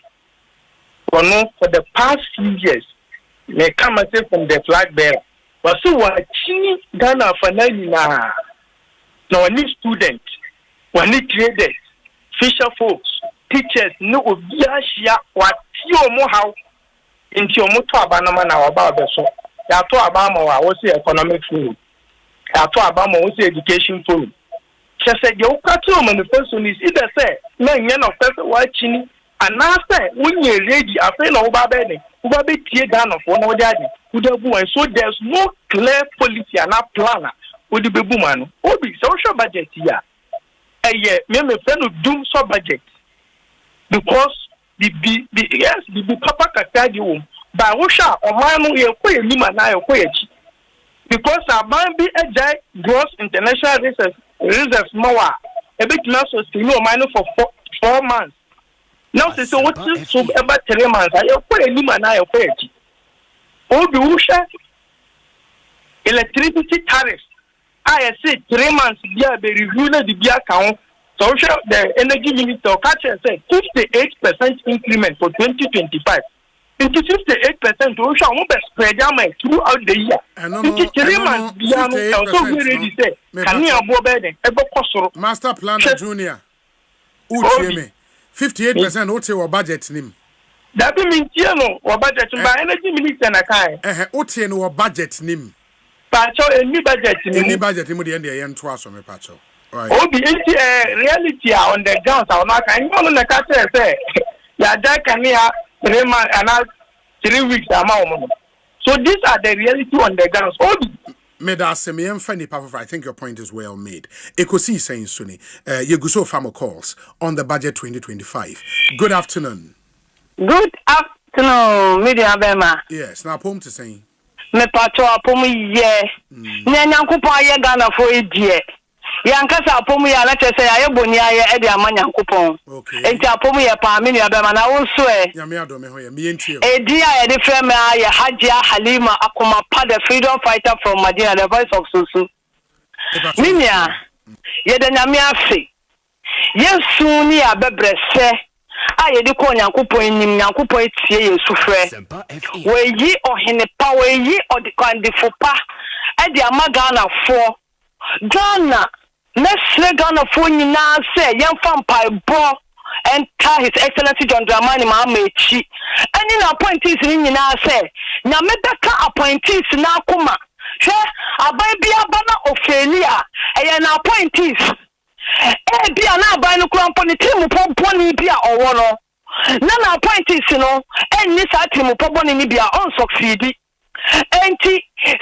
for the past few years, may come and say from the flag bearer, but so what Ghana for now, any student, one traders, fisher folks, teachers, no Biashia, what you know how into your motor abanama about the so. I thought about I was the economic forum. I thought about I was the education forum. She said, "You got to manifest on this. Either say, no, you're not person watching, and now say, when you're ready, I feel no baby, who will be tear down of one or the other. Who the boy? So there's no clear policy and a planner with the baby man. Who be social budget here? A year, me friend of doom so budget because the papa can tell you. But Russia or Manu Lima now because I might be a giant gross international reserves more a bit less so minor for 4 months. Now, so what is so about 3 months? I put a Lima now. Oh, the Russia electricity tariffs. I say 3 months, be reviewed the beer account. So the energy minister catcher said 58% increment for 2025. It is 58% to show spread throughout the year. And 3 months beyond also we ready say can you abo bed Master Planner Junior. 58% ote wa budget nim. That means you know wa budget by energy minister na kai. Ote no wa budget nim. Pacho any budget nim. Any budget nim dey yen to aso me pacho. Right. Obi reality on the ground I na kan you na ka say ya jack can here 3 months and 3 weeks amount. So these are the reality on the ground. I think your point is well made. Ekosiisen Suni, Yeguso Farmer calls on the budget 2025. Good afternoon. Good afternoon, Media Bema. Yes, now poem to say. Me pato apomu ye. Nyankupa ye Ghana for a dear. Yankasa apomu ya na chese ya yeboni ya edi amanya nkupon. Enti apomu ya pa mini abema na wonso e. Ya me adome ho ya me enti o. Edi ya de frame ya Hajia Halima Akuma pa the freedom fighter from Madina, the voice of Susu. Minia ye de nyame afi. Yesu ni abebrese. Aye di ko nyankupon nim nyankupon etie Yesu frɛ. We yi ohene pa we yi odikwandifo pa. Edi amagana fo. Ghana Nestle Ghana for now say young vampire bo enter His Excellency John Dramani Mahamechi. Any appointees in now say Nyamedaka appointees na kuma. She abai abana Ophelia and appointees. Be an abano crampon team poni bia or one. None appointees no and this team poni bia on succeed. Enti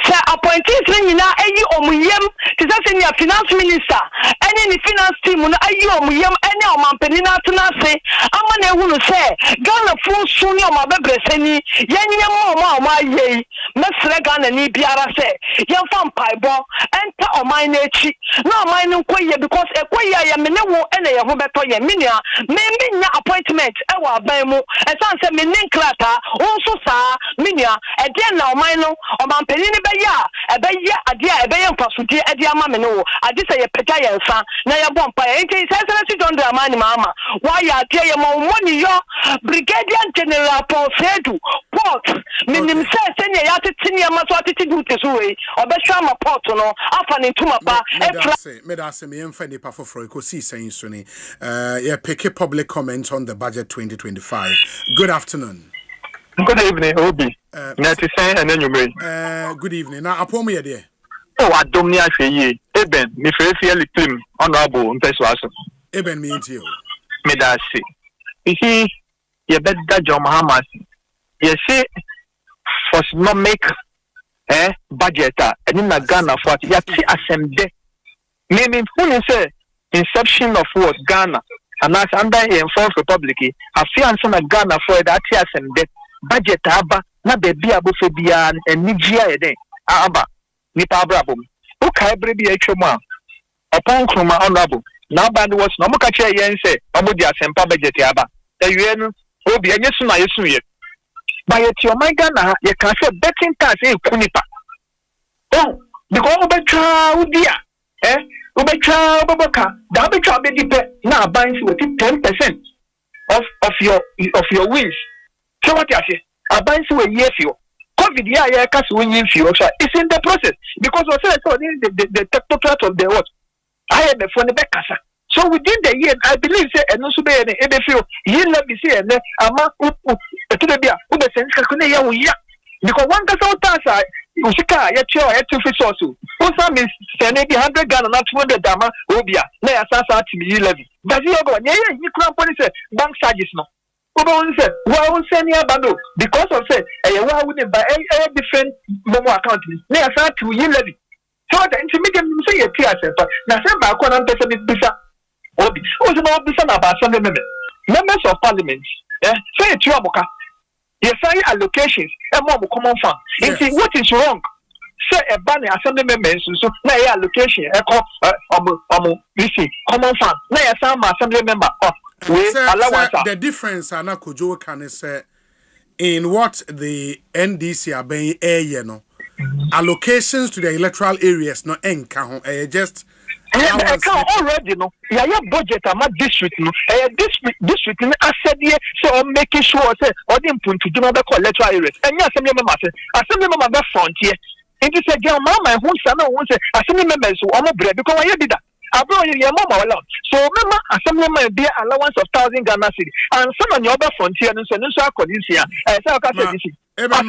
say appointees ni na ayi omuyem ti say ni finance minister any ni finance team na ayi omuyem any omampani na tena se ama na ehunu say Ghana fun so ni omabebrese ni yenyem oma ayi mesre Ghana ni biara say yemfa mpaibo enta oman na echi na oman ni nkoye because ekoye ya mene wo ene ye ho beto ye minia me nya appointment e wa aban mu e san say me nin krata onso sa minia e de na no omampani ni beya ebeya ade a ebeya mpasudi ade ama me no ade say ye pega ye nsa na ye bom pa ye nti say John Dramani mama why ya ade ye mo money yo brigadier general Paul Fedu port minim say ne ya tete ne ma so tete du te so we obehwa ma port no afa ne ntuma pa me da say me emfa nipa foforo Ekosiisen so ni ye pick public comments on the budget 2025. Good afternoon. Good evening, Obi. Good evening. Now, upon me, dear. Oh, I don't know if you Eben, me fairly clean, honorable, and persuasive. Eben, me into you. Me that say. You see, you bet that John Mahamas. You see, for not make budget, and in a Ghana for it, you see, Asempa. Meaning, when you say inception of what Ghana, and as under the Fourth Republic, I feel I'm Ghana for that Asempa. Budget aba na bebi abofe bia enijia eden aba nipa abrabom o kai bre bia atwam a upon Kruma honorable. Now band was no more catch yen say, Omodia Asempa budget yaba. The Obi and Yesuna Yesuye. By it your my Ghana, you can say betting tax Kunipa. Oh, because Obetra Udia, Obetra Babaka, the Obetra Bedipe now binds with 10% of your wins. So what you say? I bind you a year for COVID, yeah, cast winning fuel. It's in the process because we said the technocrat of the what I had the phone back. So within the year, I believe say and also be an feel you let me see and then I'm up to the beer who the sense because one does all task. Usika ya chio ya two fish also. Usa means maybe 100 Ghana not 200 Dama Obia. Na ya sasa ati mi 11. Does he go? Yeah, you can't put it bank charges no. Oba won say, "Wa won send ya bando because of say eh wa wouldn't buy a different momo account. Na ya sasa ati 11." So the intermediate say ya tia Asempa. Na say ba ko na pesa bi bisa. Obi. O se ba bisa na ba Sunday members of parliament. Say ya tia boka. Yes, I allocations and more common fund. Yes. What is wrong? Say a banner assembly members so na allocation common fund. Na some assembly member the difference and Kojo can say in what the NDC are being allocations to the electoral areas no enka just already no yeah budget ama district no district no asset here so making sure say all the input to do not electoral areas and assembly member be frontier it is a girl mama who say no say assembly members who am bread because why did that abro your mama allow so member assembly member be allowance of 1,000 Ghana cedi and some on your other frontier so according here say okay say this I'm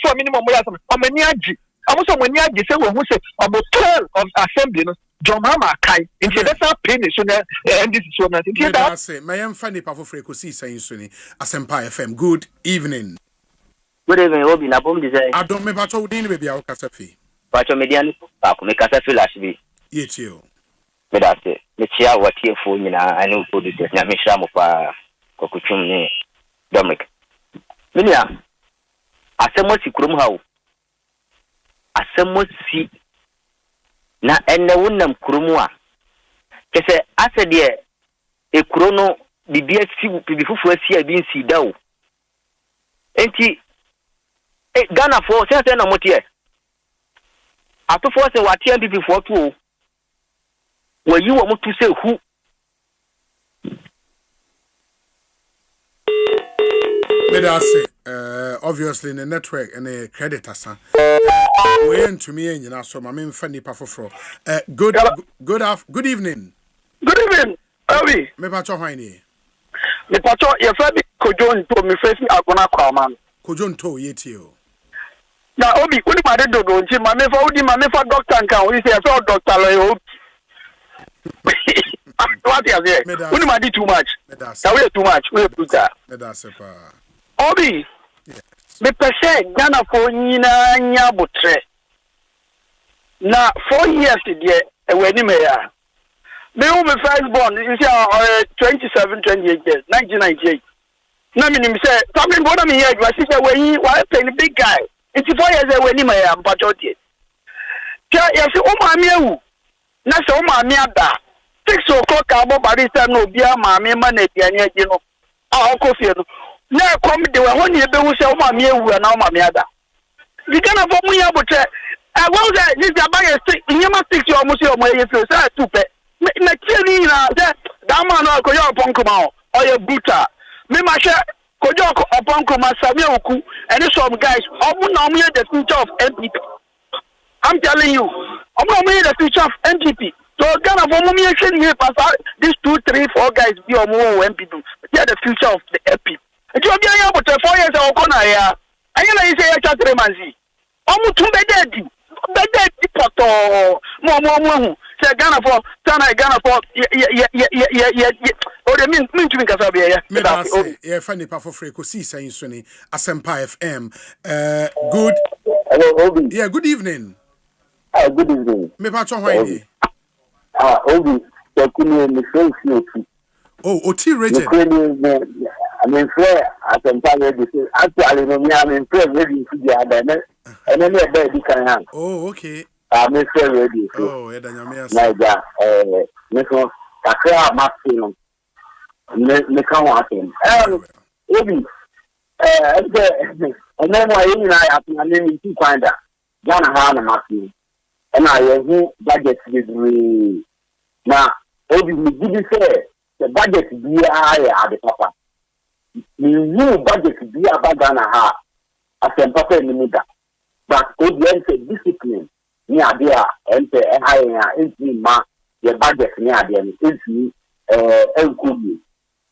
for minimum we are some amaniaji also when you say who say about 12 of assembly no John Mama Kai, if you don't pay this, and this is so nothing. I say, my young funny powerful Ekosiisen Suni, Asempa FM. Good evening. Good evening, Obi. Na bom design. I don't remember how to be our casafi. But your median, make casafi last week. Yes, you. But I say, let's hear what here for me now. I know for this. Namisha Mopa Kokuchum Dominic. Minia, Asemo si kurum hao. Asemo si na enne wonnam kurumwa kese ase de ekuro no bibia si bifufu asi abi nsi dawo enti Ghana for sense na motie atofo se watie bibi for to wayi wo mutu se hu obviously in the network and a credit asa we to me and so my main funny pafofro good evening. Good evening. Obi me pacho hwani me pacho ye fa bi kojon to me face agona kwaman kojon to yetio na Obi uni ma de dodo nti ma me fa udi ma me fa doctor nkan we say so doctor lo what is here uni ma di too much na we too much we put that Obi me pese Ghana for nyina nya botre na 4 years de weni me ya me who me first born is 27 28 years 1998 na me nim say talking about me here you see say when why pay the big guy it's 4 years weni me ya mpacho tie tia ya se o ma me ewu na se o ma me ada 6 o'clock abo barista no bia ma me ma na dianye agi no a okofie no na kom de we ho ne be hu se o ma me ewu na o ma me ada di Ghana for mu ya botre I was there this about stick nyama stick you almost your way you say tupe na tieni na that man no ko yo ponkoma o ye buta me ma hwe ko jo oponkoma sami oku and some guys omu na omu the future of NPP I'm telling you omu the future of NPP so Ghana for mu me hwe ni pass these 2 3 4 guys be omu NPP they are the future of the NPP it will be a but 4 years okona ya ayina you say ya 3 months omu tumbe dedi bede poto mo say Ghana for o de min tumi kasa be ya me ya fani pa for Ekosiisen Suni Asempa FM good hello Obi yeah good evening good evening me pa cho hwan ni Obi so kuni me friends no tu oti region I mean fair Asempa actually no me I mean fair maybe to the other and then they be can hand okay Mr. Radio. Oh, Edanyamia. Naija, Mr. Kakra Maximum. Mekano Atem. Obi, and then why you and I have to name to find out. Ghana Hana Maximum. And I have budget with me. Now, Obi, did you say the budget be higher at the papa? You budget be about Ghana Ha. Asempa in the middle. But Obi said discipline. Near there, and higher into ma, your budget near them, into Nkubi.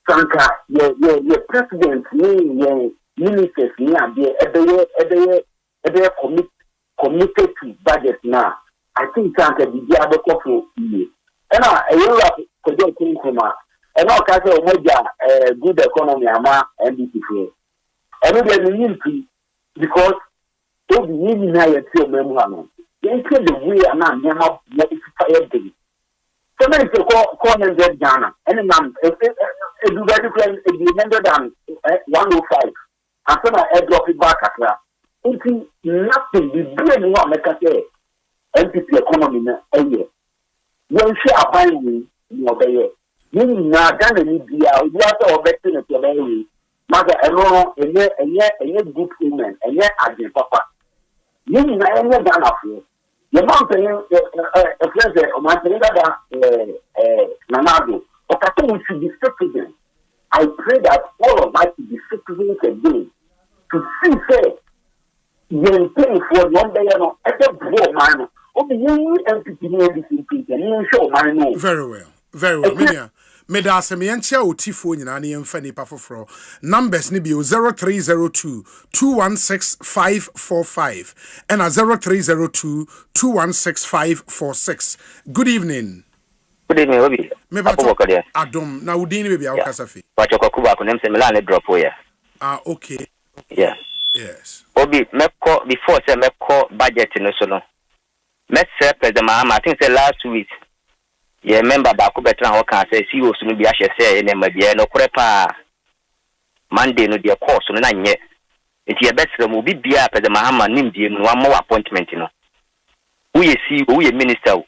Sanka, your president, your ministers near there, every committed to budget now. I think Sanka be the other couple. And I could go to Kuma. And all kinds of major good economy, ama, and this. Everybody needs because all the union higher to Memuano. They said the way I'm not never fire day. So many people call them Ghana. And then if you very friend, if you remember than 105, and so I drop it back at that. It's nothing. The brain what make us say MPP economy a year. When she are buying you know the you now Ghana need the you have to obey to the way. Mother, and yet good women, and yet I did papa. You know, I never done up here. The mountain, a pleasure of my Nanado, but I think we should be citizens. I pray that all of us should be citizens again to see, say, you're paying for one day, at the blow, man. Only you and this in and show my very well, very well. Meda asemianche otifo nyina ne yemfa nipa foforo numbers ni bio 0302 216545 and 0302 216546. Good evening. Good evening, Obi. Me ba Adom na udini be bia okasafi. Ba chokoku ba ko nem se mela ne drop here. Okay. Yeah. Yes. Obi meko before say meko budget no so no. Let's say President Mahama, I think say last week. Yeah, member back up better how can say CEO soon be ashe say in my no crepa Monday no dear course no nanye. It ye better will be beer the Mahama nim one more appointment, you know. We see we minister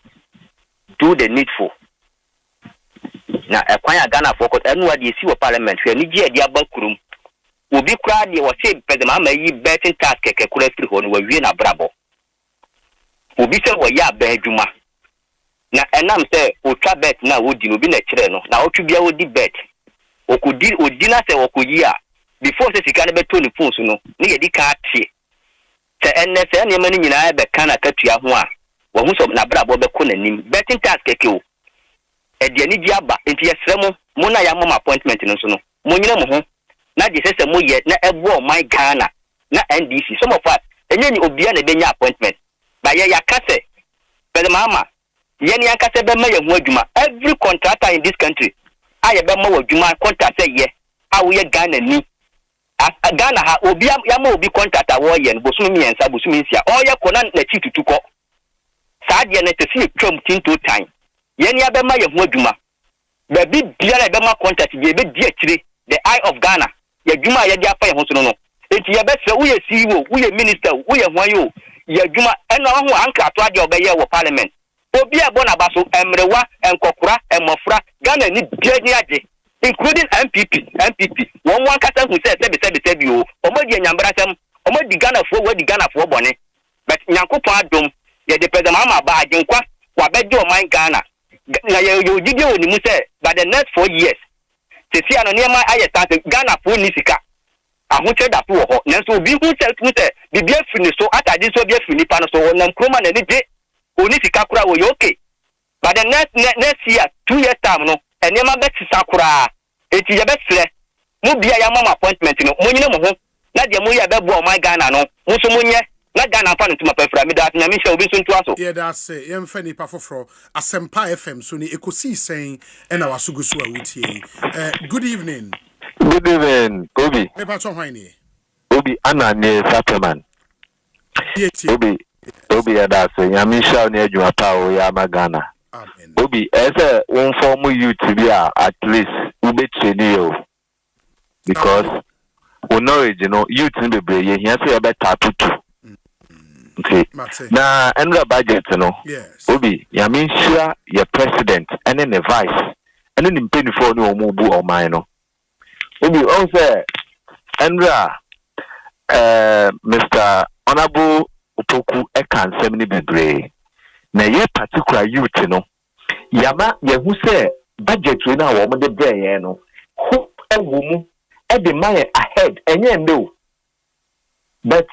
do the needful. Now acquire Ghana for anyone you see parliament where Nigeria dia backroom will be crowd you was say President Mahama ye betting task ke kure on we win a brabo. Will be say we ya beduma. Na enam say o twa bet na wo di no bi na kire no na o twibia wo di bet o kudi na say o koyi a before say sika na beto ni phone so no ne ye di ka tie se enne se ne mani nyina be kana katua ho a wo hu so na bra bo be ko nanim betting task keke o e de ani di aba enti yesre mo na ya mo appointment no so no mo nyina mo ho na je se mo ye na ebo my Ghana na NDC some of us enye ni obia na be nya appointment ba ye ya ka se President Mahama Yeni ankase be ma yehu adwuma every contractor in this country aye be ma wadwuma contract say ye awoye Ghana ni Ghana ha obi ya ma obi contractor wo ye bosumi miensa bosumi nsia oye kona na chi tutuko saa de na tefie twam tinto time yeni abe ma yehu adwuma be bi biara be ma contract ye be di akire the eye of Ghana ye dwuma ye di afa ye ho so no enti ye be se wo ye CEO wo ye minister wo ye hwan ye dwuma eno ho anka to ade obeye wo parliament Obi abona baso emrewa enkokura emofra Ghana ni biani age including MPP one kasa hu say sebi o omodi anyambra sem omodi Ghana fo wadi Ghana fo bone but nyankopon adom ye de President Mahama ba agenkwa wa beje o man Ghana na ye ogide oni mu say by the next 4 years se fi ano niam aye start Ghana fo ni sika ahoche da fo ho nanso obi hu say bibia fini so atade so bia fini pa no so wonam kroma na ni de oni sika kura wo okay but the next year 2 years time no enema bet sakura eti ye betre mu bia ya mama appointment no munyine mo ho na de mu ya be bo my Ghana no mu so munye na Ghana fa no tuma pafra mi da na mi hwe obi so nto aso ye da say ye mfa ni pa foforo Asempa FM so ni Ekosiisen na wasugusu a wutie good evening Obi me pa so hwan ni Obi anane Sapeman Obi ya da so nyame sha na adwuma pa o ya magana Obi ese won form youth bi at least we be training you because we know you know youth in the brain here say about tattoo Na enra budget no. Yes. Obi, ya minshia your president and then the vice. And then penny for no mubu or mine. Obi also enra Mr. Honorable Opoku Ekan Semini Bebre. Na ye particular youth no. Yama ye who say budget we na wo de bre no. Who e wo mu e de man ahead enye no. But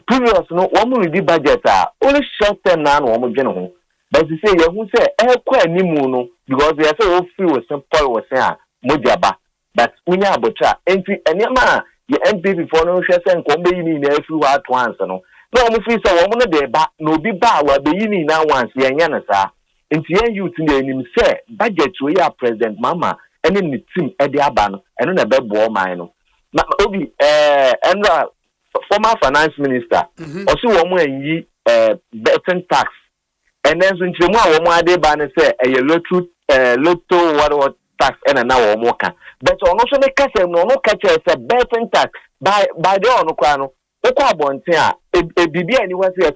previous no one will budget only short term now one general. But you say you who say quite no because they say all free was simple was saying mojaba. But we are butcher entry and yama your MP before no share and come be in every word once no. No more free so one day back no be bar where be in now once yana sa. Into you to name say budget we are president mama and then the team at the aban and on a bed ball mine. Now Obi and former finance minister also woman yi betting tax and then so nchemu a woman ade ba ne say lotto what tax and na wo moka but ono so ne kase no no kache say betting tax by the ono kwa no okwa abonten a bibia ani wa say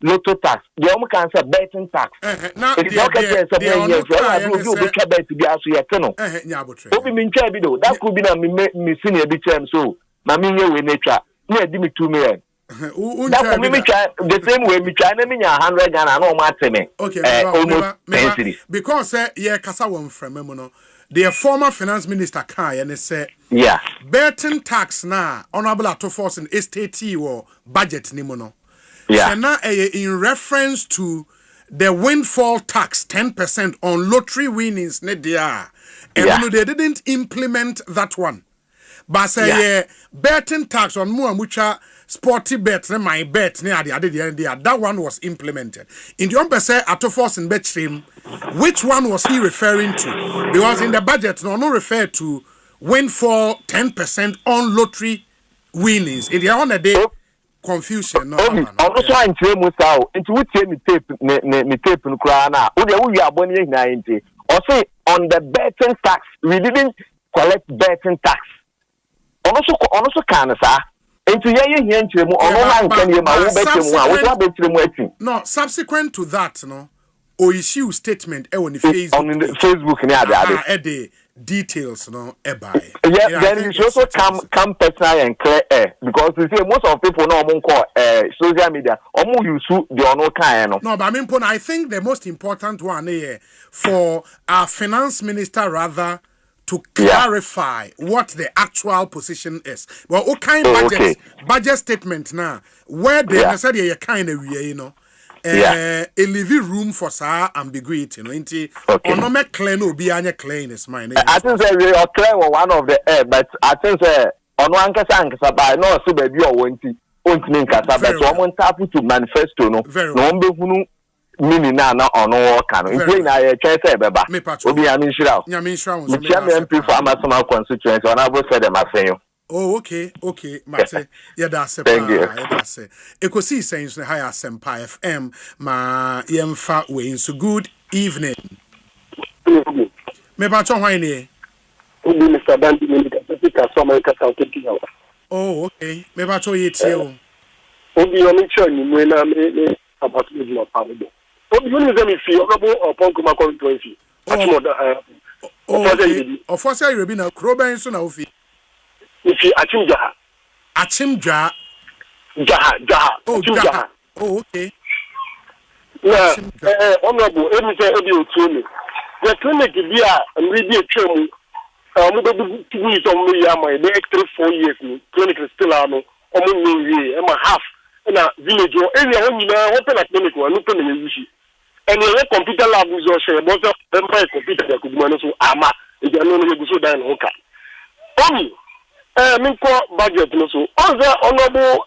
lotto tax the omo kan say betting tax na the kache say we be twa bet bi aso ye ke no obi mi ntwa bi do that could be na me senior bi term so ma me ye we na twa yeah, give me 2 million. That's me try the same way me try na me 100 Ghana no matter me. Okay, because yeah, kasa won from me no. The former finance minister Kai and say yeah. Betting tax na honorable ato force in estate or budget ni mo no. Yeah. So now in reference to the windfall tax 10% on lottery winnings ne dia. And they didn't implement that one. But say betting tax on mucha sporty bets, my bet near the that one was implemented. In the say Atofos in Betstream, which one was he referring to? Because in the budget, no refer to windfall 10% on lottery winnings. In the on the day confusion. No. Also, I'm saying Musa, into which me tape no crana. We are born na into. Also on the betting tax, we didn't collect betting tax. Also can sa into ye ntremu ono man kan ye ma wo betemu a wo betemu ati no subsequent to that no o issue statement e woni Facebook on Facebook ni ade the details no e buy yeah then you also come personal and clear because you see most of people no mo call social media omo use the ono kan no but I mean I think the most important one here for our finance minister rather to clarify what the actual position is. Well, what kind of budget statement now? Where they said you kind of you know, a living room for sa ambiguity, you know. Inti ono me clear no be anya clear in his mind. I think say we are clear one of the but I think say ono ankasa by no so baby or won't mean kasa but someone tap to manifesto no be hunu mini na ono kan nti na ye twa say beba obi aminshira so me MP for Amasoma constituency ona bo say dem afen. Oh, okay, Mate. Yeah, that's it. That's it. Ekosiisen On Asempa FM. Ma yemfa we so good evening. Me ba chon hwan ni? Obi Mr. Bandi Minister so America South Africa. Oh, okay. Me ba chon yeti o. Obi o mi chon ni mo na me about me no power. Obi you know me fi obo upon kuma constituency. Of course you be na Kroben so na ofi. Ifi Achimjaha. Jaha. Oh, Jaha. Oh, okay. Yeah, honorable, every say every otune. The clinic here and we be a training. We do 2 years on me, my next 3-4 years. Clinic is still on. I'm a half in a village or area when you know open a clinic or open a issue. And the computer lab is also about the computer that could manage to ama. If you know you go so down hoka. Only. Minko budget no so other honorable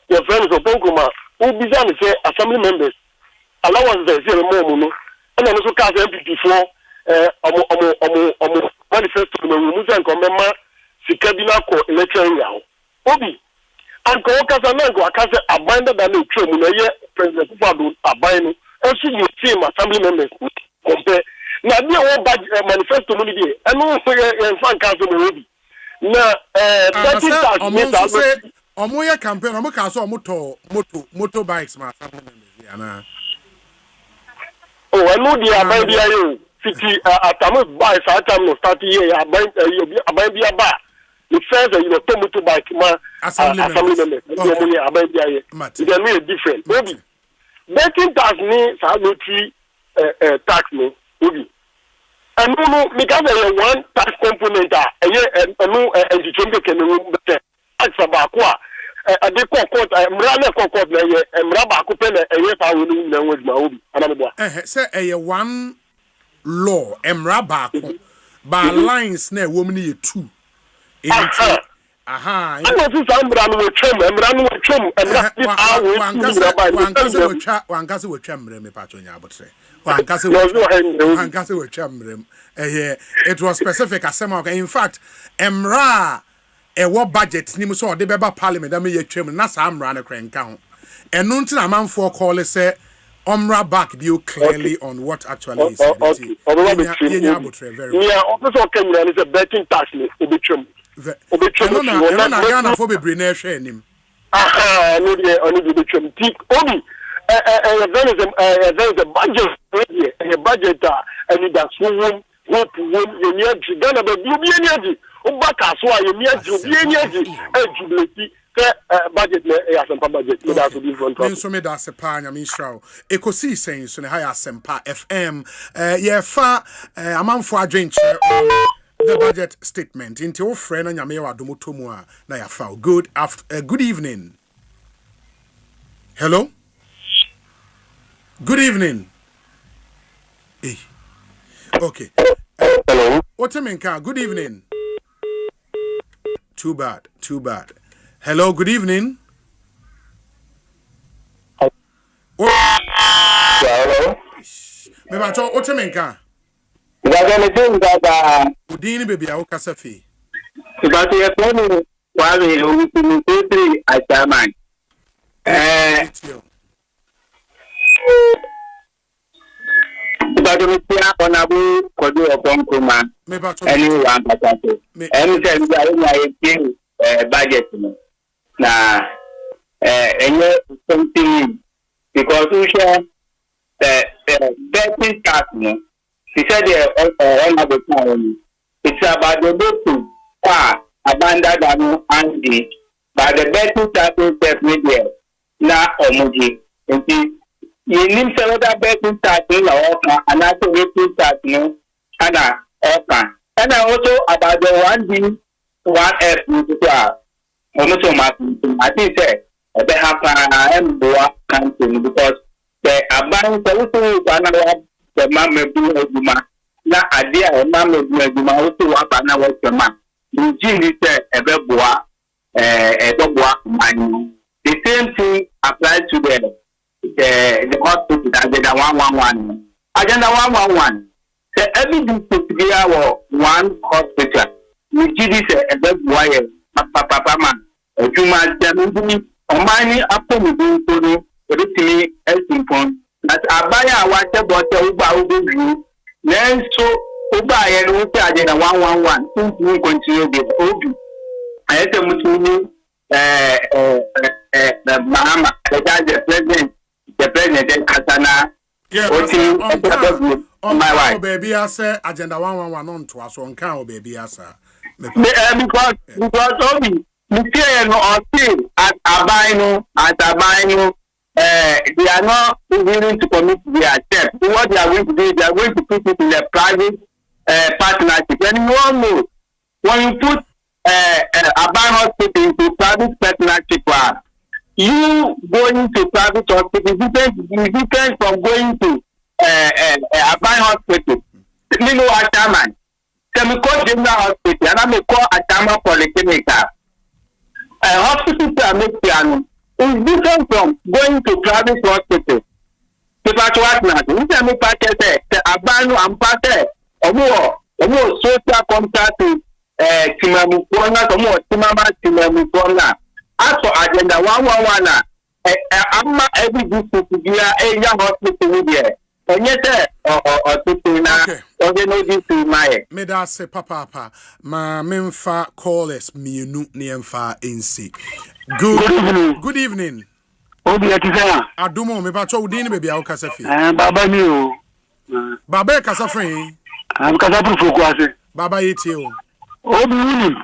your friends of Bonkoma who began to say assembly members allowance there zero more no and also cast MPP for manifesto no musa nkomema sikabina ko election yawo obi anko kasa na nko akase abanda da no twemu na ye president Kufuor aban no also you team assembly members compare na dia wo budget manifesto no die eno so ye fan council no obi na omoya campaign omo ka so motorbikes ma ana oh anu dia aban bia yo city atamu buy sa time no start here aban bia ba the first you know motorbike ma assembly members omo ya aban bia here they are different maybe betting tax ni sa no tri tax no obi and no because there one tax component anu engineering can no Sabakwa, a de court, Mrana court, Mraba Copen, a year I will know with my own. Say a one law, Mraba, by lines near woman 2. Aha, I know some brand with trim, and run with trim, and one castle with chambering, me patronia, but say. One castle with chambering. It was specific as some. In fact, Emra. What budget ni so de beba parliament da me yetwem na sa amra na krenka ho eno nti na manfo call say omra back you clearly on what actually is very well also can you is a betting tax ni obetwem na Ghana for bebre na hwe anim no de oni obetwem tip obi there is a budget here a budget and that won you need Ghana be you Ubaka so you need jubility budget Asempa budget that will be front of so me da Asempa nyame nshraw Ekosiisen so ne ha Asempa FM fa amanfo adwenche on the budget statement into o frɛ na nyame wa domotomu a na ya fa good evening hello good evening okay hello what menka good evening. Too bad. Hello, good evening. Hello. Maybe I talk. What's your name, car? Udini baby, I will cafe. But you are planning while we will be at German. Honorable Kodo Okonkoma, anyone budget now. Something because we share betting tax. He said it's about the book abandoned and by the betting tax media now Omoji. You need some other betting tax in the offer and also betting tax and offer. And also about the 1D, 1F, almost I think they have campaign because they are buying the mamma do now idea or mamma do also up and now the man. You see, a beboa, the same thing applies to the hospital agenda 111. Agenda 111. The evidence to be our one hospital. We give this a big wire, Papa man. A human family, or money after we do to the simple. That I buy a water bottle Uba. Then so Uba and Uba agenda 111. Since we continue the old. I had to move the Mahama, the president. The president Katana. My wife. Baby, I say agenda 111 on to us on cow, baby, I say. Because only at Abino, they are not willing to commit their step. What they are going to do, they are going to put it in a private partnership. And you all know when you put Abino hospital into private partnership, you going to private hospital is different from going to a hospital. You know what I mean? Chemical General Hospital, and I'm a call a Tama Polyclinic. A hospital to make piano is different from going to private hospital. The Patuatna, you tell me, Patel, Abano and Patel, or more social contact to Timamukona, or more Timamukona. As for agenda 111, I'm every district to be a young hospital here. And yet, or Okay, no this to my. Me da say papa ma memfa callers mienu ne emfa NC. Good evening. Good evening. Obi atisana. Adumo me pa cho udin be bia wo kasa fi. Baba mi o. Baba kasa free. Am kasa pro kwase. Baba yeti o. Obi wuni.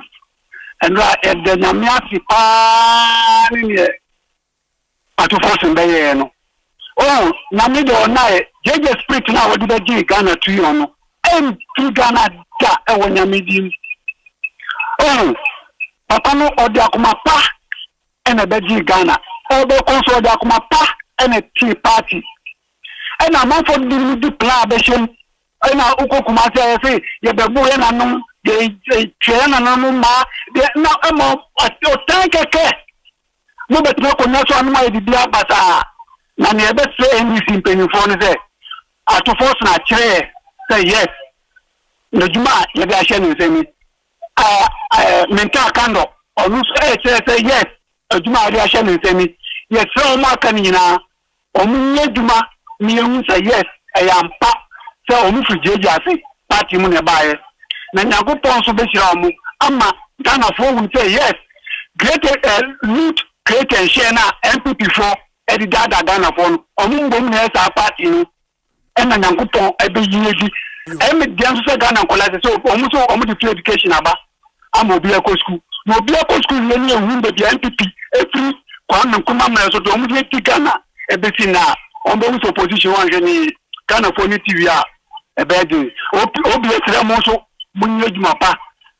Endra edde nyamia fi pa ni ne. Atufo be no. Oh, na me do na jeje spirit na wodi be gi Ghana tu yo no. Tu Ghana da e wonya medim. Oh, papa no odi akoma pa e na be gi Ghana. Obe konso odi akoma pa e na tea party. E na man for di plan be shem. E na ukokuma say ye be bu ye na no ye tire na no ma de na e mo o tan keke. Mo bet no konya so anu ma ye di abata. Na ne be say any simple for ne say atofo na kire say yes. No juma ye be ahye no say me mental kando onu say yes juma ye ahye no say me ye say o ma kan nyina omu nye juma mi hu say yes ayampa say omu frijeje ase party mu ne baaye na nyagopon so be hira omu ama Ghana for we say yes great loot create and share na MPP for edi dada Ghana for omu ngom na esa party no na nyagopon ebe yedi me dianso se Ghana kola se omu the education aba am obi eko school no obi eko school le ni ehun be MPP every kwan nkuma ma so do omu the Ghana ebe si na on be so position wan je ni Ghana for ni TV a ebe di obi esere mo so munye juma pa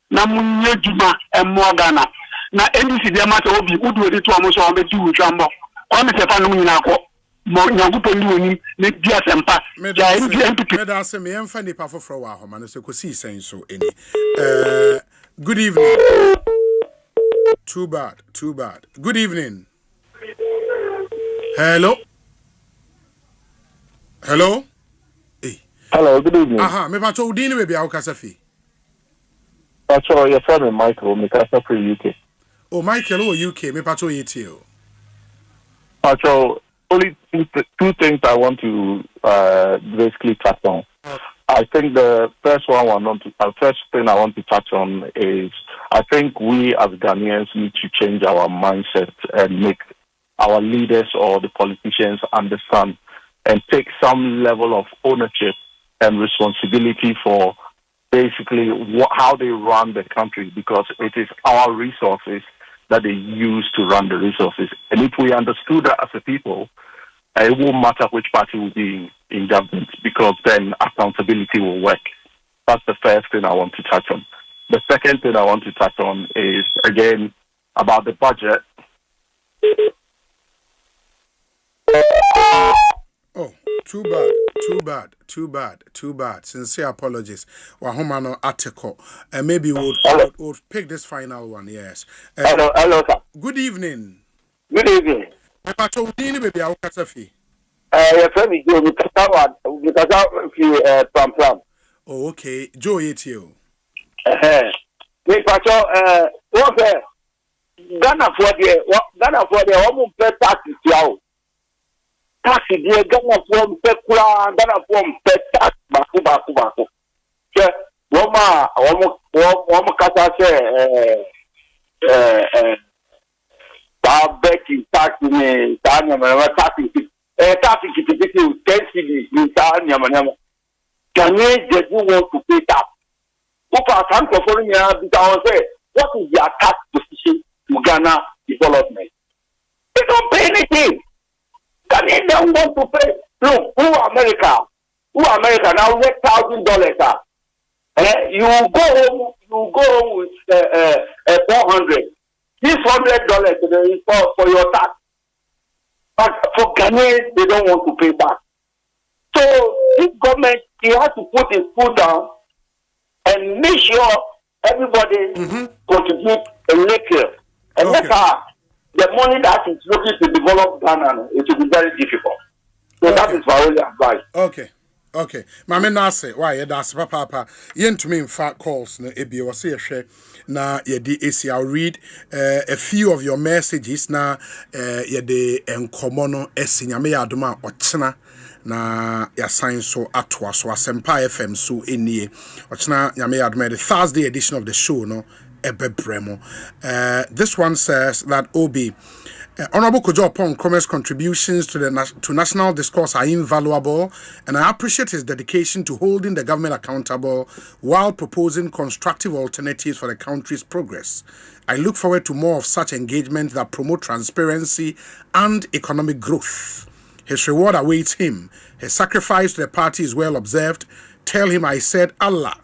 na munye juma emo Ghana na NDC de ma so obi udu odi to amo so on be di utwambo kwa me se fa no nyina ko mo nyagupo ndi oni ne di Asempa ja MPP me da se me emfa nipa foforo wa ho ma no se kosi sen so eni good evening. Too bad. Good evening. Hello. Hey. Hello, good evening. Me pa to udin we bia wo kasa fi. Pacho, your friend Michael, me kasa for UK. Oh, Michael, UK, me pa to yeti o. Pacho, only two things I want to basically touch on. I think the first thing I want to touch on is I think we as Ghanaians need to change our mindset and make our leaders or the politicians understand and take some level of ownership and responsibility for basically how they run the country, because it is our resources that they use to run the resources. And if we understood that as a people, it won't matter which party will be in government, because then accountability will work. That's the first thing I want to touch on. The second thing I want to touch on is, again, about the budget. Oh, too bad. Sincere apologies. Wahomano article. Maybe we'll pick this final one, yes. Hello, sir. Good evening. Good evening. Baby, I'll catch a fee. Your friend is Joe, because Plam. Oh, okay. Joe, it's you. Me, Pacho, Ghana for the home pay taxes, yo. Taxi, dear Ghana for Pekula, Ghana for pay tax, Baku. Woma, Kata say, Betting taxi, taxi, 10 cedi in Tanya. Ghanaians they do want to pay tax. Upa time for me because say what is their tax position to Ghana development? They don't pay anything. Ghanaians don't want to pay. Look, who America now $1,000. You go home with 400. This $100 for your tax. But for Ghanaians, they don't want to pay back. So this government, he has to put his foot down and make sure everybody contribute a little. And that's how the money that is looking to develop Ghana, it will be very difficult. So that is my only advice. Okay. Mame nase, why that's papa. Yen to me in fact calls na ebi was share na yedi AC. I'll read a few of your messages na yede enkomo no esinyame adoma ochena na ya sign so atwa so Asempa FM so enie ochna nyame admire the Thursday edition of the show no ebebremo. This one says that Obi Honorable Kojo Nkrumah's contributions to national discourse are invaluable, and I appreciate his dedication to holding the government accountable while proposing constructive alternatives for the country's progress. I look forward to more of such engagement that promote transparency and economic growth. His reward awaits him. His sacrifice to the party is well observed. Tell him I said Allah.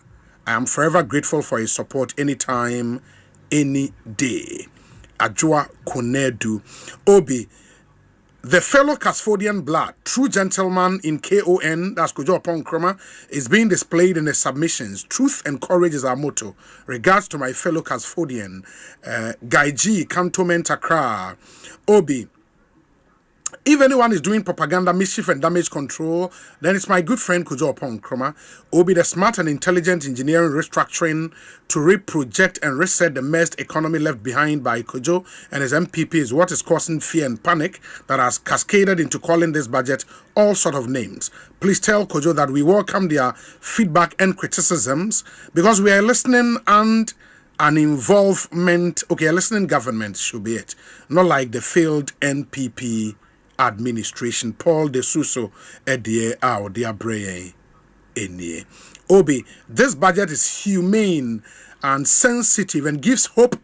I am forever grateful for his support anytime, any day. Ajua Konedu. Obi, the fellow Casfodian blood, true gentleman in KON, that's Kojo Nkrumah, is being displayed in the submissions. Truth and courage is our motto. Regards to my fellow Casfodian, Gaiji, Cantonment Accra. Obi, if anyone is doing propaganda, mischief, and damage control, then it's my good friend Kojo Nkrumah. Obi, the smart and intelligent engineering restructuring to reproject and reset the messed economy left behind by Kojo and his MPP is what is causing fear and panic that has cascaded into calling this budget all sort of names. Please tell Kojo that we welcome their feedback and criticisms because we are listening and an involvement. Okay, a listening government should be it. Not like the failed NPP administration. Paul de Suso Edie Ao de Abreye Enie. Obi, this budget is humane and sensitive and gives hope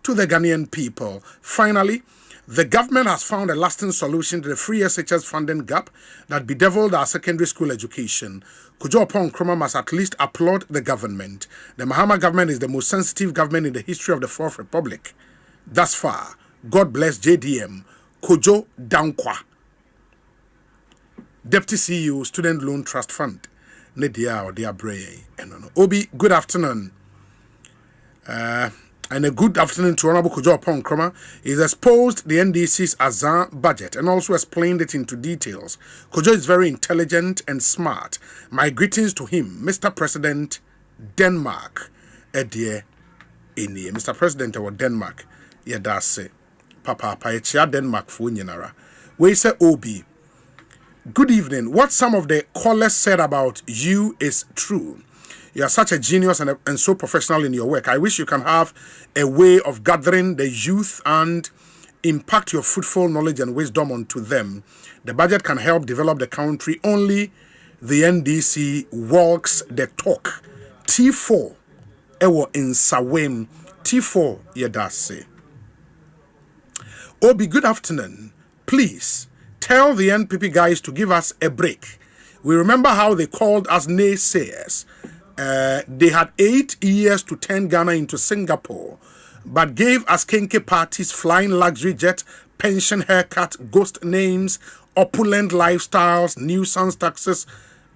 to the Ghanaian people. Finally, the government has found a lasting solution to the free SHS funding gap that bedeviled our secondary school education. Kojo Nkrumah must at least applaud the government. The Mahama government is the most sensitive government in the history of the Fourth Republic. Thus far, God bless JDM. Kojo Dankwa, Deputy CEO, Student Loan Trust Fund. Nedia or Dia Bray. Obi, good afternoon. And a good afternoon to Honorable Kojo Nkrumah. He's exposed the NDC's Azan budget and also explained it into details. Kojo is very intelligent and smart. My greetings to him, Mr. President, Denmark. Edie Enie. Mr. President of Denmark. Yadase. Papa Paetia Denmark Funyinara. We say Obi. Good evening. What some of the callers said about you is true. You are such a genius and so professional in your work. I wish you can have a way of gathering the youth and impact your fruitful knowledge and wisdom onto them. The budget can help develop the country. Only the NDC walks the talk. T4 ewo in Sawem. T4 yedase. Obi, good afternoon. Please tell the NPP guys to give us a break. We remember how they called us naysayers. They had 8 years to turn Ghana into Singapore, but gave us Kenke parties flying luxury jet, pension haircut, ghost names, opulent lifestyles, nuisance taxes,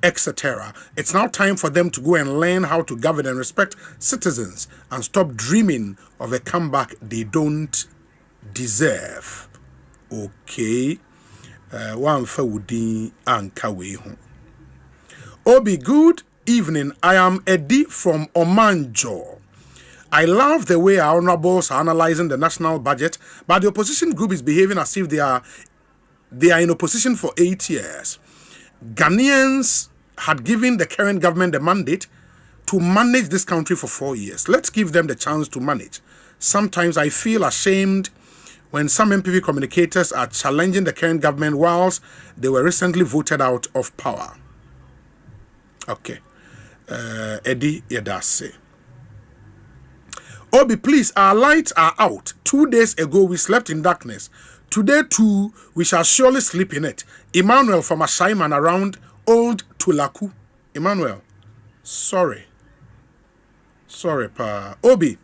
etc. It's now time for them to go and learn how to govern and respect citizens and stop dreaming of a comeback they don't deserve. Okay. One for Woody and Kawe. Obi, good evening. I am Eddie from Omanjo. I love the way our honorables are analyzing the national budget, but the opposition group is behaving as if they are in opposition for 8 years. Ghanaians had given the current government the mandate to manage this country for 4 years. Let's give them the chance to manage. Sometimes I feel ashamed when some MPP communicators are challenging the current government whilst they were recently voted out of power. Okay. Eddie Yedase. Obi, please, our lights are out. 2 days ago, we slept in darkness. Today, too, we shall surely sleep in it. Emmanuel from Ashaiman around Old Tulaku. Emmanuel, sorry, pa. Obi,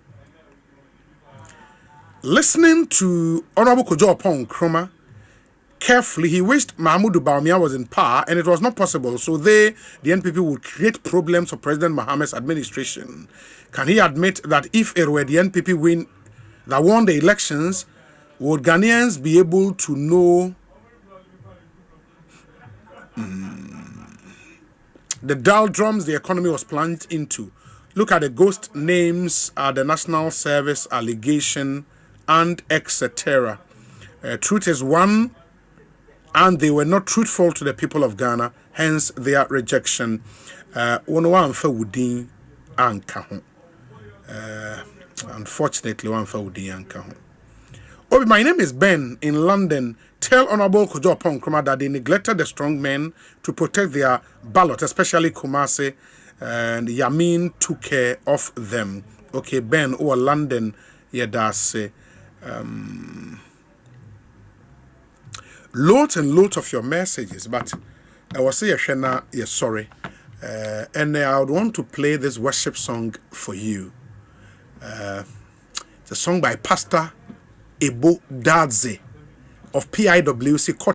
listening to Honorable Kojo Nkrumah carefully, he wished Mahmoud Bawumia was in power, and it was not possible. So the NPP, would create problems for President Mohammed's administration. Can he admit that if it were the NPP that won the elections, would Ghanaians be able to know the doldrums the economy was plunged into? Look at the ghost names, the national service allegation, and etc. Truth is one, and they were not truthful to the people of Ghana. hence their rejection. One for Woodin and Kahon. Unfortunately, one for Woodin and Kahon. Oh, my name is Ben in London. Tell Honorable Kojo Ponkroma that they neglected the strong men to protect their ballot, especially Kumasi, and Yamin took care of them. Okay, Ben, or London, yeah, that's loads and loads of your messages, but I was saying, Shena, yes, sorry. And I would want to play this worship song for you. It's a song by Pastor Ebo Dadze of PIWC